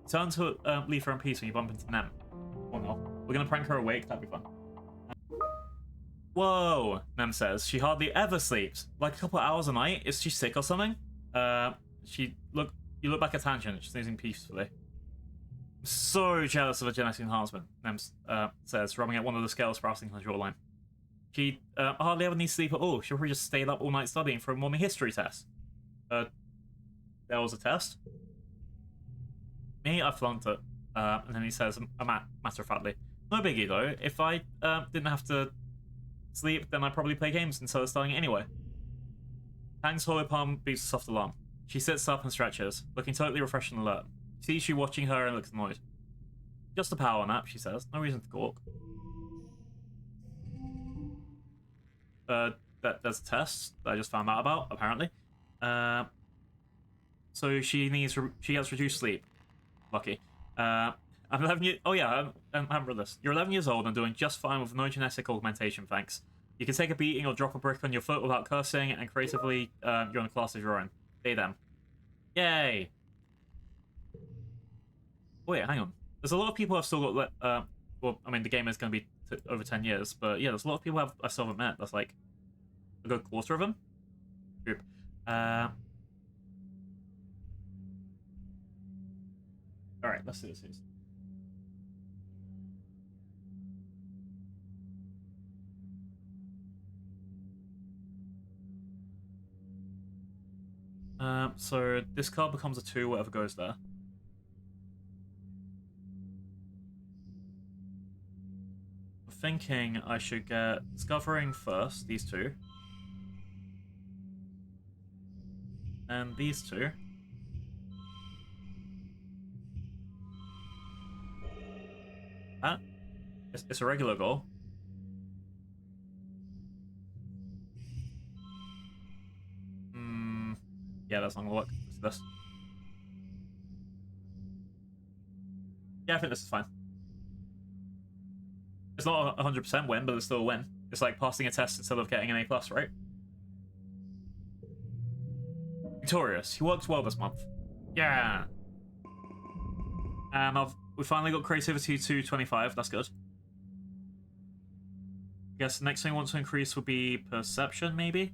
Turn to leave her in peace when you bump into Nem. Or no. We're gonna prank her awake, that'd be fun. Whoa, Nem says. She hardly ever sleeps. Like a couple of hours a night? Is she sick or something? You look back at Tangent, she's snoozing peacefully. I'm so jealous of a genetic enhancement, Nem says, rubbing at one of the scales sprouting on her jawline. She hardly ever needs sleep at all. She'll probably just stayed up all night studying for a morning history test. There was a test? Me, I flunked it. And then he says, matter-of-factly, no biggie though. If I didn't have to sleep, then I'd probably play games instead of studying anyway. Tang's hollow palm beats a soft alarm. She sits up and stretches, looking totally refreshed and alert. She sees you watching her and looks annoyed. Just a power nap, she says. No reason to gawk. There's a test that I just found out about, apparently. So she gets reduced sleep. Lucky. I'm 11 years... Oh yeah, I haven't read this. You're 11 years old and doing just fine with no genetic augmentation, thanks. You can take a beating or drop a brick on your foot without cursing, and creatively, you're in a class of your own. They, them. Yay! Wait, hang on. There's a lot of people I've still got... well, I mean, the game is going to be over 10 years, but yeah, there's a lot of people I still haven't met. That's like a good quarter of them. Group. Alright, let's do this. So this card becomes a 2, whatever goes there. I'm thinking I should get Discovering first, these 2. And these 2. That? It's a regular goal. Yeah, that's not gonna work. It's this. Yeah, I think this is fine. It's not a 100% win, but it's still a win. It's like passing a test instead of getting an A+, right? Victorious. He worked well this month. Yeah. And we finally got creativity to 25. That's good. I guess the next thing I want to increase would be perception, maybe?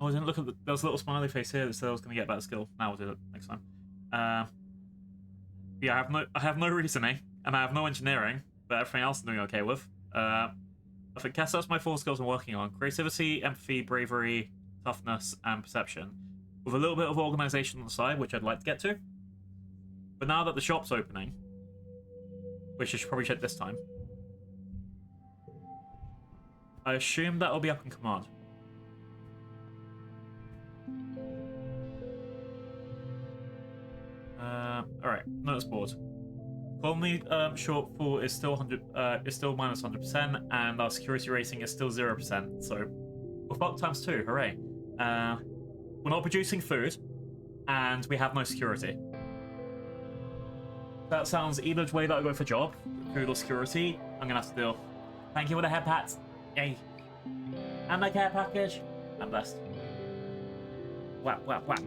Oh, I didn't look at there was a little smiley face here that said I was going to get better skill. Now we'll do it next time. Yeah, I have no reasoning, and I have no engineering, but everything else I'm doing okay with. I guess that's my 4 skills I'm working on. Creativity, empathy, bravery, toughness, and perception. With a little bit of organization on the side, which I'd like to get to. But now that the shop's opening, which I should probably check this time, I assume that'll be up in command. Alright, notice board. Only shortfall is still minus 100%, and our security rating is still 0%. So we're fucked times 2. Hooray! We're not producing food, and we have no security. That sounds either way that I go for job, food or security. I'm gonna have to deal. Thank you for the head pats. Yay! And my care package. I'm blessed. Whap whap whap.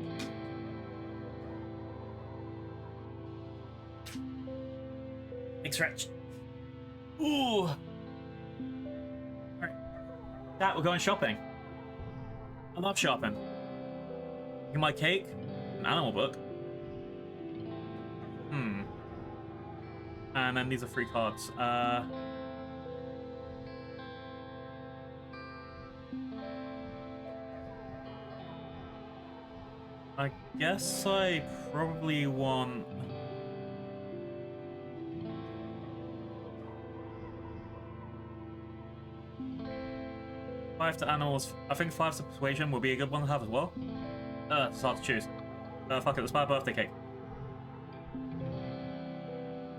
Big stretch. Ooh. Alright. That, we're going shopping. I love shopping. Get my cake. An animal book. And then these are free cards. I guess I probably want... Five to animals. I think 5 to persuasion would be a good one to have as well. It's hard to choose. Fuck it, let's buy a birthday cake.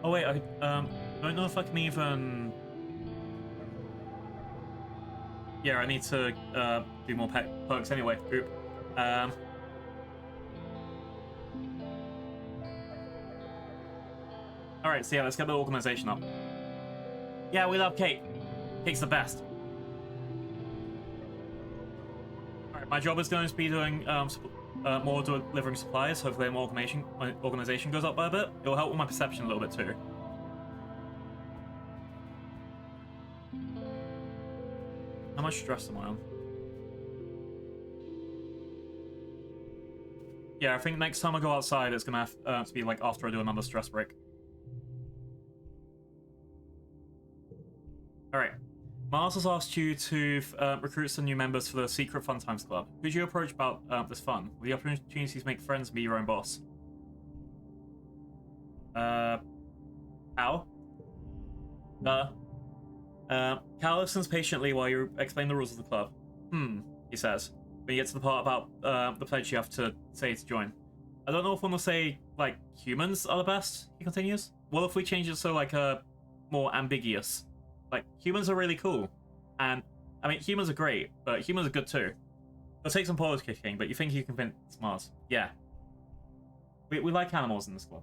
Oh wait, I don't know if I can even... Yeah, I need to do more perks anyway. Group. Alright, so yeah, let's get the organization up. Yeah, we love cake. Cake's the best. Alright, my job is going to be doing more delivering supplies. Hopefully my organization goes up by a bit. It'll help with my perception a little bit too. How much stress am I on? Yeah, I think next time I go outside, it's gonna have to be like after I do another stress break. Alright. Mars has asked you to recruit some new members for the Secret Fun Times Club. Who do you approach about this fun? With the opportunity to make friends and be your own boss. Cal? Cal listens patiently while you explain the rules of the club. He says. When you get to the part about the pledge you have to say to join. I don't know if one will say, like, humans are the best, he continues. What if we change it so, like, more ambiguous? Like, humans are really cool. And, I mean, humans are great, but humans are good too. It'll take some polish kicking, but you think you can convince Mars. Yeah. We like animals in the school.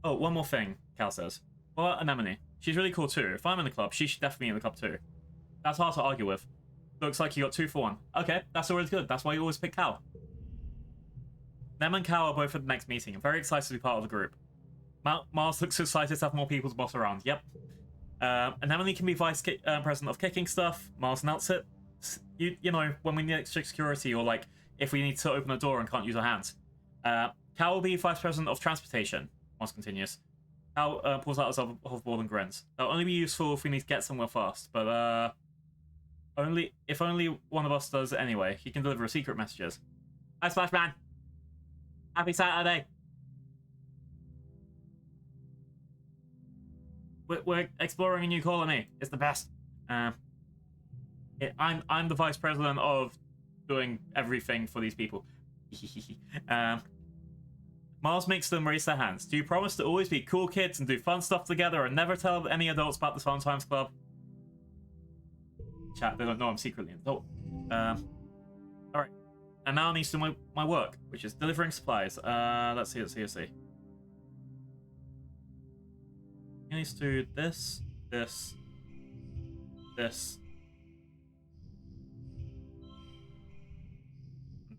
Oh, one more thing, Cal says. Well, Anemone. She's really cool too. If I'm in the club, she should definitely be in the club too. That's hard to argue with. Looks like you got 2 for 1. Okay, that's always good. That's why you always pick Cal. Nem and Cal are both at the next meeting. I'm very excited to be part of the group. Mars looks excited to have more people to boss around. Yep. Anemone can be vice president of kicking stuff. Mars announced it. You know, when we need extra security or like if we need to open a door and can't use our hands. Cal will be Vice President of Transportation. Mars continues. Cal pulls out his hoverboard and grins. That'll only be useful if we need to get somewhere fast, but if only one of us does it anyway. He can deliver secret messages. Hi, Splashman. Happy Saturday. We're exploring a new colony. It's the best. I'm the vice president of doing everything for these people. Mars makes them raise their hands. Do you promise to always be cool kids and do fun stuff together and never tell any adults about the Fun Times Club? Chat, they don't know I'm secretly an adult. Alright. And now I need to do my work, which is delivering supplies. Let's see. He needs to do this. And this.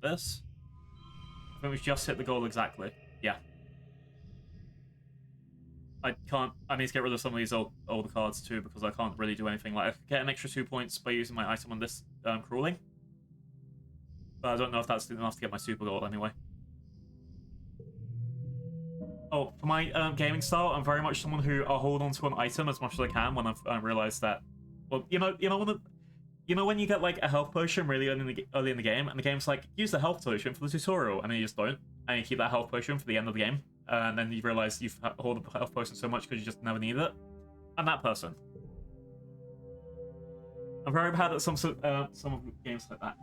I think we've just hit the goal exactly. Yeah. I need to get rid of some of these older cards too, because I can't really do anything. Like, I could get an extra 2 points by using my item on this crawling. But I don't know if that's enough to get my super gold anyway. Oh, for my gaming style, I'm very much someone who I'll hold on to an item as much as I can when I've realized that. Well, you know when you get like a health potion really early in the game, and the game's like, use the health potion for the tutorial, and then you just don't, and you keep that health potion for the end of the game, and then you realize you've held the health potion so much because you just never need it. I'm that person. I'm very bad at some of the games like that.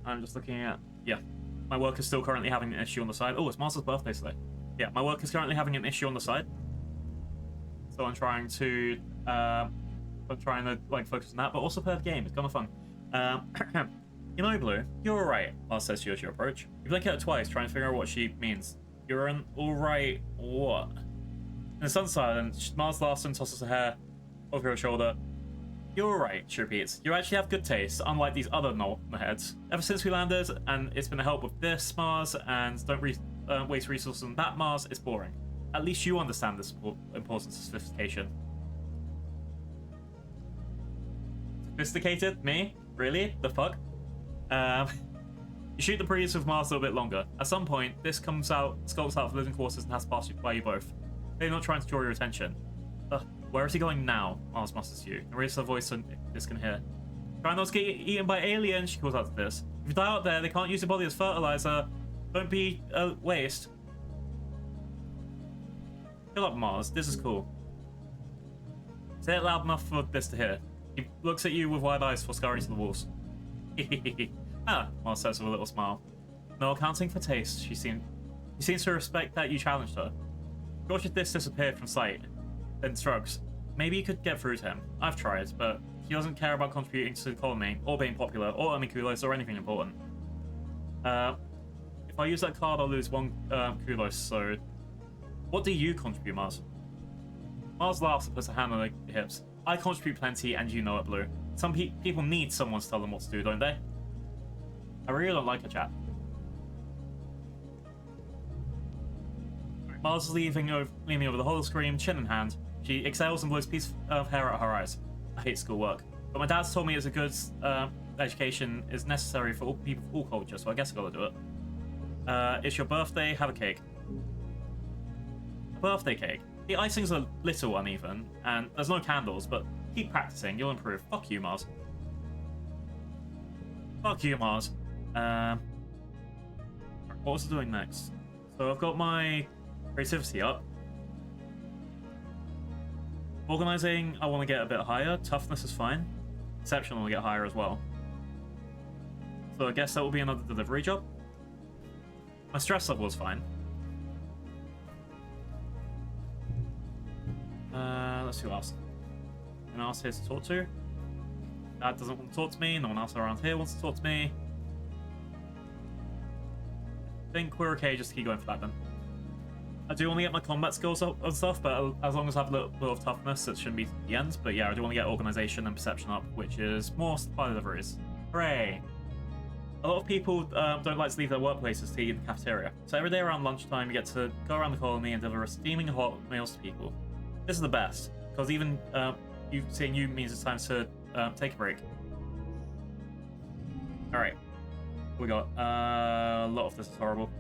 I'm just looking at... Yeah. My work is still currently having an issue on the side. Oh, it's Mars's birthday today. Yeah, my work is currently having an issue on the side. So I'm trying to... like, focus on that, but also play the game. It's kind of fun. You know, Blue, you're alright, Mars says to you as you approach. You blink at her twice, trying to figure out what she means. You're an alright what? In the sun's silent, Mars laughs and tosses her hair over her shoulder. You're alright, she repeats. You actually have good taste, unlike these other heads. Ever since we landed, and it's been a help with this Mars, and don't waste resources on that Mars, it's boring. At least you understand the importance of sophistication. Sophisticated? Me? Really? The fuck? You shoot the breeze with Mars a little bit longer. At some point, this skulks out of living quarters and has to pass by you both. They're not trying to draw your attention. Where is he going now? Mars musters you. And raises her voice so this can hear. Try not to get eaten by aliens, she calls out to this. If you die out there, they can't use your body as fertilizer. Don't be a waste. Chill up, Mars. This is cool. Say it loud enough for this to hear. He looks at you with wide eyes before scurrying to the walls. Mars says with a little smile. No accounting for taste, she seems to respect that you challenged her. George's disc disappeared from sight. Then shrugs. Maybe you could get through to him. I've tried, but he doesn't care about contributing to the colony, or being popular, or earning kudos, or anything important. If I use that card, I'll lose one kudos, so... What do you contribute, Mars? Mars laughs and puts a hand on her hips. I contribute plenty, and you know it, Blue. Some people need someone to tell them what to do, don't they? I really don't like her chat. Mars is leaning over the holoscreen, chin in hand. She exhales and blows a piece of hair out her eyes. I hate schoolwork. But my dad's told me it's a good education is necessary for all people of all cultures, so I guess I gotta do it. It's your birthday, have a cake. A birthday cake. The icing's a little uneven, and there's no candles, but keep practicing, you'll improve. Fuck you, Mars. Fuck you, Mars. What was I doing next? So I've got my creativity up. Organizing, I want to get a bit higher. Toughness is fine. Perception, I want to get higher as well. So I guess that will be another delivery job. My stress level is fine. Let's see what else. No one else here to talk to. Dad doesn't want to talk to me. No one else around here wants to talk to me. I think we're okay just to keep going for that then. I do want to get my combat skills up and stuff, but as long as I have a little bit of toughness, it shouldn't be the end. But yeah, I do want to get organization and perception up, which is more supply deliveries. Hooray! A lot of people don't like to leave their workplaces to eat in the cafeteria. So every day around lunchtime, you get to go around the colony and deliver steaming hot meals to people. This is the best, because even you seeing you means it's time to take a break. Alright. We got a lot of this is horrible.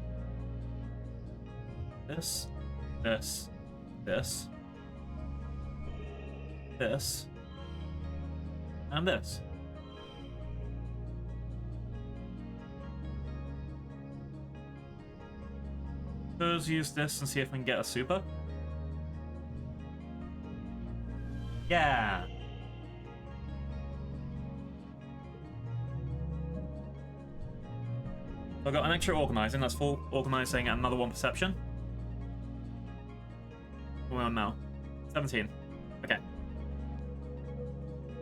This, this, this, this, and this. Let's use this and see if we can get a super. Yeah. I've got an extra organizing. That's full organizing and another one perception. What are we on now? 17. Okay.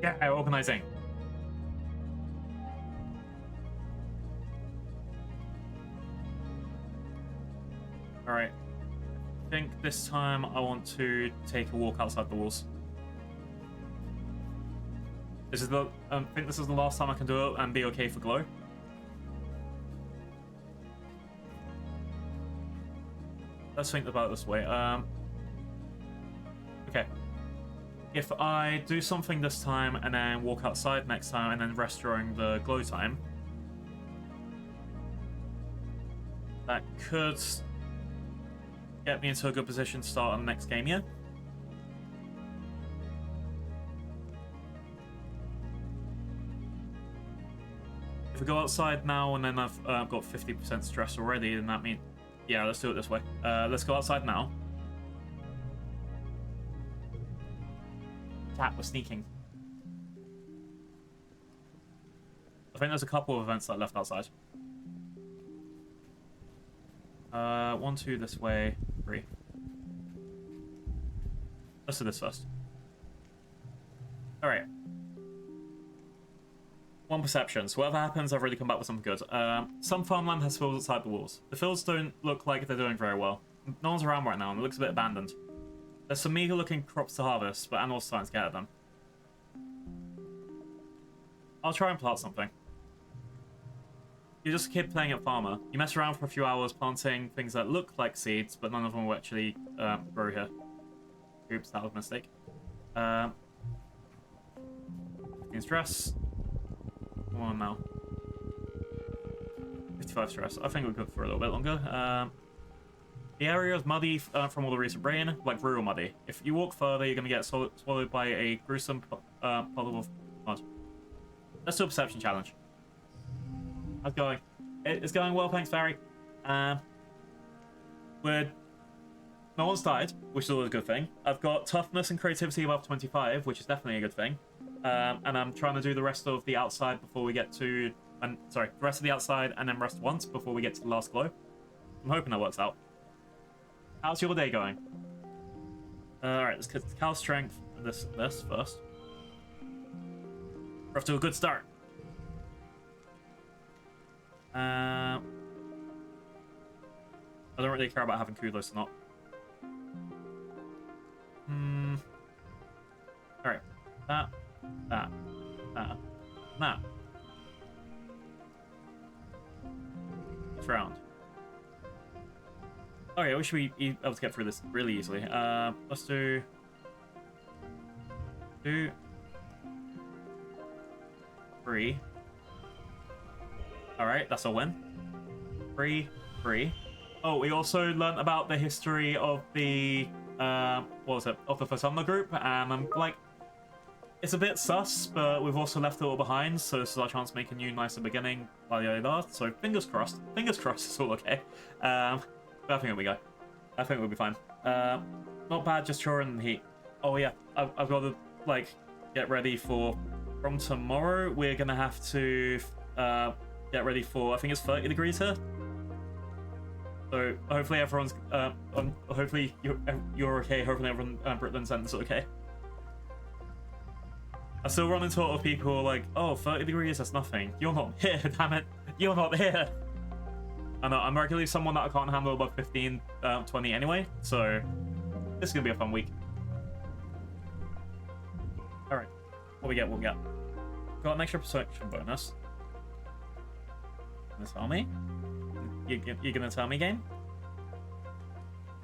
Yeah, organizing. Alright. I think this time I want to take a walk outside the walls. This is the I think this is the last time I can do it and be okay for glow. Let's think about it this way. Okay. If I do something this time and then walk outside next time and then rest during the glow time, that could get me into a good position to start on the next game, yeah? If we go outside now and then I've got 50% stress already, then that means... Yeah, let's do it this way. Let's go outside now. Tap, we're sneaking. I think there's a couple of events that are left outside. 1, 2 this way, 3. Let's do this first. Alright. 1 perception. So whatever happens, I've already come back with something good. Some farmland has fields outside the walls. The fields don't look like they're doing very well. No one's around right now, and it looks a bit abandoned. There's some meager-looking crops to harvest, but animals are starting to get at them. I'll try and plant something. You're just a kid playing at farmer. You mess around for a few hours planting things that look like seeds, but none of them will actually grow here. Oops, that was a mistake. Stress. Come on now. 55 stress. I think we're good for a little bit longer. The area is muddy from all the recent rain, like real muddy. If you walk further, you're going to get swallowed by a gruesome puddle of mud. Let's do a perception challenge. How's it going? It's going well, thanks, Barry. No one's died, which is always a good thing. I've got toughness and creativity above 25, which is definitely a good thing. And I'm trying to do the rest of the outside before we get to... sorry, the rest of the outside and then rest once before we get to the last glow. I'm hoping that works out. How's your day going? Alright, let's get cow strength and this first. We're off to a good start. I don't really care about having kudos or not. Alright. That. Next round. Okay, we should be able to get through this really easily. Let's do... 2, 3. Alright, that's a win. 3, 3. Oh, we also learned about the history of the... what was it? Of the Photona group, and I'm like... It's a bit sus, but we've also left it all behind, so this is our chance to make a new, nicer beginning. So fingers crossed. Fingers crossed it's all okay. But I think it'll be good. I think we'll be fine. Not bad, just churning in the heat. Oh yeah, I've got to, like, get ready for... From tomorrow, we're going to have to get ready for... I think it's 30 degrees here. So hopefully everyone's... hopefully you're okay. Hopefully everyone in Britain's end is okay. I still run into a lot of people like, oh, 30 degrees, that's nothing. You're not here, damn it. You're not here. I know, I'm regularly someone that I can't handle above 15, 20 anyway, so this is going to be a fun week. Alright, what we get? Got an extra perception bonus. Gonna tell me? You're gonna tell me, game?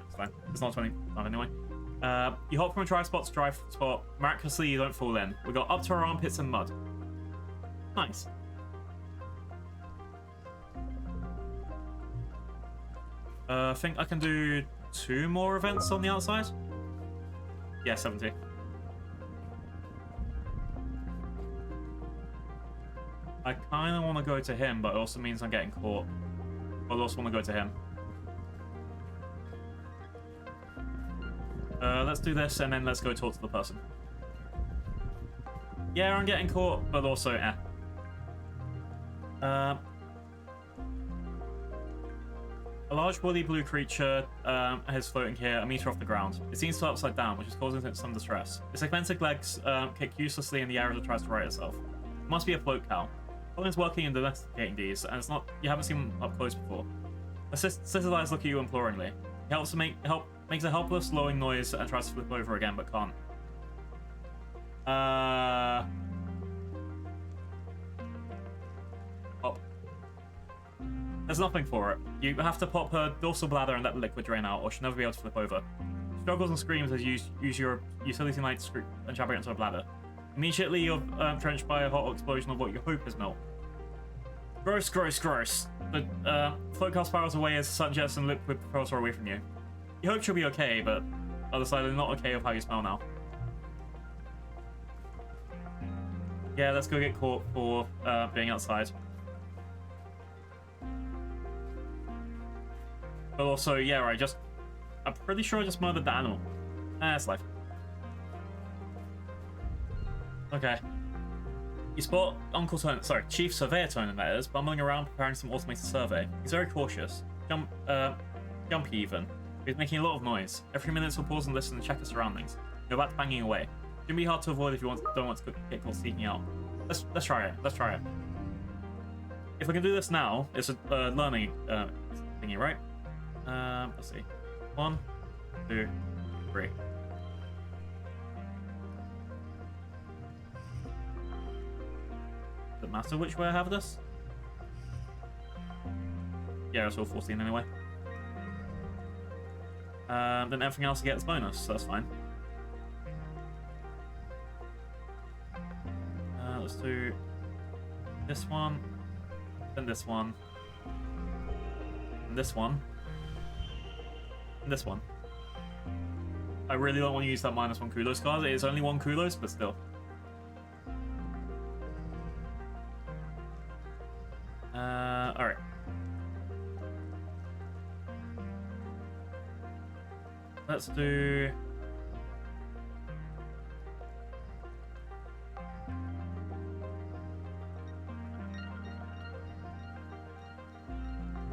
It's fine. It's not 25 anyway. You hop from a dry spot to dry spot. Miraculously, you don't fall in. We got up to our armpits in mud. Nice. I think I can do 2 more events on the outside. Yeah, 70. I kind of want to go to him, but it also means I'm getting caught. But I also want to go to him. Let's do this, and then let's go talk to the person. Yeah, I'm getting caught, but also, eh. A large woolly blue creature is floating here, a meter off the ground. It seems to be upside down, which is causing it some distress. Its segmented legs kick uselessly in the air as it tries to right itself. It must be a float cow. Someone's working in domesticating these, and it's not you haven't seen them up close before. A sister's eyes look at you imploringly. He helps to makes a helpless, lowing noise and tries to flip over again, but can't. Pop. There's nothing for it. You have to pop her dorsal bladder and let the liquid drain out, or she'll never be able to flip over. She struggles and screams as you use your utility knife to screw and jab it into her bladder. Immediately, you're drenched by a hot explosion of what you hope is milk. Gross, gross, gross. The float car spirals away as sun jets and liquid propels her away from you. You hope she'll be okay, but other side, not okay of how you smell now. Yeah, let's go get caught for being outside. But also, yeah, right, I'm pretty sure I just murdered the animal. That's life. Okay. You spot Chief Surveyor Tonin, that is, bumbling around preparing some automated survey. He's very cautious. Jumpy even. He's making a lot of noise. Every few minutes he'll pause and listen and check his surroundings. You're about to banging away. It can be hard to avoid if you don't want to get caught sneaking out. Let's try it. Let's try it. If we can do this now, it's a learning thingy, right? Let's see. 1, 2, 3. Does it matter which way I have this? Yeah, it's all 14 anyway. Then everything else gets bonus, so that's fine. Let's do this one, then this one, and this one, and this one. I really don't want to use that -1 Kulos card. It is only 1 Kulos, but still. Alright. Let's do...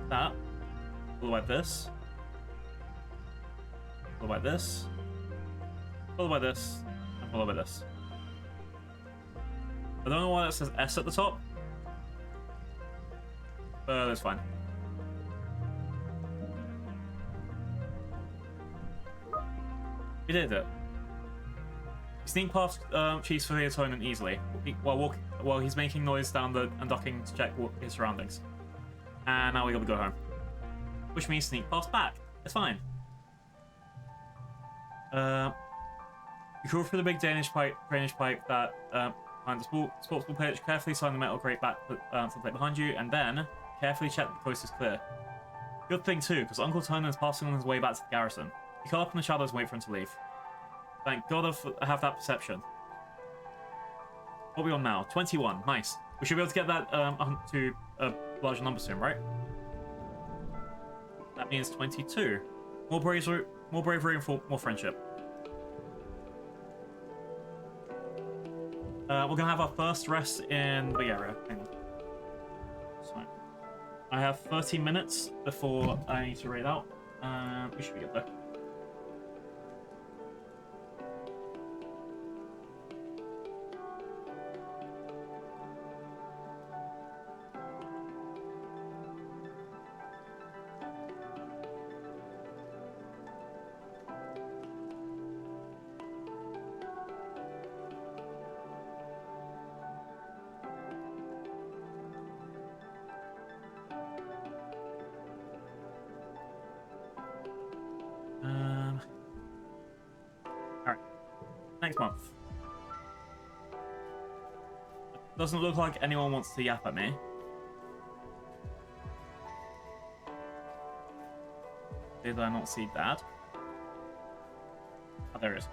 that. Followed by this. Followed by this. Followed by this. And followed by this. I don't know why that says S at the top. But that's fine. We did it. Sneak past Chief's Surveyor Tonin easily while he's making noise down and ducking to check his surroundings. And now we gotta go home. Which means sneak past back. It's fine. You crawl through the big drainage pipe that behind the sports ball pitch, carefully slide the metal crate back to the plate behind you, and then carefully check that the coast is clear. Good thing too, because Uncle Tonin is passing on his way back to the garrison. You curl up in the shadows and wait for him to leave. Thank God I have that perception. What are we on now? 21. Nice. We should be able to get that to a larger number soon, right? That means 22. More bravery and more friendship. We're gonna have our first rest in the area. Hang on. So, I have 30 minutes before I need to raid out. We should be good though. Thanks, month. Doesn't look like anyone wants to yap at me. Did I not see Dad? Oh, there it is.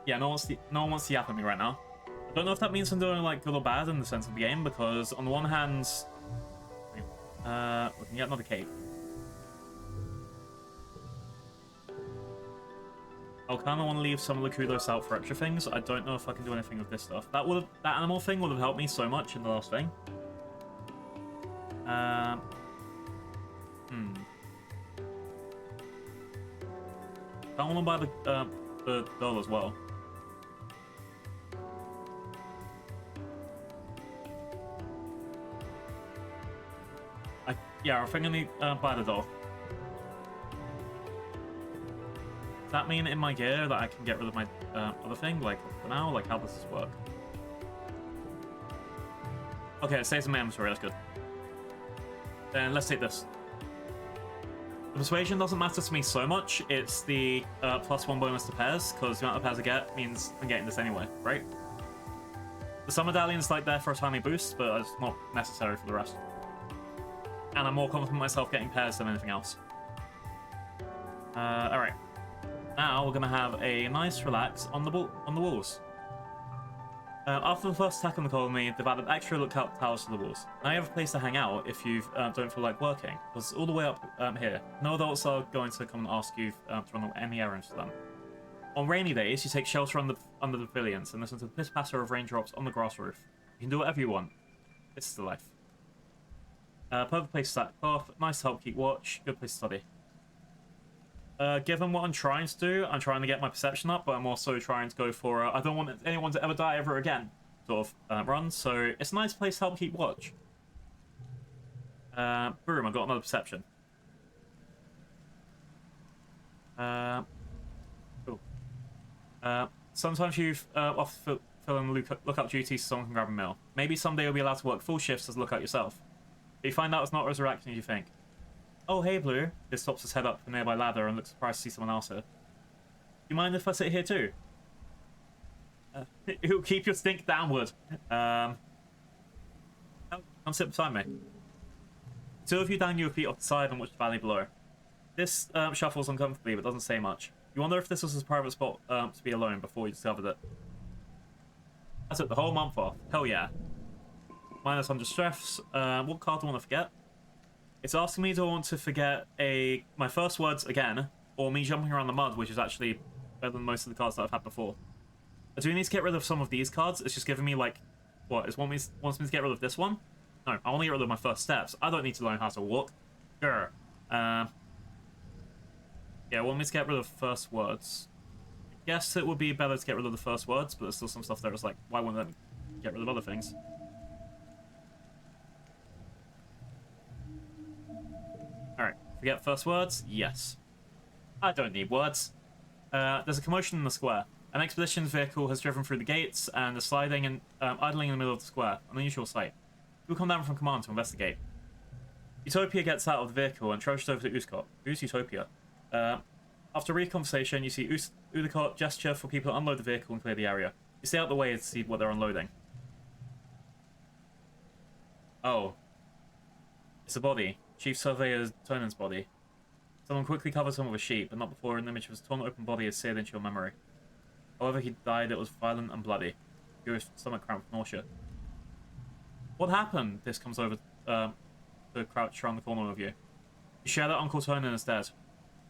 Yeah, no one wants to yap at me right now. I don't know if that means I'm doing like good or bad in the sense of the game, because on the one hand, we can get another cape. I'll kind of want to leave some of the kudos out for extra things. I don't know if I can do anything with this stuff. That animal thing would have helped me so much in the last thing. I want to buy the doll as well. Yeah, I think I need buy the doll. Does that mean in my gear that I can get rid of my other thing, like for now? Like, how does this work? Okay, it stays in my inventory, that's good. Then let's take this. The persuasion doesn't matter to me so much, it's the +1 bonus to pairs, because the amount of pairs I get means I'm getting this anyway, right? The sun medallion's like there for a tiny boost, but it's not necessary for the rest. And I'm more confident in myself getting pairs than anything else. Alright. Now we're gonna have a nice relax on the walls. After the first attack on the colony, they've added extra lookout towers to the walls. Now you have a place to hang out if you don't feel like working, because all the way up here, no adults are going to come and ask you to run any errands for them. On rainy days, you take shelter under the pavilions and listen to the piss-patter of raindrops on the grass roof. You can do whatever you want. This is the life. Perfect place to stack off, nice to help keep watch, good place to study. Given what I'm trying to do, I'm trying to get my perception up, but I'm also trying to go for I don't want anyone to ever die ever again sort of run, so it's a nice place to help keep watch. Boom, I got another perception. Cool. Sometimes you often fill in lookout duties so someone can grab a meal. Maybe someday you'll be allowed to work full shifts as a lookout yourself. But you find out it's not as relaxing as you think. Oh, hey, Blue. This stops his head up a nearby ladder and looks surprised to see someone else here. Do you mind if I sit here too? It'll keep your stink downward. Come sit beside me. Two of you down your feet off the side and watch the valley below. This shuffles uncomfortably but doesn't say much. You wonder if this was his private spot to be alone before you discovered it. I took the whole month off. Hell yeah. Minus 100 stress. What card do I want to forget? It's asking me, do I want to forget my first words again, or me jumping around the mud, which is actually better than most of the cards that I've had before. I do need to get rid of some of these cards. It's just giving me, like, what? It wants me to get rid of this one? No, I want to get rid of my first steps. I don't need to learn how to walk. Sure. Yeah, I want me to get rid of first words. I guess it would be better to get rid of the first words, but there's still some stuff there that's like, why wouldn't I get rid of other things? Alright, forget first words? Yes. I don't need words. There's a commotion in the square. An expedition vehicle has driven through the gates and is sliding and idling in the middle of the square. An unusual sight. People come down from command to investigate. Utopia gets out of the vehicle and trudges over to Uskot. Who's Utopia? After a brief conversation, you see Udicott gesture for people to unload the vehicle and clear the area. You stay out of the way to see what they're unloading. Oh. It's a body. Chief Surveyor Tonan's body. Someone quickly covers him with a sheet, but not before an image of his torn open body is seared into your memory. However he died, it was violent and bloody. Furious stomach cramp, nausea. What happened? This comes over to crouch around the corner of you. You share that Uncle Tonan is dead,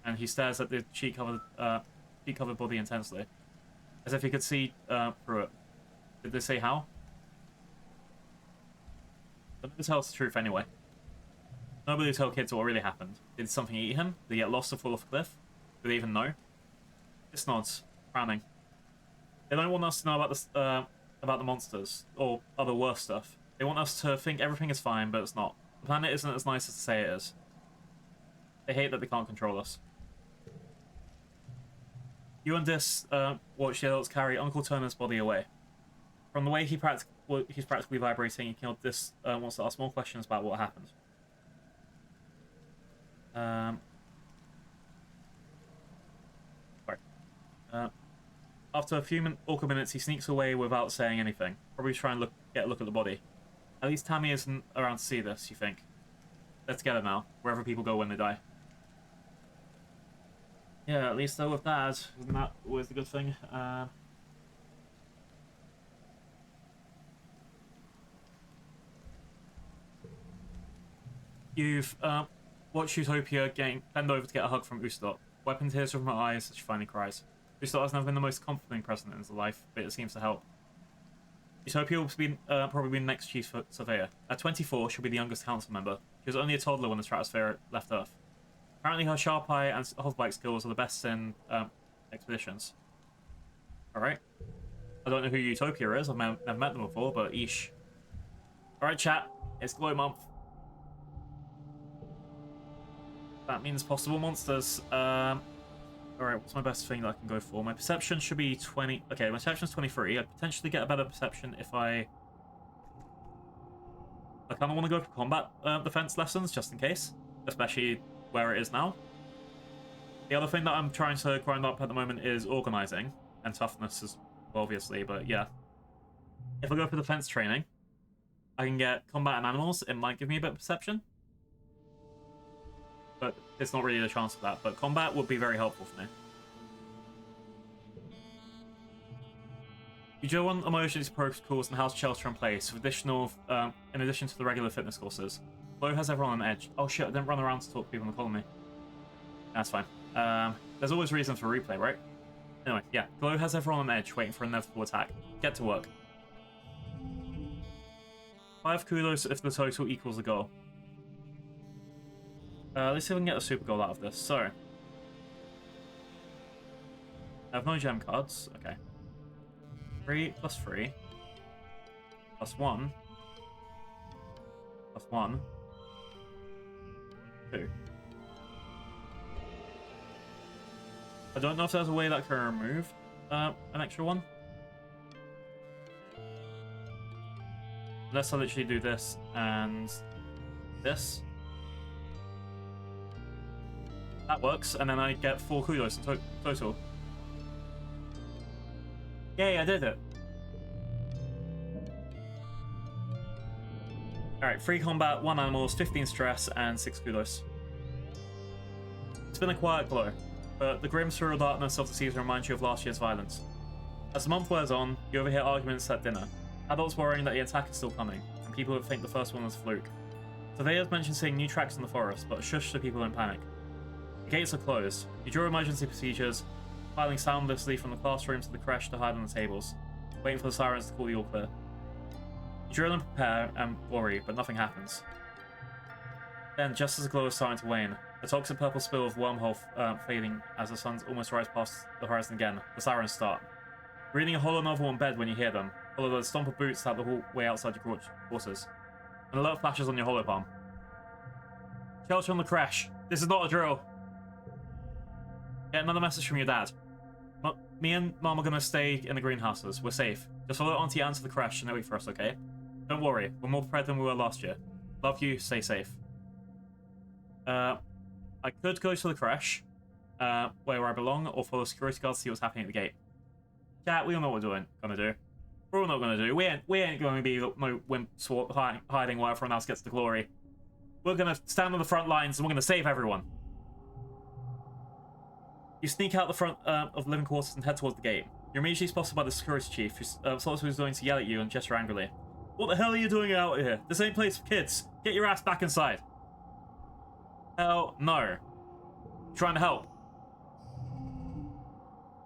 and he stares at the sheet-covered body intensely, as if he could see through it. Did they say how? But this tells the truth anyway. Nobody will tell kids what really happened. Did something eat him? Did he get lost or fall off a cliff? Do they even know? This nods, frowning. They don't want us to know about the monsters, or other worse stuff. They want us to think everything is fine, but it's not. The planet isn't as nice as to say it is. They hate that they can't control us. You and Dis watch the adults carry Uncle Turner's body away. From the way he's practically vibrating, you can tell Dis wants to ask more questions about what happened. Sorry. After a few awkward minutes, he sneaks away without saying anything. Probably trying to get a look at the body. At least Tammy isn't around to see this, you think. Let's get it now, wherever people go when they die. Yeah, at least they're with Dad. Isn't that always the good thing? You've watched Utopia bend over to get a hug from Ustot. Wiping tears from her eyes as she finally cries. Ustot has never been the most comforting present in his life, but it seems to help. Utopia will be probably be the next chief surveyor. At 24, she'll be the youngest council member. She was only a toddler when the Stratosphere left Earth. Apparently her sharp eye and hoverbike skills are the best in expeditions. Alright. I don't know who Utopia is, never met them before, but eesh. Alright chat, it's Glow Month. That means possible monsters. Alright, what's my best thing that I can go for? My perception should be 20... Okay, my perception's 23. I'd potentially get a better perception if I kind of want to go for combat defense lessons, just in case. Especially where it is now. The other thing that I'm trying to grind up at the moment is organizing. And toughness as well, obviously, but yeah. If I go for defense training, I can get combat and animals. It might give me a bit of perception. But it's not really a chance for that. But combat would be very helpful for me. You do want emergency protocols and house shelter in place, with additional, in addition to the regular fitness courses. Glow has everyone on edge. Oh shit, I didn't run around to talk to people in the colony. That's fine. There's always reason for replay, right? Anyway, yeah. Glow has everyone on edge, waiting for an inevitable attack. Get to work. 5 kudos if the total equals the goal. Let's see if we can get a super goal out of this. So, I have no gem cards. Okay. 3 plus 3 plus 1 plus 1 2. I don't know if there's a way that can remove an extra one. Unless I literally do this and this. That works, and then I get 4 kudos in total. Yay, I did it! Alright, 3 combat, 1 animals, 15 stress, and 6 kudos. It's been a quiet glow, but the grim surreal darkness of the season reminds you of last year's violence. As the month wears on, you overhear arguments at dinner. Adults worrying that the attack is still coming, and people who think the first one was a fluke. Surveyors mention seeing new tracks in the forest, but shush the people in panic. The gates are closed. You draw emergency procedures, filing soundlessly from the classrooms to the creche to hide on the tables, waiting for the sirens to call you all clear. You drill and prepare and worry, but nothing happens. Then, just as the glow is starting to wane, a toxic purple spill of wormhole fading as the suns almost rise past the horizon again, the sirens start. Reading a hollow novel in bed when you hear them, followed by the stomp of boots out the hallway outside your quarters. An alert flashes on your hollow palm. Shelter on the creche. This is not a drill. Get another message from your dad. Me and Mom are gonna stay in the greenhouses. We're safe. Just follow Auntie Anne to the creche and wait for us, okay? Don't worry. We're more prepared than we were last year. Love you. Stay safe. I could go to the creche, where I belong, or follow security guards to see what's happening at the gate. Chat, we all know what we're gonna do. We're all not gonna do. We ain't gonna be no wimp swat hiding while everyone else gets the glory. We're gonna stand on the front lines and we're gonna save everyone. You sneak out the front of the living quarters and head towards the gate. You're immediately spotted by the security chief, who's going to yell at you and gesture angrily. What the hell are you doing out here? This ain't place for kids. Get your ass back inside. Hell no. Trying to help.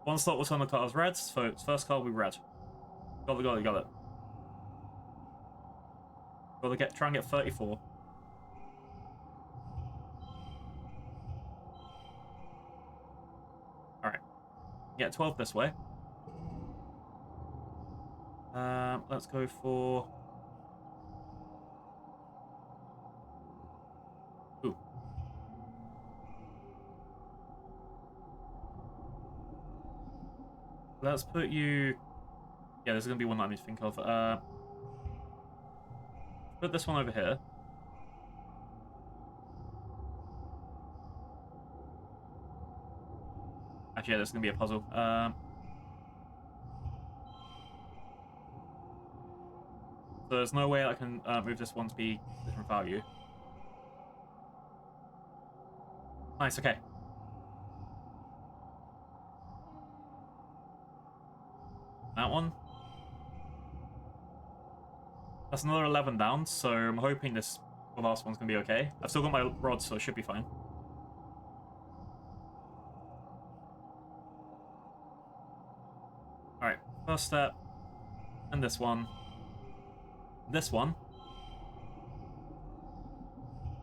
One slot will turn the cars red, so its first card will be red. Got it. Gotta try and get 34. Alright. Get 12 this way. Let's go for... Ooh. Let's put you... Yeah, there's going to be one that I need to think of. Put this one over here. Actually, yeah, there's going to be a puzzle. So there's no way I can move this one to be different value. Nice, okay. That one. That's another 11 down, so I'm hoping the last one's gonna be okay. I've still got my rods, so it should be fine. Alright, first step. And this one. This one.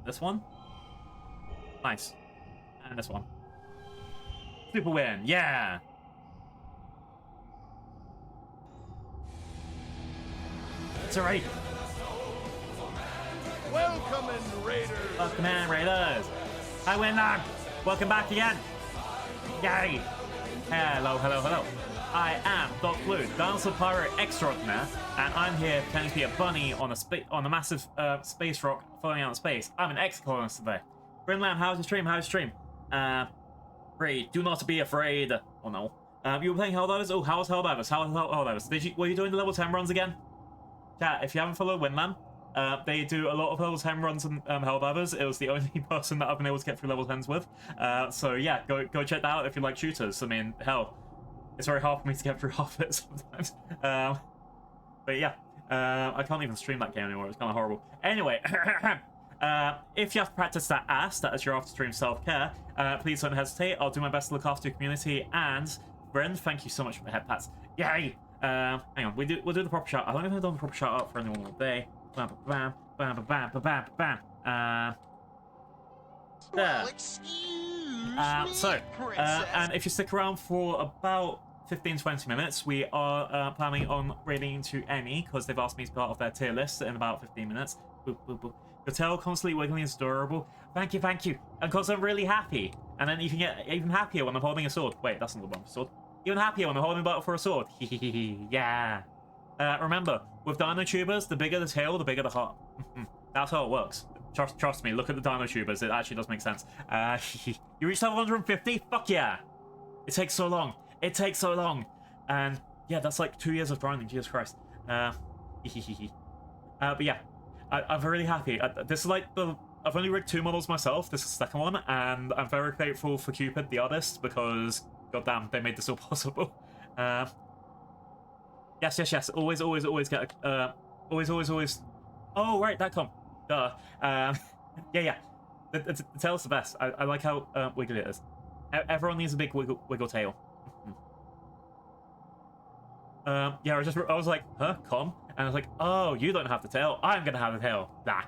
This one. Nice. And this one. Super win, yeah! It's alright. Welcome in, Raiders. Welcome in, Raiders. Hi, Winland. Welcome back again. Yay. Hello, hello, hello. I am Doc Blue, Dinosaur Pirate Extraordinaire, and I'm here pretending to be a bunny on a massive space rock floating out in space. I'm an Exocolonist today. Greenland, how's your stream? How's your stream? Great. Do not be afraid. Oh no. You were playing Helldivers? Oh, how's Helldivers? How's Helldivers? Were you doing the level 10 runs again? Chat, if you haven't followed Winland, they do a lot of level 10 runs in Helldivers. It was the only person that I've been able to get through level 10s with. So yeah, go check that out if you like shooters. I mean, hell, it's very hard for me to get through half of it sometimes. But yeah, I can't even stream that game anymore. It's kind of horrible. Anyway, if you have to practice that ass, that is your after-stream self-care, please don't hesitate. I'll do my best to look after your community. And Bren, thank you so much for the head pats. Yay! Hang on, we'll do the proper shout. I don't think I've done the proper shout out for anyone all day. Bam, bam, bam, bam, bam, bam, bam, bam. There. Well, excuse So, me, and if you stick around for about 15-20 minutes, we are planning on raiding into Emmy because they've asked me to be part of their tier list in about 15 minutes. Boop, boop, boop. Your tail constantly wiggling is adorable. Thank you, thank you. And because I'm really happy. And then you can get even happier when I'm holding a sword. Wait, that's not the one for sword. Even happier when I'm holding a bottle for a sword. Yeah. Remember, with dino tubers, the bigger the tail, the bigger the heart. That's how it works. Trust me, look at the dino tubers. It actually does make sense. You reached level 150? Fuck yeah. It takes so long. It takes so long. And yeah, that's like 2 years of grinding. Jesus Christ. But yeah, I'm really happy. This is like I've only rigged 2 models myself. This is the second one. And I'm very grateful for Cupid, the artist, because goddamn, they made this all possible. Yes. Always get always. Oh right, that come. Duh. Yeah. The tail's the best. I like how wiggly it is. Everyone needs a big wiggle tail. Yeah, I was like, huh, com? And I was like, oh, you don't have the tail. I'm gonna have the tail. Nah.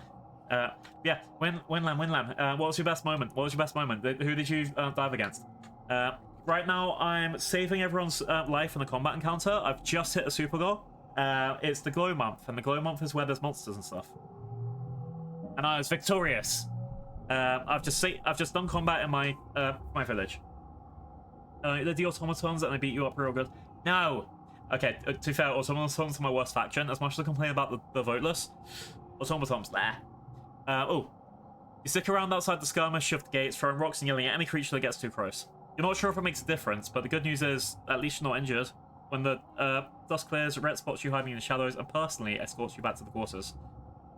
Yeah. Winland. What was your best moment? Who did you dive against? Right now, I'm saving everyone's life in a combat encounter. I've just hit a super goal. It's the glow month, and the glow month is where there's monsters and stuff. And I was victorious. I've just done combat in my my village. The automatons, and I beat you up real good. No. Okay. To be fair, automatons are my worst faction. As much as I complain about the voteless, automatons there. Oh, you stick around outside the skirmish, shift the gates, throwing rocks and yelling at any creature that gets too close. You're not sure if it makes a difference, but the good news is, at least you're not injured. When the dust clears, Ret spots you hiding in the shadows and personally escorts you back to the quarters,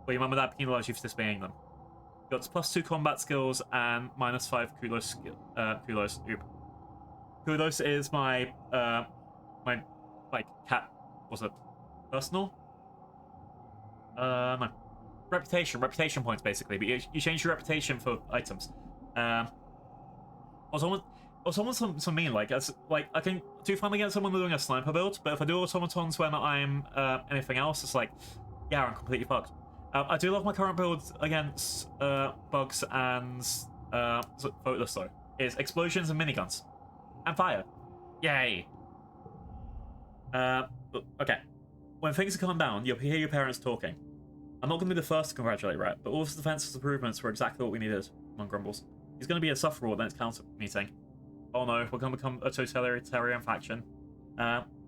where your mum and dad penalise you for disobeying them. You got +2 combat skills and -5 kudos skill. Kudos. Oop. Kudos is my like cat. Was it personal? No. Reputation points basically. But you change your reputation for items. Automatons some mean, like I can do fun against someone doing a sniper build, but if I do automatons when I'm anything else, it's like, yeah, I'm completely fucked. I do love my current build against bugs and voteless though. Is explosions and miniguns. And fire. Yay. Okay. When things are calmed down, you'll hear your parents talking. I'm not going to be the first to congratulate Rat, but all of his defensive improvements were exactly what we needed, among grumbles. He's going to be a sufferer at the next council meeting. Oh no, we're going to become a totalitarian faction.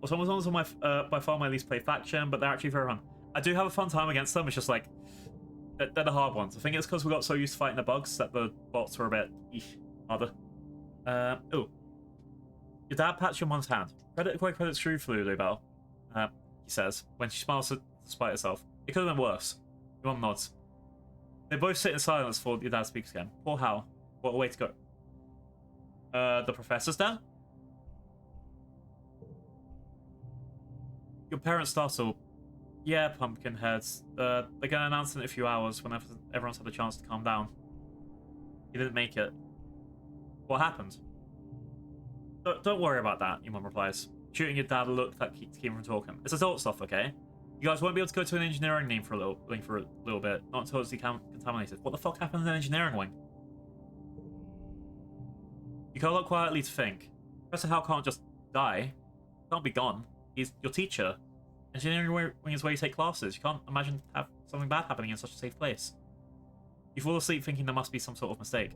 Automatons are by far my least played faction, but they're actually very fun. I do have a fun time against them, it's just like, they're the hard ones. I think it's because we got so used to fighting the bugs that the bots were a bit harder. Oh. Your dad pats your mum's hand. Credit's true for Lulu Bell, he says, when she smiles despite herself. It could have been worse. Your mum nods. They both sit in silence before your dad speaks again. Poor Hal. What a way to go. The professor's there? Your parents startle. Yeah, Pumpkinheads. They're gonna announce in a few hours when everyone's had a chance to calm down. You didn't make it. What happened? Don't worry about that, your mum replies, shooting your dad a look that keeps him from talking. It's adult stuff, okay? You guys won't be able to go to an engineering wing for a little bit, not until it's decontaminated. What the fuck happened in an engineering wing? You curl up quietly to think. Professor Hal can't just die. He can't be gone. He's your teacher. Engineering wing is where you take classes. You can't imagine have something bad happening in such a safe place. You fall asleep thinking there must be some sort of mistake.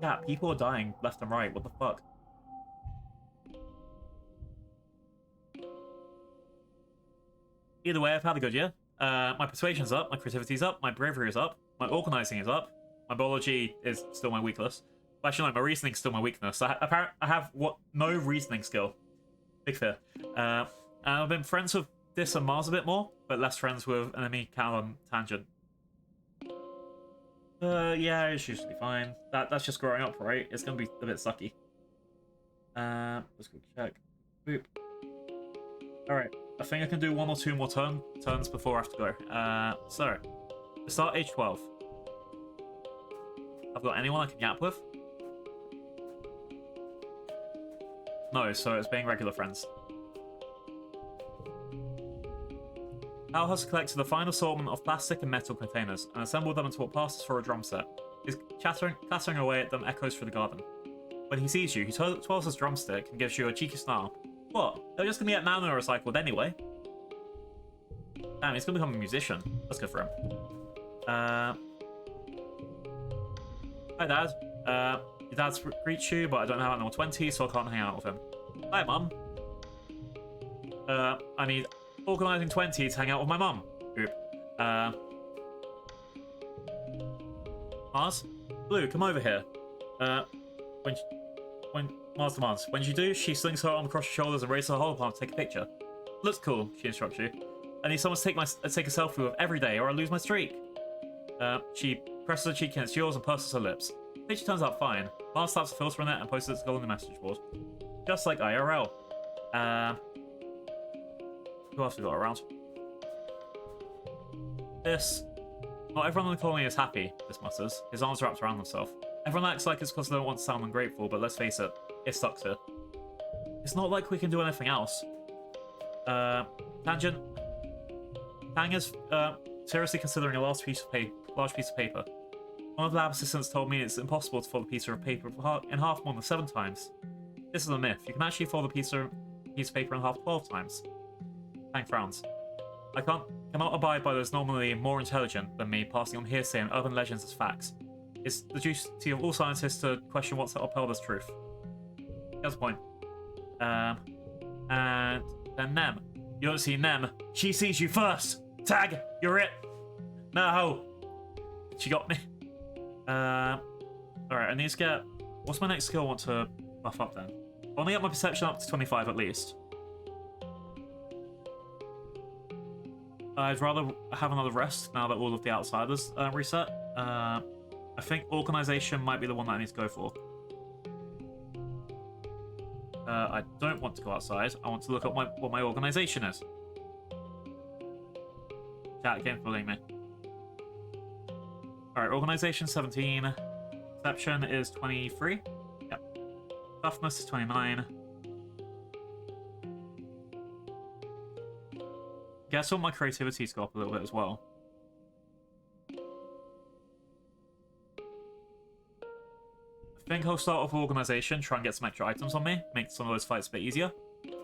Yeah, people are dying left and right. What the fuck? Either way, I've had a good year. My persuasion's up, my creativity's up, my bravery is up, my organizing is up, my biology is still my weakness. Actually, no, my reasoning's still my weakness. I have no reasoning skill. Big fear. And I've been friends with this and Mars a bit more, but less friends with enemy Cal Tangent. Yeah, it's usually fine. That's just growing up, right? It's gonna be a bit sucky. Let's quick check. Boop. Alright, I think I can do one or two more turns before I have to go. So, to start age 12. I've got anyone I can yap with? No, so it's being regular friends. Hal has collected the fine assortment of plastic and metal containers and assembled them into what passes for a drum set. His clattering away at them echoes through the garden. When he sees you, he twirls his drumstick and gives you a cheeky snarl. What? They're just gonna get nano-recycled anyway. Damn, he's gonna become a musician. That's good for him. Hi, Dad. Your dad's reached you, but I don't have animal 20, so I can't hang out with him. Hi, Mum. I need organizing 20 to hang out with my mum. Oop. Mars? Blue, come over here. When Mars demands. When you do, she slings her arm across your shoulders and raises her whole palm to take a picture. Looks cool, she instructs you. I need someone to take a selfie with every day, or I lose my streak. She presses her cheek against yours and purses her lips. The picture turns out fine. Mars slaps a filter on it and posts its goal on the message board. Just like IRL. Who else we got around? This. Not everyone in the colony is happy, this mutters. His arms wrapped around himself. Everyone acts like it's because they don't want to sound ungrateful, but let's face it, it sucks here. It's not like we can do anything else. Tangent. Tang is seriously considering a large piece of paper. One of the lab assistants told me it's impossible to fold a piece of paper in half more than 7 times. This is a myth. You can actually fold a piece of paper in half 12 times. Tang frowns. I cannot abide by those normally more intelligent than me passing on hearsay and urban legends as facts. It's the duty of all scientists to question what's upheld as truth. He has a point. And then Nem. You don't see Nem. She sees you first. Tag, you're it. No. She got me. Alright, I need to get... What's my next skill I want to buff up then? I want to get my perception up to 25 at least. I'd rather have another rest now that all of the outsiders reset. I think organization might be the one that I need to go for. I don't want to go outside. I want to look at what my organization is. Chat again bullying me. Alright, organization 17. Perception is 23. Yep. Toughness is 29. Guess what, my creativity's got up a little bit as well. I think I'll start off with organization, try and get some extra items on me, make some of those fights a bit easier.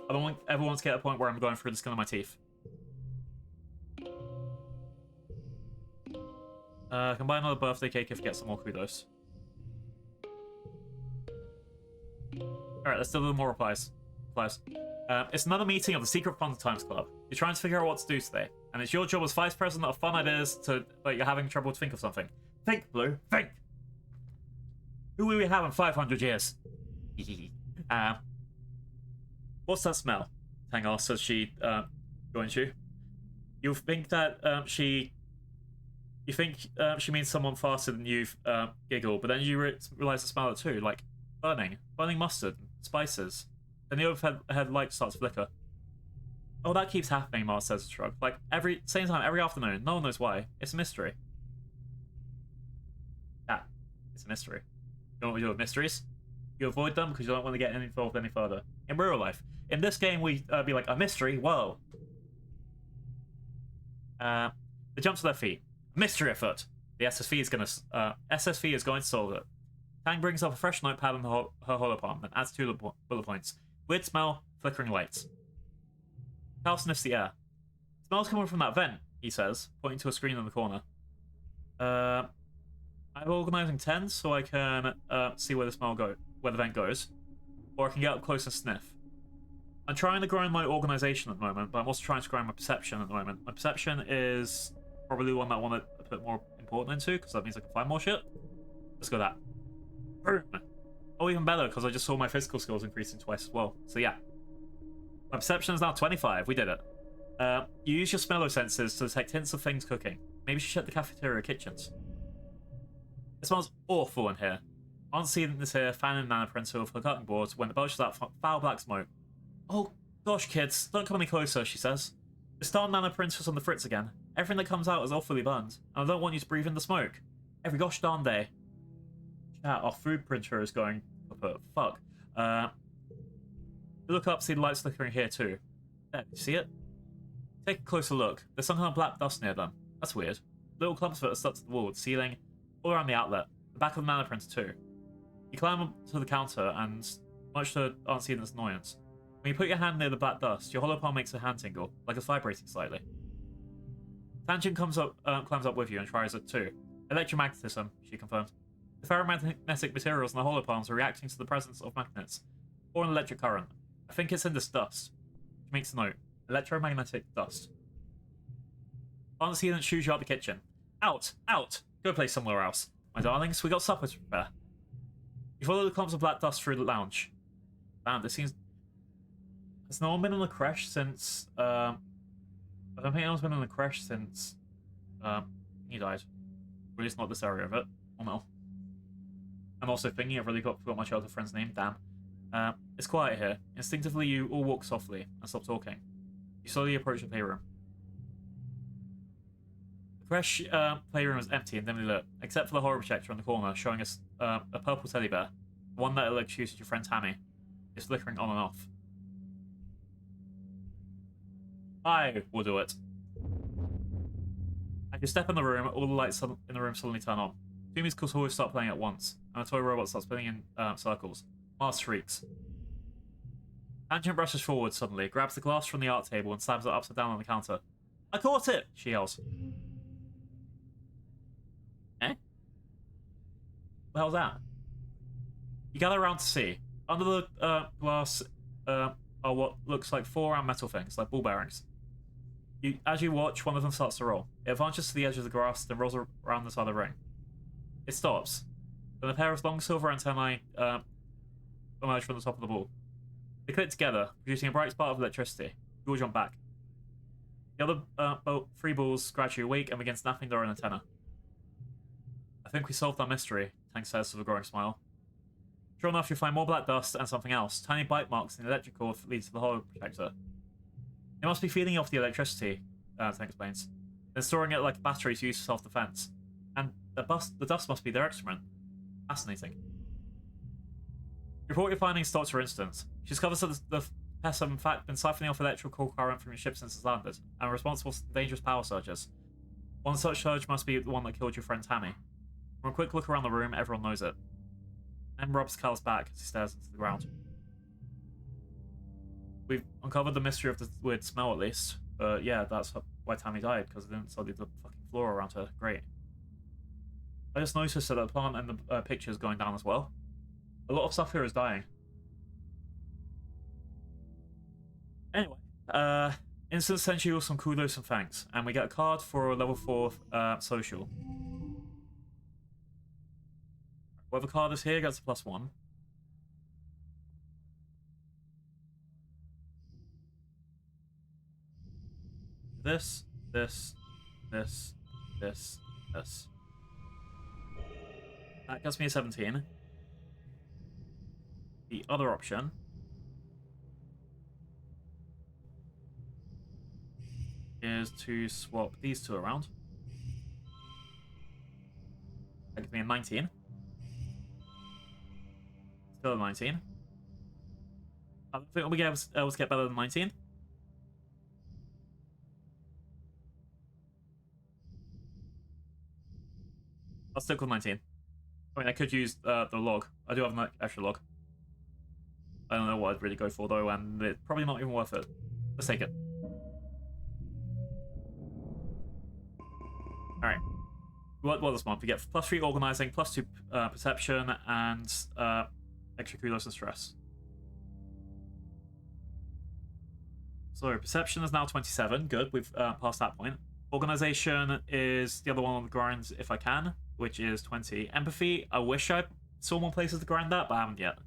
I don't ever want to get to a point where I'm going through the skin of my teeth. Can buy another birthday cake if I get some more kudos. Alright, let's do a little more replies. It's another meeting of the Secret Fun Times Club. You're trying to figure out what to do today, and it's your job as vice president of fun ideas but you're having trouble to think of something. Think, Blue, think! Who will we have in 500 years? What's that smell? Tang asks as she joins you. You think that you think she means someone faster than you, giggle, but then you realize to smell it too, like burning mustard, spices. Then the overhead light starts to flicker. Oh, that keeps happening, Mars says with a shrug. Like, same time, every afternoon. No one knows why. It's a mystery. Yeah, it's a mystery. You know what we do with mysteries? You avoid them because you don't want to get involved any further. In real life. In this game, we be like, a mystery? Whoa. They jump to their feet. A mystery afoot. The SSV is going to solve it. Tang brings up a fresh notepad on her holopalm and adds 2 bullet points. Weird smell, flickering lights. Cal sniffs the air. Smells coming from that vent, he says, pointing to a screen in the corner. I'm organizing 10 so I can see where the vent goes, or I can get up close and sniff. I'm trying to grind my organization at the moment, but I'm also trying to grind my perception at the moment. My perception is probably one that I want to put more important into, because that means I can find more shit. Let's go that. Boom. Oh, even better, because I just saw my physical skills increasing twice as well. So yeah. My perception is now 25. We did it. You use your smello senses to detect hints of things cooking. Maybe you should check the cafeteria kitchens. It smells awful in here. Aunt Seedant is here, fanning Nana Prince over her cutting boards when it belches out foul black smoke. Oh gosh, kids, don't come any closer, she says. The star Nana Prince was on the fritz again. Everything that comes out is awfully burned, and I don't want you to breathe in the smoke. Every gosh darn day. Chat, our food printer is going kaput. Fuck. You look up, see the lights flickering here too. There, you see it? Take a closer look. There's some kind of black dust near them. That's weird. Little clumps of it are stuck to the wall, the ceiling, all around the outlet, the back of the nano printer too. You climb up to the counter and, much to Aunt Seedant's annoyance, when you put your hand near the black dust, your hollow palm makes a hand tingle, like it's vibrating slightly. Tangent climbs up with you and tries it too. Electromagnetism, she confirmed. The ferromagnetic materials in the hollow palms are reacting to the presence of magnets, or an electric current. I think it's in this dust. She makes a note. Electromagnetic dust. Aunt Seedant shoos you out the kitchen. Out! Out! Go play somewhere else. My darlings, we got supper to prepare. You follow the clumps of black dust through the lounge. Damn, this seems... Has no one been in the creche since... I don't think anyone's been in the creche since... he died. Or at least not this area of it. Oh no. I'm also thinking I've really forgot my childhood friend's name. Damn. It's quiet here. Instinctively, you all walk softly and stop talking. You slowly approach the playroom. The creche playroom is empty and dimly lit, except for the horror projector in the corner showing us a purple teddy bear, the one that electrocuted your friend Tammy. It's flickering on and off. I will do it. As you step in the room, all the lights in the room suddenly turn on. 2 musical toys start playing at once, and a toy robot starts spinning in circles. Mars shrieks. Tangent rushes forward suddenly, grabs the glass from the art table and slams it upside down on the counter. I caught it! She yells. Eh? What the hell's that? You gather around to see. Under the glass are what looks like 4 round metal things, like ball bearings. As you watch, one of them starts to roll. It advances to the edge of the grass, then rolls around the side of the ring. It stops. Then a pair of long silver antennae emerge from the top of the ball. They click together, producing a bright spark of electricity. You all jump back. The other 3 balls gradually awake and begin snapping their own antenna. I think we solved our mystery, Tank says with a growing smile. Sure enough, you find more black dust and something else. Tiny bite marks in the electric cord lead to the hollow protector. It must be feeding off the electricity, Tank explains. Then storing it like a battery to use for self-defense. And the dust must be their excrement. Fascinating. Report your findings to Dr. Instance. She discovers that the pests have in fact been siphoning off electrical current from your ship since it's landed, and are responsible for dangerous power surges. One such surge must be the one that killed your friend Tammy. From a quick look around the room, everyone knows it. M rubs Cal's back as he stares into the ground. We've uncovered the mystery of the weird smell at least. But yeah, that's why Tammy died, because it didn't study the fucking floor around her. Great. I just noticed that the plant in the picture is going down as well. A lot of stuff here is dying. Anyway, Instant sends you some kudos and thanks, and we get a card for a level 4 social. Whoever card is here gets a +1. This, this, this, this, this. That gets me a 17. The other option is to swap these two around. That gives me a 19. Still a 19. I don't think we'll be able to get better than 19. I'll stick with 19. I mean, I could use the log. I do have an extra log. I don't know what I'd really go for, though, and it's probably not even worth it. Let's take it. Alright. What this month? We get +3 organizing, +2 perception, and extracurriculars and stress. So perception is now 27. Good, we've passed that point. Organization is the other one on the grind if I can, which is 20. Empathy, I wish I saw more places to grind that, but I haven't yet.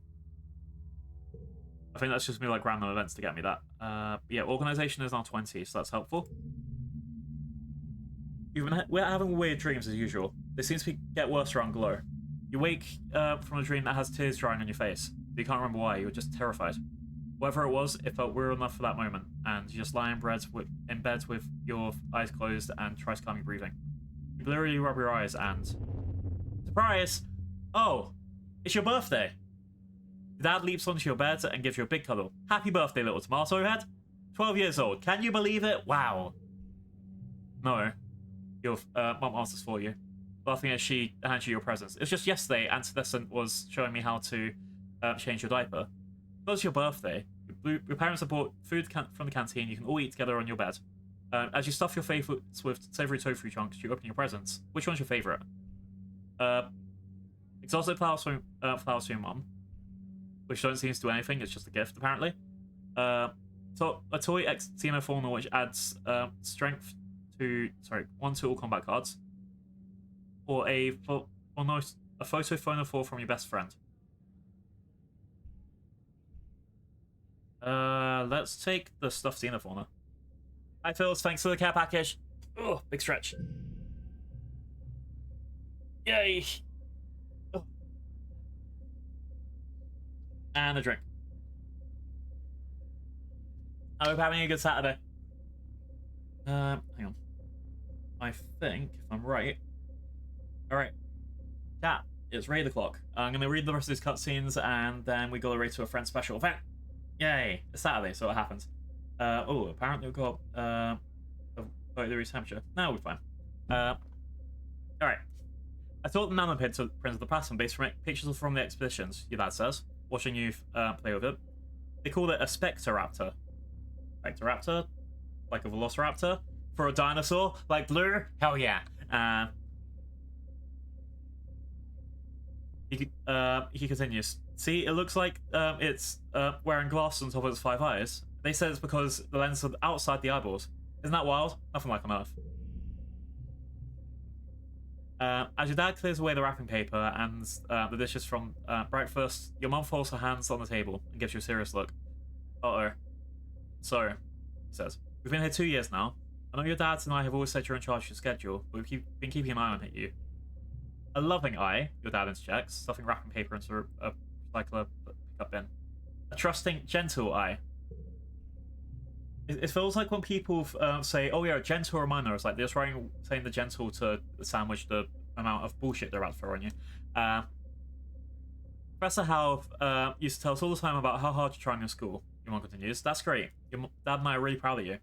I think that's just me like random events to get me that. Yeah, organization is now 20, so that's helpful. We're having weird dreams as usual. They seem to get worse around glow. You wake from a dream that has tears drying on your face. You can't remember why, you were just terrified. Whatever it was, it felt real enough for that moment, and you just lie in bed with your eyes closed and try to calm your breathing. You blurrily rub your eyes and... Surprise! Oh, it's your birthday! Your dad leaps onto your bed and gives you a big cuddle. Happy birthday, little tomato head! 12 years old, can you believe it? Wow! No. Your mum answers for you. Laughing as she hands you your presents. It's just yesterday, Antecedent was showing me how to change your diaper. Because it's your birthday, your parents have bought food from the canteen. You can all eat together on your bed. As you stuff your favorites with savory tofu chunks, you open your presents. Which one's your favorite? Exotic flowers for your mum, which don't seem to do anything. It's just a gift, apparently. So a toy Xenofauna which adds strength to 1 to all combat cards, or a photo phone 4 from your best friend. Let's take the stuffed Xenofauna. Hi, Phils. Thanks for the care package. Oh, big stretch. Yay. Oh. And a drink. I hope having a good Saturday. Hang on. I think, if I'm right... Alright. Chat, it's raid o'clock. I'm going to read the rest of these cutscenes, and then we go raid to a friend special event. Yay! It's Saturday, so it happens. Oh, apparently we've got a 30-degree temperature. No, we're fine. Alright. I taught the nanoprints of the plasma base from pictures from the expeditions, your dad says, watching you play with it. They called it a Spectroraptor. Spectroraptor? Like a Velociraptor? For a dinosaur? Like blue? Hell yeah. He continues. See, it looks like it's wearing glasses on top of its 5 eyes. They said it's because the lens is outside the eyeballs. Isn't that wild? Nothing like on Earth. As your dad clears away the wrapping paper and the dishes from breakfast, your mum folds her hands on the table and gives you a serious look. Uh-oh. So, he says, we've been here 2 years now. I know your dad and I have always said you're in charge of your schedule, but we've been keeping an eye on you. A loving eye, your dad interjects, stuffing wrapping paper into a recycler pickup bin. A trusting, gentle eye. It feels like when people say, oh yeah, a gentle reminder, it's like they're saying the gentle to sandwich the amount of bullshit they're about to throw on you. Professor Howe used to tell us all the time about how hard you're trying in school. Your mom continues. That's great. Your dad and I are really proud of you.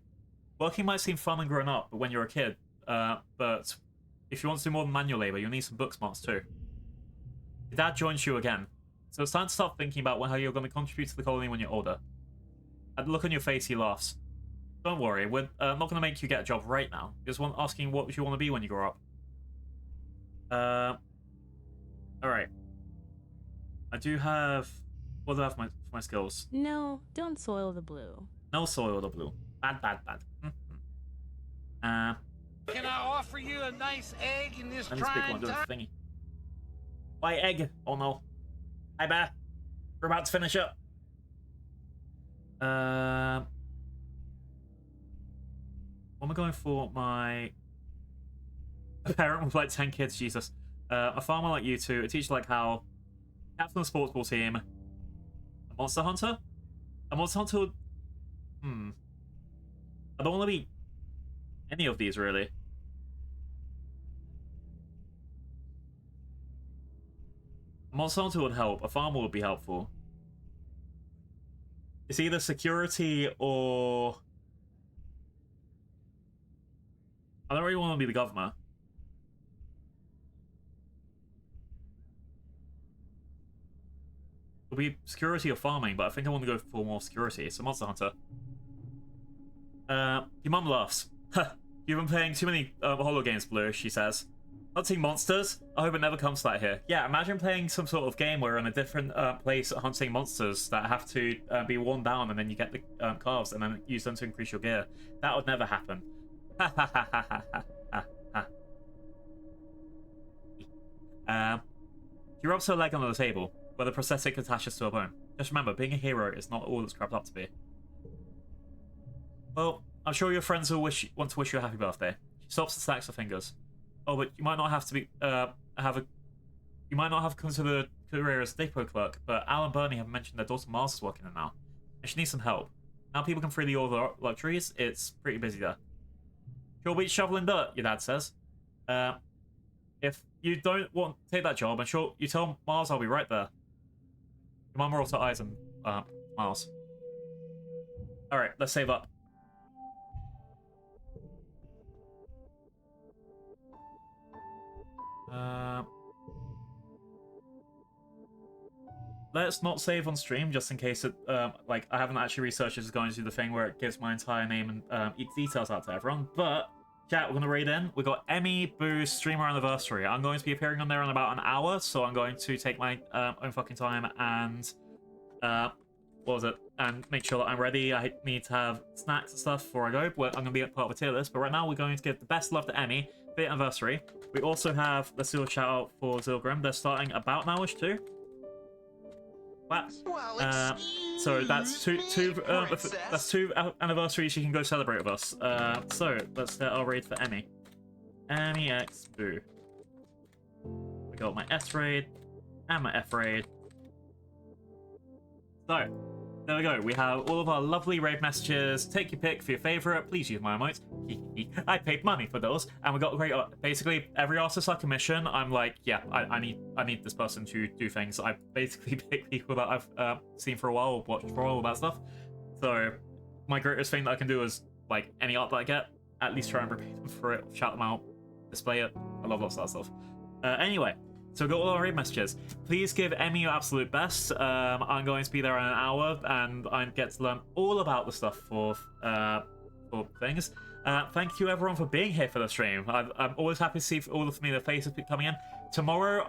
Working might seem fun and grown up, but when you're a kid, but if you want to do more than manual labor, you'll need some book smarts too. Your dad joins you again, so it's time to start thinking about how you're going to contribute to the colony when you're older. At the look on your face, he laughs. Don't worry, we're not going to make you get a job right now. Just asking what you want to be when you grow up. Alright. I do have... What do I have for my skills? No, don't soil the blue. No soil the blue. Bad, bad, bad. Can I offer you a nice egg in this Let me speak trying one, do the time? thingy. Why egg? Oh no. Hi, Bear. We're about to finish up. What am I going for? A parent with like 10 kids, Jesus. A farmer like you two, a teacher like Hal, captain of the sports ball team, a monster hunter? A monster hunter would... I don't want to be any of these, really. A monster hunter would help. A farmer would be helpful. It's either security or... I don't really want to be the governor. It'll be security or farming, but I think I want to go for more security. So monster hunter. Your mum laughs. You've been playing too many holo games, Blue, she says. Hunting monsters? I hope it never comes to that here. Yeah, imagine playing some sort of game where you're in a different place hunting monsters that have to be worn down, and then you get the calves and then use them to increase your gear. That would never happen. Ha ha ha ha ha ha ha. She rubs her leg on the table, where the prosthetic attaches to her bone. Just remember, being a hero is not all it's cracked up to be. Well, I'm sure your friends will want to wish you a happy birthday. She stops and snacks her fingers. Oh, but you might not have to be you might not have come to the career as a depot clerk, but Al and Bernie have mentioned their daughter Mars is working there now, and she needs some help. Now people can freely order luxuries. It's pretty busy there. She'll be shoveling dirt, your dad says. If you don't want to take that job, and sure, you tell Mars I'll be right there. Your mum rolls her eyes and Mars. All right, let's save up. Let's not save on stream just in case it, like, I haven't actually researched it's going to do the thing where it gives my entire name and details out to everyone. But, chat, we're going to raid in. We've got Emmy Boo's streamer anniversary. I'm going to be appearing on there in about an hour, so I'm going to take my own fucking time and, what was it? And make sure that I'm ready. I need to have snacks and stuff before I go. I'm going to be part of a tier list, but right now we're going to give the best love to Emmy for the anniversary. We also have, let's do a shout out for Zilgrim. They're starting about nowish too. Wow. So that's two anniversaries you can go celebrate with us. So let's get our raid for Emmy. Emmy X Boo. We got my S raid and my F raid. So there we go. We have all of our lovely raid messages. Take your pick for your favorite. Please use my emotes. I paid money for those, and we got great. Basically, every artist I commission, I'm like, yeah, I need this person to do things. I basically pick people that I've seen for a while, or watched for a while, all that stuff. So my greatest thing that I can do is, like, any art that I get, at least try and repay them for it, shout them out, display it. I love lots of that stuff. Anyway. So we got all our raid messages. Please give Emmy your absolute best. I'm going to be there in an hour, and I get to learn all about the stuff for things. Thank you everyone for being here for the stream. I'm always happy to see all of familiar faces coming in. Tomorrow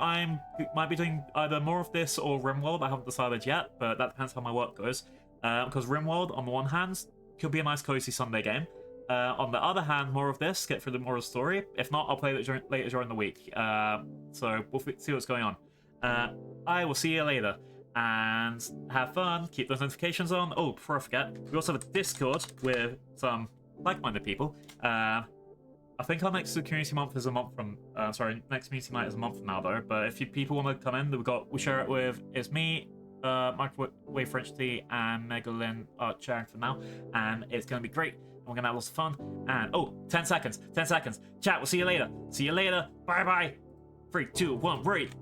might be doing either more of this or RimWorld. I haven't decided yet, but that depends how my work goes. Because RimWorld, on the one hand, could be a nice cozy Sunday game. On the other hand, more of this, get through the more of the story. If not, I'll play it later during the week. So we'll see what's going on. I will see you later. And have fun. Keep those notifications on. Oh, before I forget, we also have a Discord with some like-minded people. I think our next community month is a month from... next community night is a month from now, though. But if people want to come in, we share it with... It's me, Microwave French Tea, and Megalyn are sharing for now. And it's going to be great. We're gonna have lots of fun. And 10 seconds. 10 seconds. Chat, we'll see you later. See you later. Bye bye. 3, 2, 1, raid.